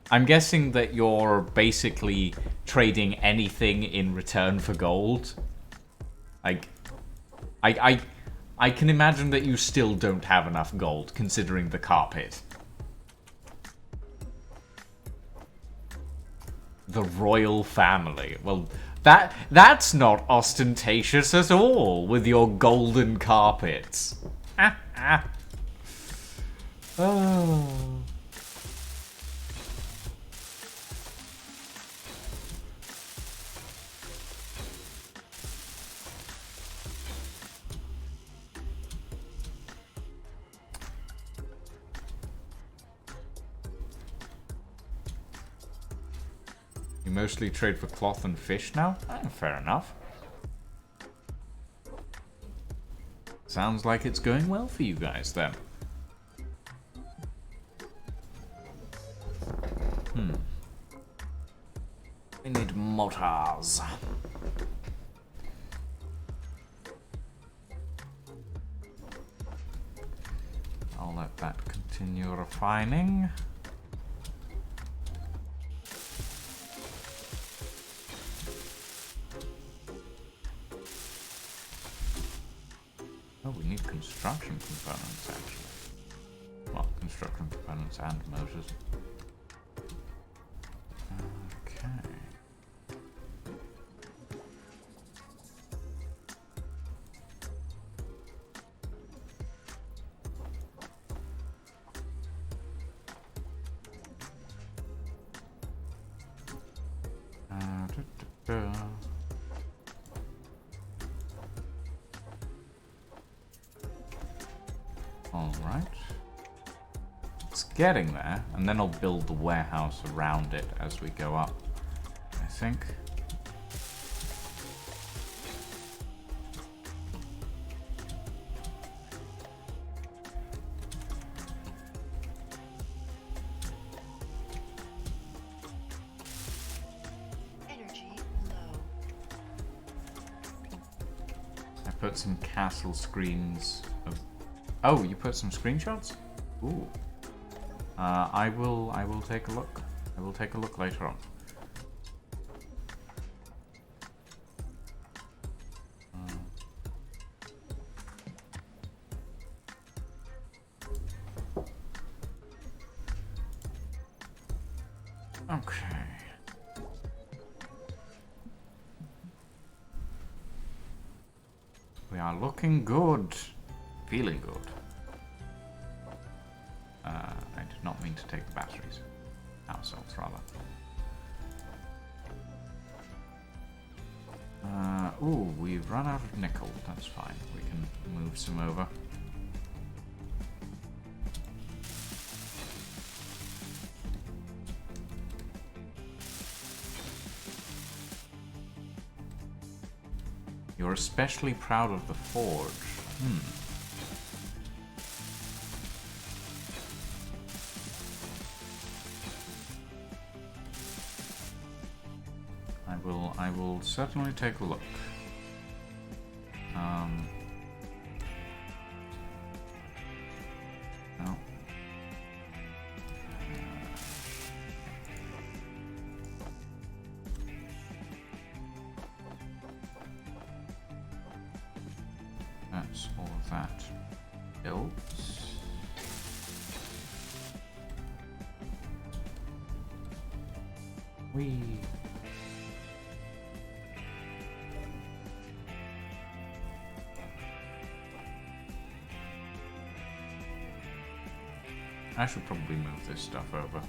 I'm guessing that you're basically trading anything in return for gold. Like, I can imagine that you still don't have enough gold, considering the carpet. The royal family. Well, that's not ostentatious at all, with your golden carpets. Oh. You mostly trade for cloth and fish now? Fair enough. Sounds like it's going well for you guys then. We need mortars. I'll let that continue refining. Oh, we need construction components, actually. Well, construction components and motors. Okay. Alright. It's getting there, and then I'll build the warehouse around it as we go up, I think. Energy low. I put some castle screens of... Oh, you put some screenshots? Ooh. I will take a look. I will take a look later on. Okay. We are looking good. Feeling good. I did not mean to take the batteries. Power cells, rather. Ooh, we've run out of nickel. That's fine. We can move some over. You're especially proud of the forge. I will certainly take a look. No. That's all of that built. I should probably move this stuff over.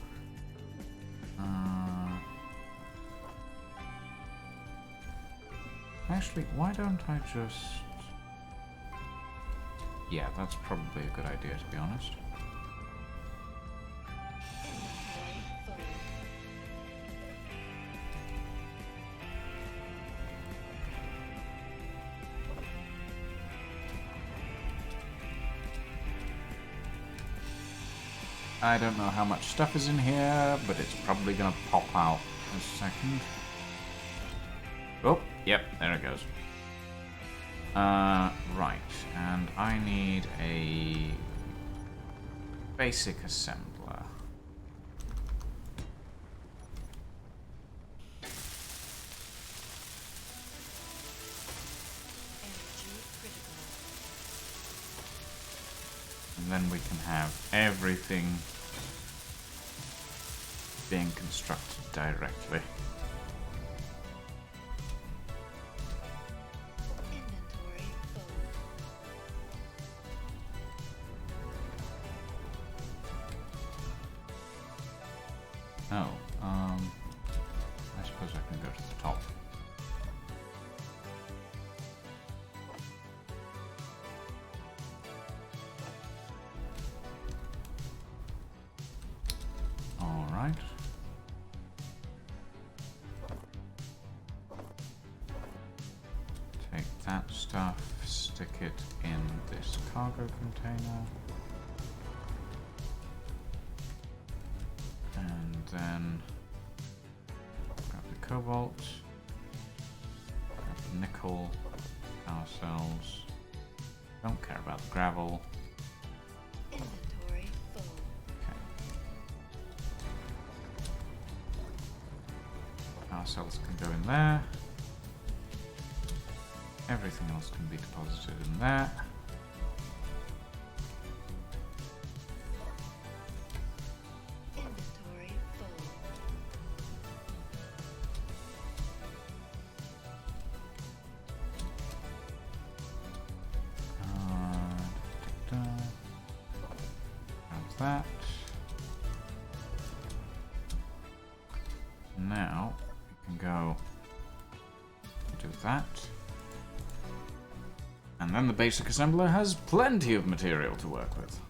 Actually, why don't I just... Yeah, that's probably a good idea, to be honest. I don't know how much stuff is in here, but it's probably gonna pop out in a second. Oh, yep, there it goes. Right, and I need a basic assembler. And then we can have everything being constructed directly. Inventory full. Oh, I suppose I can go to the top. Alright. Take that stuff, stick it in this cargo container. And then grab the cobalt, grab the nickel, power cells. Don't care about the gravel. Inventory full. Okay. Power cells can go in there. Everything else can be deposited in there. Inventory full. Grab that. Now we can go do that. And then the basic assembler has plenty of material to work with.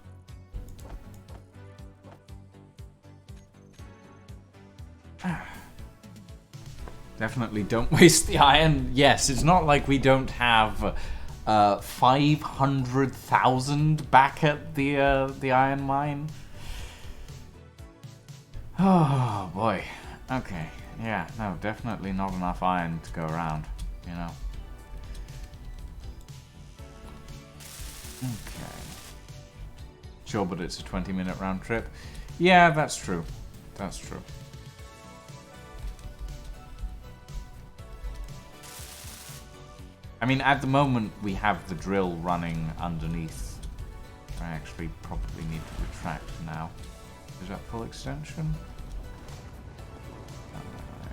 Definitely don't waste the iron. Yes, it's not like we don't have 500,000 back at the iron mine. Oh boy. Okay. Yeah, no, definitely not enough iron to go around, you know. Okay. Sure, but it's a 20-minute round trip. Yeah, that's true. That's true. I mean, at the moment, we have the drill running underneath. I actually probably need to retract now. Is that full extension? I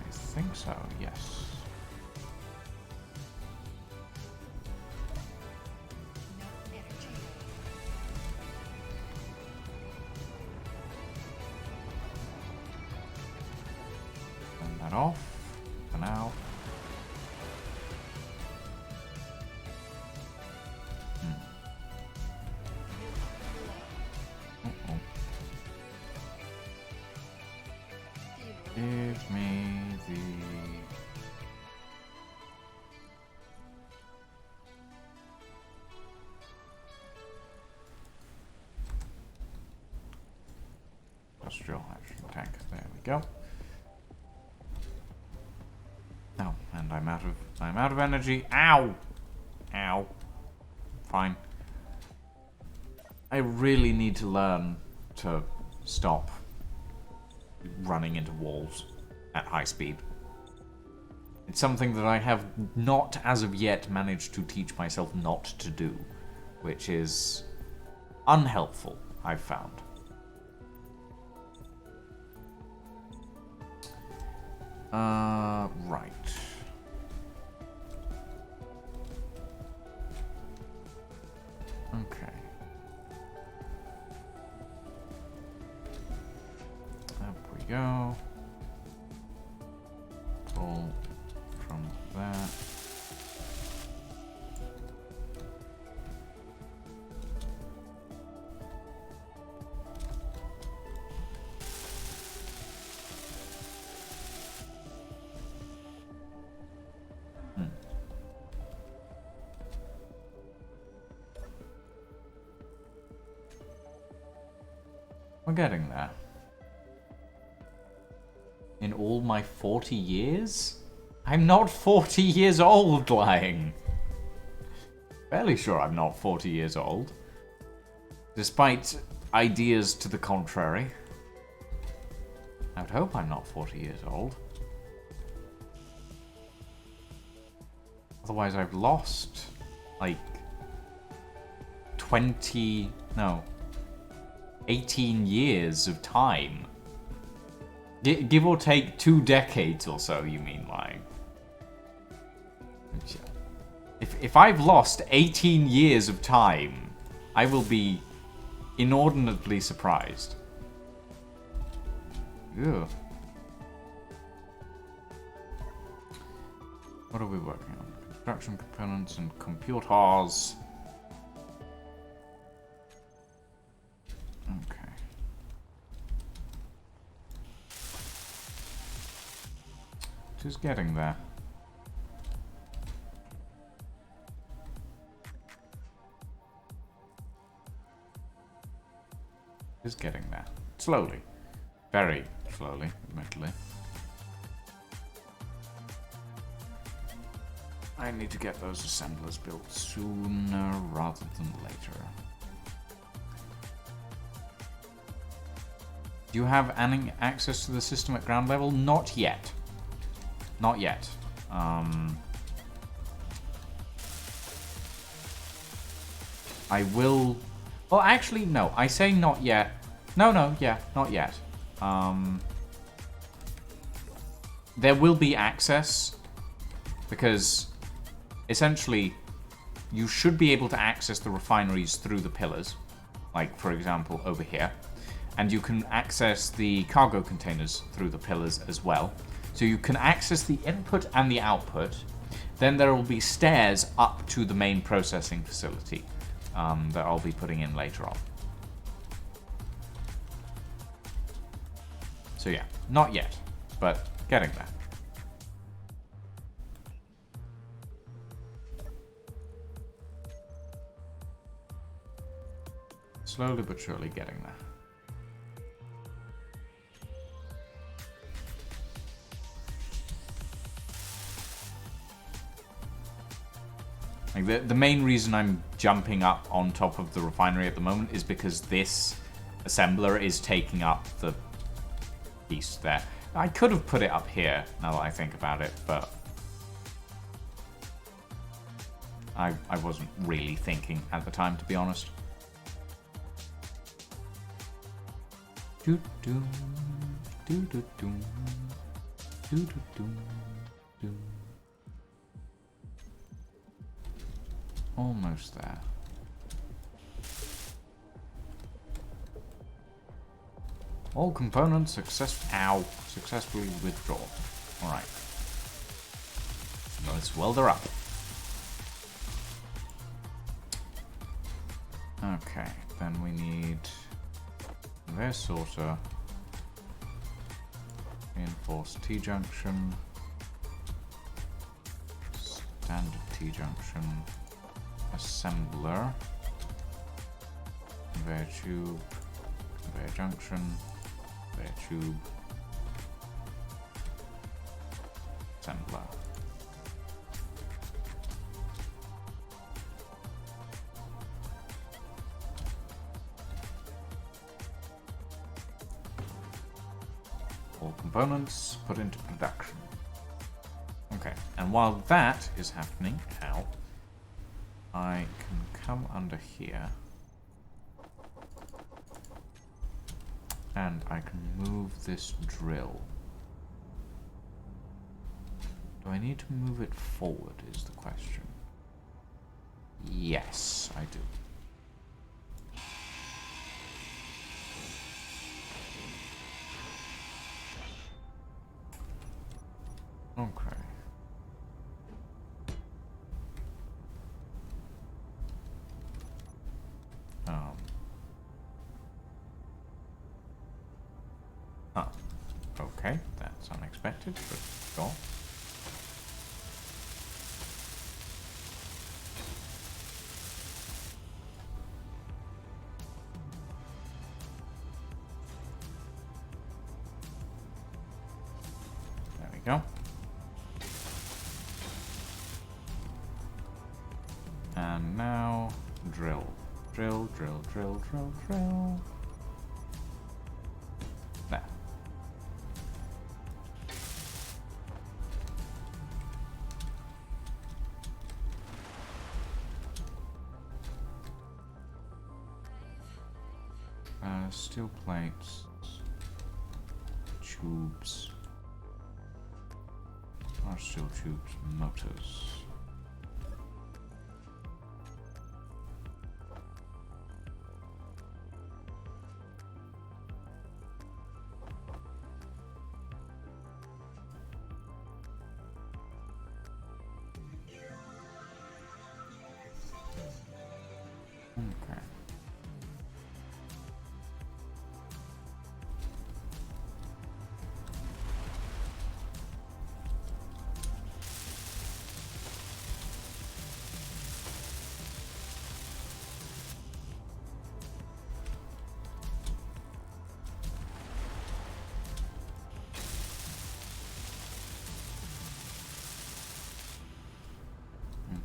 think so, yes. No energy. off for now. Uh-oh. Give me the... Industrial action tank. There we go. Oh, and I'm out of energy. Ow! Ow. Fine. I really need to learn to stop running into walls at high speed. It's something that I have not, as of yet, managed to teach myself not to do, which is unhelpful, I've found. Right. Okay. Up we go. Pull from that. We're getting there. In all my 40 years? I'm not 40 years old, lying. Fairly sure I'm not 40 years old. Despite ideas to the contrary. I would hope I'm not 40 years old. Otherwise I've lost, like, 18 years of time. Give or take 2 decades or so, you mean, like. If I've lost 18 years of time, I will be inordinately surprised. Ew. What are we working on? Construction components and computers. Okay. Just getting there. Just getting there. Slowly. Very slowly, admittedly. I need to get those assemblers built sooner rather than later. Do you have any access to the system at ground level? Not yet. Not yet. I will... Well, actually, no. I say not yet. No, yeah, not yet. There will be access, because essentially you should be able to access the refineries through the pillars, like, for example, over here. And you can access the cargo containers through the pillars as well. So you can access the input and the output. Then there will be stairs up to the main processing facility that I'll be putting in later on. So yeah, not yet, but getting there. Slowly but surely getting there. Like the main reason I'm jumping up on top of the refinery at the moment is because this assembler is taking up the piece there. I could have put it up here, now that I think about it, but I wasn't really thinking at the time, to be honest. Do do do do do do do do do. Almost there. All components successfully withdrawn. Alright. Let's weld her up. Okay, then we need this sorter, reinforced T-junction, standard T-junction, assembler, conveyor tube, conveyor junction, conveyor tube, assembler. All components put into production. Okay, and while that is happening, I can come under here and I can move this drill. Do I need to move it forward is the question. Yes, I do. Okay. Okay, that's unexpected, but sure. There we go. And now, drill. Drill, drill, drill, drill, drill. There. Steel plates. Tubes. Large steel tubes. Motors. Okay.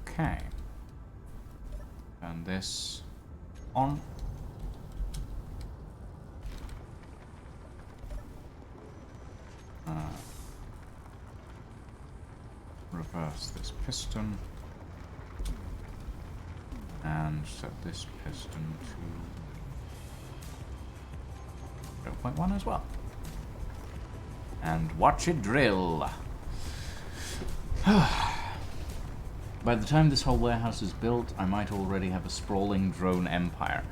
Okay. And this on. Reverse this piston. And set this piston to 0.1 as well. And watch it drill. By the time this whole warehouse is built, I might already have a sprawling drone empire.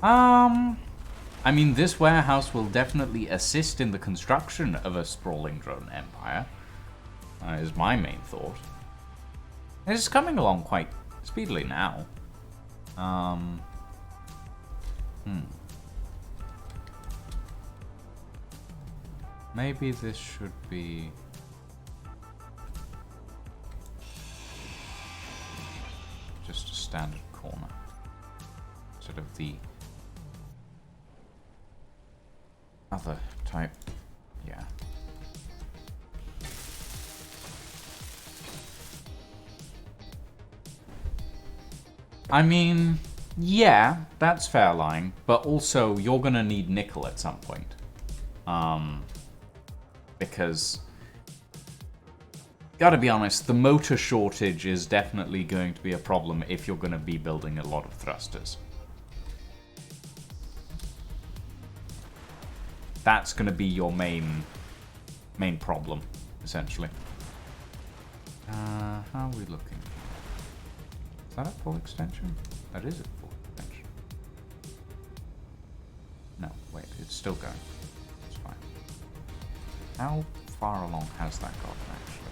I mean, this warehouse will definitely assist in the construction of a sprawling drone empire. Is my main thought. It's coming along quite speedily now. Maybe this should be just a standard corner instead of the other type. Yeah. I mean, yeah, that's fair line, but also you're gonna need nickel at some point. Because, gotta be honest, the motor shortage is definitely going to be a problem if you're gonna be building a lot of thrusters. That's gonna be your main problem, essentially. How are we looking? Is that a full extension? That is a full extension. No, wait, it's still going. It's fine. How far along has that gotten, actually?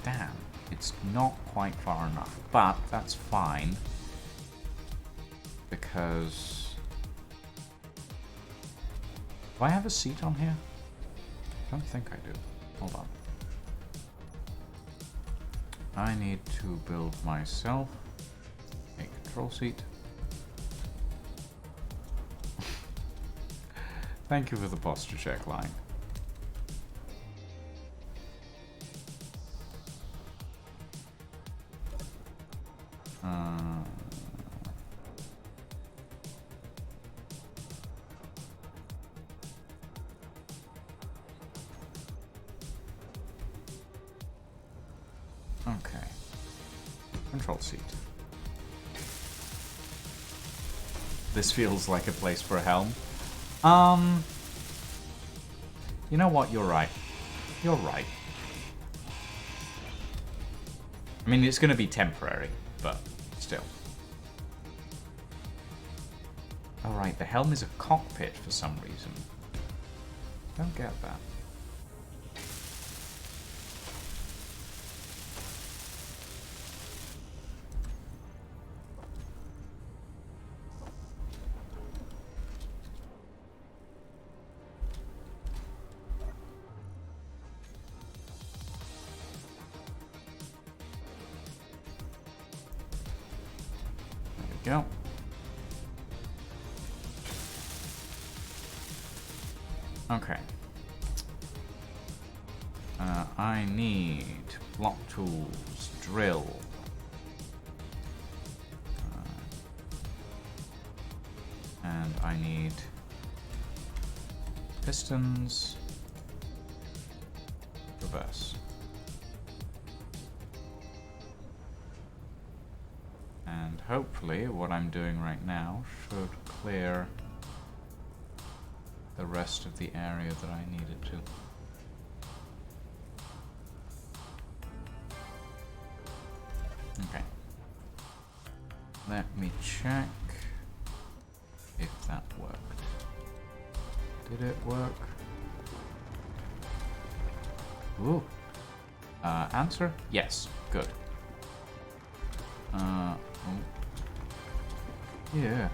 Damn, it's not quite far enough, but that's fine. Because... do I have a seat on here? I don't think I do. Hold on. I need to build myself a control seat. Thank you for the posture check line. Okay. Control seat. This feels like a place for a helm. You know what? You're right. You're right. I mean, it's going to be temporary, but still. Alright, the helm is a cockpit for some reason. Don't get that. Go. Okay. I need block tools, drill. And I need pistons, reverse. And hopefully what I'm doing right now should clear the rest of the area that I needed to. Okay. Let me check if that worked. Did it work? Ooh. Answer? Yes. Good. Oh. Yeah.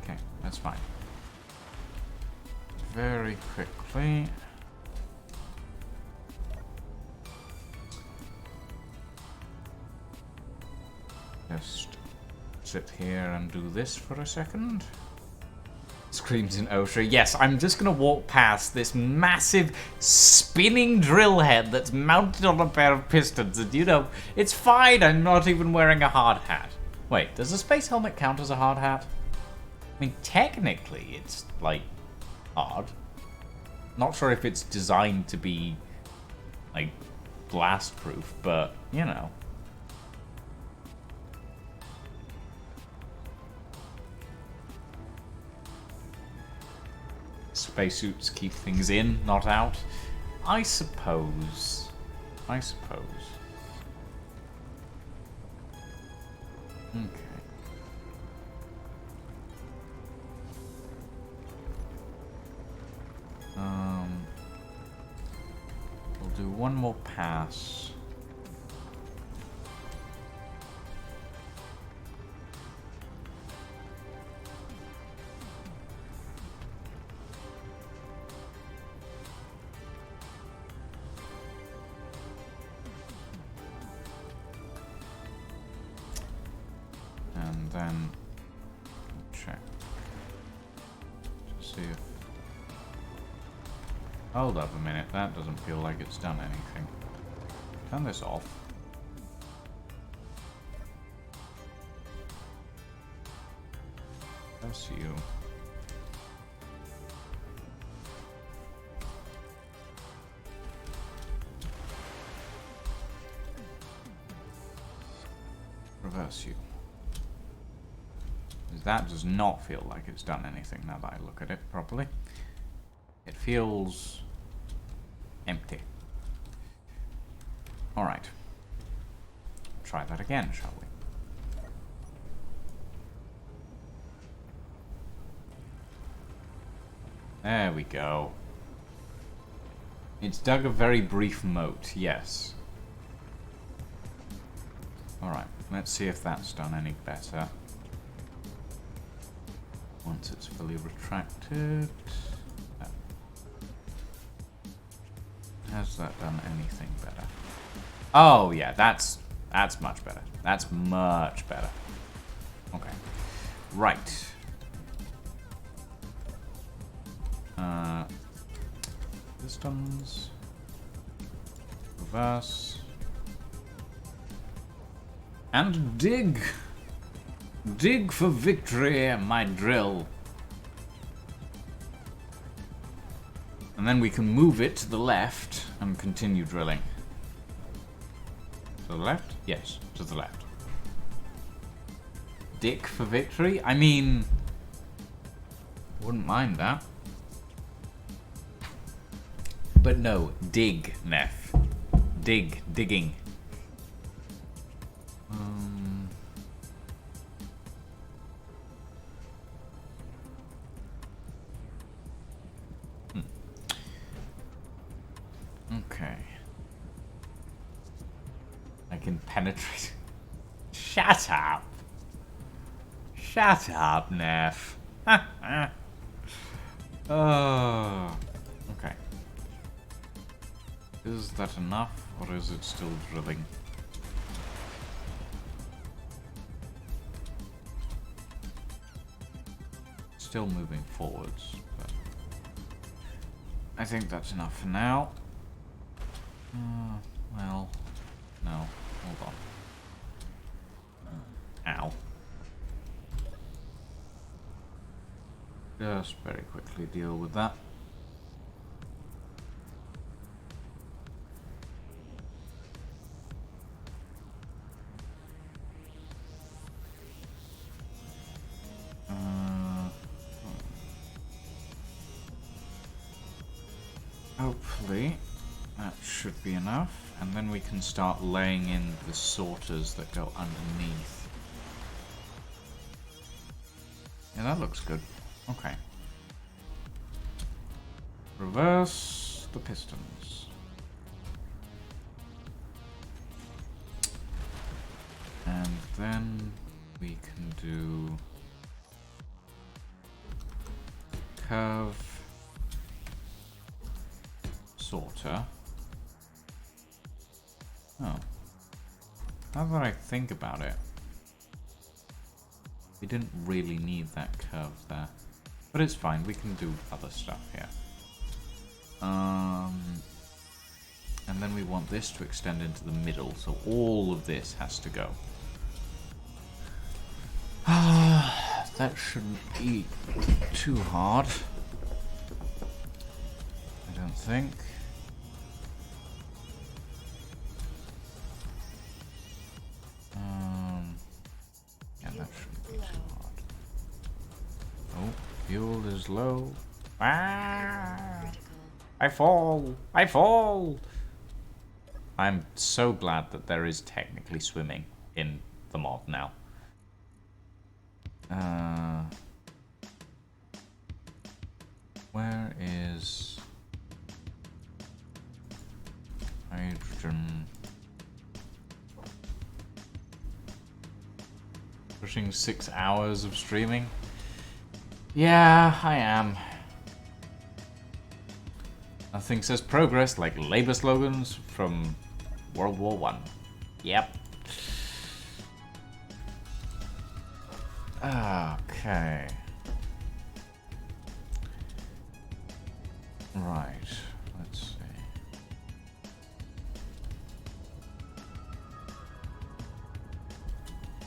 Okay, that's fine. Very quickly. Just sit here and do this for a second. Screams in OSHA. Yes, I'm just gonna walk past this massive spinning drill head that's mounted on a pair of pistons, and you know, it's fine, I'm not even wearing a hard hat. Wait, does a space helmet count as a hard hat? I mean, technically, it's, like, hard. Not sure if it's designed to be, like, blast-proof, but, you know. Spacesuits keep things in, not out. I suppose. I suppose. Okay. We'll do one more pass. And then check to see if... Hold up a minute, that doesn't feel like it's done anything. Turn this off. That's you. Reverse you. That does not feel like it's done anything now that I look at it properly. It feels empty. Alright. Try that again, shall we? There we go. It's dug a very brief moat, yes. Alright, let's see if that's done any better. Once it's fully retracted. Has that done anything better? Oh yeah, that's much better. That's much better. Okay. Right. Pistons. Reverse. And dig! Dig for victory, my drill. And then we can move it to the left and continue drilling. To the left? Yes, to the left. Dick for victory? I mean, wouldn't mind that. But no, dig, Neff. Digging. Okay. I can penetrate. Shut up. Shut up, Neff. Oh. Okay. Is that enough, or is it still drilling? Still moving forwards, but I think that's enough for now. Well, no. Hold on. Ow. Just very quickly deal with that. Hopefully that should be enough, and then we can start laying in the sorters that go underneath. Yeah, that looks good. Okay. Reverse the pistons. And then we can do curve sorter. Oh. Now that I think about it, we didn't really need that curve there. But it's fine, we can do other stuff here. And then we want this to extend into the middle, so all of this has to go. That shouldn't be too hard. I don't think. Yeah, that shouldn't be too hard. Oh, fuel is low. Ah! I fall! I fall! I'm so glad that there is technically swimming in the mod now. Where is hydrogen? Pushing 6 hours of streaming? Yeah, I am. Nothing says progress like labor slogans from World War I. Yep. Okay. Right. Let's see.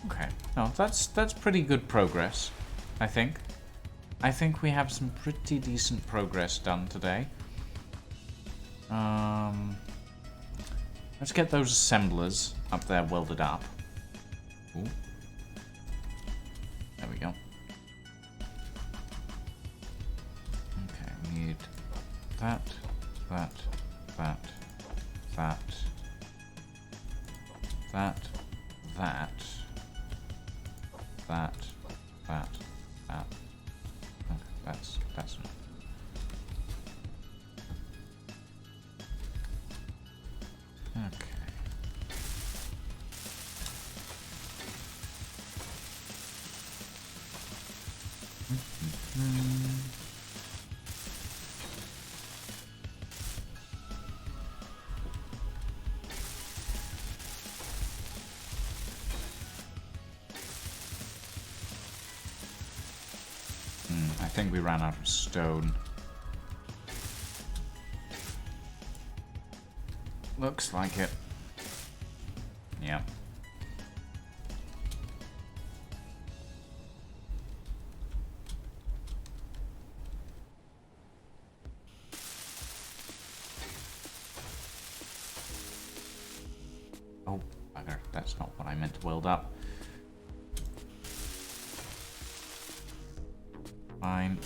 Okay. No, that's pretty good progress, I think. I think we have some pretty decent progress done today. Let's get those assemblers up there welded up. Ooh. There we go. Okay, we need that, that, that, that, that, that, that, that, that. Okay, that's enough. think we ran out of stone. Looks like it. Yeah. Oh, bugger. That's not what I meant to weld up. Fine.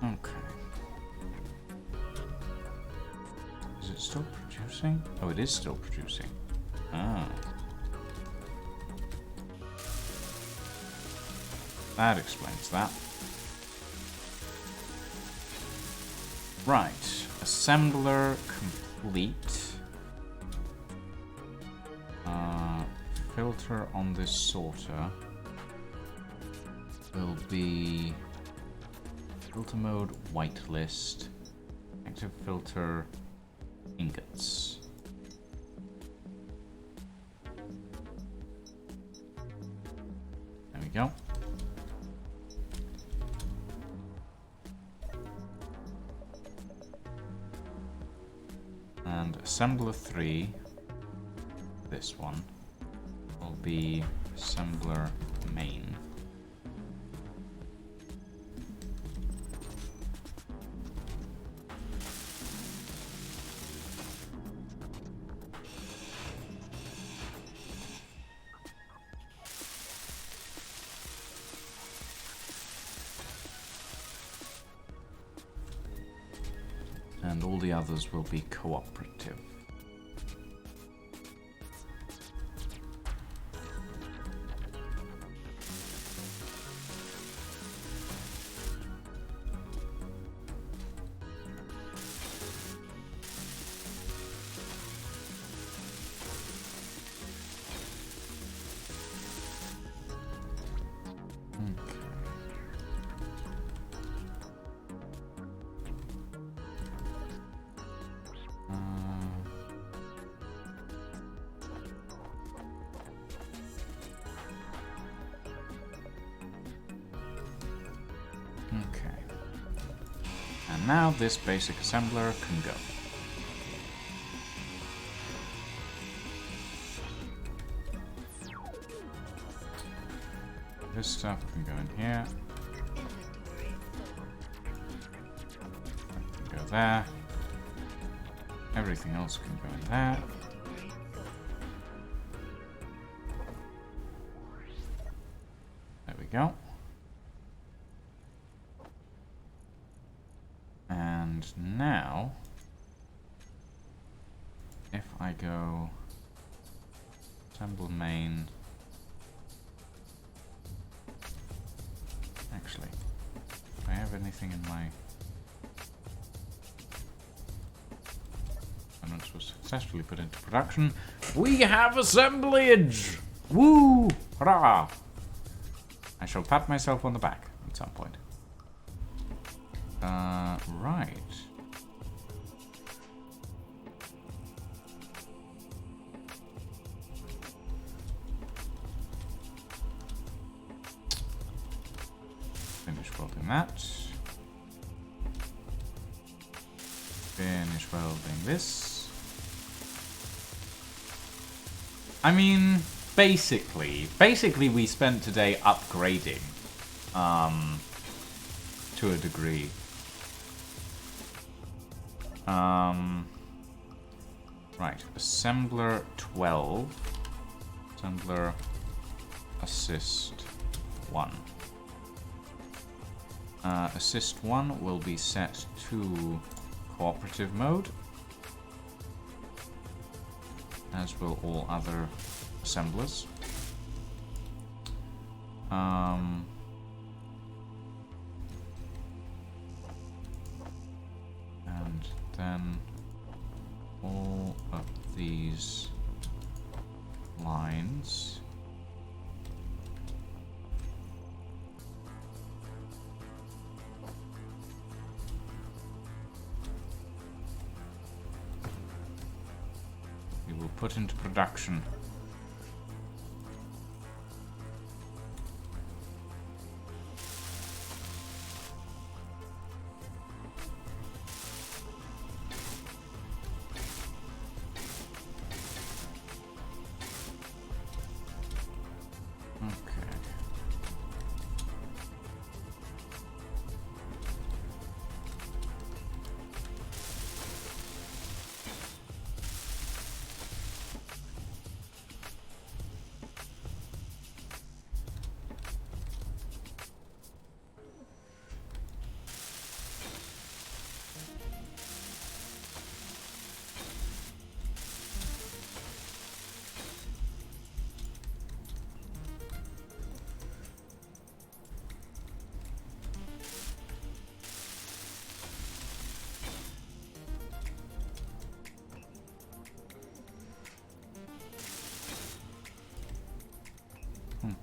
Okay. Is it still producing? Oh, it is still producing. Ah. That explains that. Right. Assembler complete. Filter on this sorter will be filter mode whitelist, active filter ingots. There we go. And assembler 3, this one, will be assembler main. And all the others will be cooperative. Okay. And now this basic assembler can go. This stuff can go in here. That can go there. Everything else can go in there. There we go. And now, if I go assemble main, actually, do I have anything in my components was successfully put into production? We have assemblage! Woo! Hurrah! I shall pat myself on the back at some point. Right. Finish welding that. Finish welding this. I mean, basically we spent today upgrading, to a degree. Right, assembler 12, assembler assist 1. Assist 1 will be set to cooperative mode, as will all other assemblers. And then all of these lines. We will put into production.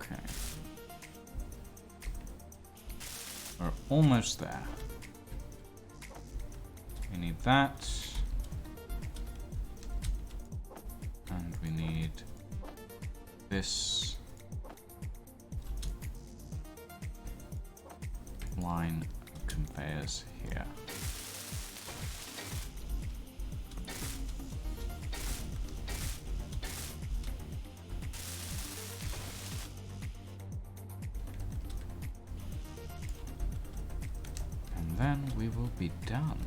Okay. We're almost there. We need that. And we need this line of conveyors here. Then we will be done.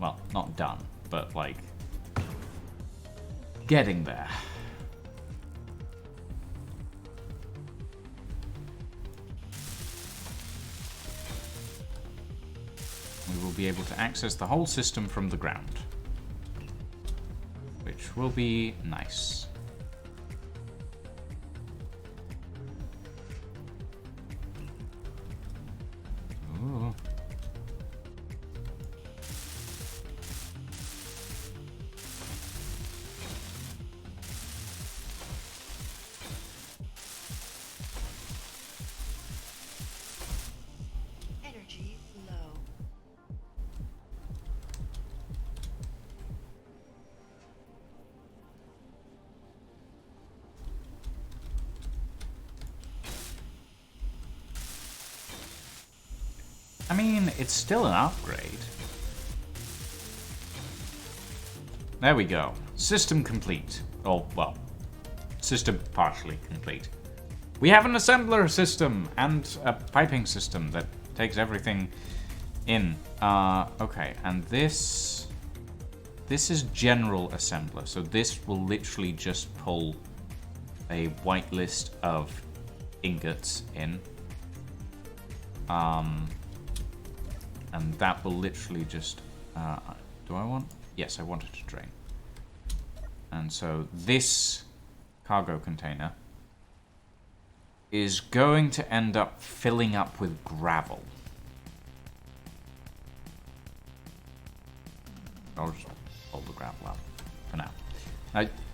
Well, not done, but like getting there. We will be able to access the whole system from the ground, which will be nice. Ooh. Energy low. I mean, it's still an upgrade. There we go. System complete. Oh, well, system partially complete. We have an assembler system and a piping system that takes everything in. Okay, and this is general assembler. So this will literally just pull a white list of ingots in. And that will literally just... do I want... Yes, I want it to drain. And so this cargo container is going to end up filling up with gravel. I'll just hold the gravel up for now.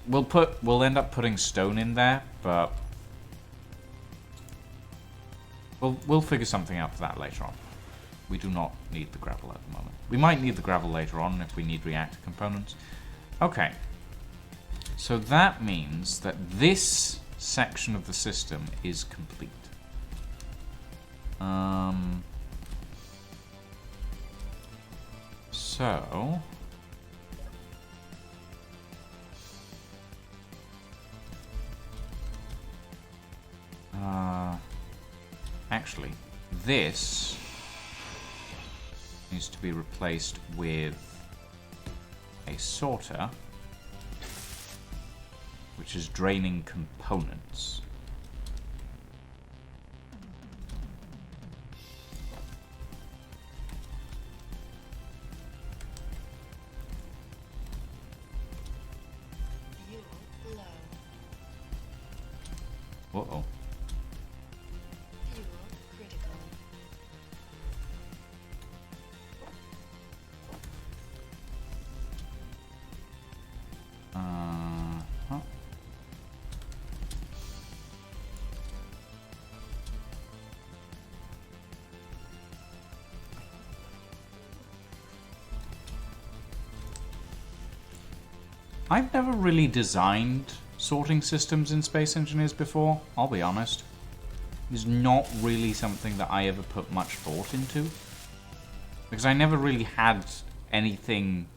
We'll end up putting stone in there, but we'll figure something out for that later on. We do not need the gravel at the moment. We might need the gravel later on if we need reactor components. Okay. So that means that this section of the system is complete. So... actually, this needs to be replaced with a sorter, which is draining components. Fuel low. Uh-oh. Fuel critical. Huh? I've never really designed sorting systems in Space Engineers before, I'll be honest. It's not really something that I ever put much thought into. Because I never really had anything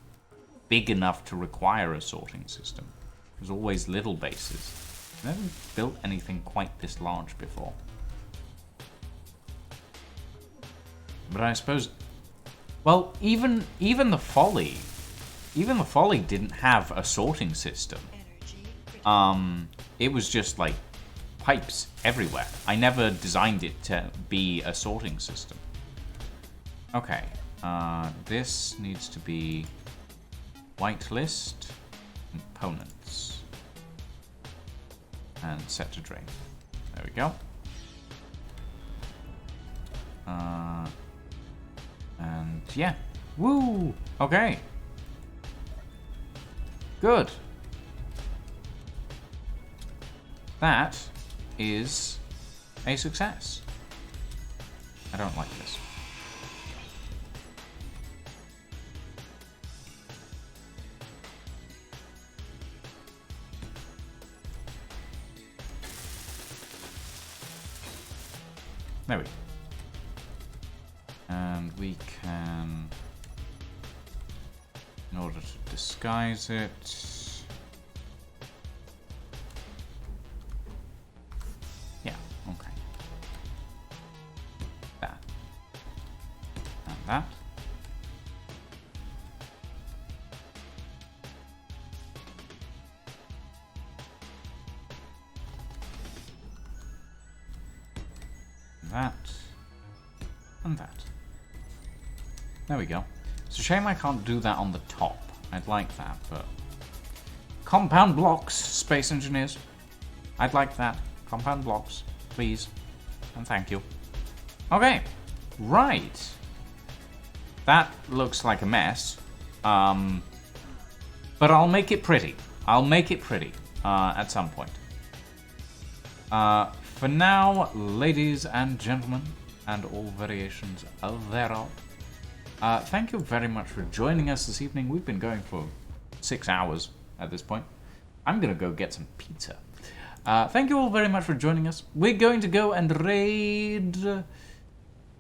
big enough to require a sorting system. It was always little bases. I never built anything quite this large before. But I suppose... Well, even the Folly... Even the Folly didn't have a sorting system. It was just like pipes everywhere. I never designed it to be a sorting system. Okay, this needs to be whitelist components and set to drain. There we go. And yeah, woo. Okay. Good. That is a success. I don't like this. There we go. And we can, in order to disguise it, yeah, okay. That. And that. That. And that. There we go. It's a shame I can't do that on the top. I'd like that, but... Compound blocks, Space Engineers. I'd like that. Compound blocks, please. And thank you. Okay. Right. That looks like a mess. But I'll make it pretty. I'll make it pretty. At some point. For now, ladies and gentlemen, and all variations of thereof, thank you very much for joining us this evening. We've been going for 6 hours at this point. I'm going to go get some pizza. Thank you all very much for joining us. We're going to go and raid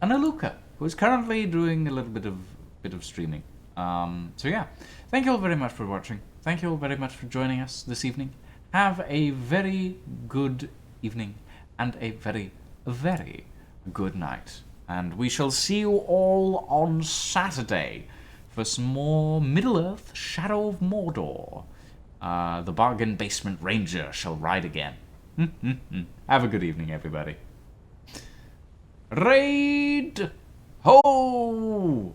Analuka, who is currently doing a little bit of streaming. So yeah, thank you all very much for watching. Thank you all very much for joining us this evening. Have a very good evening and a very, very good night. And we shall see you all on Saturday for some more Middle-earth Shadow of Mordor. The Bargain Basement Ranger shall ride again. Have a good evening, everybody. Raid! Ho!